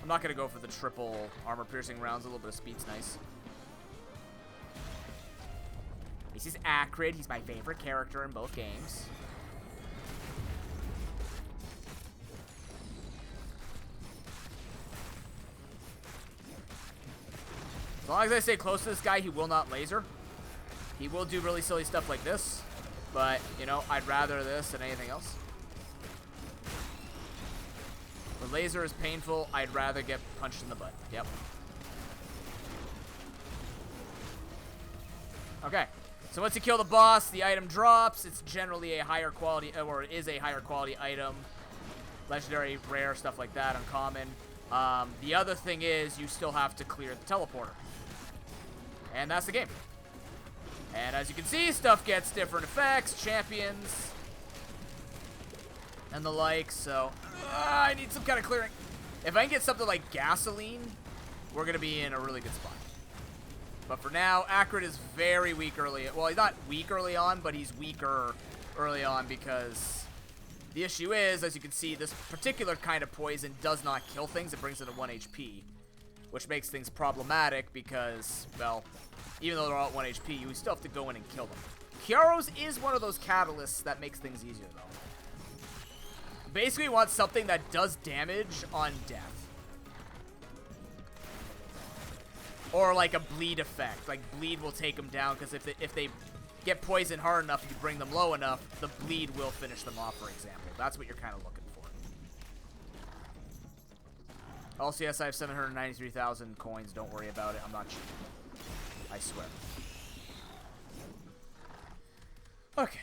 [SPEAKER 1] I'm not going to go for the triple armor-piercing rounds. A little bit of speed's nice. This is Acrid. He's my favorite character in both games. As long as I stay close to this guy, he will not laser. He will do really silly stuff like this. But, you know, I'd rather this than anything else. The laser is painful. I'd rather get punched in the butt. Yep. Okay. So once you kill the boss, the item drops. It's generally a higher quality, or it is a higher quality item. Legendary, rare, stuff like that, uncommon. The other thing is you still have to clear the teleporter. And that's the game. And as you can see, stuff gets different effects, champions, and the like, so I need some kind of clearing. If I can get something like gasoline, we're going to be in a really good spot. But for now, Acrid is very weak early. Well, he's not weak early on, but he's weaker early on because the issue is, as you can see, this particular kind of poison does not kill things. It brings it to 1 HP, which makes things problematic because, well, even though they're all at 1 HP, you still have to go in and kill them. Kyaro's is one of those catalysts that makes things easier, though. Basically, you want something that does damage on death. Or like a bleed effect. Like, bleed will take them down, because if they get poisoned hard enough and you bring them low enough, the bleed will finish them off, for example. That's what you're kind of looking for. Also, yes, I have 793,000 coins. Don't worry about it. I'm not cheating. I swear. Okay.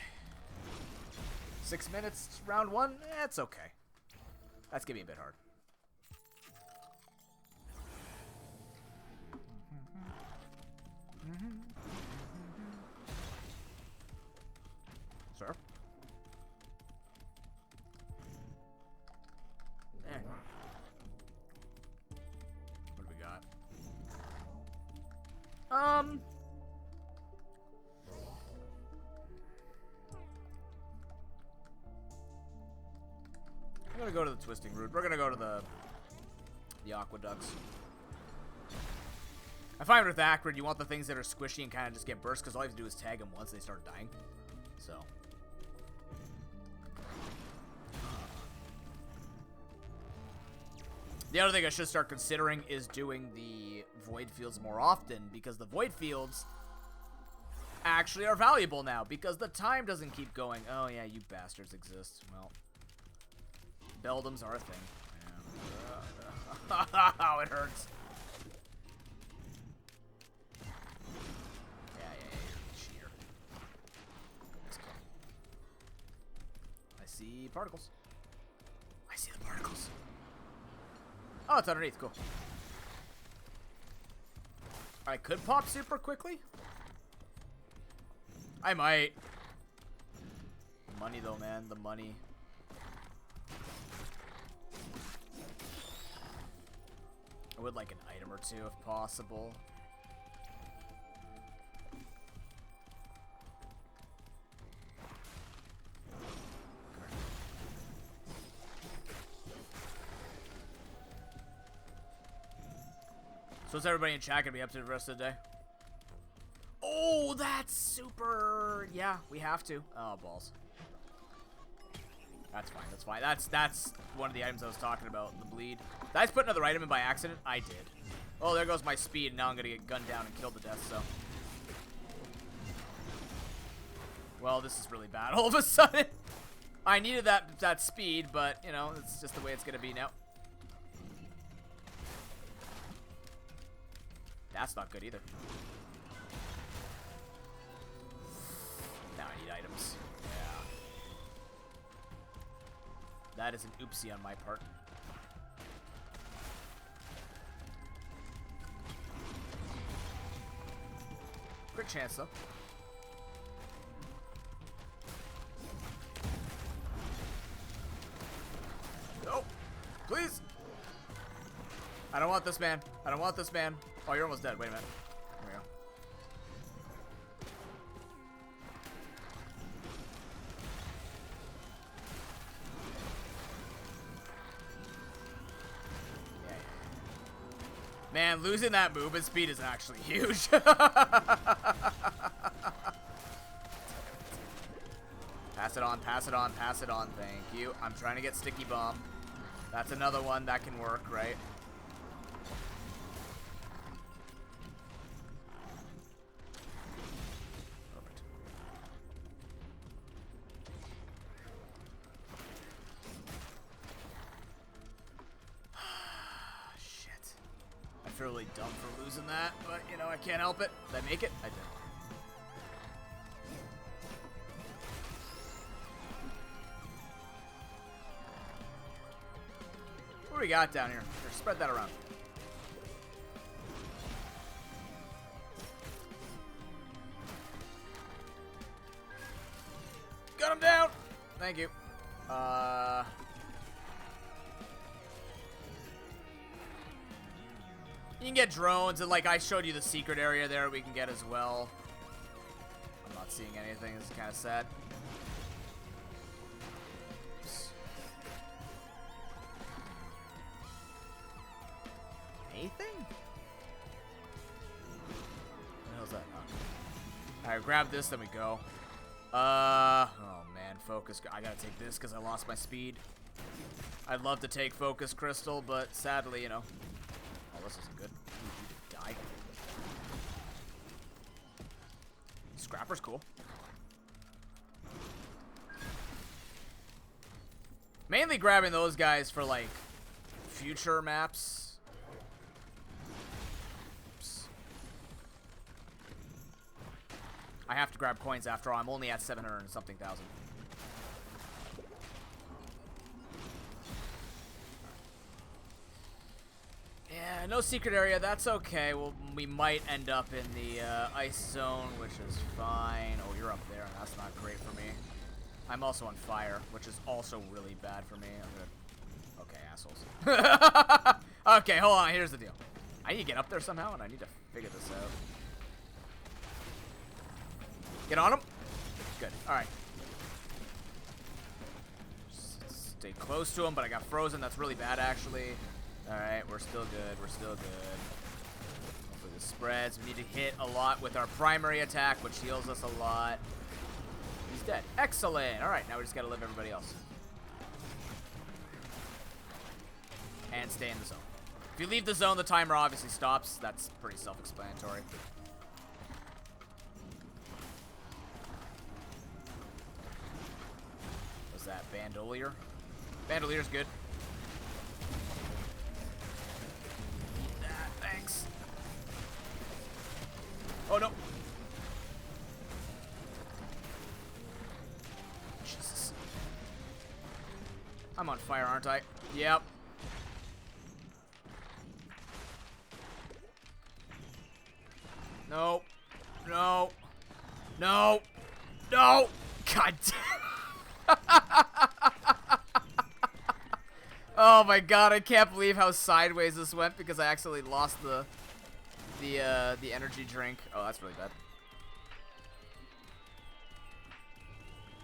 [SPEAKER 1] 6 minutes, round 1? That's okay. That's gonna be a bit hard. Sir? What do we got? I'm gonna go to the twisting route. We're gonna go to the aqueducts. I find with Acrid, you want the things that are squishy and kind of just get burst, because all you have to do is tag them once they start dying. So. The other thing I should start considering is doing the void fields more often, because the void fields actually are valuable now, because the time doesn't keep going. Oh yeah, you bastards exist. Well, Beldums are a thing. Yeah. Oh, it hurts. Yeah, cheater. I see particles. I see the particles. Oh, it's underneath. Cool. I could pop super quickly. I might. The money, though, man. The money. I would like an item or two if possible. So is everybody in chat gonna be up to the rest of the day? Oh, that's super. Yeah, we have to. Oh, balls. That's fine. That's fine. That's one of the items I was talking about. The bleed. Did I just put another item in by accident? I did. Oh, there goes my speed. Now I'm gonna get gunned down and killed to death. So. Well, this is really bad. All of a sudden, I needed that speed, but you know, it's just the way it's gonna be now. That's not good either. Now I need items. Yeah. That is an oopsie on my part. Quick chance though. No! Please! I don't want this man. I don't want this man. Oh, you're almost dead. Wait a minute. There we go. Yeah. Man, losing that movement speed is actually huge. Pass it on, pass it on, pass it on. Thank you. I'm trying to get Sticky Bomb. That's another one that can work, right? Perfect. Shit. I feel really dumb for losing that, but, you know, I can't help it. Did I make it? I did. What do we got down here? Here, spread that around. Got him down! Thank you. You can get drones, and like I showed you the secret area there we can get as well. I'm not seeing anything, this is kind of sad. Oops. Anything? What the hell's that? Oh. Alright, grab this, then we go. Oh man, focus. I gotta take this because I lost my speed. I'd love to take focus crystal, but sadly, you know. Oh, this isn't good. You die. Scrapper's cool. Mainly grabbing those guys for like future maps. Oops. I have to grab coins after all. I'm only at 700 and something thousand. Yeah, no secret area. That's okay. Well, we might end up in the ice zone, which is fine. Oh, you're up there, and that's not great for me. I'm also on fire, which is also really bad for me. I'm good. Okay, assholes. Okay, hold on. Here's the deal. I need to get up there somehow, and I need to figure this out. Get on him. Good. All right. Stay close to him, but I got frozen. That's really bad, actually. Alright, we're still good. We're still good. Hopefully this spreads. We need to hit a lot with our primary attack, which heals us a lot. He's dead. Excellent! Alright, now we just gotta live everybody else. And stay in the zone. If you leave the zone, the timer obviously stops. That's pretty self-explanatory. Was that Bandolier? Bandolier's good. Thanks. Oh no. Jesus. I'm on fire, aren't I? Yep. No. No. No. No. God damn. Oh my god, I can't believe how sideways this went because I actually lost the energy drink. Oh, that's really bad.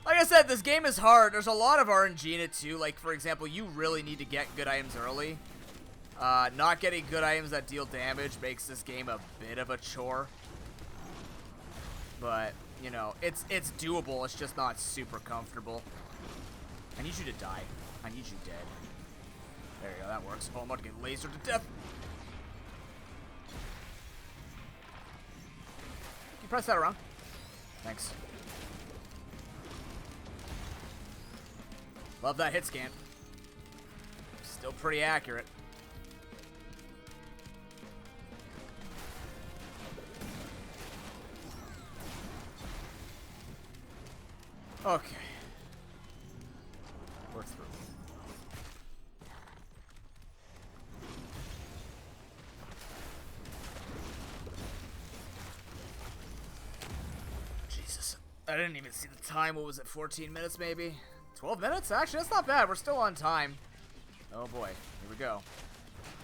[SPEAKER 1] Like I said, this game is hard. There's a lot of RNG in it too. Like, for example, you really need to get good items early. Not getting good items that deal damage makes this game a bit of a chore. But, you know, it's doable. It's just not super comfortable. I need you to die. I need you dead. There you go, that works. Oh, I'm about to get lasered to death. Can you press that around? Thanks. Love that hit scan. Still pretty accurate. Okay. We're through. Jesus. I didn't even see the time. What was it, 14 minutes maybe? 12 minutes? Actually, that's not bad. We're still on time. Oh boy. Here we go.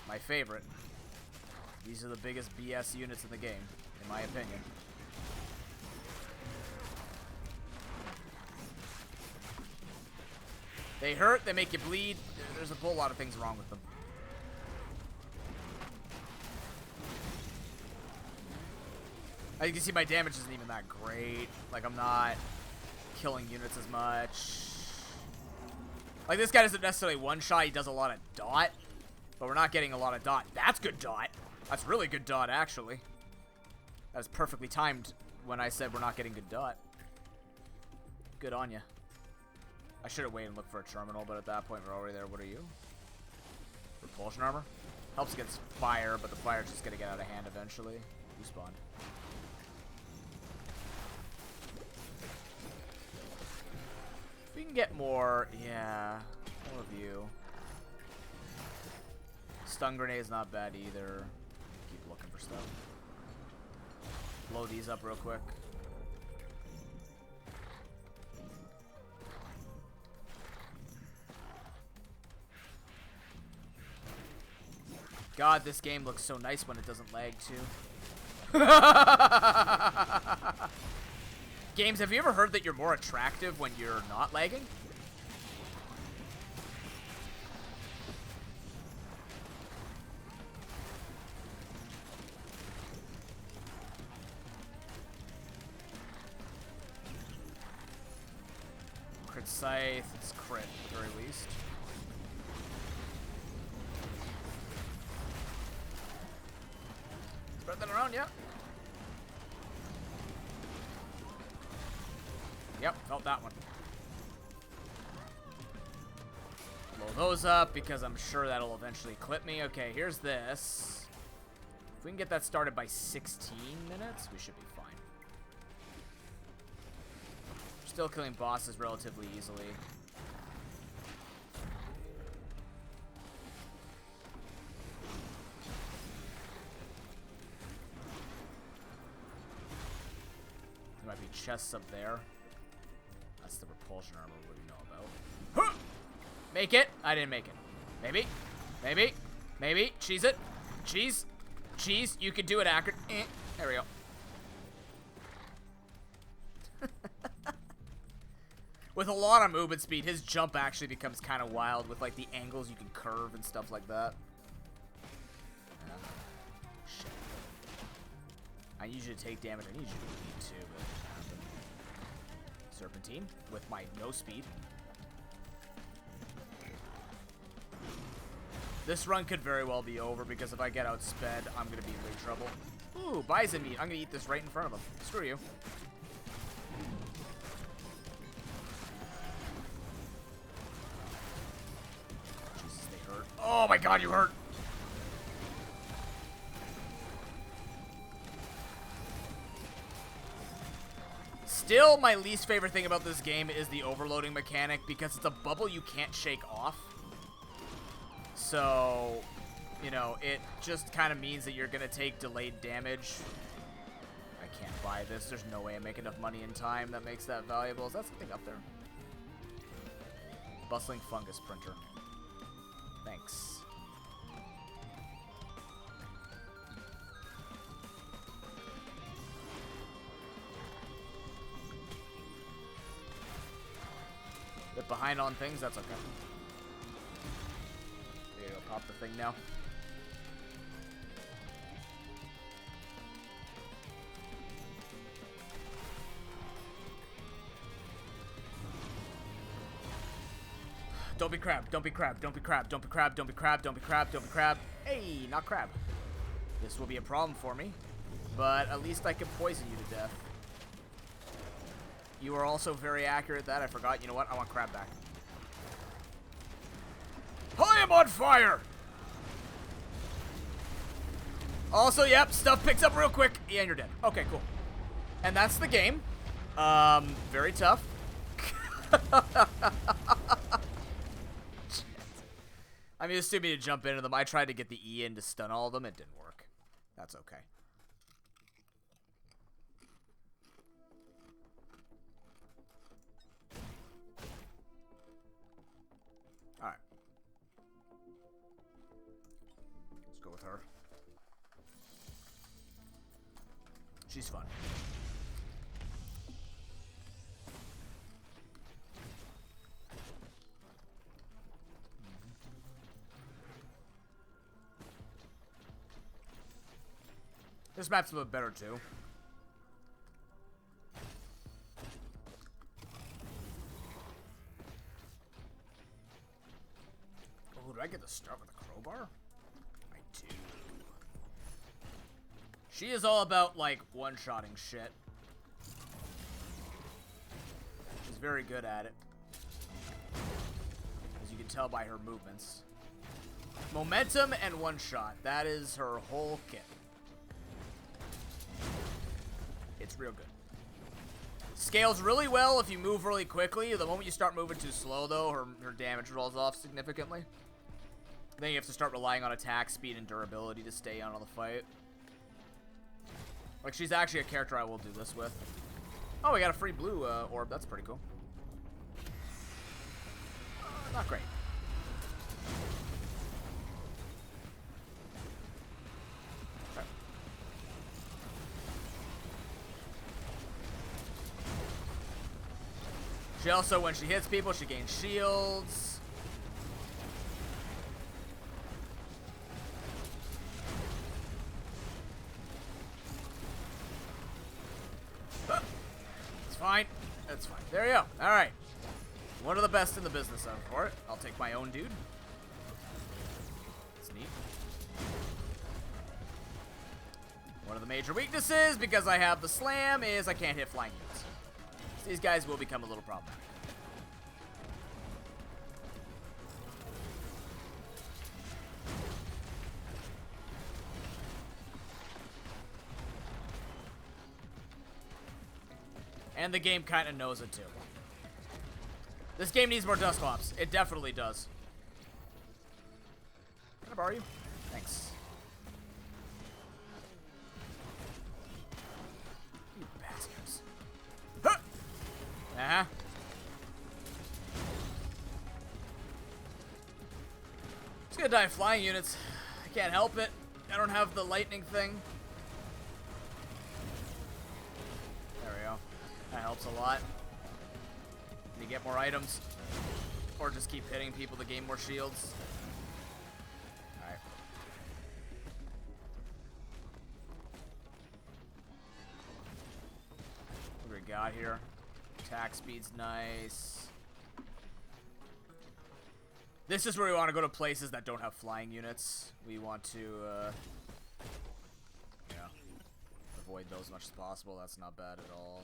[SPEAKER 1] My favorite. These are the biggest BS units in the game, in my opinion. They hurt, they make you bleed. There's a whole lot of things wrong with them. As you can see, my damage isn't even that great. Like, I'm not killing units as much. Like, this guy doesn't necessarily one-shot. He does a lot of dot. But we're not getting a lot of dot. That's good dot. That's really good dot, actually. That's perfectly timed when I said we're not getting good dot. Good on ya. I should have waited and looked for a terminal, but at that point, we're already there. What are you? Repulsion armor? Helps against fire, but the fire's just gonna get out of hand eventually. Who spawned? If we can get more, yeah, more of you. Stun grenade's not bad either. Keep looking for stuff. Blow these up real quick. God, this game looks so nice when it doesn't lag, too. Games, have you ever heard that you're more attractive when you're not lagging? Crit Scythe, it's crit at the very least. Spread that around, yeah. Yep, felt that one. Blow those up because I'm sure that'll eventually clip me. Okay, here's this. If we can get that started by 16 minutes, we should be fine. Still killing bosses relatively easily. There might be chests up there. That's the repulsion armor we know about. Huh! Make it! I didn't make it. Maybe. Maybe. Maybe. Cheese it. Cheese. Cheese. You can do it, accurate. There we go. With a lot of movement speed, his jump actually becomes kind of wild with, like, the angles you can curve and stuff like that. Shit. I need you to take damage. I need you to bleed, too, but... Serpentine with my no speed. This run could very well be over because if I get outsped, I'm going to be in big trouble. Ooh, bison meat. I'm going to eat this right in front of him. Screw you. Jesus, they hurt. Oh my god, you hurt. Still, my least favorite thing about this game is the overloading mechanic because it's a bubble you can't shake off. So, you know, it just kind of means that you're going to take delayed damage. I can't buy this. There's no way I make enough money in time that makes that valuable. Is that something up there? Bustling fungus printer. Thanks. Bit behind on things, that's okay. There you go, pop the thing now. Don't be crab, don't be crab, don't be crab, don't be crab, don't be crab, don't be crab, don't be crab. Hey, not crab. This will be a problem for me, but at least I can poison you to death. You are also very accurate at that. I forgot. You know what? I want crab back. I am on fire! Also, yep, stuff picks up real quick. Yeah, and you're dead. Okay, cool. And that's the game. Very tough. I mean, it's stupid to jump into them. I tried to get the E in to stun all of them. It didn't work. That's okay. Alright. Let's go with her. She's fun. This map's a little better too. start with a crowbar? I do. She is all about, like, one-shotting shit. She's very good at it. As you can tell by her movements. Momentum and one-shot. That is her whole kit. It's real good. Scales really well if you move really quickly. The moment you start moving too slow, though, her damage rolls off significantly. Then you have to start relying on attack, speed, and durability to stay on the fight. Like, she's actually a character I will do this with. Oh, we got a free blue orb. That's pretty cool. Not great. Okay. She also, when she hits people, she gains shields. Fine. That's fine. There you go. Alright. One of the best in the business for it. I'll take my own dude. It's neat. One of the major weaknesses, because I have the slam, is I can't hit flying units. So these guys will become a little problematic. And the game kind of knows it too. This game needs more dust bombs. It definitely does. Can I borrow you? Thanks. You bastards. Huh! Uh-huh. Just gonna die of flying units. I can't help it. I don't have the lightning thing. There we go. That helps a lot. And you get more items. Or just keep hitting people to gain more shields. Alright. What do we got here? Attack speed's nice. This is where we want to go to places that don't have flying units. We want to, avoid those as much as possible. That's not bad at all.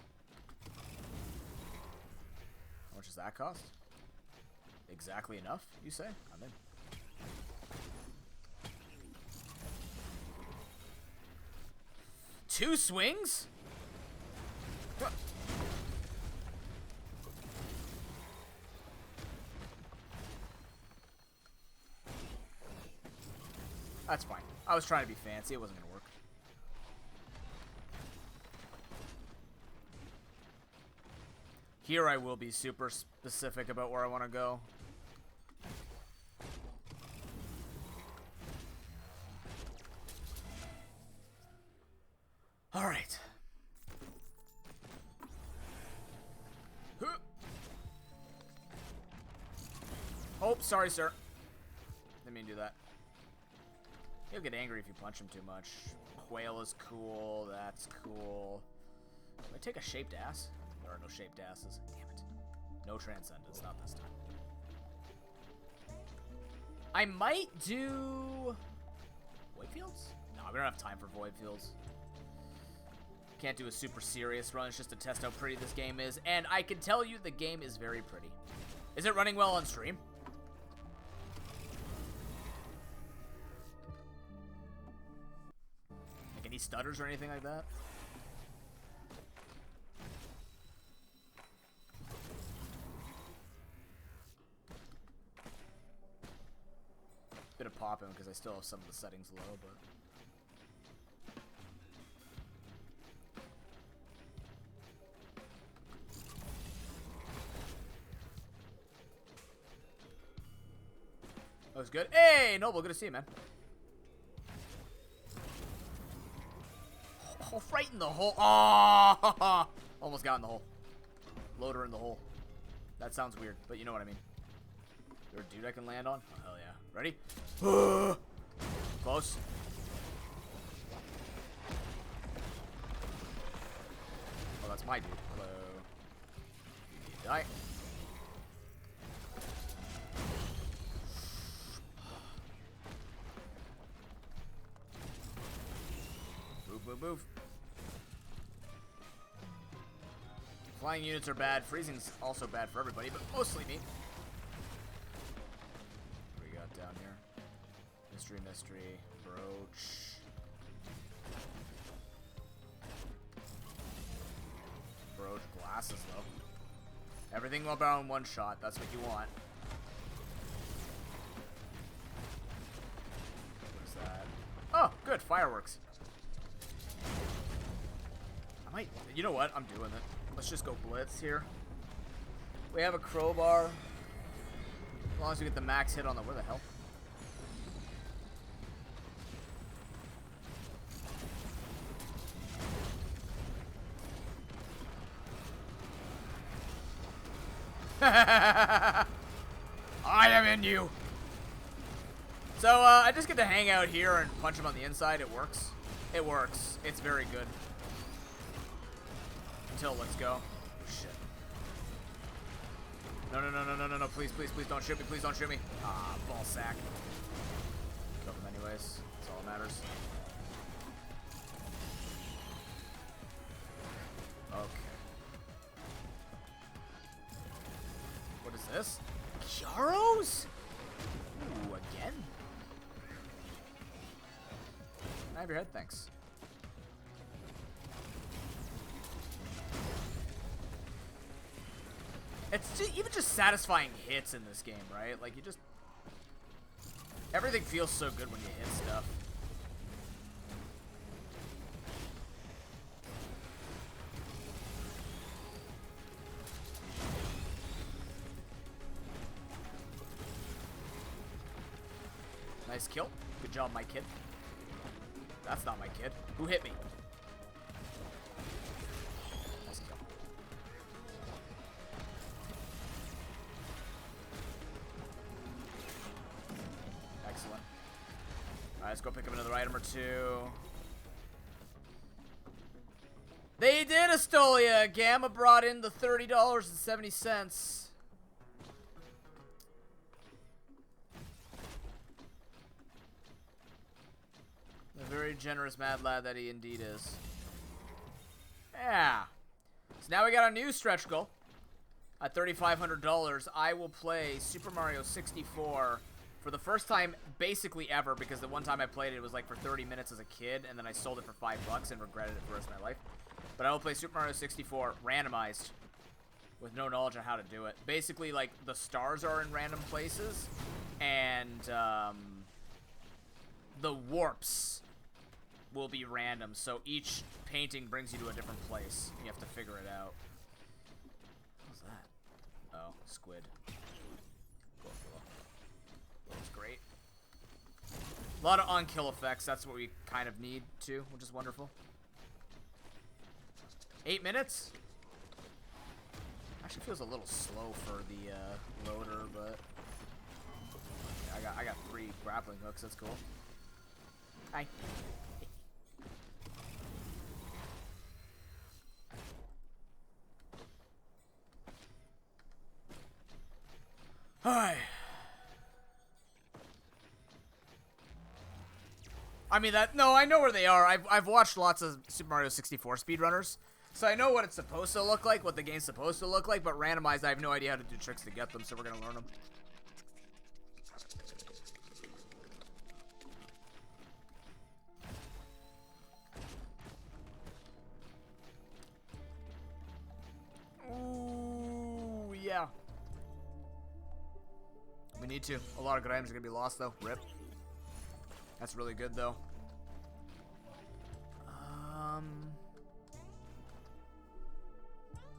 [SPEAKER 1] How much does that cost? Exactly enough, you say? I'm in. Two swings? What? That's fine. I was trying to be fancy. It wasn't going to work. Here I will be super specific about where I want to go. All right. Oh, sorry, sir. Didn't mean to do that. He'll get angry if you punch him too much. Quail is cool. That's cool. Do I take a shaped ass? There are no shaped asses. Damn it. No transcendence. Not this time. I might do... Void Fields? No, we don't have time for Void Fields. Can't do a super serious run. It's just to test how pretty this game is. And I can tell you the game is very pretty. Is it running well on stream? Like any stutters or anything like that? Bit of popping because I still have some of the settings low, but... That was good. Hey, Noble, good to see you, man. Oh, right in the hole. Oh, almost got in the hole. Loader in the hole. That sounds weird, but you know what I mean. Is there a dude I can land on? Oh, hell yeah. Ready? Close. Oh, that's my dude. Hello. You die. move. Flying units are bad. Freezing's also bad for everybody, but mostly me. What do we got down here? Mystery, mystery, brooch. Brooch glasses, though. Everything will bow in one shot. That's what you want. What is that? Oh, good. Fireworks. I might... You know what? I'm doing it. Let's just go blitz here. We have a crowbar. As long as we get the max hit on the... Where the hell? I am in you. So, I just get to hang out here and punch him on the inside. It works. It works. It's very good. Until let's go. Shit. No, no, no, no, no, no, no. Please, please, please don't shoot me. Please don't shoot me. Ah, ball sack. Kill them anyways. That's all that matters. Okay. What is this? Charos? Ooh, again? Can I have your head? Thanks. It's just, even just satisfying hits in this game, right? Like, you just... Everything feels so good when you hit stuff. Nice kill. Good job, my kid. That's not my kid. Who hit me? Nice kill. Excellent. Alright, let's go pick up another item or two. They did, Astolia! Gamma brought in the $30.70. A very generous mad lad that he indeed is. Yeah. So now we got a new stretch goal. At $3,500, I will play Super Mario 64 for the first time basically ever, because the one time I played it was like for 30 minutes as a kid, and then I sold it for $5 and regretted it for the rest of my life. But I will play Super Mario 64 randomized with no knowledge on how to do it. Basically, like, the stars are in random places, and the warps will be random, so each painting brings you to a different place. You have to figure it out. What's that? Oh, squid. Cool, cool. That's great. A lot of on-kill effects. That's what we kind of need, too, which is wonderful. 8 minutes? Actually feels a little slow for the loader, but... I got 3 grappling hooks. That's cool. Hi. Hi. I mean that. No, I know where they are. I've watched lots of Super Mario 64 speedrunners, so I know what it's supposed to look like, what the game's supposed to look like. But randomized, I have no idea how to do tricks to get them, so we're gonna learn them. Ooh, yeah. We need to. A lot of good items are gonna be lost, though. Rip. That's really good, though.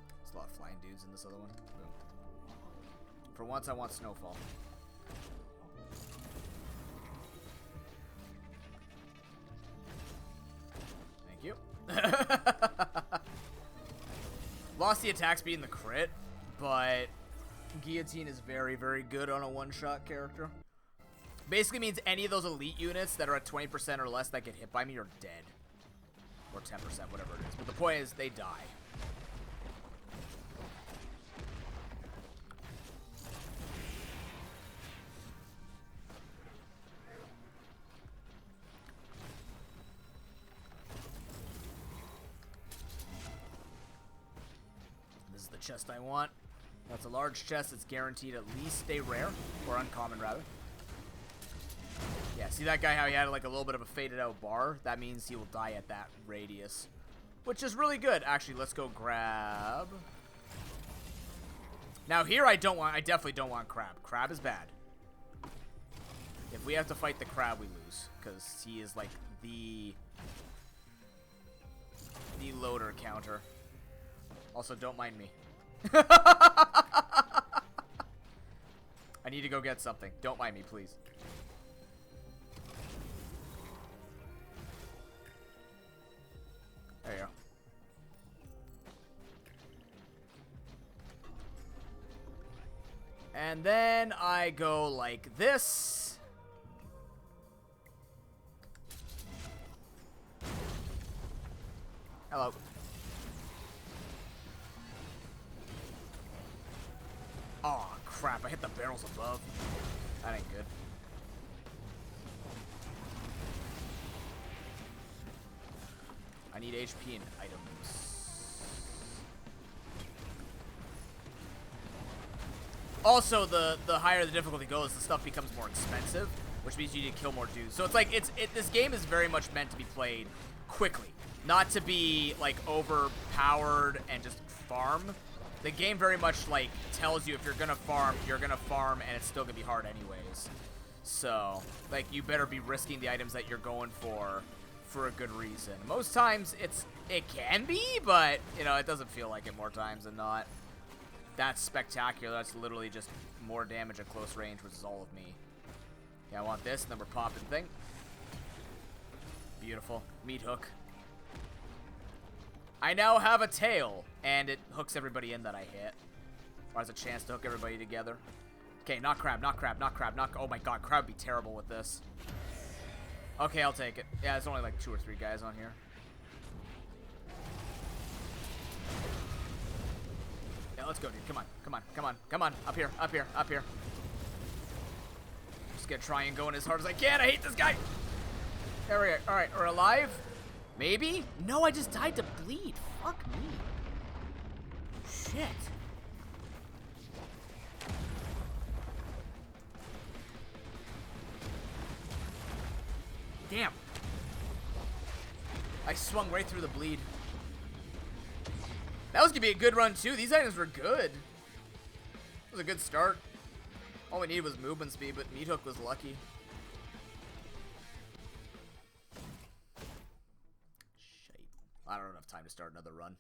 [SPEAKER 1] There's a lot of flying dudes in this other one. Boom. For once, I want Snowfall. Thank you. Lost the attack speed and the crit, but Guillotine is very, very good on a one-shot character. Basically means any of those elite units that are at 20% or less that get hit by me are dead. Or 10%, whatever it is. But the point is, they die. chest I want. That's a large chest. It's guaranteed at least a rare, or uncommon rather. Yeah, see that guy how he had like a little bit of a faded out bar? That means he will die at that radius, which is really good. Actually, let's go grab. Now here I definitely don't want crab. Crab is bad. If we have to fight the crab, we lose, because he is like the loader counter. Also, don't mind me. I need to go get something. Don't mind me, please. There you go. And then I go like this. Hello. Oh, crap. I hit the barrels above. That ain't good. I need HP and items. Also, the higher the difficulty goes, the stuff becomes more expensive, which means you need to kill more dudes. So it's like, this game is very much meant to be played quickly. Not to be, like, overpowered and just farm. The game very much, like, tells you if you're gonna farm, and it's still gonna be hard anyways. So, like, you better be risking the items that you're going for a good reason. Most times, it can be, but, you know, it doesn't feel like it more times than not. That's spectacular. That's literally just more damage at close range, which is all of me. Yeah, I want this, and then we're popping thing. Beautiful. Meat hook. I now have a tail, and it hooks everybody in that I hit. Or has a chance to hook everybody together. Okay, not crab, not crab, not crab, not... Oh my god, crab would be terrible with this. Okay, I'll take it. Yeah, there's only like 2 or 3 guys on here. Yeah, let's go, dude. Come on, come on, come on, come on. Up here, up here, up here. Just gonna try and go in as hard as I can. I hate this guy. There we go. Alright, we're alive. Maybe? No, I just died to bleed. Fuck me. Shit. Damn. I swung right through the bleed. That was gonna be a good run too. These items were good. It was a good start. All we needed was movement speed, but Meat Hook was lucky. Shite. I don't have enough time to start another run.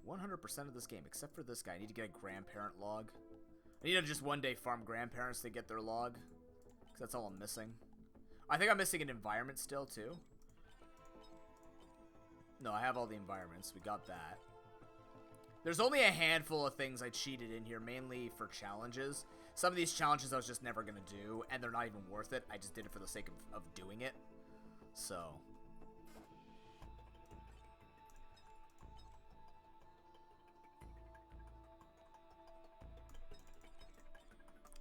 [SPEAKER 1] 100% of this game, except for this guy. I need to get a grandparent log. I need to just one day farm grandparents to get their log, because that's all I'm missing. I think I'm missing an environment still, too. No, I have all the environments. We got that. There's only a handful of things I cheated in here, mainly for challenges. Some of these challenges I was just never going to do, and they're not even worth it. I just did it for the sake of doing it. So...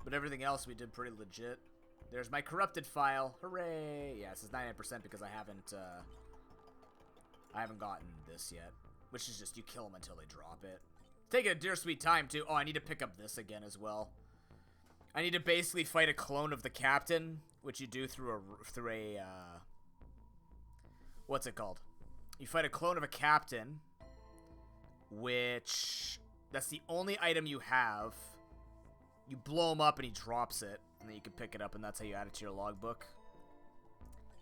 [SPEAKER 1] but everything else we did pretty legit. There's my corrupted file. Hooray! Yeah, this is 99% because I haven't gotten this yet. Which is just you kill them until they drop it. Taking a dear sweet time too. Oh, I need to pick up this again as well. I need to basically fight a clone of the captain, which you do through a what's it called? You fight a clone of a captain, which that's the only item you have. You blow him up and he drops it, and then you can pick it up, and that's how you add it to your logbook.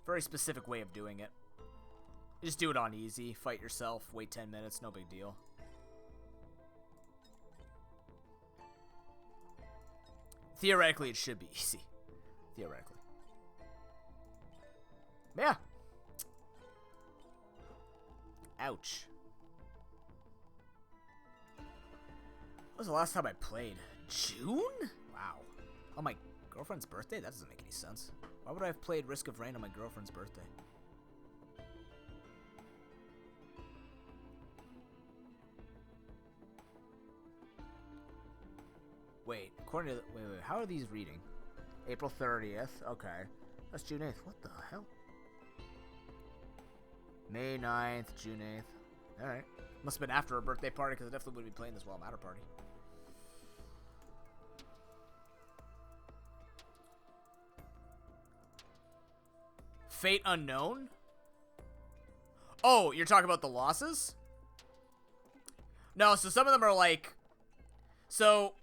[SPEAKER 1] Very specific way of doing it. You just do it on easy. Fight yourself. Wait 10 minutes. No big deal. Theoretically, it should be easy. Theoretically. Yeah. Ouch. When was the last time I played? June? Wow. On my girlfriend's birthday? That doesn't make any sense. Why would I have played Risk of Rain on my girlfriend's birthday? Wait, according to... Wait, how are these reading? April 30th. Okay. That's June 8th. What the hell? May 9th, June 8th. Alright. Must have been after her birthday party, because I definitely would be playing this while I'm at her party. Fate Unknown? Oh, you're talking about the losses? No, so some of them are like... So,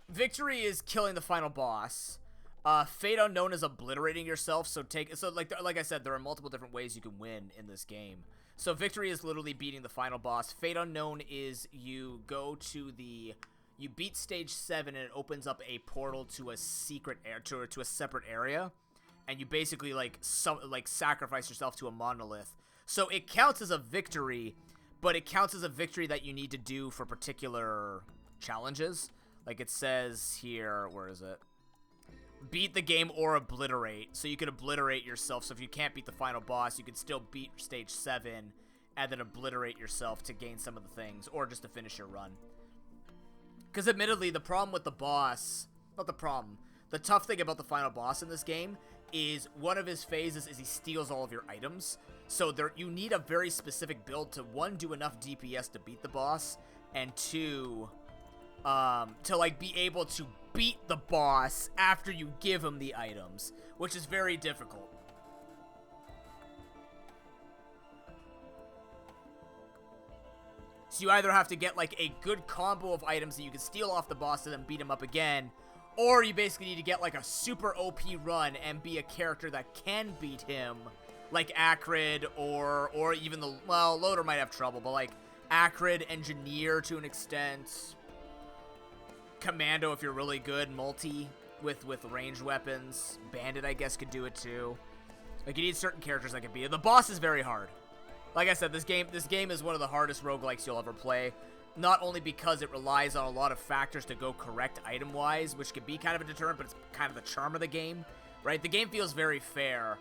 [SPEAKER 1] victory is killing the final boss. Fate Unknown is obliterating yourself, so like I said, there are multiple different ways you can win in this game. So victory is literally beating the final boss. Fate Unknown is you go to the... You beat stage 7 and it opens up a portal to a secret to a separate area. And you basically like sacrifice yourself to a monolith. So it counts as a victory, but it counts as a victory that you need to do for particular challenges. Like it says here, where is it? Beat the game or obliterate. So you can obliterate yourself. So if you can't beat the final boss, you can still beat stage 7 and then obliterate yourself to gain some of the things, or just to finish your run. Because admittedly, the problem with the boss, not the problem, the tough thing about the final boss in this game is one of his phases is he steals all of your items. So you need a very specific build to, one, do enough DPS to beat the boss, and two, to like be able to beat the boss after you give him the items, which is very difficult. So you either have to get like a good combo of items that you can steal off the boss and then beat him up again, or you basically need to get like a super OP run and be a character that can beat him, like Acrid or even the, well, Loader might have trouble, but like Acrid, Engineer to an extent, Commando if you're really good, multi with ranged weapons, Bandit I guess could do it too. Like you need certain characters that can beat it. The boss is very hard. Like I said, this game is one of the hardest roguelikes you'll ever play. Not only because it relies on a lot of factors to go correct item-wise, which can be kind of a deterrent, but it's kind of the charm of the game, right? The game feels very fair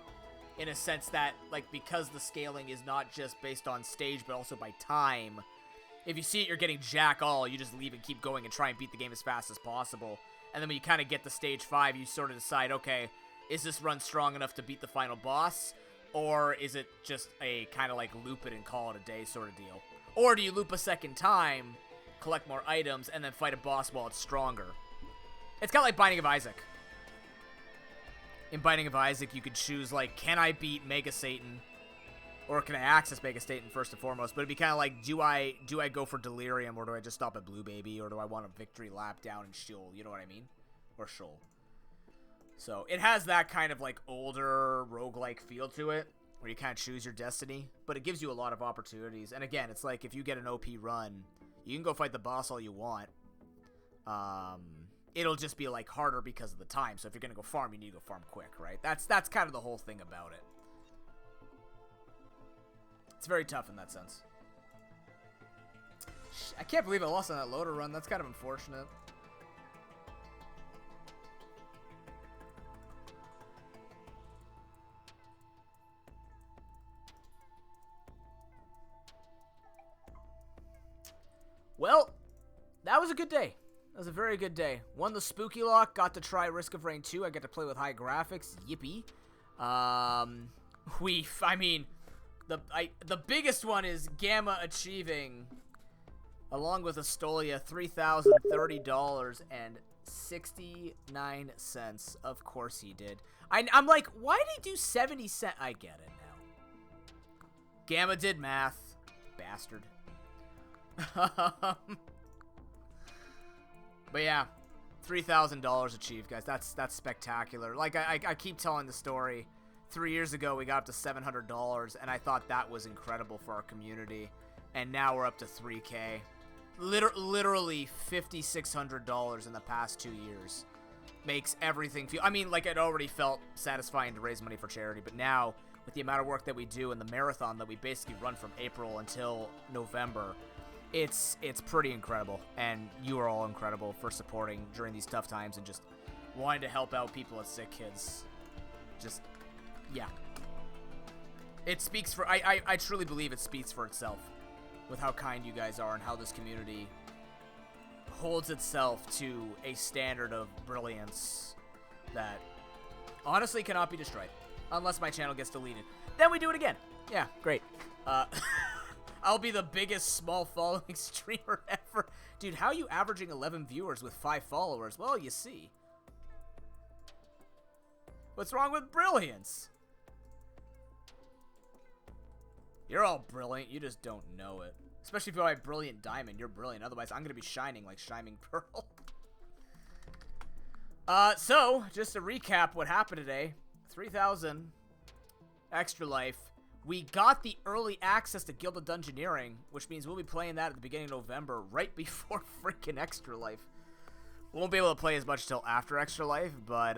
[SPEAKER 1] in a sense that, like, because the scaling is not just based on stage, but also by time. If you see it, you're getting jack all, you just leave and keep going and try and beat the game as fast as possible. And then when you kind of get to stage 5, you sort of decide, okay, is this run strong enough to beat the final boss? Or is it just a kind of like loop it and call it a day sort of deal? Or do you loop a second time, collect more items, and then fight a boss while it's stronger? It's kind of like Binding of Isaac. In Binding of Isaac, you could choose, like, can I beat Mega Satan? Or can I access Mega Satan first and foremost? But it'd be kind of like, do I go for Delirium, or do I just stop at Blue Baby? Or do I want a victory lap down in Sheol? You know what I mean? Or Sheol. So, it has that kind of, like, older roguelike feel to it, where you kind of choose your destiny, but it gives you a lot of opportunities. And again, it's like, if you get an OP run, you can go fight the boss all you want. It'll just be, like, harder because of the time. So if you're gonna go farm, you need to go farm quick, right? That's kind of the whole thing about it. It's very tough in that sense. I can't believe I lost on that Loader run. That's kind of unfortunate. Well, that was a good day. That was a very good day. Won the Spooky Lock. Got to try Risk of Rain 2. I get to play with high graphics. Yippee. I mean, the biggest one is Gamma achieving, along with Astolia, $3,030.69. Of course he did. I'm like, why did he do 70 cents? I get it now. Gamma did math. Bastard. But yeah, $3,000 achieved, guys. That's spectacular. Like I keep telling the story. 3 years ago, we got up to $700, and I thought that was incredible for our community. And now we're up to $3K. Literally $5,600 in the past 2 years. Makes everything feel... I mean, like, it already felt satisfying to raise money for charity, but now, with the amount of work that we do and the marathon that we basically run from April until November... It's pretty incredible, and you are all incredible for supporting during these tough times and just wanting to help out people with sick kids. Just, yeah. It speaks for, I truly believe it speaks for itself with how kind you guys are and how this community holds itself to a standard of brilliance that Honestly, cannot be destroyed. Unless my channel gets deleted. Then we do it again. Yeah, great. I'll be the biggest small following streamer ever. Dude, how are you averaging 11 viewers with 5 followers? Well, you see. What's wrong with brilliance? You're all brilliant. You just don't know it. Especially if you're like brilliant diamond. You're brilliant. Otherwise, I'm going to be shining like shining pearl. So, just to recap what happened today. 3,000 extra life. We got the early access to Guild of Dungeoneering, which means we'll be playing that at the beginning of November, right before freaking Extra Life. We won't be able to play as much till after Extra Life, but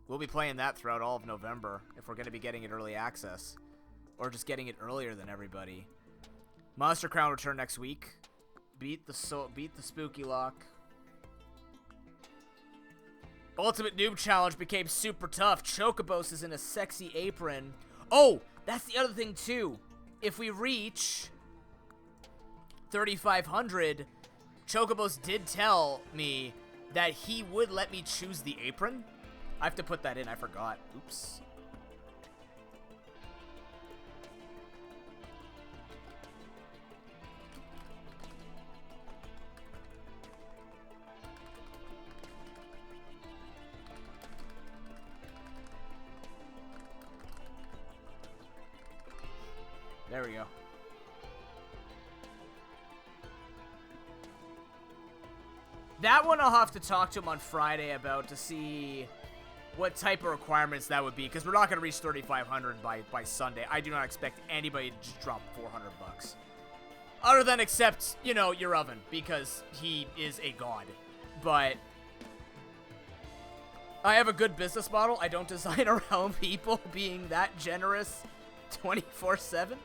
[SPEAKER 1] we'll be playing that throughout all of November if we're going to be getting it early access. Or just getting it earlier than everybody. Monster Crown return next week. Beat the Spooky Lock. Ultimate Noob Challenge became super tough. Chocobos is in a sexy apron. Oh, that's the other thing too. If we reach 3,500, Chocobos did tell me that he would let me choose the apron. I have to put that in. I forgot. Oops. There we go. That one I'll have to talk to him on Friday about to see what type of requirements that would be, because we're not going to reach 3,500 by Sunday. I do not expect anybody to just drop 400 bucks. Other than except, you know, your oven, because he is a god. But I have a good business model. I don't design around people being that generous 24/7.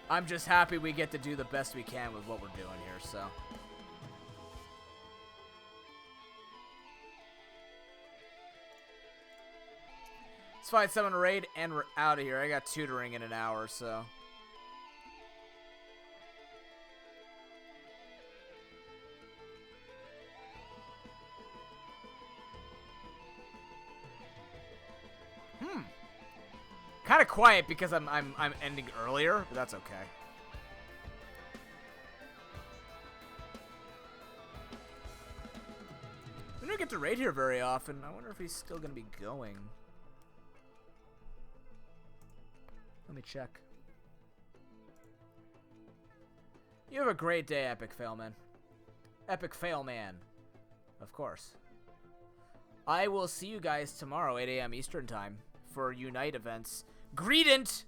[SPEAKER 1] I'm just happy we get to do the best we can with what we're doing here, so. Let's find someone to raid, and we're out of here. I got tutoring in an hour, so. Kind of quiet because I'm ending earlier, but that's okay. We don't get to raid here very often. I wonder if he's still gonna be going. Let me check. You have a great day, Epic Fail Man. Epic Fail Man. Of course. I will see you guys tomorrow, 8 a.m. Eastern Time, for Unite events. Greedent!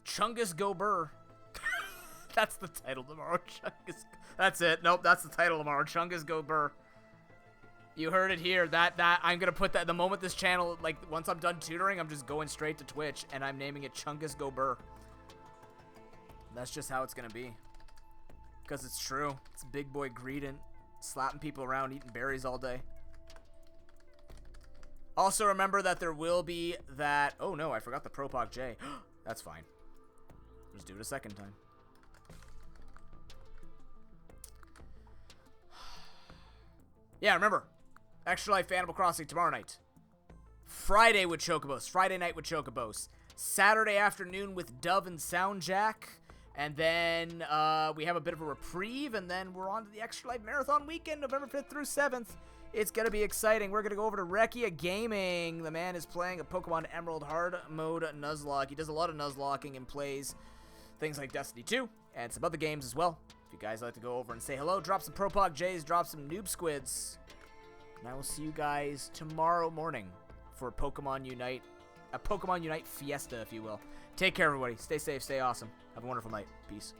[SPEAKER 1] Chungus Go Burr. That's the title tomorrow. Chungus. That's it. Nope, that's the title tomorrow. Chungus Go Burr. You heard it here. That I'm gonna put that the moment this channel, like, once I'm done tutoring, I'm just going straight to Twitch and I'm naming it Chungus Go Burr. That's just how it's gonna be. Because it's true. It's big boy Greedent. Slapping people around, eating berries all day. Also, remember that there will be that... Oh, no, I forgot the ProPokeNoob J. That's fine. Just do it a second time. Yeah, remember. Extra Life Animal Crossing tomorrow night. Friday with Chocobos. Friday night with Chocobos. Saturday afternoon with Dove and Soundjack. And then we have a bit of a reprieve. And then we're on to the Extra Life Marathon weekend, November 5th through 7th. It's going to be exciting. We're going to go over to Rekia Gaming. The man is playing a Pokemon Emerald hard mode Nuzlocke. He does a lot of Nuzlocking and plays things like Destiny 2 and some other games as well. If you guys like to go over and say hello, drop some ProPokeNoob J's, drop some Noob Squids. And I will see you guys tomorrow morning for Pokemon Unite. A Pokemon Unite fiesta, if you will. Take care, everybody. Stay safe, stay awesome. Have a wonderful night. Peace.